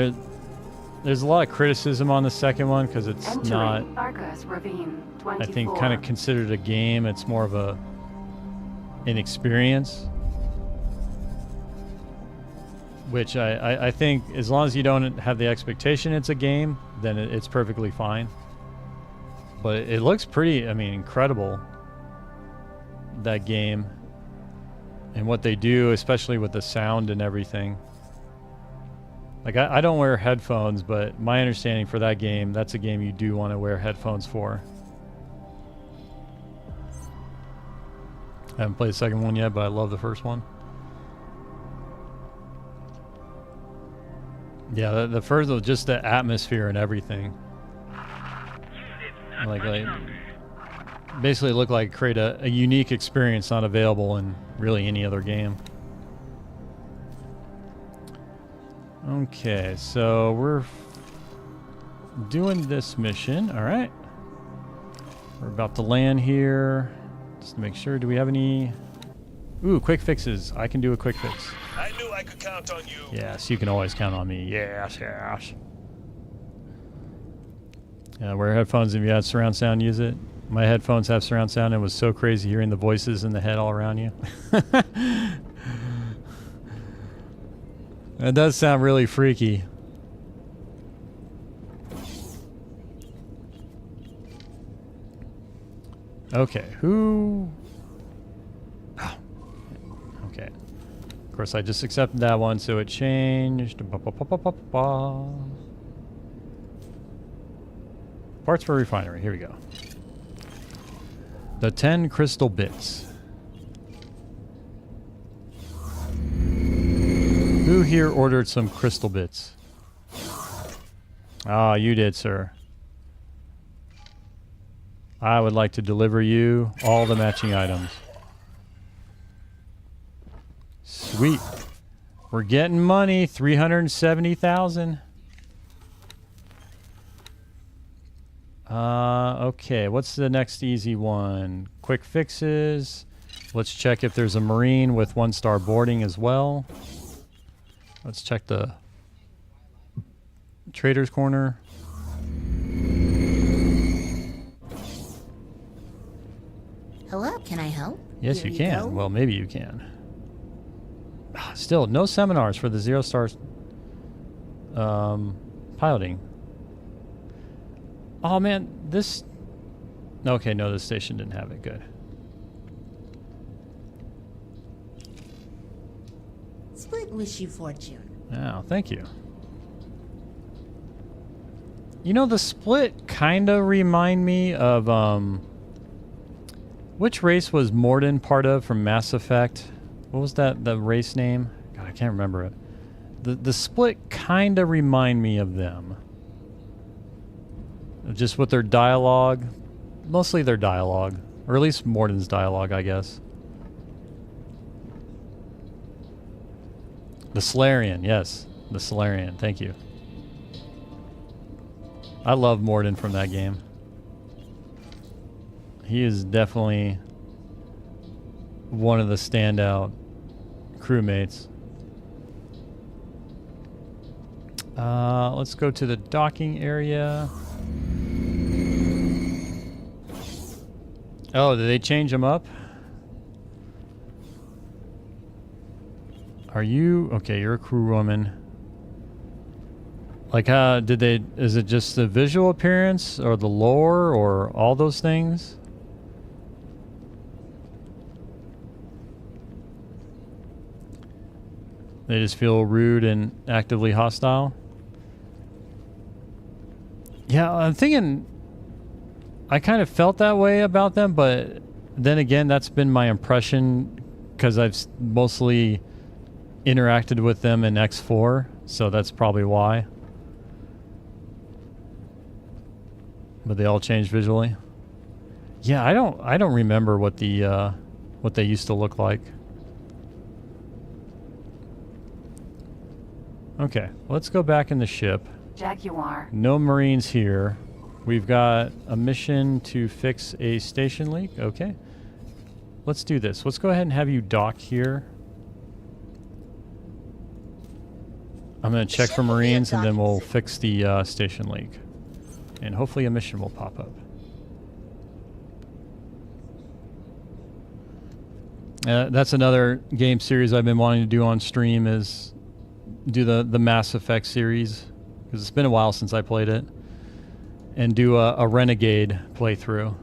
there's a lot of criticism on the second one because it's not,
Argus Ravine, 24.
I think, kind of considered a game. It's more of an experience. Which I think as long as you don't have the expectation it's a game, then it's perfectly fine. But it looks pretty, I mean, incredible, that game. And what they do, especially with the sound and everything. Like, I don't wear headphones, but my understanding for that game, that's a game you do want to wear headphones for. I haven't played the second one yet, but I love the first one. Yeah, the first was just the atmosphere and everything. Like basically looked like create a unique experience not available in really any other game. Okay, so we're doing this mission. All right, we're about to land here. Just to make sure, do we have any? Ooh, quick fixes. I can do a quick fix.
I knew I could count on you.
Yes, you can always count on me. Yes, yes. Yeah, wear headphones if you had surround sound, use it. My headphones have surround sound. It was so crazy hearing the voices in the head all around you. It does sound really freaky. Okay, who... Oh. Okay. Of course, I just accepted that one, so it changed. Parts for refinery. Here we go. The 10 crystal bits. Who here ordered some crystal bits? Ah, you did, sir. I would like to deliver you all the matching items. Sweet. We're getting money. 370,000. Okay. What's the next easy one? Quick fixes. Let's check if there's a Marine with 1-star boarding as well. Let's check the Trader's Corner.
Hello, can I help?
Yes,
Here
you can.
go.
Well, maybe you can. Still, no seminars for the 0-star piloting. Oh, man, this... Okay, no, this station didn't have it. Good.
Split wish you fortune.
Oh, thank you. You know, the split kind of remind me of... Which race was Morden part of from Mass Effect? What was the race name? God, I can't remember it. The split kind of remind me of them. Just with their dialogue. Mostly their dialogue. Or at least Morden's dialogue, I guess. The Solarian, yes. The Solarian, thank you. I love Morden from that game. He is definitely one of the standout crewmates. Let's go to the docking area. Oh, did they change them up? Are you... Okay, you're a crew woman. Like, did they... Is it just the visual appearance or the lore or all those things? They just feel rude and actively hostile? Yeah, I'm thinking... I kind of felt that way about them, but then again, that's been my impression because I've mostly interacted with them in X4, so that's probably why. But they all changed visually. Yeah, I don't remember what the what they used to look like. Okay, let's go back in the ship.
Jaguar.
No Marines here. We've got a mission to fix a station leak. Okay. Let's do this. Let's go ahead and have you dock here. I'm going to check for Marines and then we'll fix the station leak. And hopefully a mission will pop up. That's another game series I've been wanting to do on stream is do the Mass Effect series. Because it's been a while since I played it. And do a Renegade playthrough.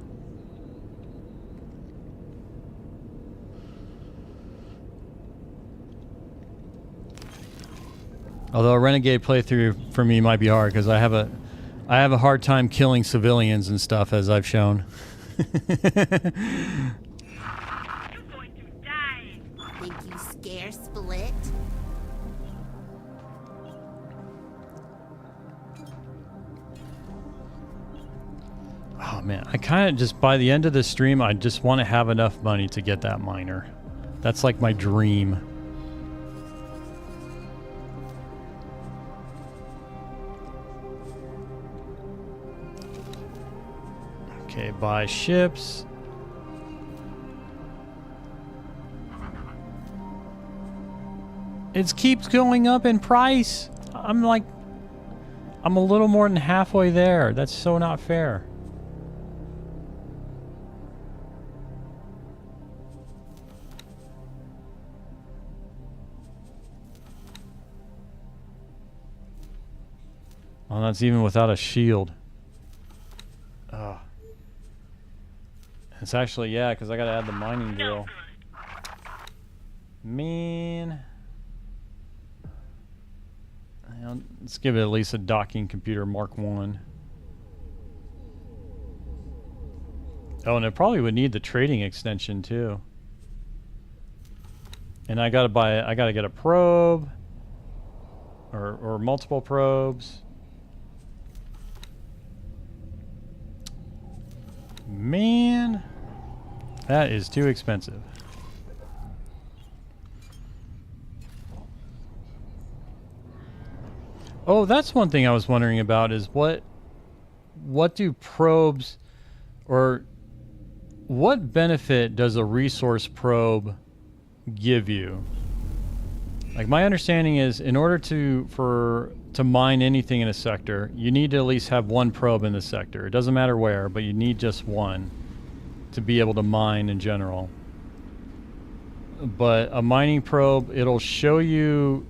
Although a Renegade playthrough for me might be hard because I have a hard time killing civilians and stuff, as I've shown.
Think you scare Split?
Oh man, I kind of just, by the end of this stream, I just want to have enough money to get that miner. That's like my dream. Okay, buy ships. It keeps going up in price. I'm a little more than halfway there. That's so not fair. Well, that's even without a shield. Oh. It's actually, yeah, because I got to add the mining drill. Man. Let's give it at least a docking computer Mark 1. Oh, and it probably would need the trading extension too. And I gotta get a probe. Or multiple probes. Man, that is too expensive. Oh, that's one thing I was wondering about is what do probes, or what benefit does a resource probe give you? Like, my understanding is in order to mine anything in a sector, you need to at least have one probe in the sector. It doesn't matter where, but you need just one to be able to mine in general. But a mining probe, it'll show you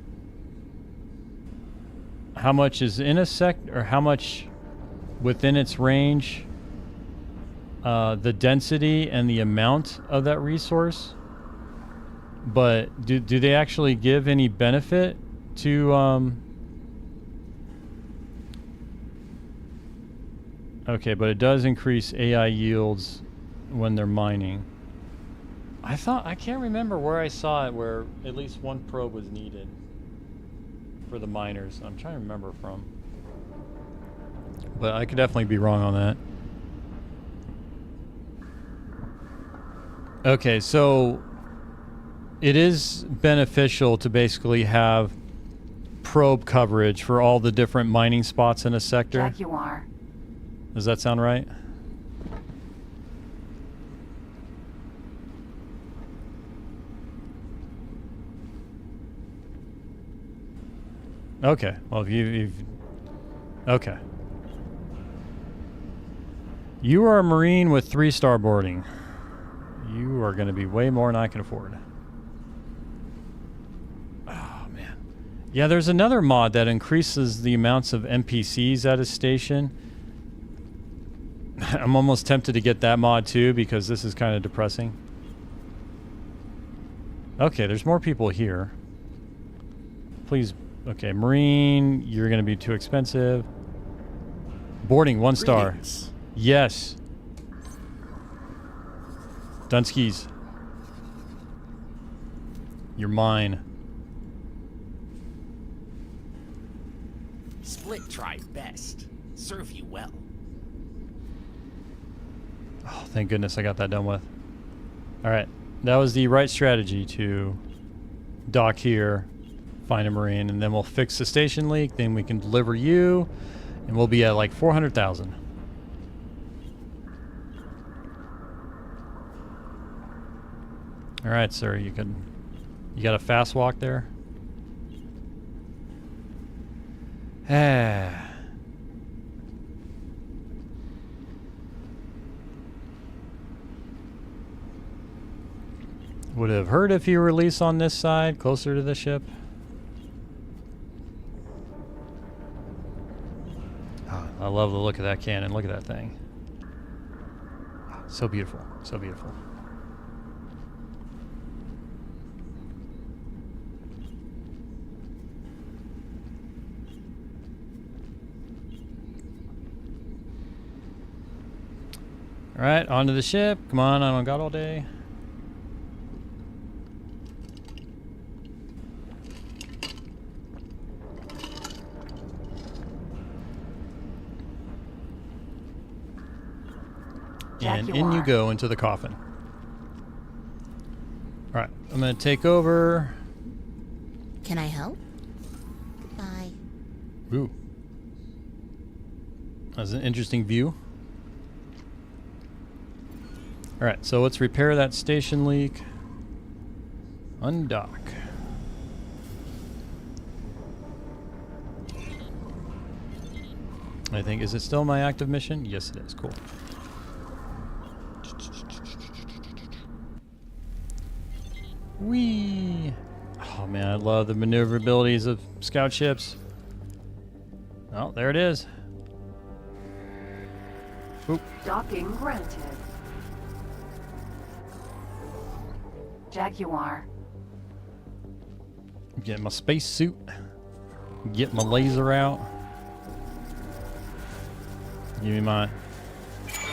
how much is in a sector, or how much within its range, the density and the amount of that resource. But do they actually give any benefit to okay, but it does increase AI yields when they're mining. I can't remember where I saw it where at least one probe was needed for the miners. I'm trying to remember from. But I could definitely be wrong on that. Okay, so it is beneficial to basically have probe coverage for all the different mining spots in a sector.
Jaguar.
Does that sound right? Okay. Well, if you've okay. You are a Marine with 3-star boarding. You are going to be way more than I can afford. Oh, man. Yeah, there's another mod that increases the amounts of NPCs at a station. I'm almost tempted to get that mod too because this is kind of depressing. Okay, there's more people here. Please. Okay, Marine, you're going to be too expensive. Boarding, 1 star.
Greetings.
Yes. Dunskies. You're mine.
Split try best. Serve you well.
Oh, thank goodness I got that done with. Alright. That was the right strategy to dock here, find a Marine, and then we'll fix the station leak, then we can deliver you, and we'll be at like 400,000. Alright, sir, you got a fast walk there? Would have heard if you release on this side, closer to the ship. Oh, I love the look of that cannon. Look at that thing. So beautiful. So beautiful. Alright, onto the ship. Come on, I don't got all day. And in you go into the coffin. Alright, I'm going to take over.
Can I help? Goodbye.
Ooh. That's an interesting view. Alright, so let's repair that station leak. Undock. I think, is it still my active mission? Yes, it is. Cool. Whee! Oh man, I love the maneuverabilities of scout ships. Oh, there it is. Oop.
Docking granted. Jaguar.
Get my space suit. Get my laser out. Give me my...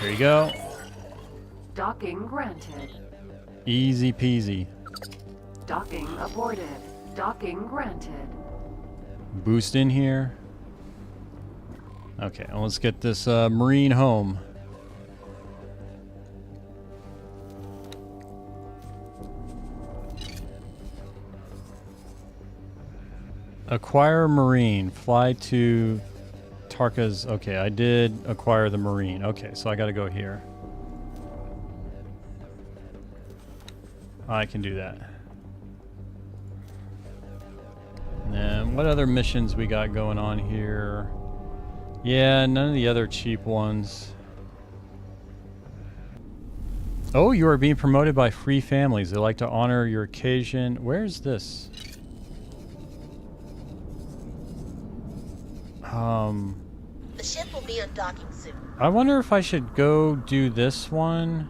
There you go.
Docking granted.
Easy peasy.
Docking aborted. Docking granted.
Boost in here. Okay, well, let's get this Marine home. Acquire Marine. Fly to Tarka's. Okay, I did acquire the Marine. Okay, so I got to go here. I can do that. And then what other missions we got going on here? Yeah, none of the other cheap ones. Oh, you are being promoted by free families. They like to honor your occasion. Where's this?
The ship will be undocking soon.
I wonder if I should go do this one.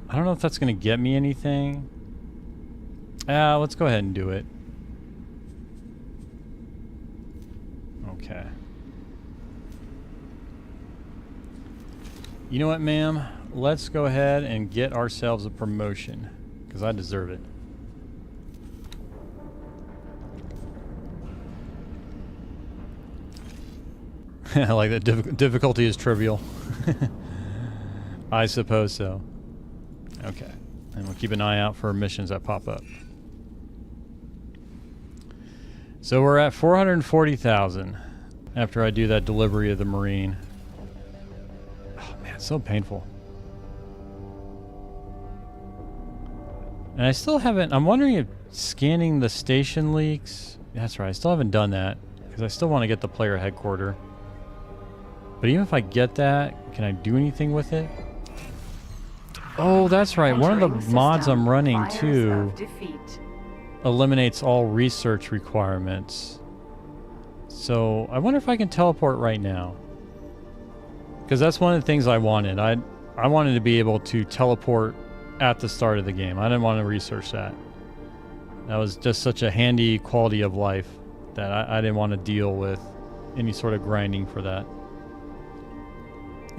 I don't know if that's going to get me anything. Let's go ahead and do it. Okay. You know what, ma'am? Let's go ahead and get ourselves a promotion, because I deserve it. I like that difficulty is trivial. I suppose so. Okay. And we'll keep an eye out for missions that pop up. So we're at 440,000 after I do that delivery of the Marine. Oh man, it's so painful. And I still haven't, I'm wondering if scanning the station leaks. That's right, I still haven't done that because I still want to get the player headquarters. But even if I get that, can I do anything with it? Oh, that's right. One of the mods I'm running too eliminates all research requirements. So I wonder if I can teleport right now. Because that's one of the things I wanted. I wanted to be able to teleport at the start of the game. I didn't want to research that. That was just such a handy quality of life that I didn't want to deal with any sort of grinding for that.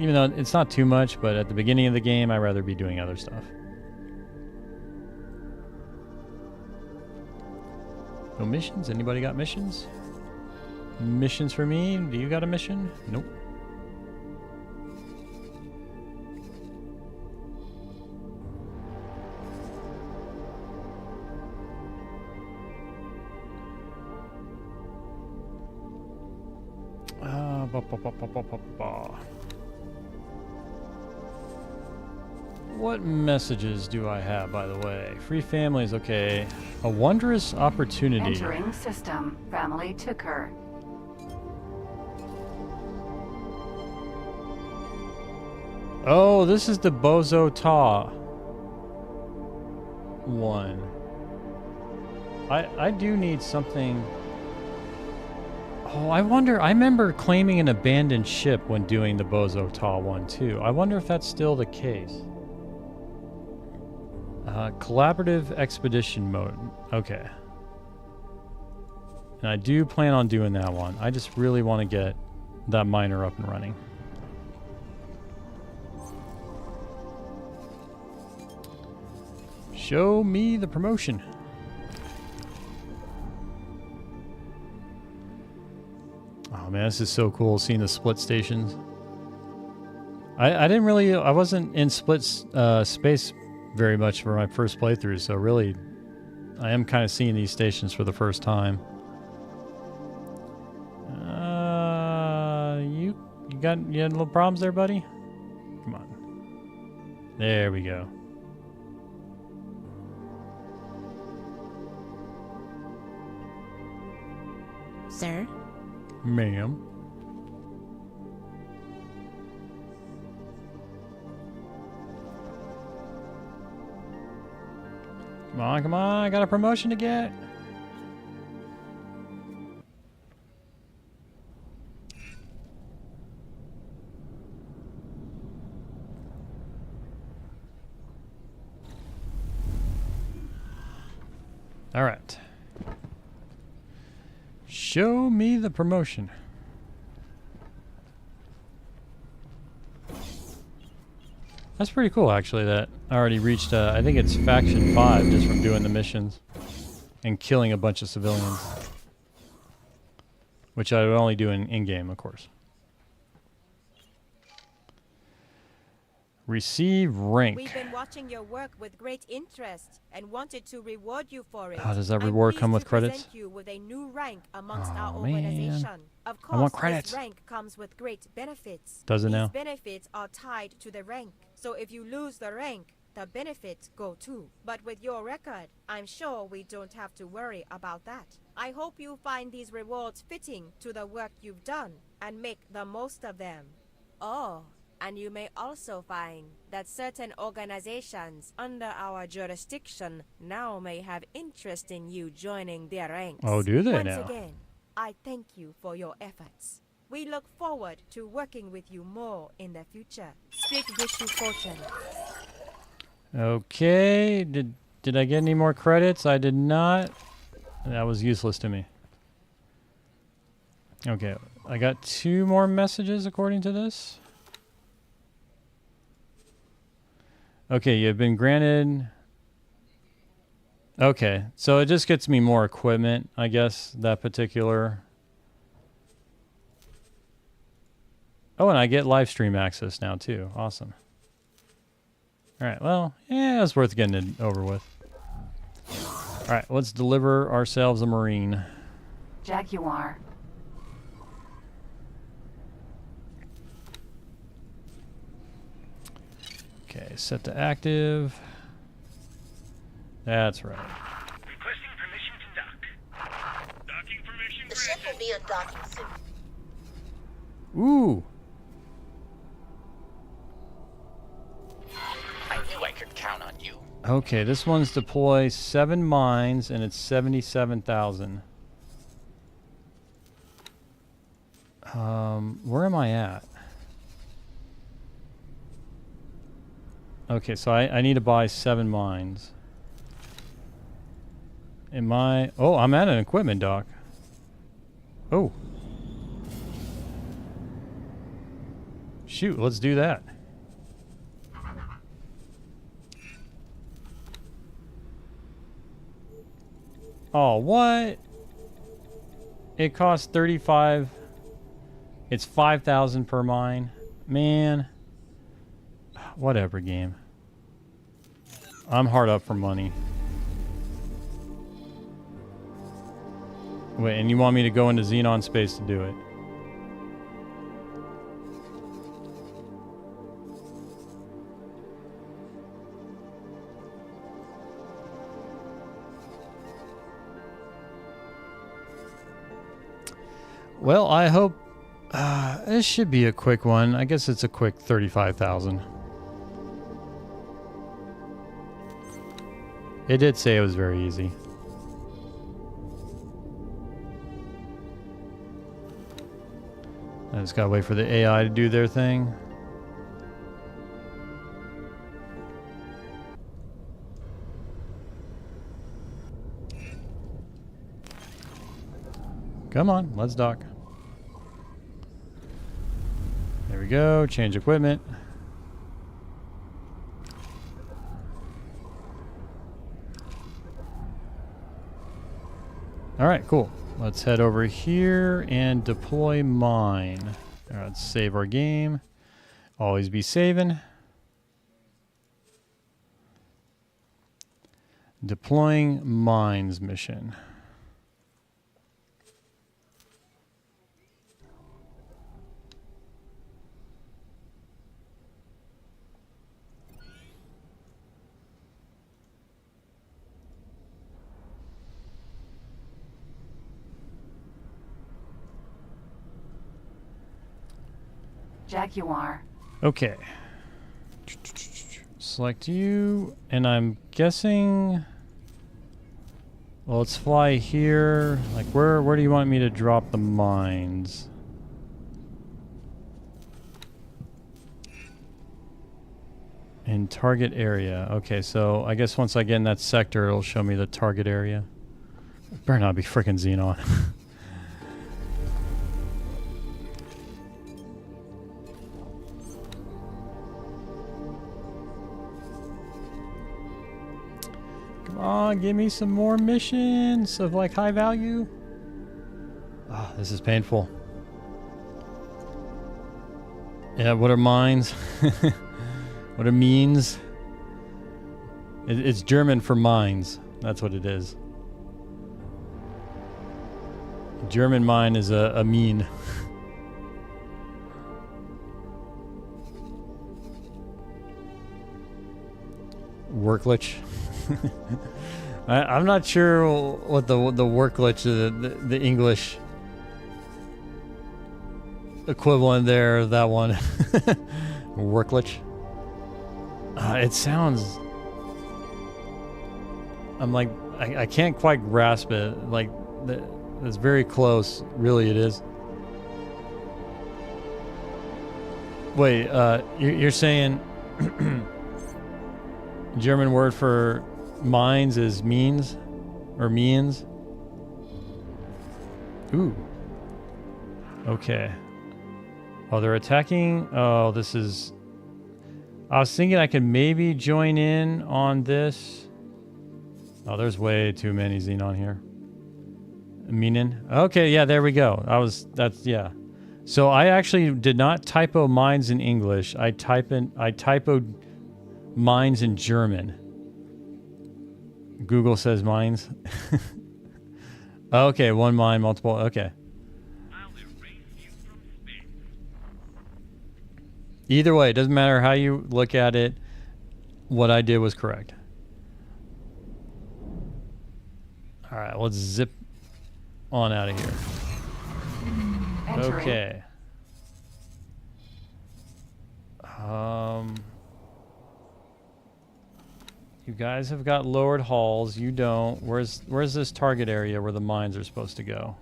Even though it's not too much, but at the beginning of the game, I'd rather be doing other stuff. No missions? Anybody got missions? Missions for me? Do you got a mission? Nope. What messages do I have, by the way? Free families, okay. A wondrous opportunity.
Entering system. Family ticker.
Oh, this is the Bozo Ta one. I do need something. Oh, I wonder, I remember claiming an abandoned ship when doing the Bozo Ta one too. I wonder if that's still the case. Collaborative expedition mode. Okay. And I do plan on doing that one. I just really want to get that miner up and running. Show me the promotion. Oh man, this is so cool seeing the split stations. I didn't really, I wasn't in split space very much for my first playthrough, so really I am kind of seeing these stations for the first time. You had little problems there, buddy? Come on. There we go.
Sir?
Ma'am. Come on, I got a promotion to get. All right. Show me the promotion. That's pretty cool, actually, that I already reached, I think it's Faction 5 just from doing the missions and killing a bunch of civilians. Which I would only do in-game, of course. Receive rank.
We've been watching your work with great interest and wanted to reward you for it.
Does that reward come with credits?
Present you with a new rank amongst
Oh,
our
man.
organization. Of
I want
course,
credits.
this rank comes with great benefits.
Does it
These
now?
benefits are tied to the rank. So if you lose the rank, the benefits go too. But with your record, I'm sure we don't have to worry about that. I hope you find these rewards fitting to the work you've done and make the most of them. Oh, and you may also find that certain organizations under our jurisdiction now may have interest in you joining their ranks.
Oh, do they
Once
now?
again, I thank you for your efforts. We look forward to working with you more in the future. Speak wish you fortune.
Okay. Did I get any more credits? I did not. That was useless to me. Okay. I got 2 more messages according to this. Okay, you've been granted... Okay, so it just gets me more equipment, I guess, that particular... Oh, and I get live stream access now, too. Awesome. Alright, well, yeah, it's worth getting it over with. Alright, let's deliver ourselves a Marine.
Jaguar.
Okay, set to active. That's right.
Requesting permission to dock. Docking permission
The ship will be undocking soon.
Ooh.
I knew I could count on you.
Okay, this one's deploy 7 mines and it's 77,000. Where am I at? Okay, so I need to buy 7 mines. Am I... Oh, I'm at an equipment dock. Oh. Shoot, let's do that. Oh, what? It costs 35. It's 5,000 per mine. Man. Whatever, game. I'm hard up for money. Wait, and you want me to go into Xenon space to do it? Well, I hope this should be a quick one. I guess it's a quick 35,000. It did say it was very easy. I just gotta wait for the AI to do their thing. Come on, let's dock. There we go, change equipment. Alright, cool. Let's head over here and deploy mine. Alright, let's save our game. Always be saving. Deploying mines mission.
Jaguar.
Okay. Select you, and I'm guessing... Well, let's fly here. Like, where do you want me to drop the mines? In target area. Okay, so I guess once I get in that sector, it'll show me the target area. It better not be frickin' Xenon. Come on, give me some more missions of like high value. Oh, this is painful. Yeah, what are mines? What it means. It's German for mines. That's what it is. German mine is a mine. Worklich. I'm not sure what the worklich, the English equivalent there of that one. Worklich. It sounds. I'm like I can't quite grasp it. Like it's very close. Really, it is. Wait, you're saying German word for mines is means or means? Ooh. Okay. Oh, they're attacking. Oh, this is. I was thinking I could maybe join in on this. Oh, there's way too many Xenon here. Meaning. Okay, yeah, there we go. Yeah. So I actually did not typo mines in English. I typoed mines in German. Google says mines. Okay, one mine, multiple. Okay. Either way, it doesn't matter how you look at it. What I did was correct. All right, let's zip on out of here.
Entering.
Okay. You guys have got lowered hulls. You don't. Where's this target area where the mines are supposed to go?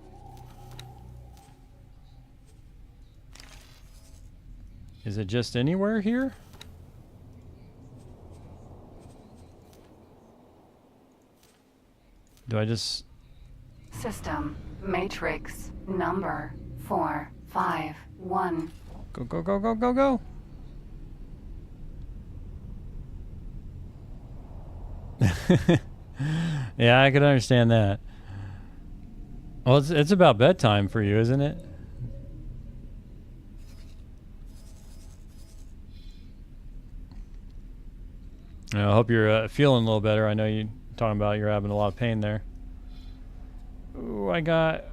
Is it just anywhere here? Do I just...
System matrix number 451.
Go, go, go, go, go, go! Yeah, I could understand that. Well, it's about bedtime for you, isn't it? I hope you're feeling a little better. I know you're talking about you're having a lot of pain there. Ooh, I got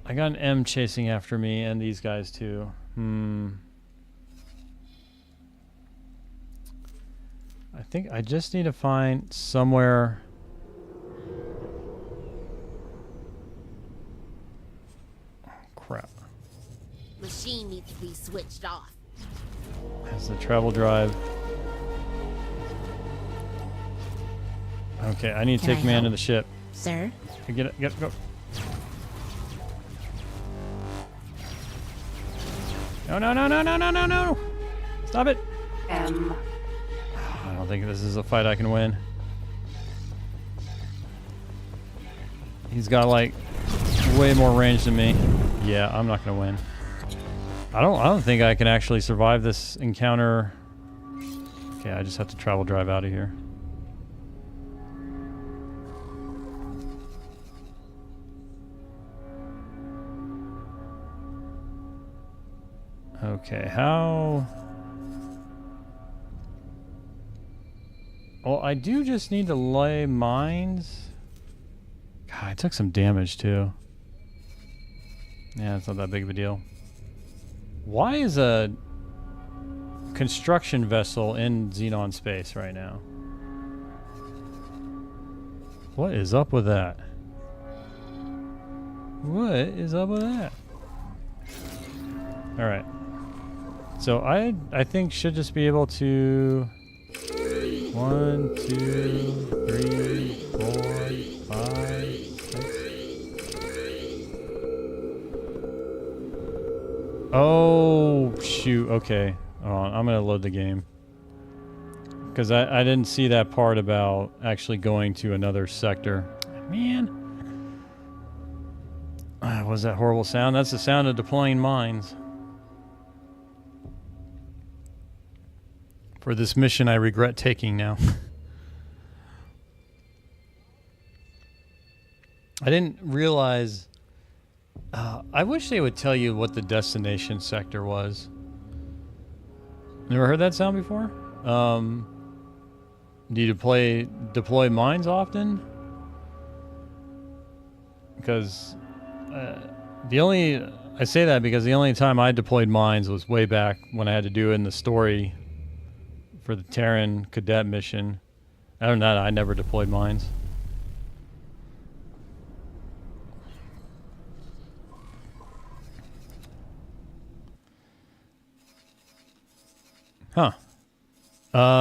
an M chasing after me and these guys too. I think I just need to find somewhere. Oh, crap.
Machine needs to be switched off.
That's the travel drive. Okay, I need to take command of the ship.
Sir?
Get it, go. No, no, no, no, no, no, no, no! Stop it!
I
don't think this is a fight I can win. He's got like way more range than me. Yeah, I'm not gonna win. I don't think I can actually survive this encounter. Okay, I just have to travel drive out of here. Okay, how... Well, I do just need to lay mines. God, I took some damage too. Yeah, it's not that big of a deal. Why is a construction vessel in Xenon space right now? What is up with that? What is up with that? All right. So I think should just be able to 1, 2, 3, 4, 5, 6. Oh shoot! Okay, I'm gonna load the game because I didn't see that part about actually going to another sector. Man, what was that horrible sound? That's the sound of deploying mines. For this mission I regret taking now. I didn't realize... I wish they would tell you what the destination sector was. Never heard that sound before? Do you deploy mines often? Because I say that because the only time I deployed mines was way back when I had to do it in the story for the Terran cadet mission. Other than that, I never deployed mines. Huh.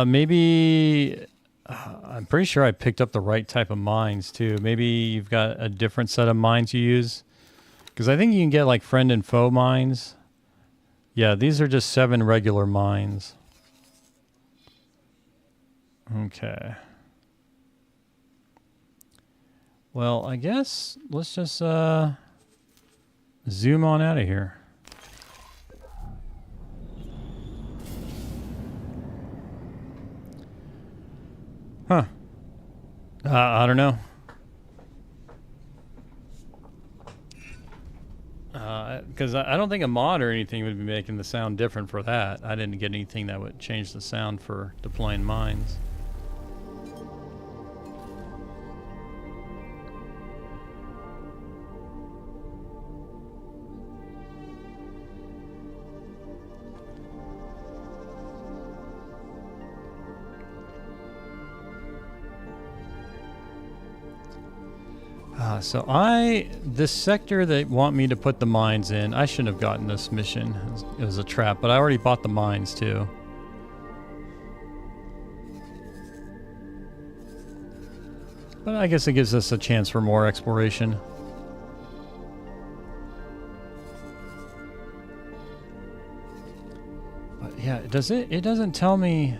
Maybe I'm pretty sure I picked up the right type of mines too. Maybe you've got a different set of mines you use. Because I think you can get like friend and foe mines. Yeah, these are just 7 regular mines. Okay. Well, I guess let's just zoom on out of here. Huh. I don't know. Because I don't think a mod or anything would be making the sound different for that. I didn't get anything that would change the sound for deploying mines. So this sector they want me to put the mines in, I shouldn't have gotten this mission. It was a trap, but I already bought the mines too. But I guess it gives us a chance for more exploration. But yeah, it doesn't tell me.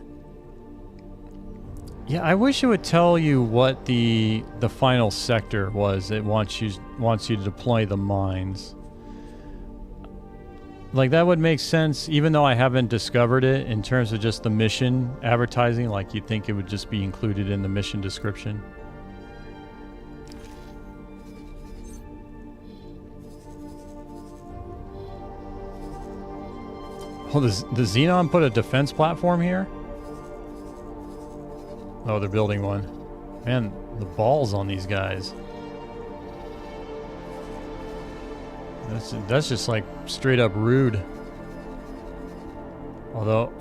Yeah, I wish it would tell you what the final sector was. It wants you to deploy the mines. Like that would make sense, even though I haven't discovered it in terms of just the mission advertising. Like you'd think it would just be included in the mission description. Oh, does Xenon put a defense platform here? Oh, they're building one. Man, the balls on these guys. That's just like straight up rude. Although,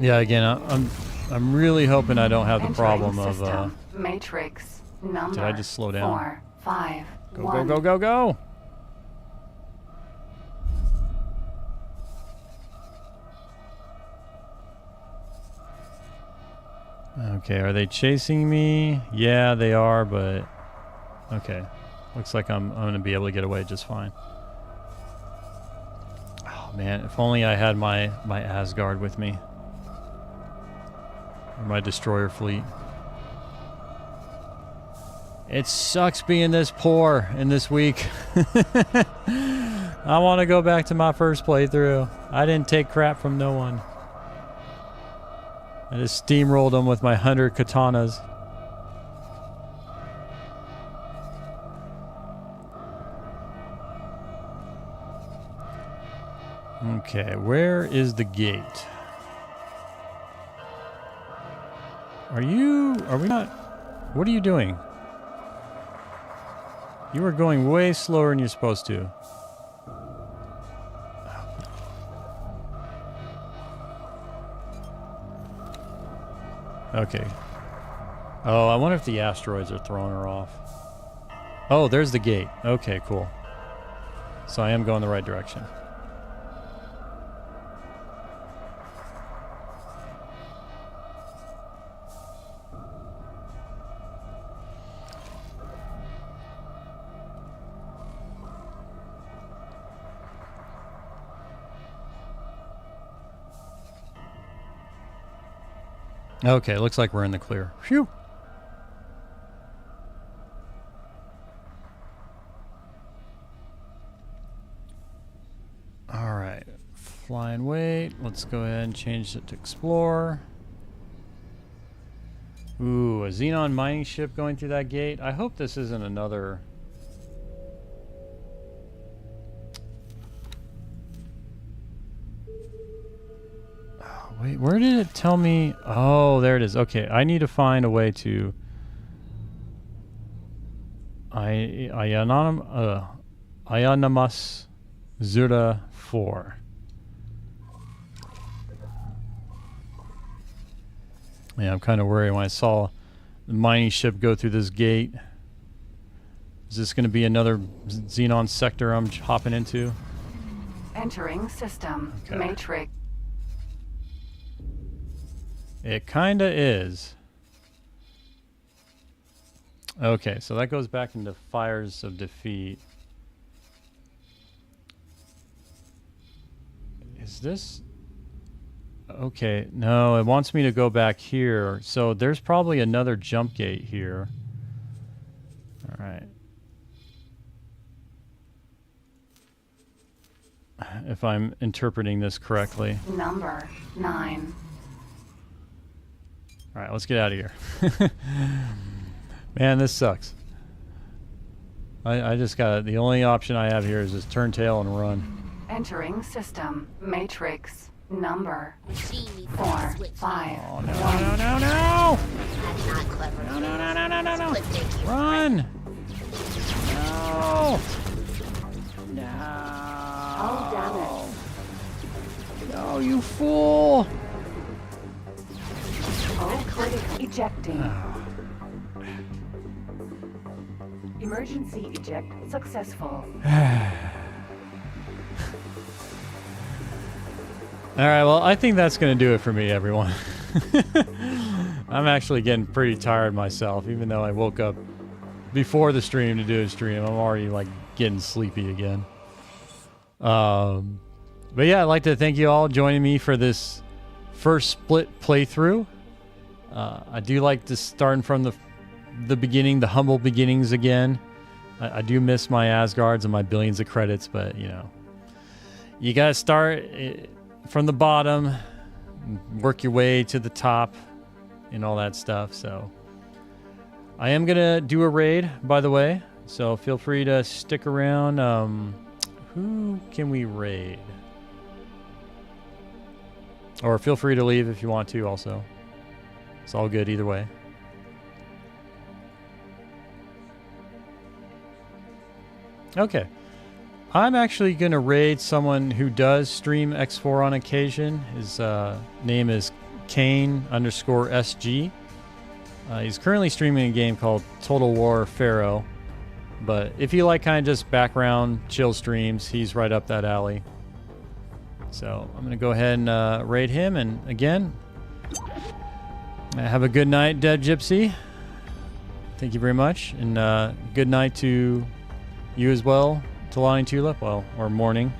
yeah, again, I'm really hoping I don't have the problem of
matrix number.
Did I just slow down?
4, 5,
go
1.
go go go go! Okay, are they chasing me? Yeah, they are, but okay. Looks like I'm gonna be able to get away just fine. Oh man, if only I had my Asgard with me. Or my destroyer fleet. It sucks being this poor in this week. I want to go back to my first playthrough. I didn't take crap from no one. I just steamrolled them with my 100 katanas. Okay, where is the gate? Are we not? What are you doing? You are going way slower than you're supposed to. Okay. Oh, I wonder if the asteroids are throwing her off. Oh, there's the gate. Okay, cool. So I am going the right direction. Okay, looks like we're in the clear. Phew. All right, fly and wait. Let's go ahead and change it to explore. Ooh, a Xenon mining ship going through that gate. I hope this isn't another. Wait, where did it tell me? Oh, there it is. Okay, I need to find a way to... Ionomus Zura 4. Yeah, I'm kind of worried when I saw the mining ship go through this gate. Is this going to be another Xenon sector I'm hopping into?
Entering system.
Okay.
Matrix.
It kind of is. Okay, so that goes back into Fires of Defeat. Is this... Okay, no, it wants me to go back here. So there's probably another jump gate here. All right. If I'm interpreting this correctly.
Number 9.
All right, let's get out of here. Man, this sucks. I just got... The only option I have here is just turn tail and run.
Entering system. Matrix. Number 4, 5.
Oh, no, no, no, no!
That's not clever.
No, no, no, no, no, no, no!
But thank you.
Run! No! No!
Oh, damn it.
No, you fool!
Oh, critic ejecting. Emergency eject successful.
Alright, well, I think that's going to do it for me, everyone. I'm actually getting pretty tired myself, even though I woke up before the stream to do a stream. I'm already, like, getting sleepy again. But yeah, I'd like to thank you all joining me for this first split playthrough. I do like to starting from the beginning, the humble beginnings again. I do miss my Asgards and my billions of credits, but, you know, you got to start... from the bottom, work your way to the top and all that stuff. So I am gonna do a raid, by the way, so feel free to stick around. Who can we raid? Or feel free to leave if you want to also. It's all good either way. Okay. I'm actually going to raid someone who does stream X4 on occasion. His name is Kane_SG. He's currently streaming a game called Total War Pharaoh. But if you like kind of just background chill streams, he's right up that alley. So I'm going to go ahead and raid him. And again, have a good night, Dead Gypsy. Thank you very much. And good night to you as well. Talani Tulip, well, or morning.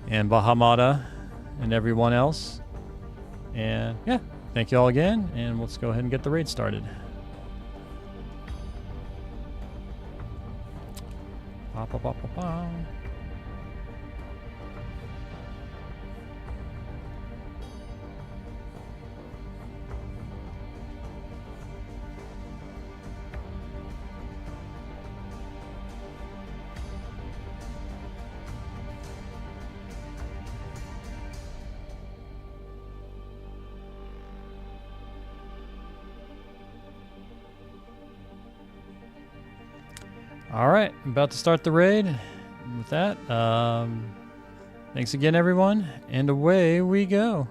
And Bahamada and everyone else. And yeah, thank you all again, and let's go ahead and get the raid started. Ba, ba, ba, ba, ba. All right, I'm about to start the raid. With that, thanks again, everyone, and away we go.